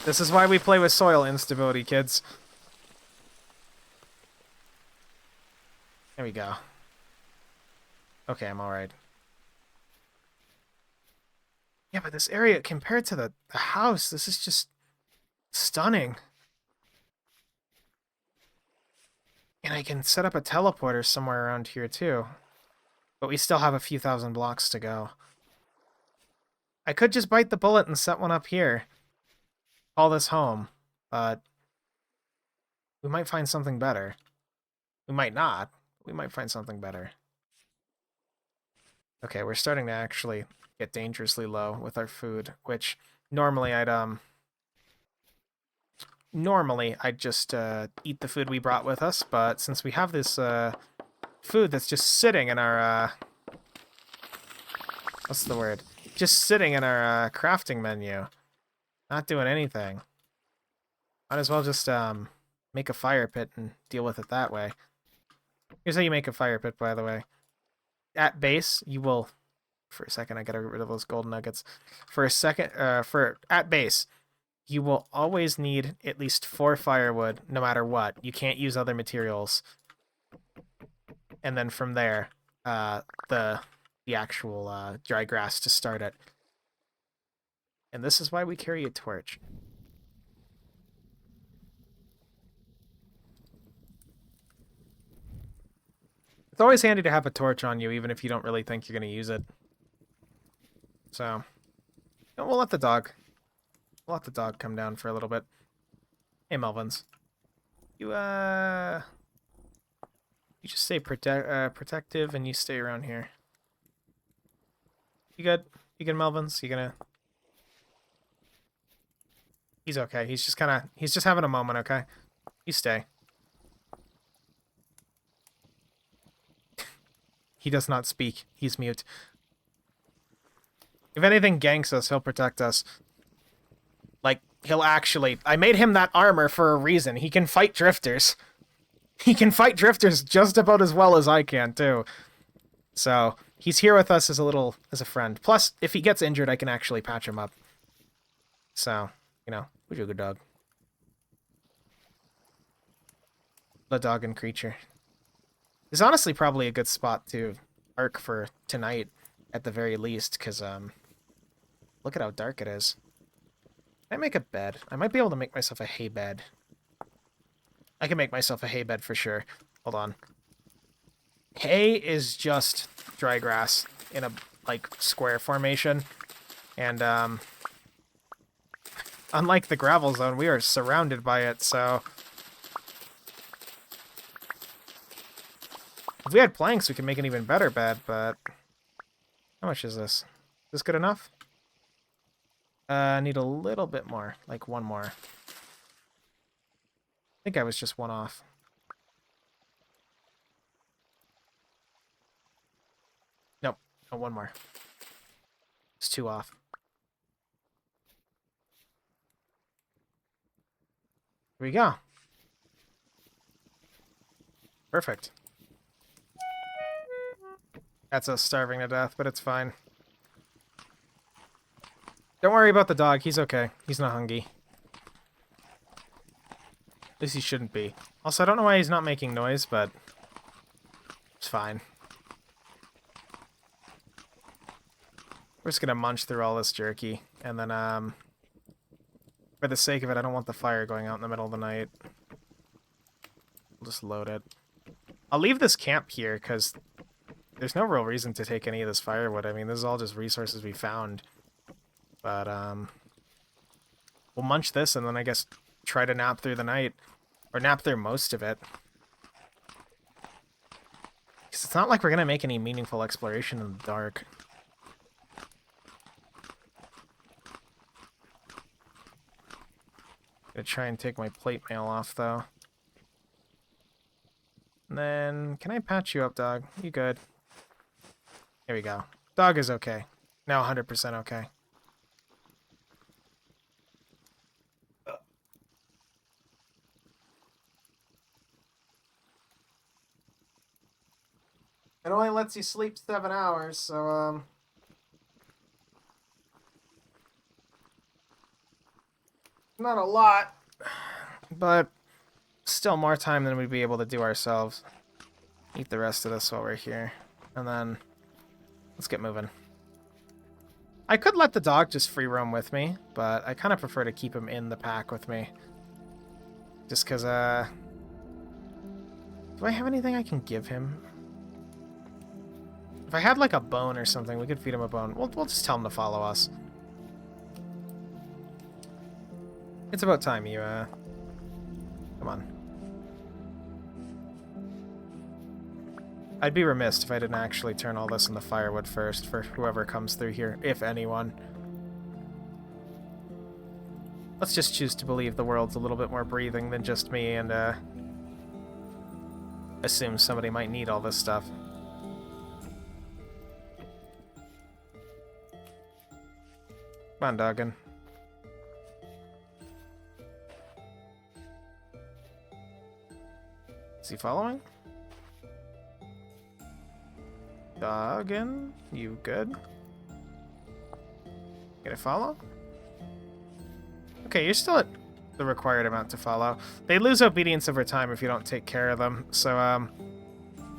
This is why we play with soil instability, kids. There we go. Okay, I'm alright. Yeah, but this area, compared to the house, this is just stunning. And I can set up a teleporter somewhere around here, too. But we still have a few thousand blocks to go. I could just bite the bullet and set one up here. Call this home, but we might find something better. We might not. We might find something better. Okay, we're starting to actually get dangerously low with our food, which normally I'd just eat the food we brought with us, but since we have this food that's just sitting in our what's the word? Just sitting in our crafting menu. Not doing anything. Might as well just make a fire pit and deal with it that way. Here's how you make a fire pit, by the way. At base, you will... For a second, I gotta get rid of those gold nuggets. For a second, at base, you will always need at least 4 firewood, no matter what. You can't use other materials. And then from there, the actual dry grass to start it. And this is why we carry a torch. It's always handy to have a torch on you, even if you don't really think you're going to use it. So, we'll let the dog come down for a little bit. Hey, Melvins. You just stay protective and you stay around here. You good? You good, Melvins? You gonna... He's okay. He's just having a moment, okay? You stay. He does not speak. He's mute. If anything ganks us, he'll protect us. Like, he'll actually... I made him that armor for a reason. He can fight drifters. He can fight drifters just about as well as I can, too. So, he's here with us as a friend. Plus, if he gets injured, I can actually patch him up. So, you know, who's a good dog? The dog and creature. It's honestly probably a good spot to arc for tonight, at the very least, because, look at how dark it is. Can I make a bed? I might be able to make myself a hay bed. I can make myself a hay bed for sure. Hold on. Hay is just dry grass in a, like, square formation. And, unlike the gravel zone, we are surrounded by it, so... If we had planks, we could make an even better bed, but... How much is this? Is this good enough? I need a little bit more. Like, one more. I think I was just one off. Nope. No, one more. It's two off. Here we go. Perfect. That's us starving to death, but it's fine. Don't worry about the dog. He's okay. He's not hungry. At least he shouldn't be. Also, I don't know why he's not making noise, but it's fine. We're just gonna munch through all this jerky, and then, for the sake of it, I don't want the fire going out in the middle of the night. We'll just load it. I'll leave this camp here, because there's no real reason to take any of this firewood. I mean, this is all just resources we found. But, we'll munch this, and then I guess try to nap through the night. Or nap through most of it. Because it's not like we're going to make any meaningful exploration in the dark. Gonna try and take my plate mail off, though. And then, can I patch you up, dog? You good? Here we go. Dog is okay. Now 100% okay. It only lets you sleep 7 hours, so, not a lot, but still more time than we'd be able to do ourselves. Eat the rest of this while we're here, and then let's get moving. I could let the dog just free roam with me, but I kind of prefer to keep him in the pack with me. Just because, do I have anything I can give him? If I had, like, a bone or something, we could feed him a bone. We'll just tell him to follow us. It's about time you, come on. I'd be remiss if I didn't actually turn all this into firewood first for whoever comes through here, if anyone. Let's just choose to believe the world's a little bit more breathing than just me and, assume somebody might need all this stuff. Come on, doggin. Is he following? Doggin, you good? Gonna follow? Okay, you're still at the required amount to follow. They lose obedience over time if you don't take care of them, so,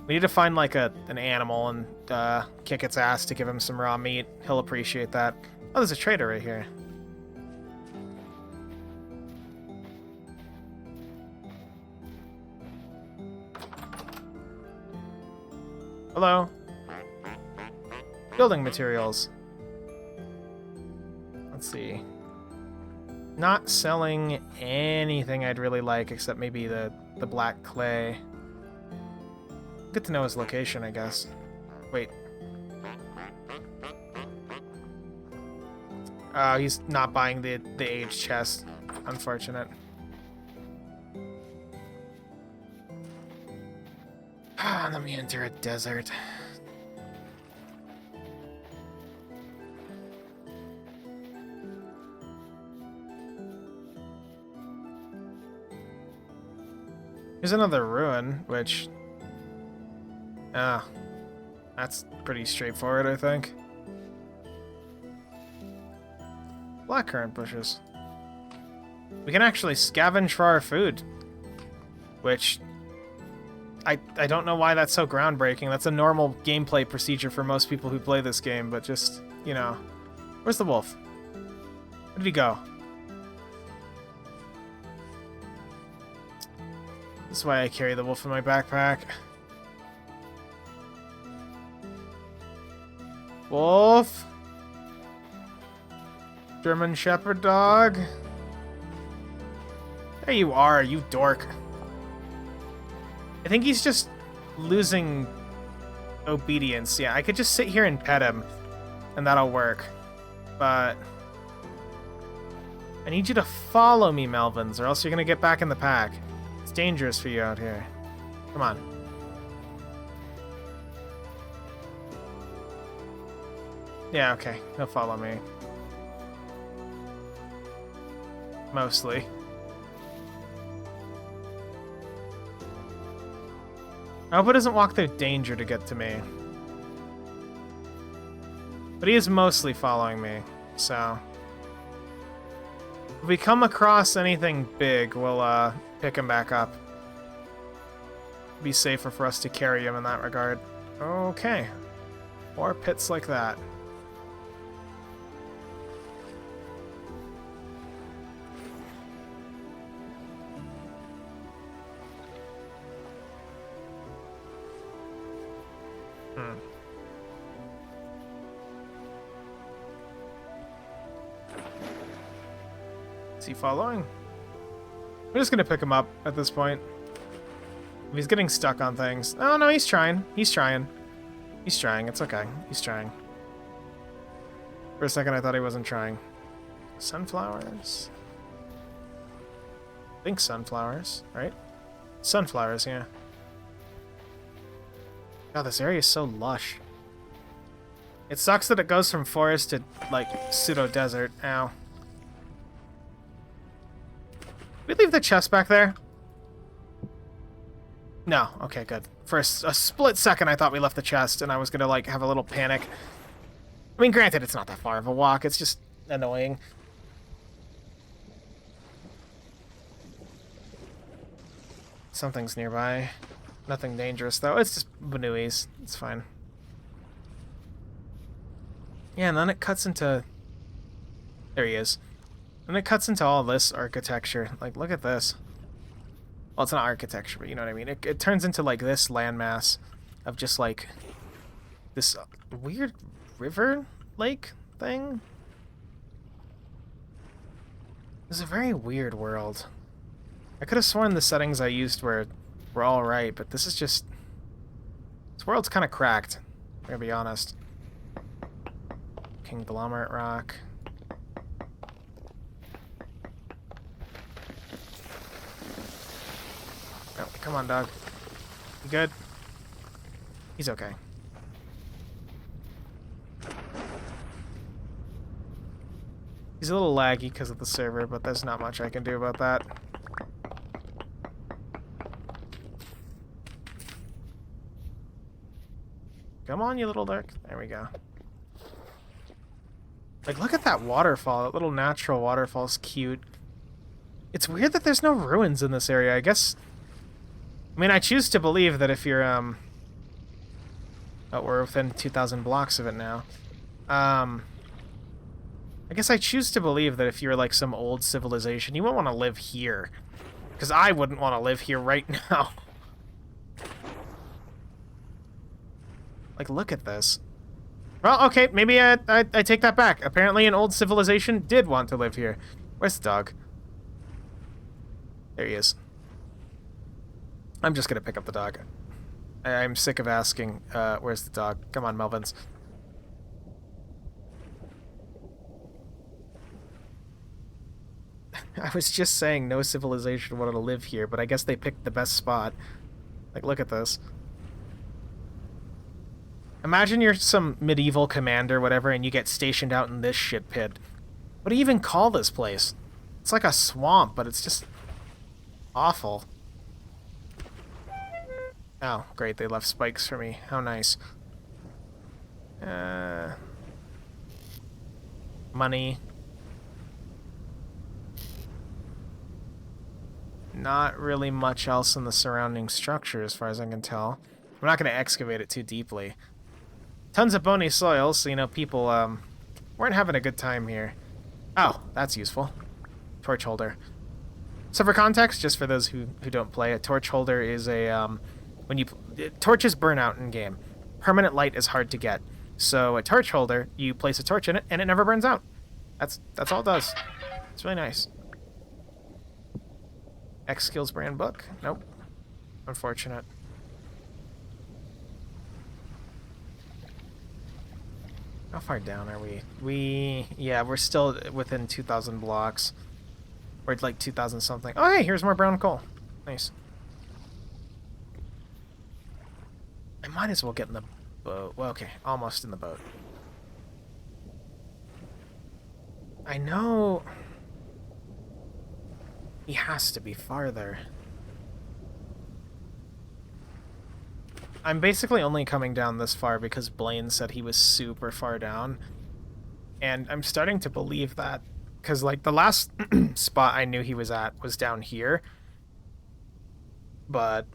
we need to find, like, an animal and, kick its ass to give him some raw meat. He'll appreciate that. Oh, there's a trader right here. Hello. Building materials. Let's see. Not selling anything I'd really like, except maybe the black clay. Good to know his location, I guess. Wait. He's not buying the aged chest. Unfortunate. Let me enter a desert. Here's another ruin, which... that's pretty straightforward, I think. Blackcurrant bushes. We can actually scavenge for our food, which I don't know why that's so groundbreaking. That's a normal gameplay procedure for most people who play this game, but just, you know. Where's the wolf? Where did he go? This is why I carry the wolf in my backpack. Wolf? German Shepherd dog? There you are, you dork. I think he's just losing obedience. Yeah, I could just sit here and pet him, and that'll work. But I need you to follow me, Melvins, or else you're gonna get back in the pack. It's dangerous for you out here. Come on. Yeah, okay. He'll follow me. Mostly. I hope it doesn't walk through danger to get to me. But he is mostly following me, so... If we come across anything big, we'll pick him back up. Be safer for us to carry him in that regard. Okay. More pits like that. Is he following? We're just gonna pick him up at this point. If he's getting stuck on things. Oh no, he's trying. He's trying. He's trying. It's okay. He's trying. For a second I thought he wasn't trying. Sunflowers? I think sunflowers, right? Sunflowers, yeah. God, this area is so lush. It sucks that it goes from forest to, like, pseudo-desert. Ow. Did we leave the chest back there? No. Okay, good. For a split second, I thought we left the chest, and I was gonna, like, have a little panic. I mean, granted, it's not that far of a walk. It's just annoying. Something's nearby. Nothing dangerous, though. It's just Banuis. It's fine. Yeah, and then it cuts into... There he is. And it cuts into all this architecture. Like, look at this. Well, it's not architecture, but you know what I mean. It turns into, like, this landmass of just, like, this weird river lake thing. It's a very weird world. I could have sworn the settings I used were all right, but this is just... This world's kind of cracked. I'm gonna be honest. Conglomerate rock. Oh, come on, dog. You good? He's okay. He's a little laggy because of the server, but there's not much I can do about that. Come on, you little duck. There we go. Like, look at that waterfall. That little natural waterfall's cute. It's weird that there's no ruins in this area. I guess... I mean, I choose to believe that if you're, Oh, we're within 2,000 blocks of it now. I guess I choose to believe that if you're, like, some old civilization, you wouldn't want to live here. Because I wouldn't want to live here right now. Like, look at this. Well, okay, maybe I take that back. Apparently an old civilization did want to live here. Where's the dog? There he is. I'm just gonna pick up the dog. I'm sick of asking, where's the dog? Come on, Melvins. I was just saying no civilization wanted to live here, but I guess they picked the best spot. Like, look at this. Imagine you're some medieval commander, whatever, and you get stationed out in this shit pit. What do you even call this place? It's like a swamp, but it's just awful. Oh, great, they left spikes for me. How nice. Money. not really much else in the surrounding structure as far as I can tell. I'm not going to excavate it too deeply. Tons of bony soil, so, you know, people weren't having a good time here. Oh, that's useful. Torch holder. So for context, just for those who don't play, a torch holder is a, when you, torches burn out in game. Permanent light is hard to get. So a torch holder, you place a torch in it, and it never burns out. That's all it does. It's really nice. X Skills brand book? Nope. Unfortunate. How far down are we? Yeah, we're still within 2,000 blocks. Or like 2,000 something. Oh, hey, here's more brown coal. Nice. I might as well get in the boat. Well, okay, almost in the boat. I know... He has to be farther. I'm basically only coming down this far because Blaine said he was super far down. And I'm starting to believe that. Because, like, the last spot I knew he was at was down here. But,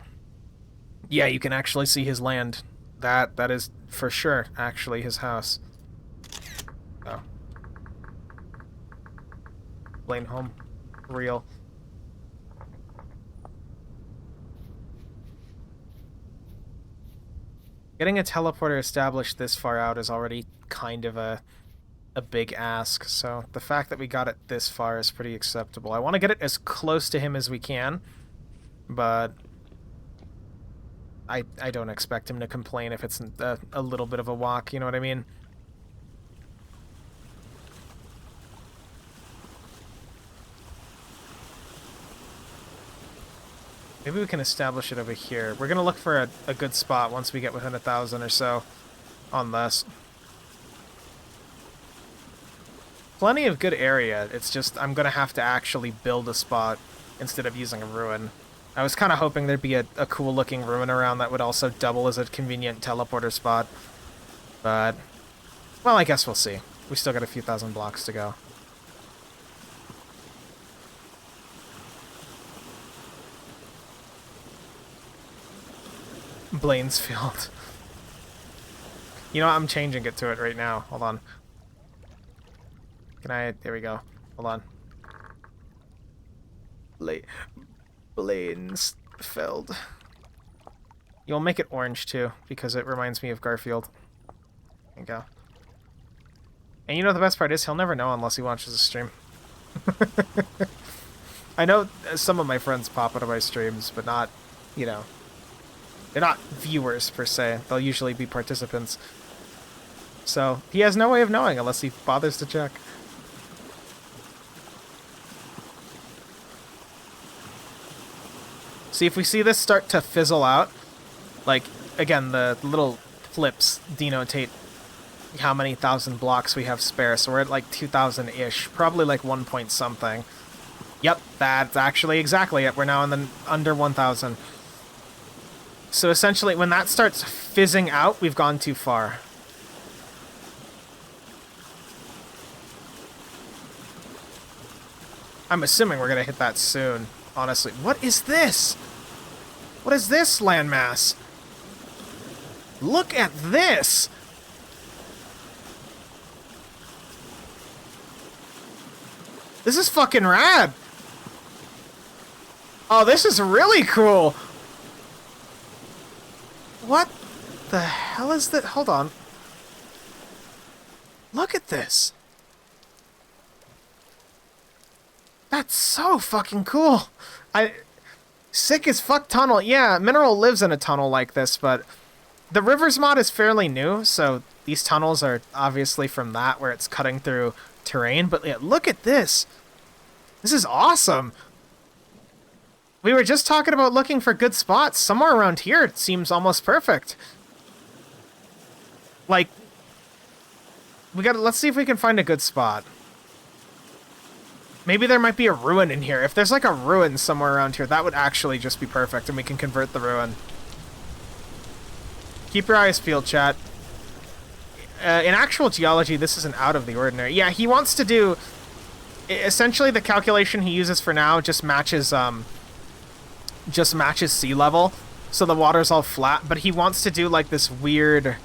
yeah, you can actually see his land. That is, for sure, actually his house. Oh. Blaine home. Real. Getting a teleporter established this far out is already kind of a big ask, so the fact that we got it this far is pretty acceptable. I want to get it as close to him as we can, but I don't expect him to complain if it's a little bit of a walk, you know what I mean? Maybe we can establish it over here. We're going to look for a good spot once we get within 1,000 or so on this. Plenty of good area. It's just I'm going to have to actually build a spot instead of using a ruin. I was kind of hoping there'd be a cool looking ruin around that would also double as a convenient teleporter spot. But, well, I guess we'll see. We still got a few thousand blocks to go. Blaine's Field. You know what? I'm changing it to it right now. Hold on. Can I... There we go. Hold on. Blaine's Field. You'll make it orange too, because it reminds me of Garfield. There you go. And you know the best part is he'll never know unless he watches a stream. I know some of my friends pop into my streams, but not, you know... They're not viewers, per se. They'll usually be participants. So, he has no way of knowing unless he bothers to check. See, if we see this start to fizzle out, like, again, the little flips denotate how many thousand blocks we have spare, so we're at like 2,000-ish, probably like 1 point something. Yep, that's actually exactly it. We're now in the under 1,000. So essentially, when that starts fizzing out, we've gone too far. I'm assuming we're going to hit that soon, honestly. What is this? What is this landmass? Look at this! This is fucking rad! Oh, this is really cool! What the hell is that? Hold on. Look at this. That's so fucking cool. Sick as fuck tunnel. Yeah, Mineral lives in a tunnel like this, but the Rivers mod is fairly new, so these tunnels are obviously from that, where it's cutting through terrain. But yeah, look at this. This is awesome. We were just talking about looking for good spots. Somewhere around here it seems almost perfect. Like, let's see if we can find a good spot. Maybe there might be a ruin in here. If there's like a ruin somewhere around here, that would actually just be perfect, and we can convert the ruin. Keep your eyes peeled, chat. In actual geology, this isn't out of the ordinary. Yeah, he wants to do... Essentially, the calculation he uses for now just matches, just matches sea level, so the water's all flat, but he wants to do like this weird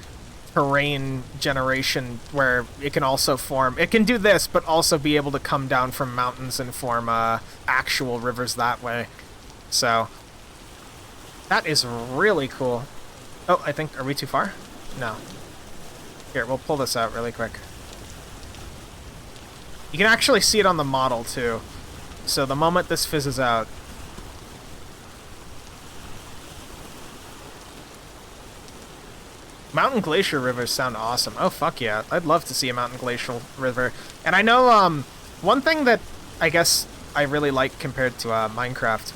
terrain generation where it can also form, it can do this but also be able to come down from mountains and form actual rivers that way. So that is really cool. Oh, I think, are we too far? No. Here, we'll pull this out really quick. You can actually see it on the model too. So the moment this fizzes out, mountain glacier rivers sound awesome. Oh, fuck yeah. I'd love to see a mountain glacial river. And I know, one thing that I guess I really like compared to Minecraft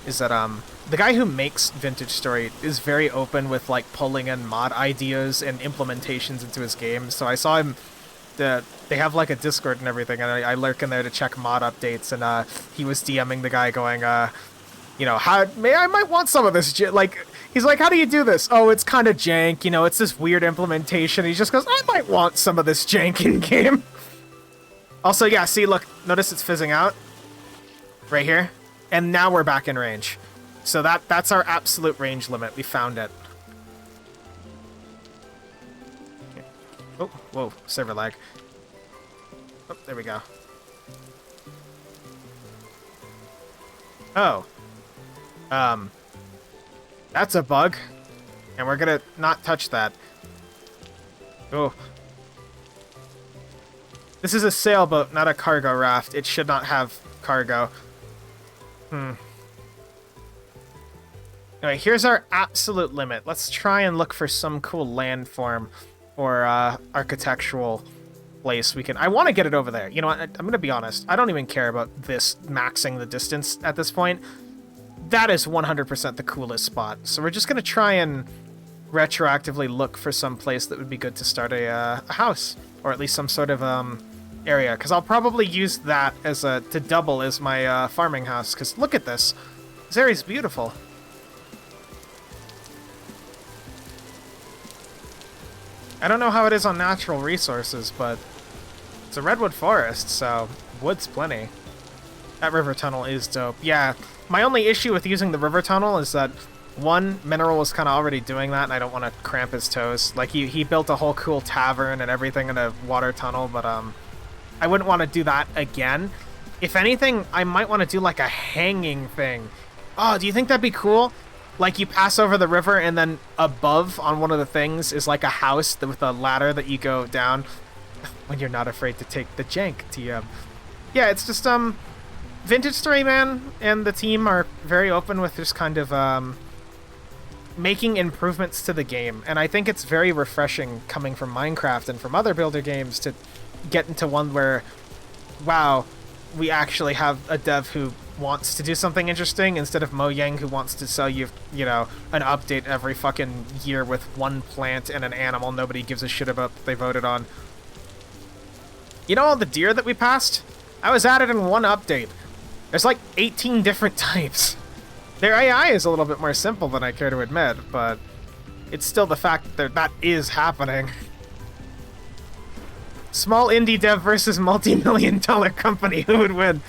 is that the guy who makes Vintage Story is very open with like pulling in mod ideas and implementations into his game. So I saw him, they have like a Discord and everything, and I lurk in there to check mod updates, and he was DMing the guy going, you know, I might want some of this, like, he's like, how do you do this? Oh, it's kind of jank, you know, it's this weird implementation. He just goes, I might want some of this jank in game. Also, yeah, see, look, notice it's fizzing out right here, and now we're back in range. So that's our absolute range limit. We found it. Oh, whoa, server lag. Oh, there we go. Oh. That's a bug. And we're gonna not touch that. Oh. This is a sailboat, not a cargo raft. It should not have cargo. Anyway, here's our absolute limit. Let's try and look for some cool landform or architectural place we can... I want to get it over there. You know what? I'm going to be honest. I don't even care about this maxing the distance at this point. That is 100% the coolest spot. So we're just going to try and retroactively look for some place that would be good to start a house. Or at least some sort of area. Because I'll probably use that as to double as my farming house. Because look at this. This area's beautiful. I don't know how it is on natural resources, but it's a redwood forest, so wood's plenty. That river tunnel is dope. Yeah, my only issue with using the river tunnel is that, one, Mineral was kind of already doing that, and I don't want to cramp his toes. Like, he built a whole cool tavern and everything in a water tunnel, but I wouldn't want to do that again. If anything, I might want to do, like, a hanging thing. Oh, do you think that'd be cool? Like, you pass over the river, and then above on one of the things is like a house with a ladder that you go down when you're not afraid to take the jank TM. Yeah, it's just, Vintage Story Man and the team are very open with just kind of, making improvements to the game. And I think it's very refreshing coming from Minecraft and from other builder games to get into one where, wow, we actually have a dev who wants to do something interesting instead of Mojang who wants to sell you, you know, an update every fucking year with one plant and an animal nobody gives a shit about that they voted on. You know all the deer that we passed? I was added in one update. There's like 18 different types. Their AI is a little bit more simple than I care to admit, but it's still the fact that that is happening. Small indie dev versus multi-million-dollar company, who would win?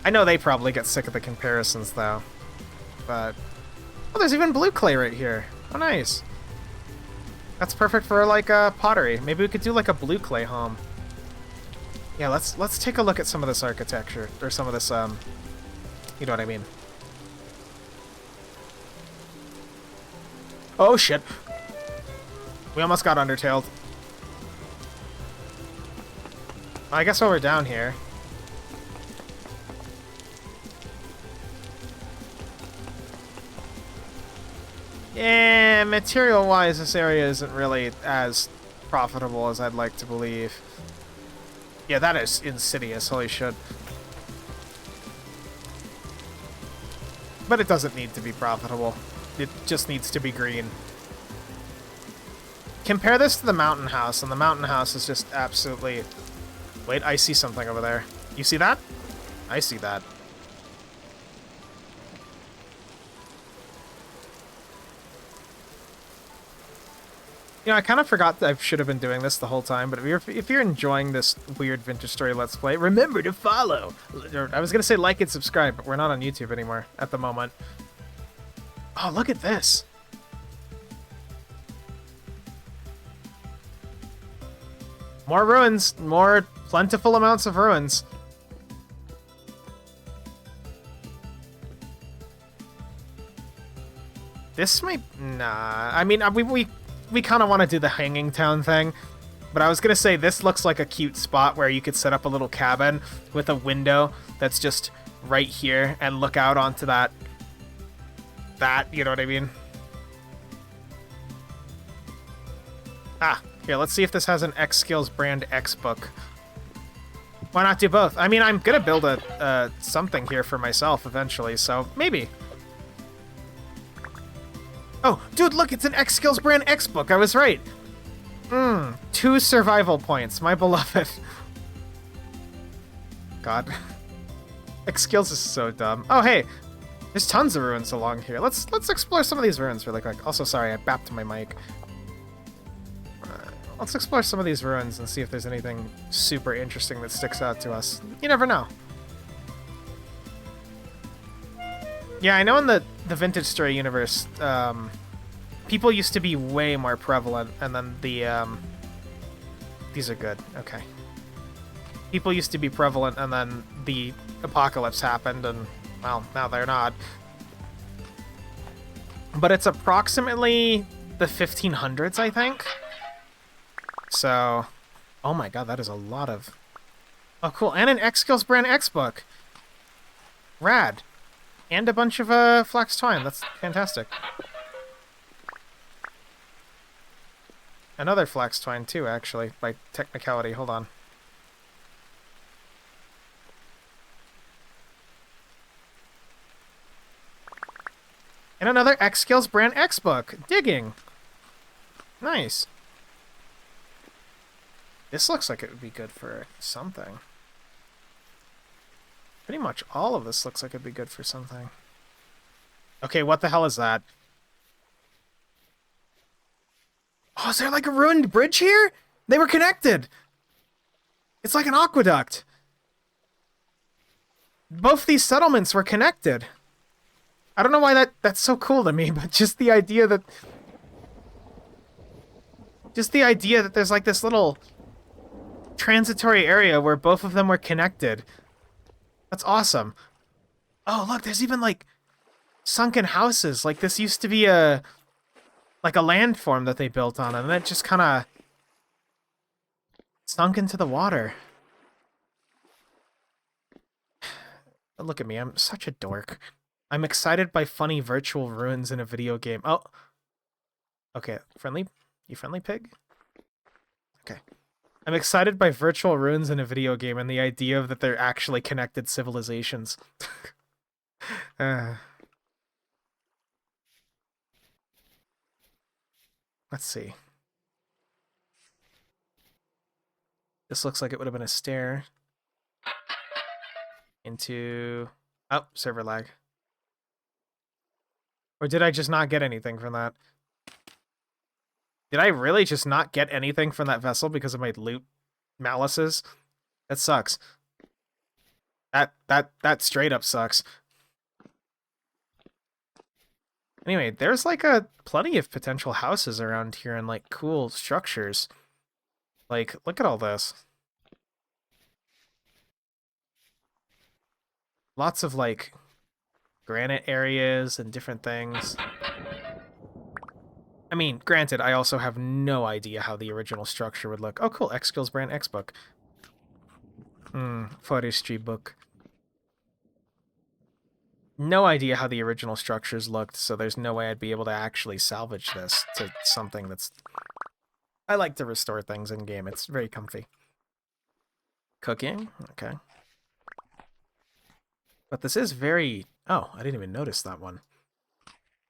I know they probably get sick of the comparisons, though. But... oh, there's even blue clay right here. Oh, nice. That's perfect for, like, pottery. Maybe we could do, like, a blue clay home. Yeah, let's take a look at some of this architecture. Or some of this, you know what I mean. Oh, shit. We almost got undertailed. I guess while we're down here... yeah, material-wise, this area isn't really as profitable as I'd like to believe. Yeah, that is insidious, holy shit. But it doesn't need to be profitable. It just needs to be green. Compare this to the mountain house, and the mountain house is just absolutely... wait, I see something over there. You see that? I see that. You know, I kind of forgot that I should have been doing this the whole time, but if you're enjoying this weird Vintage Story Let's Play, remember to follow! I was going to say like and subscribe, but we're not on YouTube anymore at the moment. Oh, look at this! More ruins, more plentiful amounts of ruins. This might... Nah, I mean, we kind of want to do the Hanging Town thing, but I was going to say this looks like a cute spot where you could set up a little cabin with a window that's just right here and look out onto that, you know what I mean? Ah, here, let's see if this has an X Skills brand X book. Why not do both? I mean, I'm going to build a something here for myself eventually, so maybe. Oh, dude, look, it's an X Skills brand X book. I was right. 2 survival points, my beloved. God. X Skills is so dumb. Oh, hey, there's tons of ruins along here. Let's explore some of these ruins really quick. Also, sorry, I bapped my mic. Let's explore some of these ruins and see if there's anything super interesting that sticks out to us. You never know. Yeah, I know in the Vintage Story universe, people used to be way more prevalent, and then the, these are good, okay. People used to be prevalent, and then the apocalypse happened, and, well, now they're not. But it's approximately the 1500s, I think. So, oh my god, that is a lot of... Oh, cool, and an X Skills brand X book. Rad. And a bunch of flax twine. That's fantastic. Another flax twine too, actually, by technicality. Hold on. And another X Skills brand X book. Digging. Nice. This looks like it would be good for something. Pretty much all of this looks like it'd be good for something. Okay, what the hell is that? Oh, is there like a ruined bridge here? They were connected! It's like an aqueduct. Both these settlements were connected. I don't know why that's so cool to me, but just the idea that... Just the idea that there's like this little transitory area where both of them were connected. That's awesome. Oh, look, there's even, like, sunken houses. Like, this used to be a landform that they built on, and then it just kind of sunk into the water. Look at me, I'm such a dork. I'm excited by funny virtual ruins in a video game. Oh. Okay, friendly? You friendly, pig? Okay. I'm excited by virtual ruins in a video game and the idea of that they're actually connected civilizations. Let's see. This looks like it would have been a stair into... Oh, server lag. Or did I just not get anything from that? Did I really just not get anything from that vessel because of my loot malices? That sucks. That straight up sucks. Anyway, there's like plenty of potential houses around here and like cool structures. Like, look at all this. Lots of like granite areas and different things. I mean, granted, I also have no idea how the original structure would look. Oh, cool. X Skills brand X book. Forestry book. No idea how the original structures looked, so there's no way I'd be able to actually salvage this to something that's... I like to restore things in-game. It's very comfy. Cooking? Okay. But this is very... Oh, I didn't even notice that one.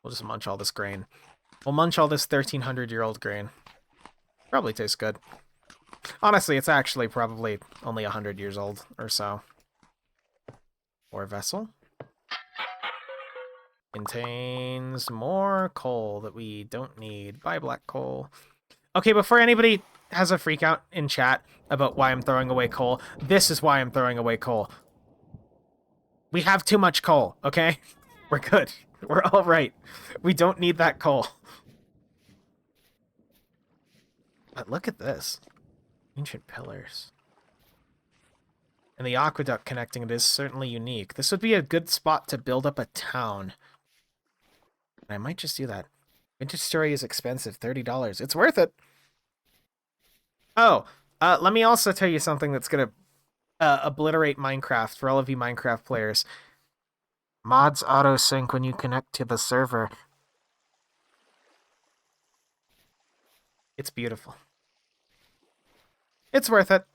We'll just munch all this grain. We'll munch all this 1,300-year-old grain. Probably tastes good. Honestly, it's actually probably only 100 years old or so. Ore vessel. Contains more coal that we don't need. Buy black coal. Okay, before anybody has a freak out in chat about why I'm throwing away coal, this is why I'm throwing away coal. We have too much coal, okay? We're good. We're all right. We don't need that coal. But look at this. Ancient pillars. And the aqueduct connecting it is certainly unique. This would be a good spot to build up a town. I might just do that. Vintage Story is expensive, $30. It's worth it. Oh, let me also tell you something that's going to obliterate Minecraft for all of you Minecraft players. Mods auto-sync when you connect to the server. It's beautiful. It's worth it.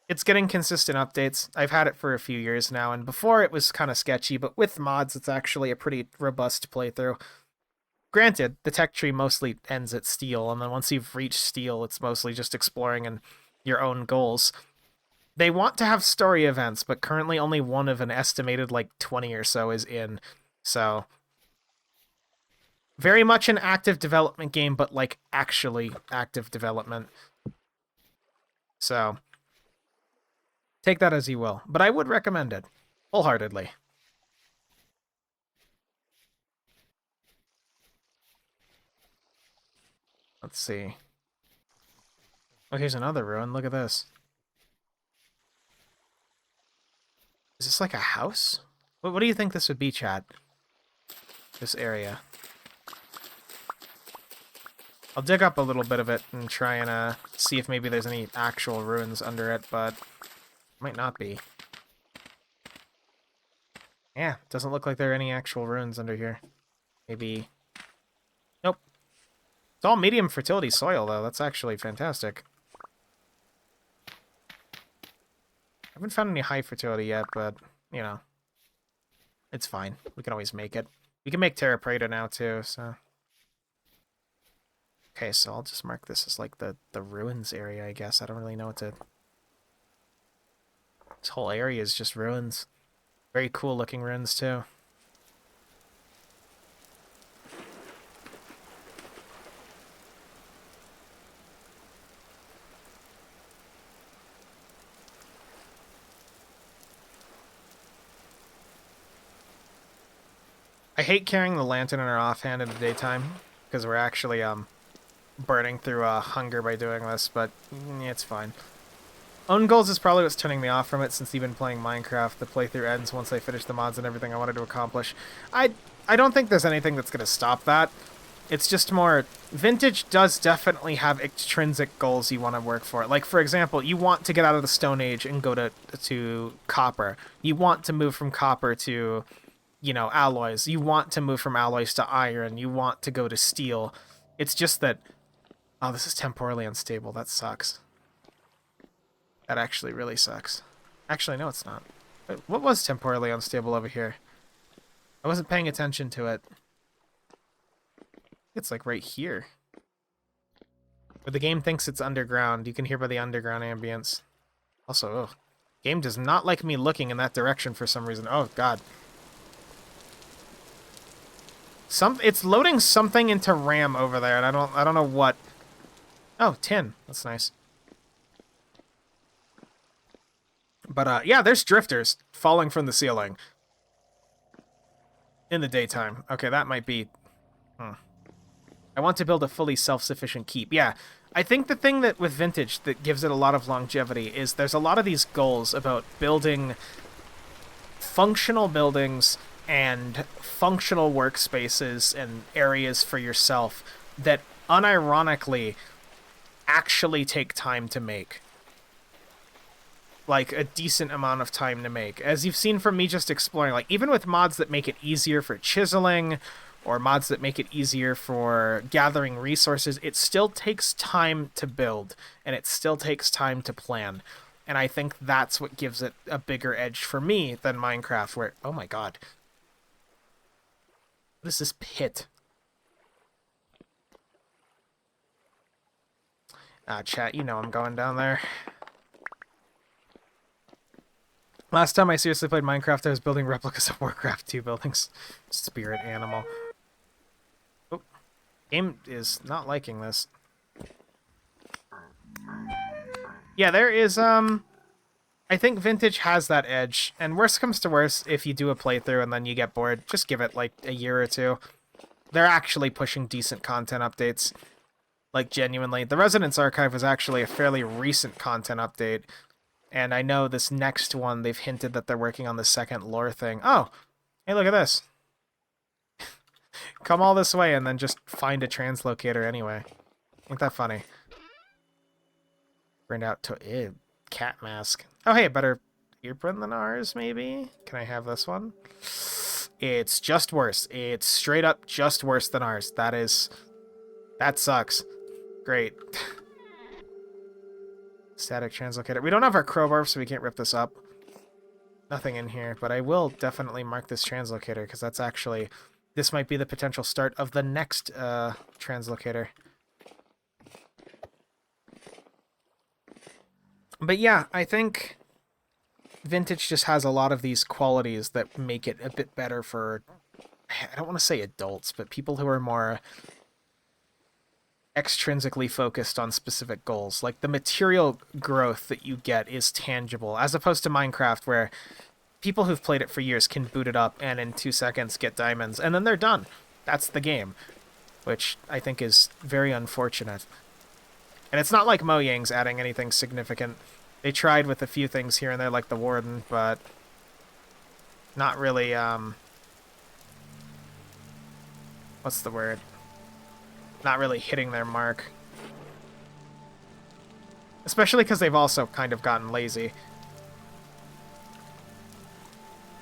It's getting consistent updates. I've had it for a few years now, and before it was kind of sketchy, but with mods, it's actually a pretty robust playthrough. Granted, the tech tree mostly ends at steel, and then once you've reached steel, it's mostly just exploring and your own goals. They want to have story events, but currently only one of an estimated, 20 or so is in. So, very much an active development game, but, actually active development. So, take that as you will. But I would recommend it, wholeheartedly. Let's see. Oh, here's another ruin. Look at this. Is this like a house? What do you think this would be, Chad? This area. I'll dig up a little bit of it and try and see if maybe there's any actual ruins under it, but might not be. Yeah, doesn't look like there are any actual ruins under here. Maybe... Nope. It's all medium fertility soil, though. That's actually fantastic. I haven't found any high fertility yet, but, you know. It's fine. We can always make it. We can make Terra Preta now, too, so... Okay, so I'll just mark this as, the ruins area, I guess. I don't really know what to... This whole area is just ruins. Very cool-looking ruins, too. I hate carrying the lantern in our offhand in the daytime, because we're actually, burning through hunger by doing this, but it's fine. Own goals is probably what's turning me off from it since you've been playing Minecraft. The playthrough ends once I finish the mods and everything I wanted to accomplish. I don't think there's anything that's going to stop that. It's just more... Vintage does definitely have extrinsic goals you want to work for. Like, for example, you want to get out of the Stone Age and go to copper. You want to move from copper to, alloys. You want to move from alloys to iron. You want to go to steel. It's just that... Oh, this is temporally unstable. That sucks. That actually really sucks. Actually, no, it's not. Wait, what was temporally unstable over here? I wasn't paying attention to it. It's right here. Where the game thinks it's underground. You can hear by the underground ambience. Also, game does not like me looking in that direction for some reason. Oh, God. It's loading something into RAM over there, and I don't know what. Oh, tin. That's nice. But, yeah, there's drifters falling from the ceiling. In the daytime. Okay, that might be... I want to build a fully self-sufficient keep. Yeah, I think the thing that with Vintage that gives it a lot of longevity is there's a lot of these goals about building functional buildings and functional workspaces and areas for yourself that unironically actually take time to make. A decent amount of time to make. As you've seen from me just exploring, even with mods that make it easier for chiseling, or mods that make it easier for gathering resources, it still takes time to build, and it still takes time to plan. And I think that's what gives it a bigger edge for me than Minecraft, where, oh my god. What is this pit? Chat, I'm going down there. Last time I seriously played Minecraft, I was building replicas of Warcraft 2 buildings. Spirit animal. Oh, game is not liking this. Yeah, there is, I think Vintage has that edge, and worst comes to worst, if you do a playthrough and then you get bored, just give it, like, a year or two. They're actually pushing decent content updates. Like, genuinely. The Resonance Archive was actually a fairly recent content update, and I know this next one, they've hinted that they're working on the second lore thing. Oh! Hey, look at this. Come all this way and then just find a translocator anyway. Ain't that funny? Burned out to... Ew, cat mask. Oh, hey, a better earprint than ours, maybe? Can I have this one? It's just worse. It's straight up just worse than ours. That is... That sucks. Great. Static translocator. We don't have our crowbar, so we can't rip this up. Nothing in here, but I will definitely mark this translocator, because that's actually... This might be the potential start of the next translocator. But yeah, I think Vintage just has a lot of these qualities that make it a bit better for, I don't want to say adults, but people who are more extrinsically focused on specific goals. Like, the material growth that you get is tangible, as opposed to Minecraft, where people who've played it for years can boot it up and in 2 seconds get diamonds, and then they're done. That's the game, which I think is very unfortunate. And it's not like Mojang's adding anything significant. They tried with a few things here and there, like the Warden, but not really, what's the word? Not really hitting their mark. Especially because they've also kind of gotten lazy.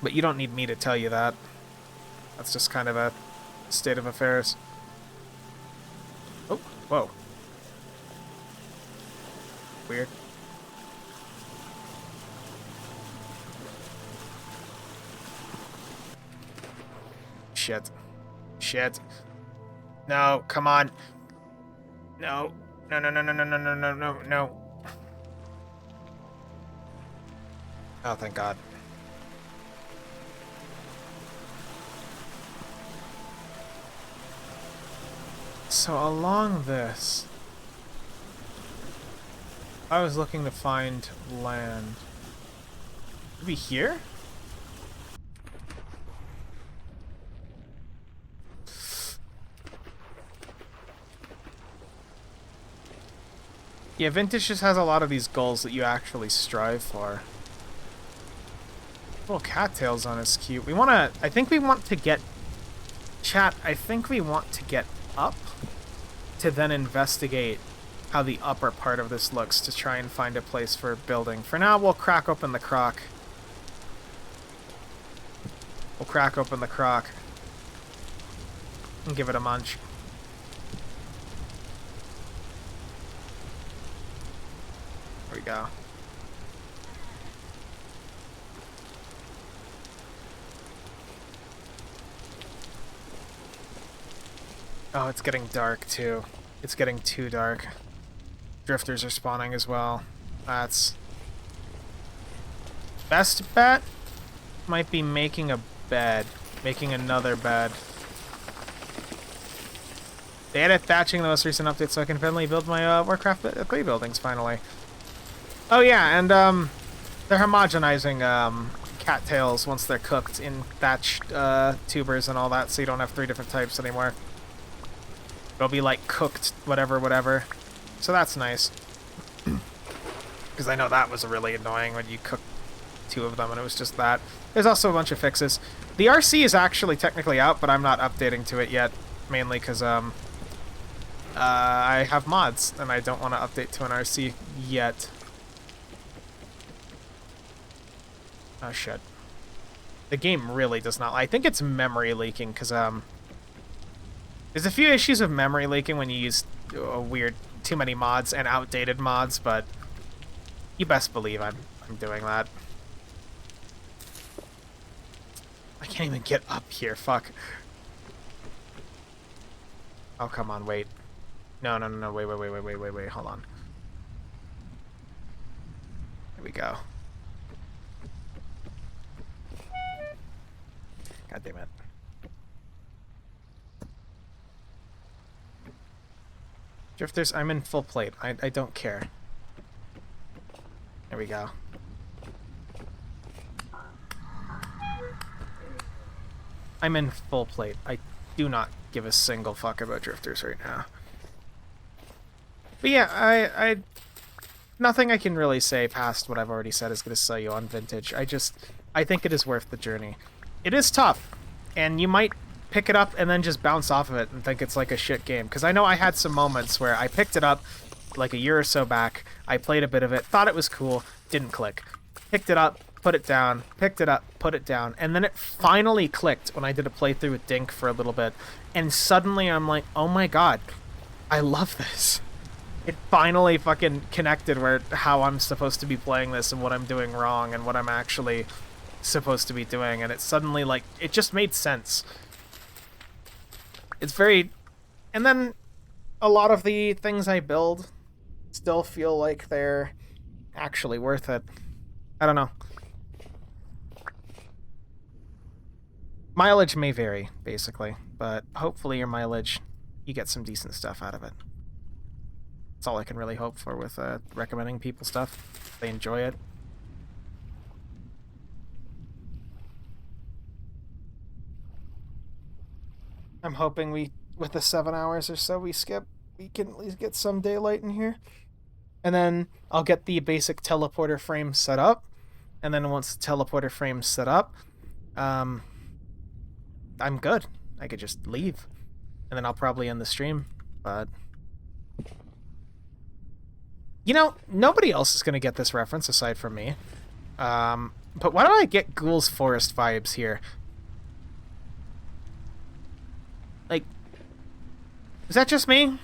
But you don't need me to tell you that. That's just kind of a state of affairs. Oh, whoa. Weird. Shit. Shit. No, come on. No. No, no, no, no, no, no, no, no, no, no. Oh, thank God. So along this, I was looking to find land. Maybe here? Yeah, Vintage just has a lot of these goals that you actually strive for. Little cattails on is cute. We want to... I think we want to get... Chat, I think we want to get up to then investigate how the upper part of this looks to try and find a place for building. For now, we'll crack open the crock. We'll crack open the crock and give it a munch. There we go. Oh, it's getting dark, too. It's getting too dark. Drifters are spawning as well. That's... Best bet might be making a bed. Making another bed. They added thatching in the most recent update, so I can finally build my Warcraft 3 buildings, finally. Oh yeah, and they're homogenizing cattails once they're cooked in thatched tubers and all that, so you don't have 3 different types anymore. It'll be like cooked whatever, whatever. So that's nice. Because I know that was really annoying when you cook 2 of them and it was just that. There's also a bunch of fixes. The RC is actually technically out, but I'm not updating to it yet. Mainly because I have mods and I don't want to update to an RC yet. Oh shit. The game really does not... I think it's memory leaking because there's a few issues of memory leaking when you use weird, too many mods and outdated mods, but you best believe I'm doing that. I can't even get up here, fuck. Oh, come on, wait. No, no, no, no, wait, hold on. Here we go. God damn it. Drifters, I'm in full plate. I don't care. There we go. I'm in full plate. I do not give a single fuck about drifters right now. But yeah, I nothing I can really say past what I've already said is going to sell you on Vintage. I think it is worth the journey. It is tough, and you might pick it up and then just bounce off of it and think it's like a shit game. Because I know I had some moments where I picked it up like a year or so back, I played a bit of it, thought it was cool, didn't click. Picked it up, put it down, picked it up, put it down, and then it finally clicked when I did a playthrough with Dink for a little bit, and suddenly I'm like, oh my god, I love this. It finally fucking connected where how I'm supposed to be playing this and what I'm doing wrong and what I'm actually supposed to be doing, and it suddenly, like, it just made sense. It's very... And then a lot of the things I build still feel like they're actually worth it. I don't know. Mileage may vary, basically, but hopefully your mileage, you get some decent stuff out of it. That's all I can really hope for with recommending people stuff. If they enjoy it. I'm hoping with the 7 hours or so we skip, we can at least get some daylight in here. And then I'll get the basic teleporter frame set up. And then once the teleporter frame's set up, I'm good. I could just leave. And then I'll probably end the stream. But... You know, nobody else is going to get this reference aside from me. But why do I get Ghoul's Forest vibes here? Like, is that just me?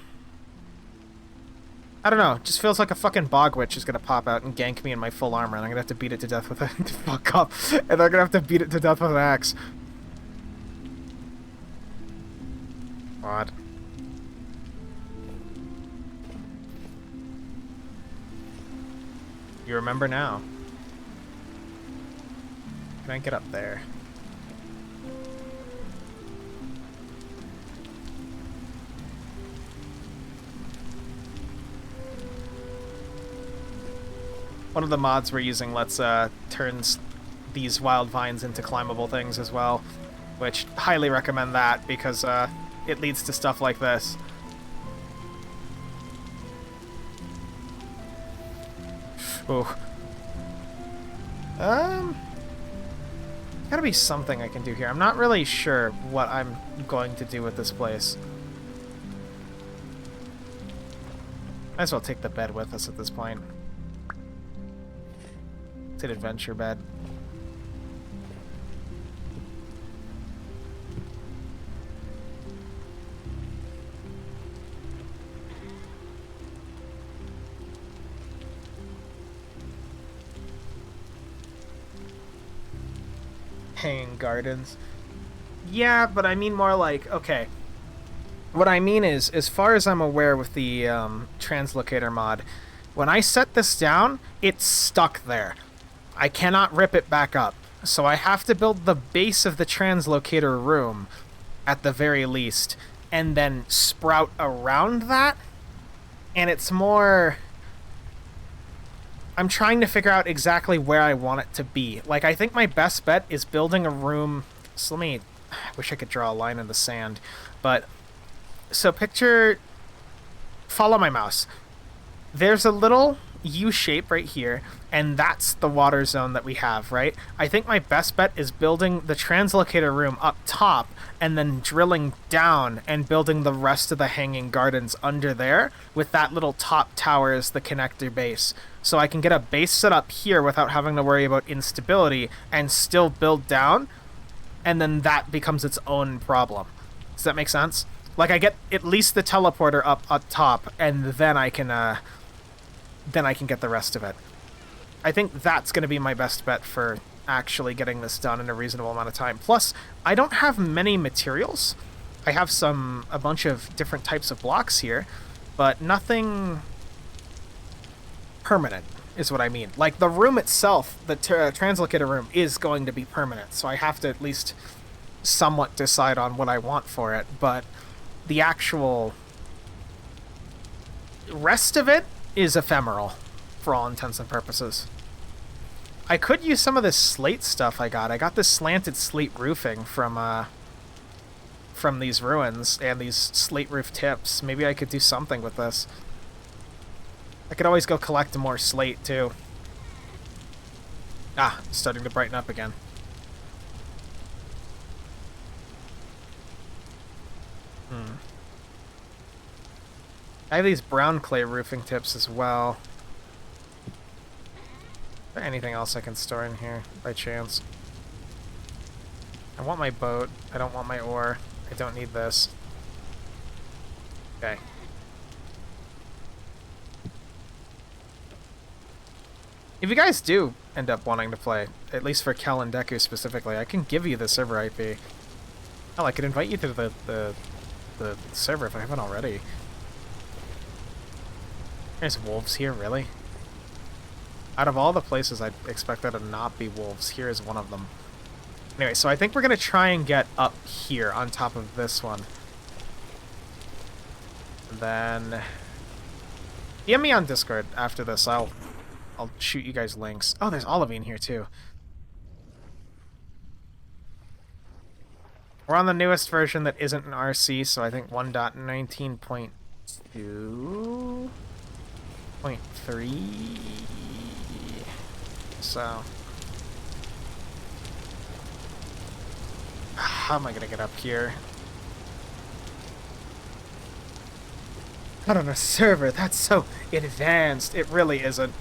I don't know. It just feels like a fucking bog witch is going to pop out and gank me in my full armor, and I'm going to have to beat it to death with a... Fuck up. And they're going to have to beat it to death with an axe. Odd. You remember now. Can I get up there? One of the mods we're using turns these wild vines into climbable things as well, which highly recommend that because it leads to stuff like this. Oh. Gotta be something I can do here. I'm not really sure what I'm going to do with this place. Might as well take the bed with us at this point. It's an adventure bed. Hanging gardens. Yeah, but I mean more like, okay. What I mean is, as far as I'm aware with the translocator mod, when I set this down, it's stuck there. I cannot rip it back up. So I have to build the base of the translocator room, at the very least, and then sprout around that. And it's more... I'm trying to figure out exactly where I want it to be. Like, I think my best bet is building a room... So let me... I wish I could draw a line in the sand. But... So picture... Follow my mouse. There's a little U shape right here, and that's the water zone that we have, right? I think my best bet is building the translocator room up top, and then drilling down and building the rest of the hanging gardens under there, with that little top tower as the connector base. So I can get a base set up here without having to worry about instability, and still build down, and then that becomes its own problem. Does that make sense? Like, I get at least the teleporter up top, and then I can get the rest of it. I think that's going to be my best bet for actually getting this done in a reasonable amount of time. Plus, I don't have many materials. I have a bunch of different types of blocks here, but nothing permanent is what I mean. Like, the room itself, the translocator room, is going to be permanent, so I have to at least somewhat decide on what I want for it, but the actual rest of it is ephemeral, for all intents and purposes. I could use some of this slate stuff I got. I got this slanted slate roofing from these ruins and these slate roof tips. Maybe I could do something with this. I could always go collect more slate, too. Ah, it's starting to brighten up again. I have these brown clay roofing tips as well. Is there anything else I can store in here, by chance? I want my boat. I don't want my ore. I don't need this. Okay. If you guys do end up wanting to play, at least for Kel and Deku specifically, I can give you the server IP. Hell, I could invite you to the server if I haven't already. There's wolves here, really? Out of all the places I'd expect there to not be wolves, here is one of them. Anyway, so I think we're going to try and get up here on top of this one. And then... DM me on Discord after this. I'll shoot you guys links. Oh, there's Olivine here, too. We're on the newest version that isn't an RC, so I think 1.19.2... 0.3. So how am I gonna get up here? Not on a server, that's so advanced. It really isn't.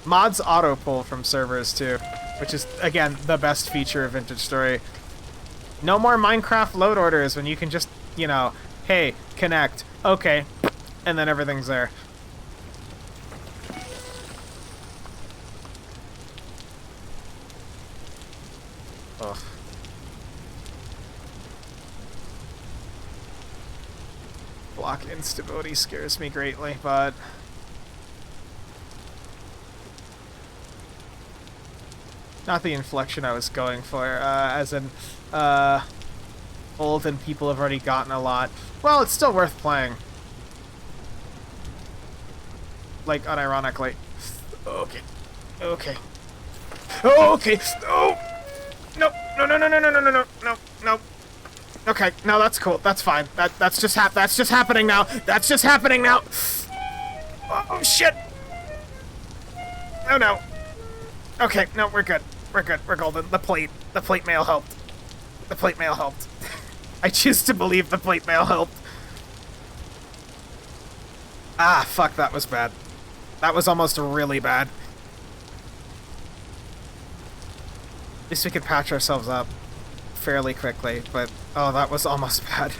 Mods auto pull from servers too, which is again the best feature of Vintage Story. No more Minecraft load orders when you can just, you know, hey, connect, okay, and then everything's there. Ugh. Block instability scares me greatly, but... not the inflection I was going for, as in, old and people have already gotten a lot. Well, it's still worth playing. Like, unironically. Okay. Okay. Okay! Oh! No, no, no, no, no, no, no, no, no, no, no. Okay, no, that's cool. That's fine. That's just happening now. That's just happening now. Oh shit. Oh no. Okay, no, we're good. We're good. We're golden. The plate mail helped. The plate mail helped. I choose to believe the plate mail helped. Ah, fuck, that was bad. That was almost really bad. At least we could patch ourselves up fairly quickly, but oh, that was almost bad.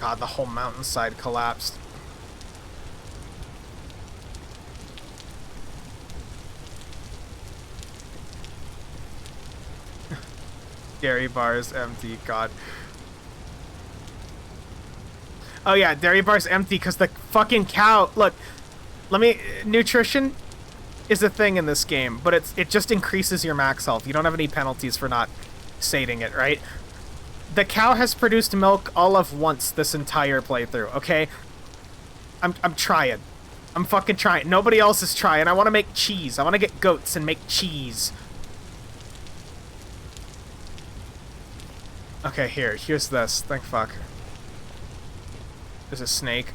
God, the whole mountainside collapsed. Dairy bars empty, God. Oh yeah, dairy bar's empty because the fucking cow... Look, nutrition is a thing in this game, but it just increases your max health. You don't have any penalties for not sating it, right? The cow has produced milk all of once this entire playthrough, okay? I'm trying. I'm fucking trying. Nobody else is trying. I want to make cheese. I want to get goats and make cheese. Okay, here's this. Thank fuck. There's a snake.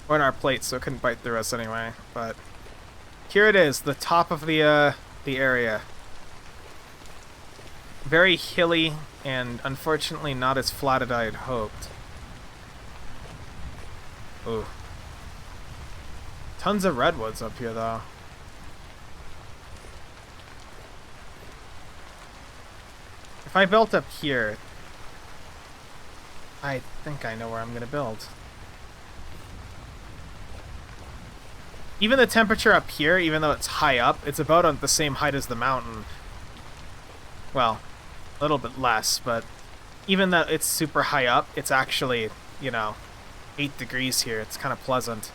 We're in our plate, so it couldn't bite through us anyway, but... here it is, the top of the area. Very hilly, and unfortunately not as flat as I had hoped. Ooh. Tons of redwoods up here, though. If I built up here... I think I know where I'm gonna build. Even the temperature up here, even though it's high up, it's about on the same height as the mountain. Well, a little bit less, but even though it's super high up, it's actually, you know, 8 degrees here. It's kind of pleasant.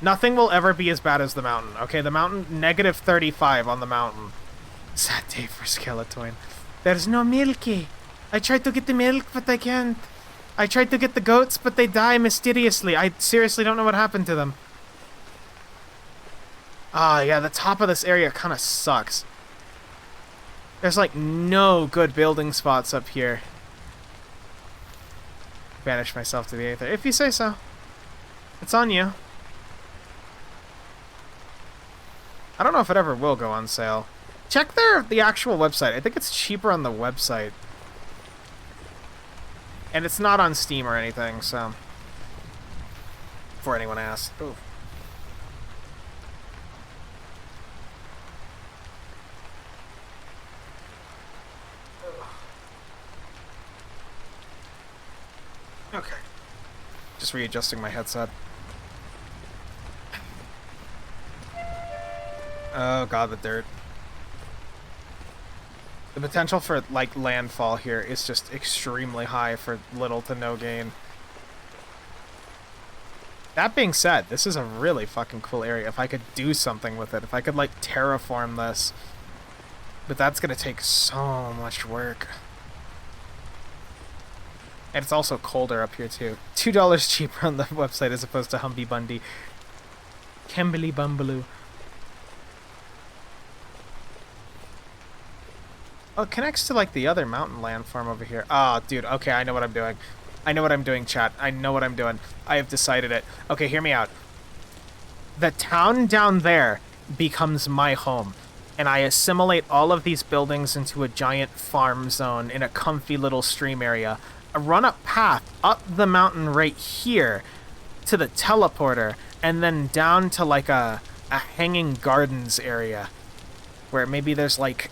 Nothing will ever be as bad as the mountain, okay? The mountain, negative 35 on the mountain. Sad day for Skeleton. There's no Milky. I tried to get the milk, but I can't. I tried to get the goats, but they die mysteriously. I seriously don't know what happened to them. Ah, yeah, the top of this area kind of sucks. There's like no good building spots up here. Banish myself to the aether, if you say so. It's on you. I don't know if it ever will go on sale. Check the actual website. I think it's cheaper on the website. And it's not on Steam or anything, so... Before anyone asks. Ooh. Okay. Just readjusting my headset. Oh god, the dirt. The potential for, like, landfall here is just extremely high for little to no gain. That being said, this is a really fucking cool area. If I could do something with it, if I could, like, terraform this. But that's gonna take so much work. And it's also colder up here, too. $2 cheaper on the website as opposed to Humby Bundy. Kembly Bumbaloo. Oh, it connects to, like, the other mountain landform over here. Oh, dude, okay, I know what I'm doing. I know what I'm doing, chat. I know what I'm doing. I have decided it. Okay, hear me out. The town down there becomes my home, and I assimilate all of these buildings into a giant farm zone in a comfy little stream area. I run a path up the mountain right here to the teleporter, and then down to, like, a hanging gardens area, where maybe there's, like...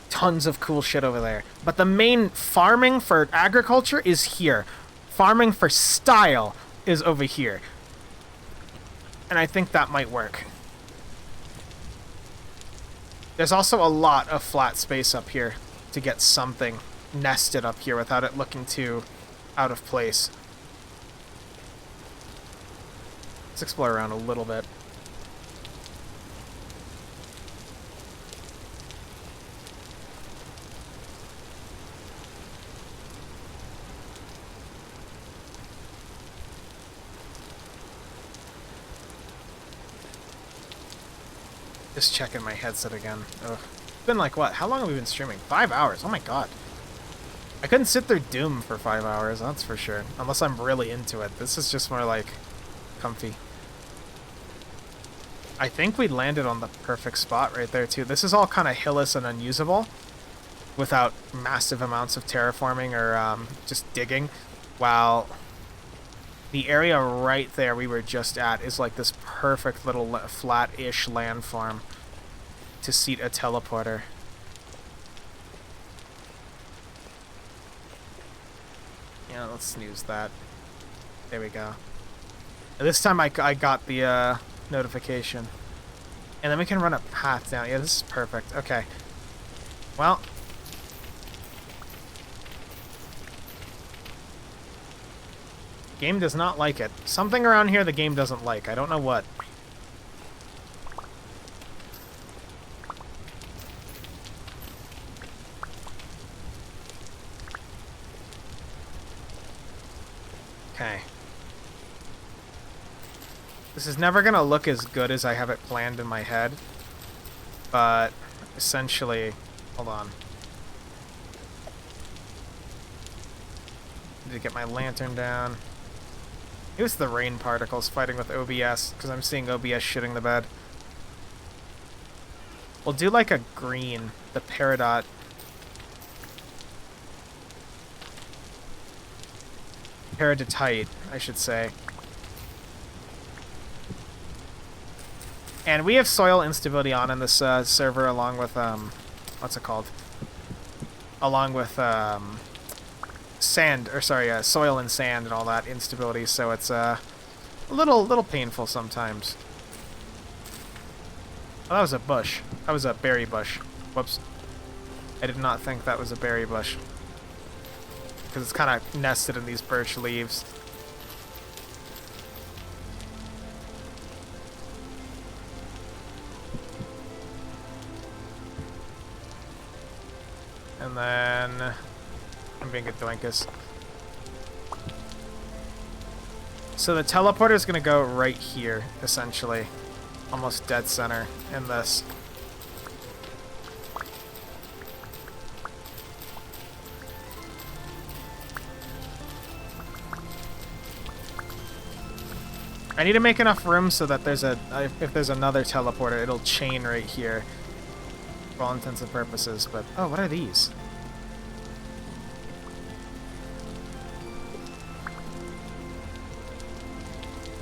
tons of cool shit over there. But the main farming for agriculture is here. Farming for style is over here. And I think that might work. There's also a lot of flat space up here to get something nested up here without it looking too out of place. Let's explore around a little bit. Just checking my headset again. Ugh. It's been like, what? How long have we been streaming? 5 hours. Oh my god. I couldn't sit through Doom for 5 hours, that's for sure. Unless I'm really into it. This is just more like comfy. I think we landed on the perfect spot right there too. This is all kind of hillless and unusable without massive amounts of terraforming or just digging, while the area right there we were just at is like this perfect little flat-ish landform to seat a teleporter. Yeah, let's snooze that. There we go. This time I got the notification. And then we can run a path down. Yeah, this is perfect. Okay. Well. Game does not like it. Something around here the game doesn't like. I don't know what. Okay. This is never gonna look as good as I have it planned in my head. But essentially, hold on. Need to get my lantern down. It was the rain particles fighting with OBS, because I'm seeing OBS shitting the bed. We'll do like a green, the Peridot. Peridotite, I should say. And we have soil instability on in this server, along with, what's it called? Along with, sand, or sorry, soil and sand and all that instability, so it's a little painful sometimes. Oh, that was a bush. That was a berry bush. Whoops. I did not think that was a berry bush. Because it's kind of nested in these birch leaves. And then I'm being a doinkus. So the teleporter is going to go right here, essentially. Almost dead center in this. I need to make enough room so that there's if there's another teleporter, it'll chain right here. For all intents and purposes, but... Oh, what are these?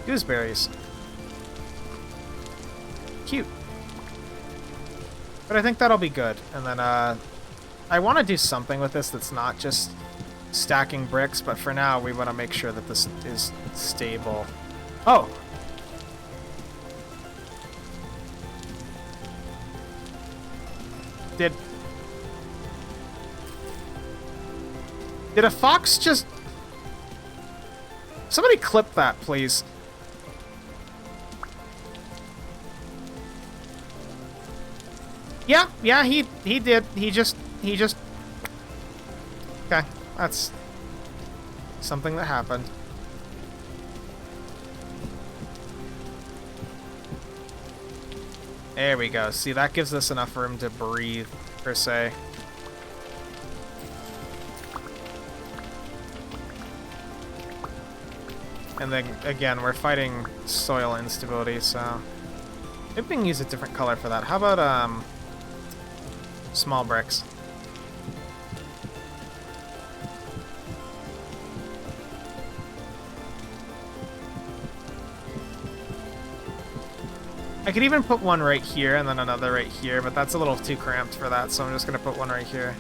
Gooseberries. Cute. But I think that'll be good. And then, I want to do something with this that's not just stacking bricks, but for now, we want to make sure that this is stable. Oh! Did a fox just... Somebody clip that, please. Yeah, he did. He just... Okay, that's something that happened. There we go. See, that gives us enough room to breathe, per se. And then, again, we're fighting soil instability, so... Maybe we can use a different color for that. How about, small bricks? I could even put one right here and then another right here, but that's a little too cramped for that, so I'm just going to put one right here.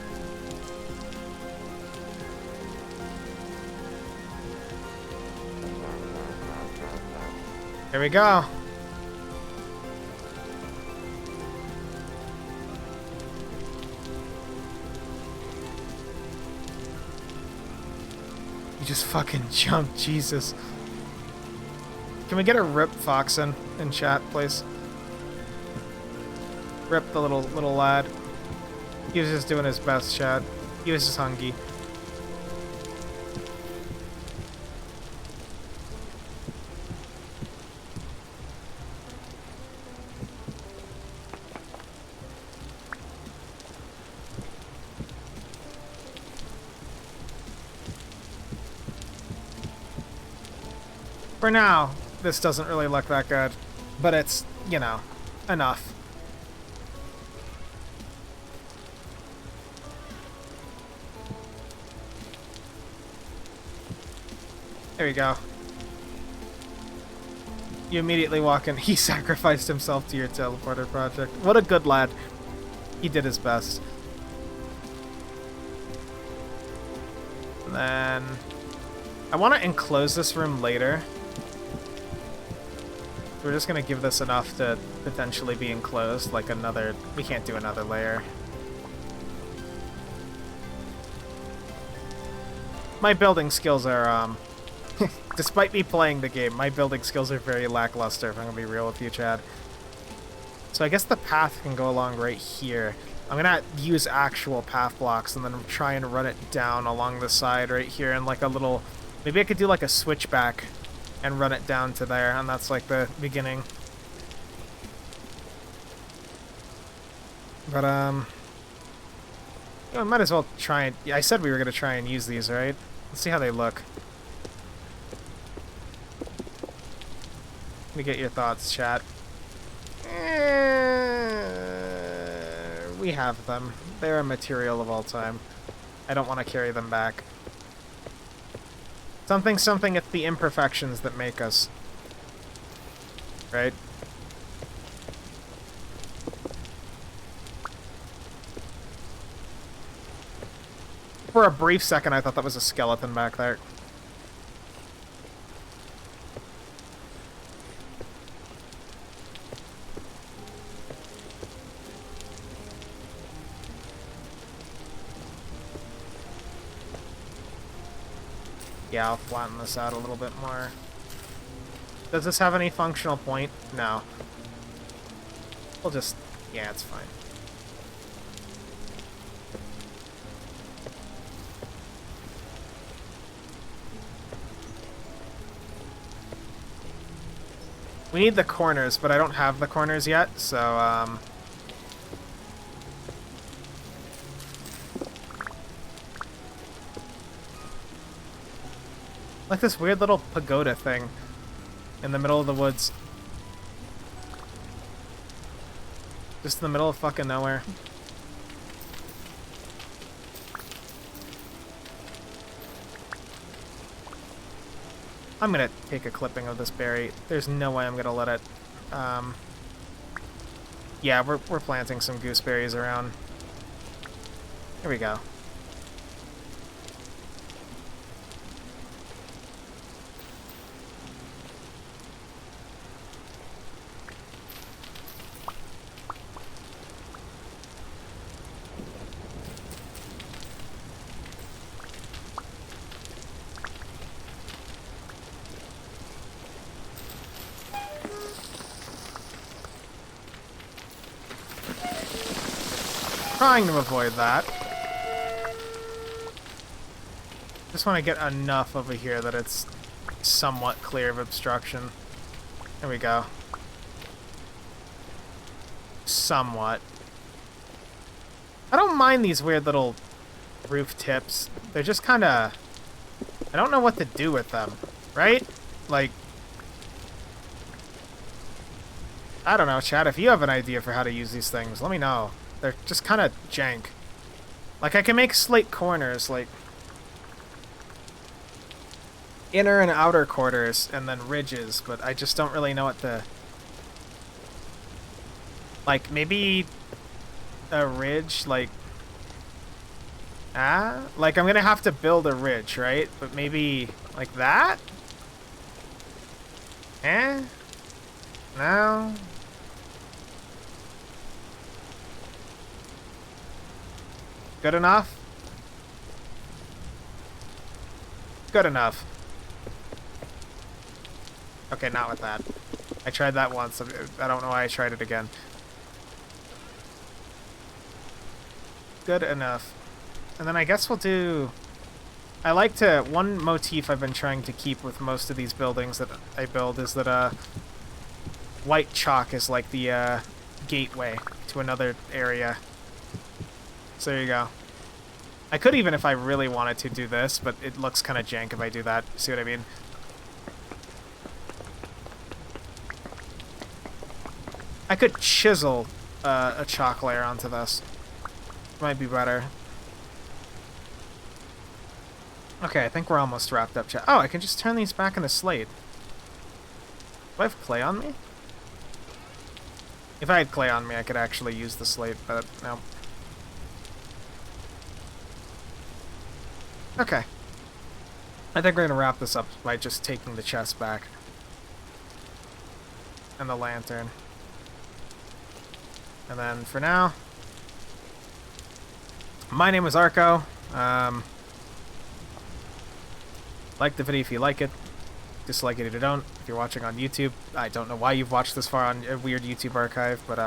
Here we go. You just fucking jumped, Jesus. Can we get a Rip Fox in chat, please? Rip the little lad. He was just doing his best, chat. He was just hungry. For now, this doesn't really look that good, but it's, you know, enough. There we go. You immediately walk in. He sacrificed himself to your teleporter project. What a good lad. He did his best. And then... I want to enclose this room later. We're just going to give this enough to potentially be enclosed, like another... We can't do another layer. My building skills are, despite me playing the game, my building skills are very lackluster, if I'm going to be real with you, Chad. So I guess the path can go along right here. I'm going to use actual path blocks and then try and run it down along the side right here in like a little... Maybe I could do like a switchback and run it down to there, and that's like the beginning. But, I might as well try and... Yeah, I said we were going to try and use these, right? Let's see how they look. Let me get your thoughts, chat. We have them. They're a material of all time. I don't want to carry them back. Something, it's the imperfections that make us. Right? For a brief second, I thought that was a skeleton back there. Yeah, I'll flatten this out a little bit more. Does this have any functional point? No. We'll just... Yeah, it's fine. We need the corners, but I don't have the corners yet, so, like this weird little pagoda thing in the middle of the woods. Just in the middle of fucking nowhere. I'm gonna take a clipping of this berry. There's no way I'm gonna let it. Yeah, we're planting some gooseberries around. Here we go. Trying to avoid that. Just want to get enough over here that it's somewhat clear of obstruction. There we go. Somewhat. I don't mind these weird little roof tips. They're just kind of... I don't know what to do with them, right? Like... I don't know, Chad, if you have an idea for how to use these things, let me know. They're just kind of jank. Like, I can make slate corners, like... inner and outer quarters, and then ridges, but I just don't really know what to... Like, maybe... a ridge, like... Like, I'm gonna have to build a ridge, right? But maybe... like that? No? Good enough? Good enough. Okay, not with that. I tried that once. I don't know why I tried it again. Good enough. And then I guess we'll do... I like to... One motif I've been trying to keep with most of these buildings that I build is that, white chalk is like the, gateway to another area. So there you go. I could even, if I really wanted to, do this, but it looks kind of jank if I do that. See what I mean? I could chisel a chalk layer onto this. Might be better. Okay, I think we're almost wrapped up. Oh, I can just turn these back into slate. Do I have clay on me? If I had clay on me, I could actually use the slate, but no. Okay. I think we're gonna wrap this up by just taking the chest back. And the lantern. And then for now... My name is Arco. Like the video if you like it. Dislike it if you don't. If you're watching on YouTube, I don't know why you've watched this far on a weird YouTube archive, but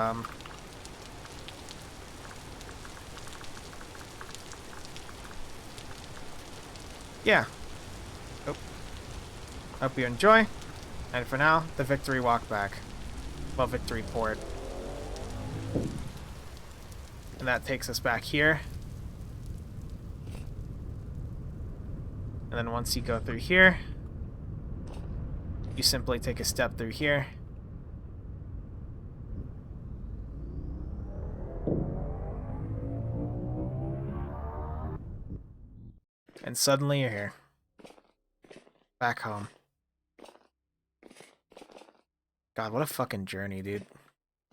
yeah. Oh. Hope you enjoy. And for now, the victory walk back. Well, victory port. And that takes us back here. And then once you go through here, you simply take a step through here. And suddenly you're here. Back home. God, what a fucking journey, dude.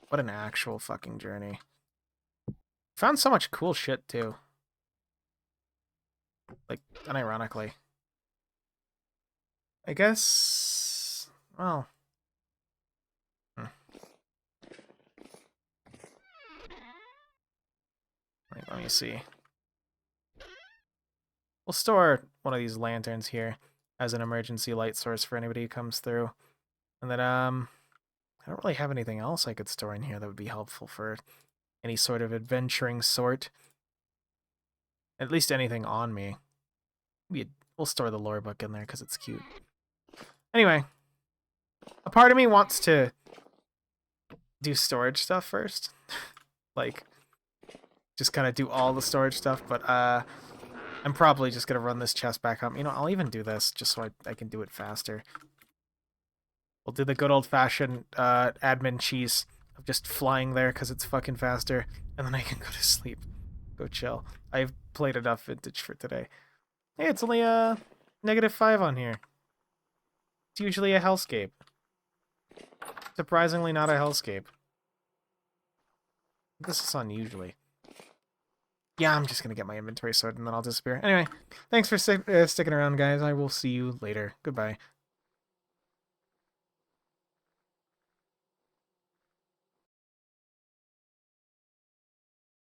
What an actual fucking journey. Found so much cool shit, too. Like, unironically. I guess... well... Let me see. We'll store one of these lanterns here as an emergency light source for anybody who comes through. And then, I don't really have anything else I could store in here that would be helpful for any sort of adventuring sort. At least anything on me. We'll store the lore book in there because it's cute. Anyway, A part of me wants to do storage stuff first. Like, just kind of do all the storage stuff, but I'm probably just going to run this chest back up. You know, I'll even do this just so I can do it faster. We'll do the good old-fashioned admin cheese of just flying there because it's fucking faster, and then I can go to sleep. Go chill. I've played enough Vintage for today. Hey, it's only -5 on here. It's usually a hellscape. Surprisingly not a hellscape. This is unusually. Yeah, I'm just gonna get my inventory sorted and then I'll disappear. Anyway, thanks for sticking around, guys. I will see you later. Goodbye.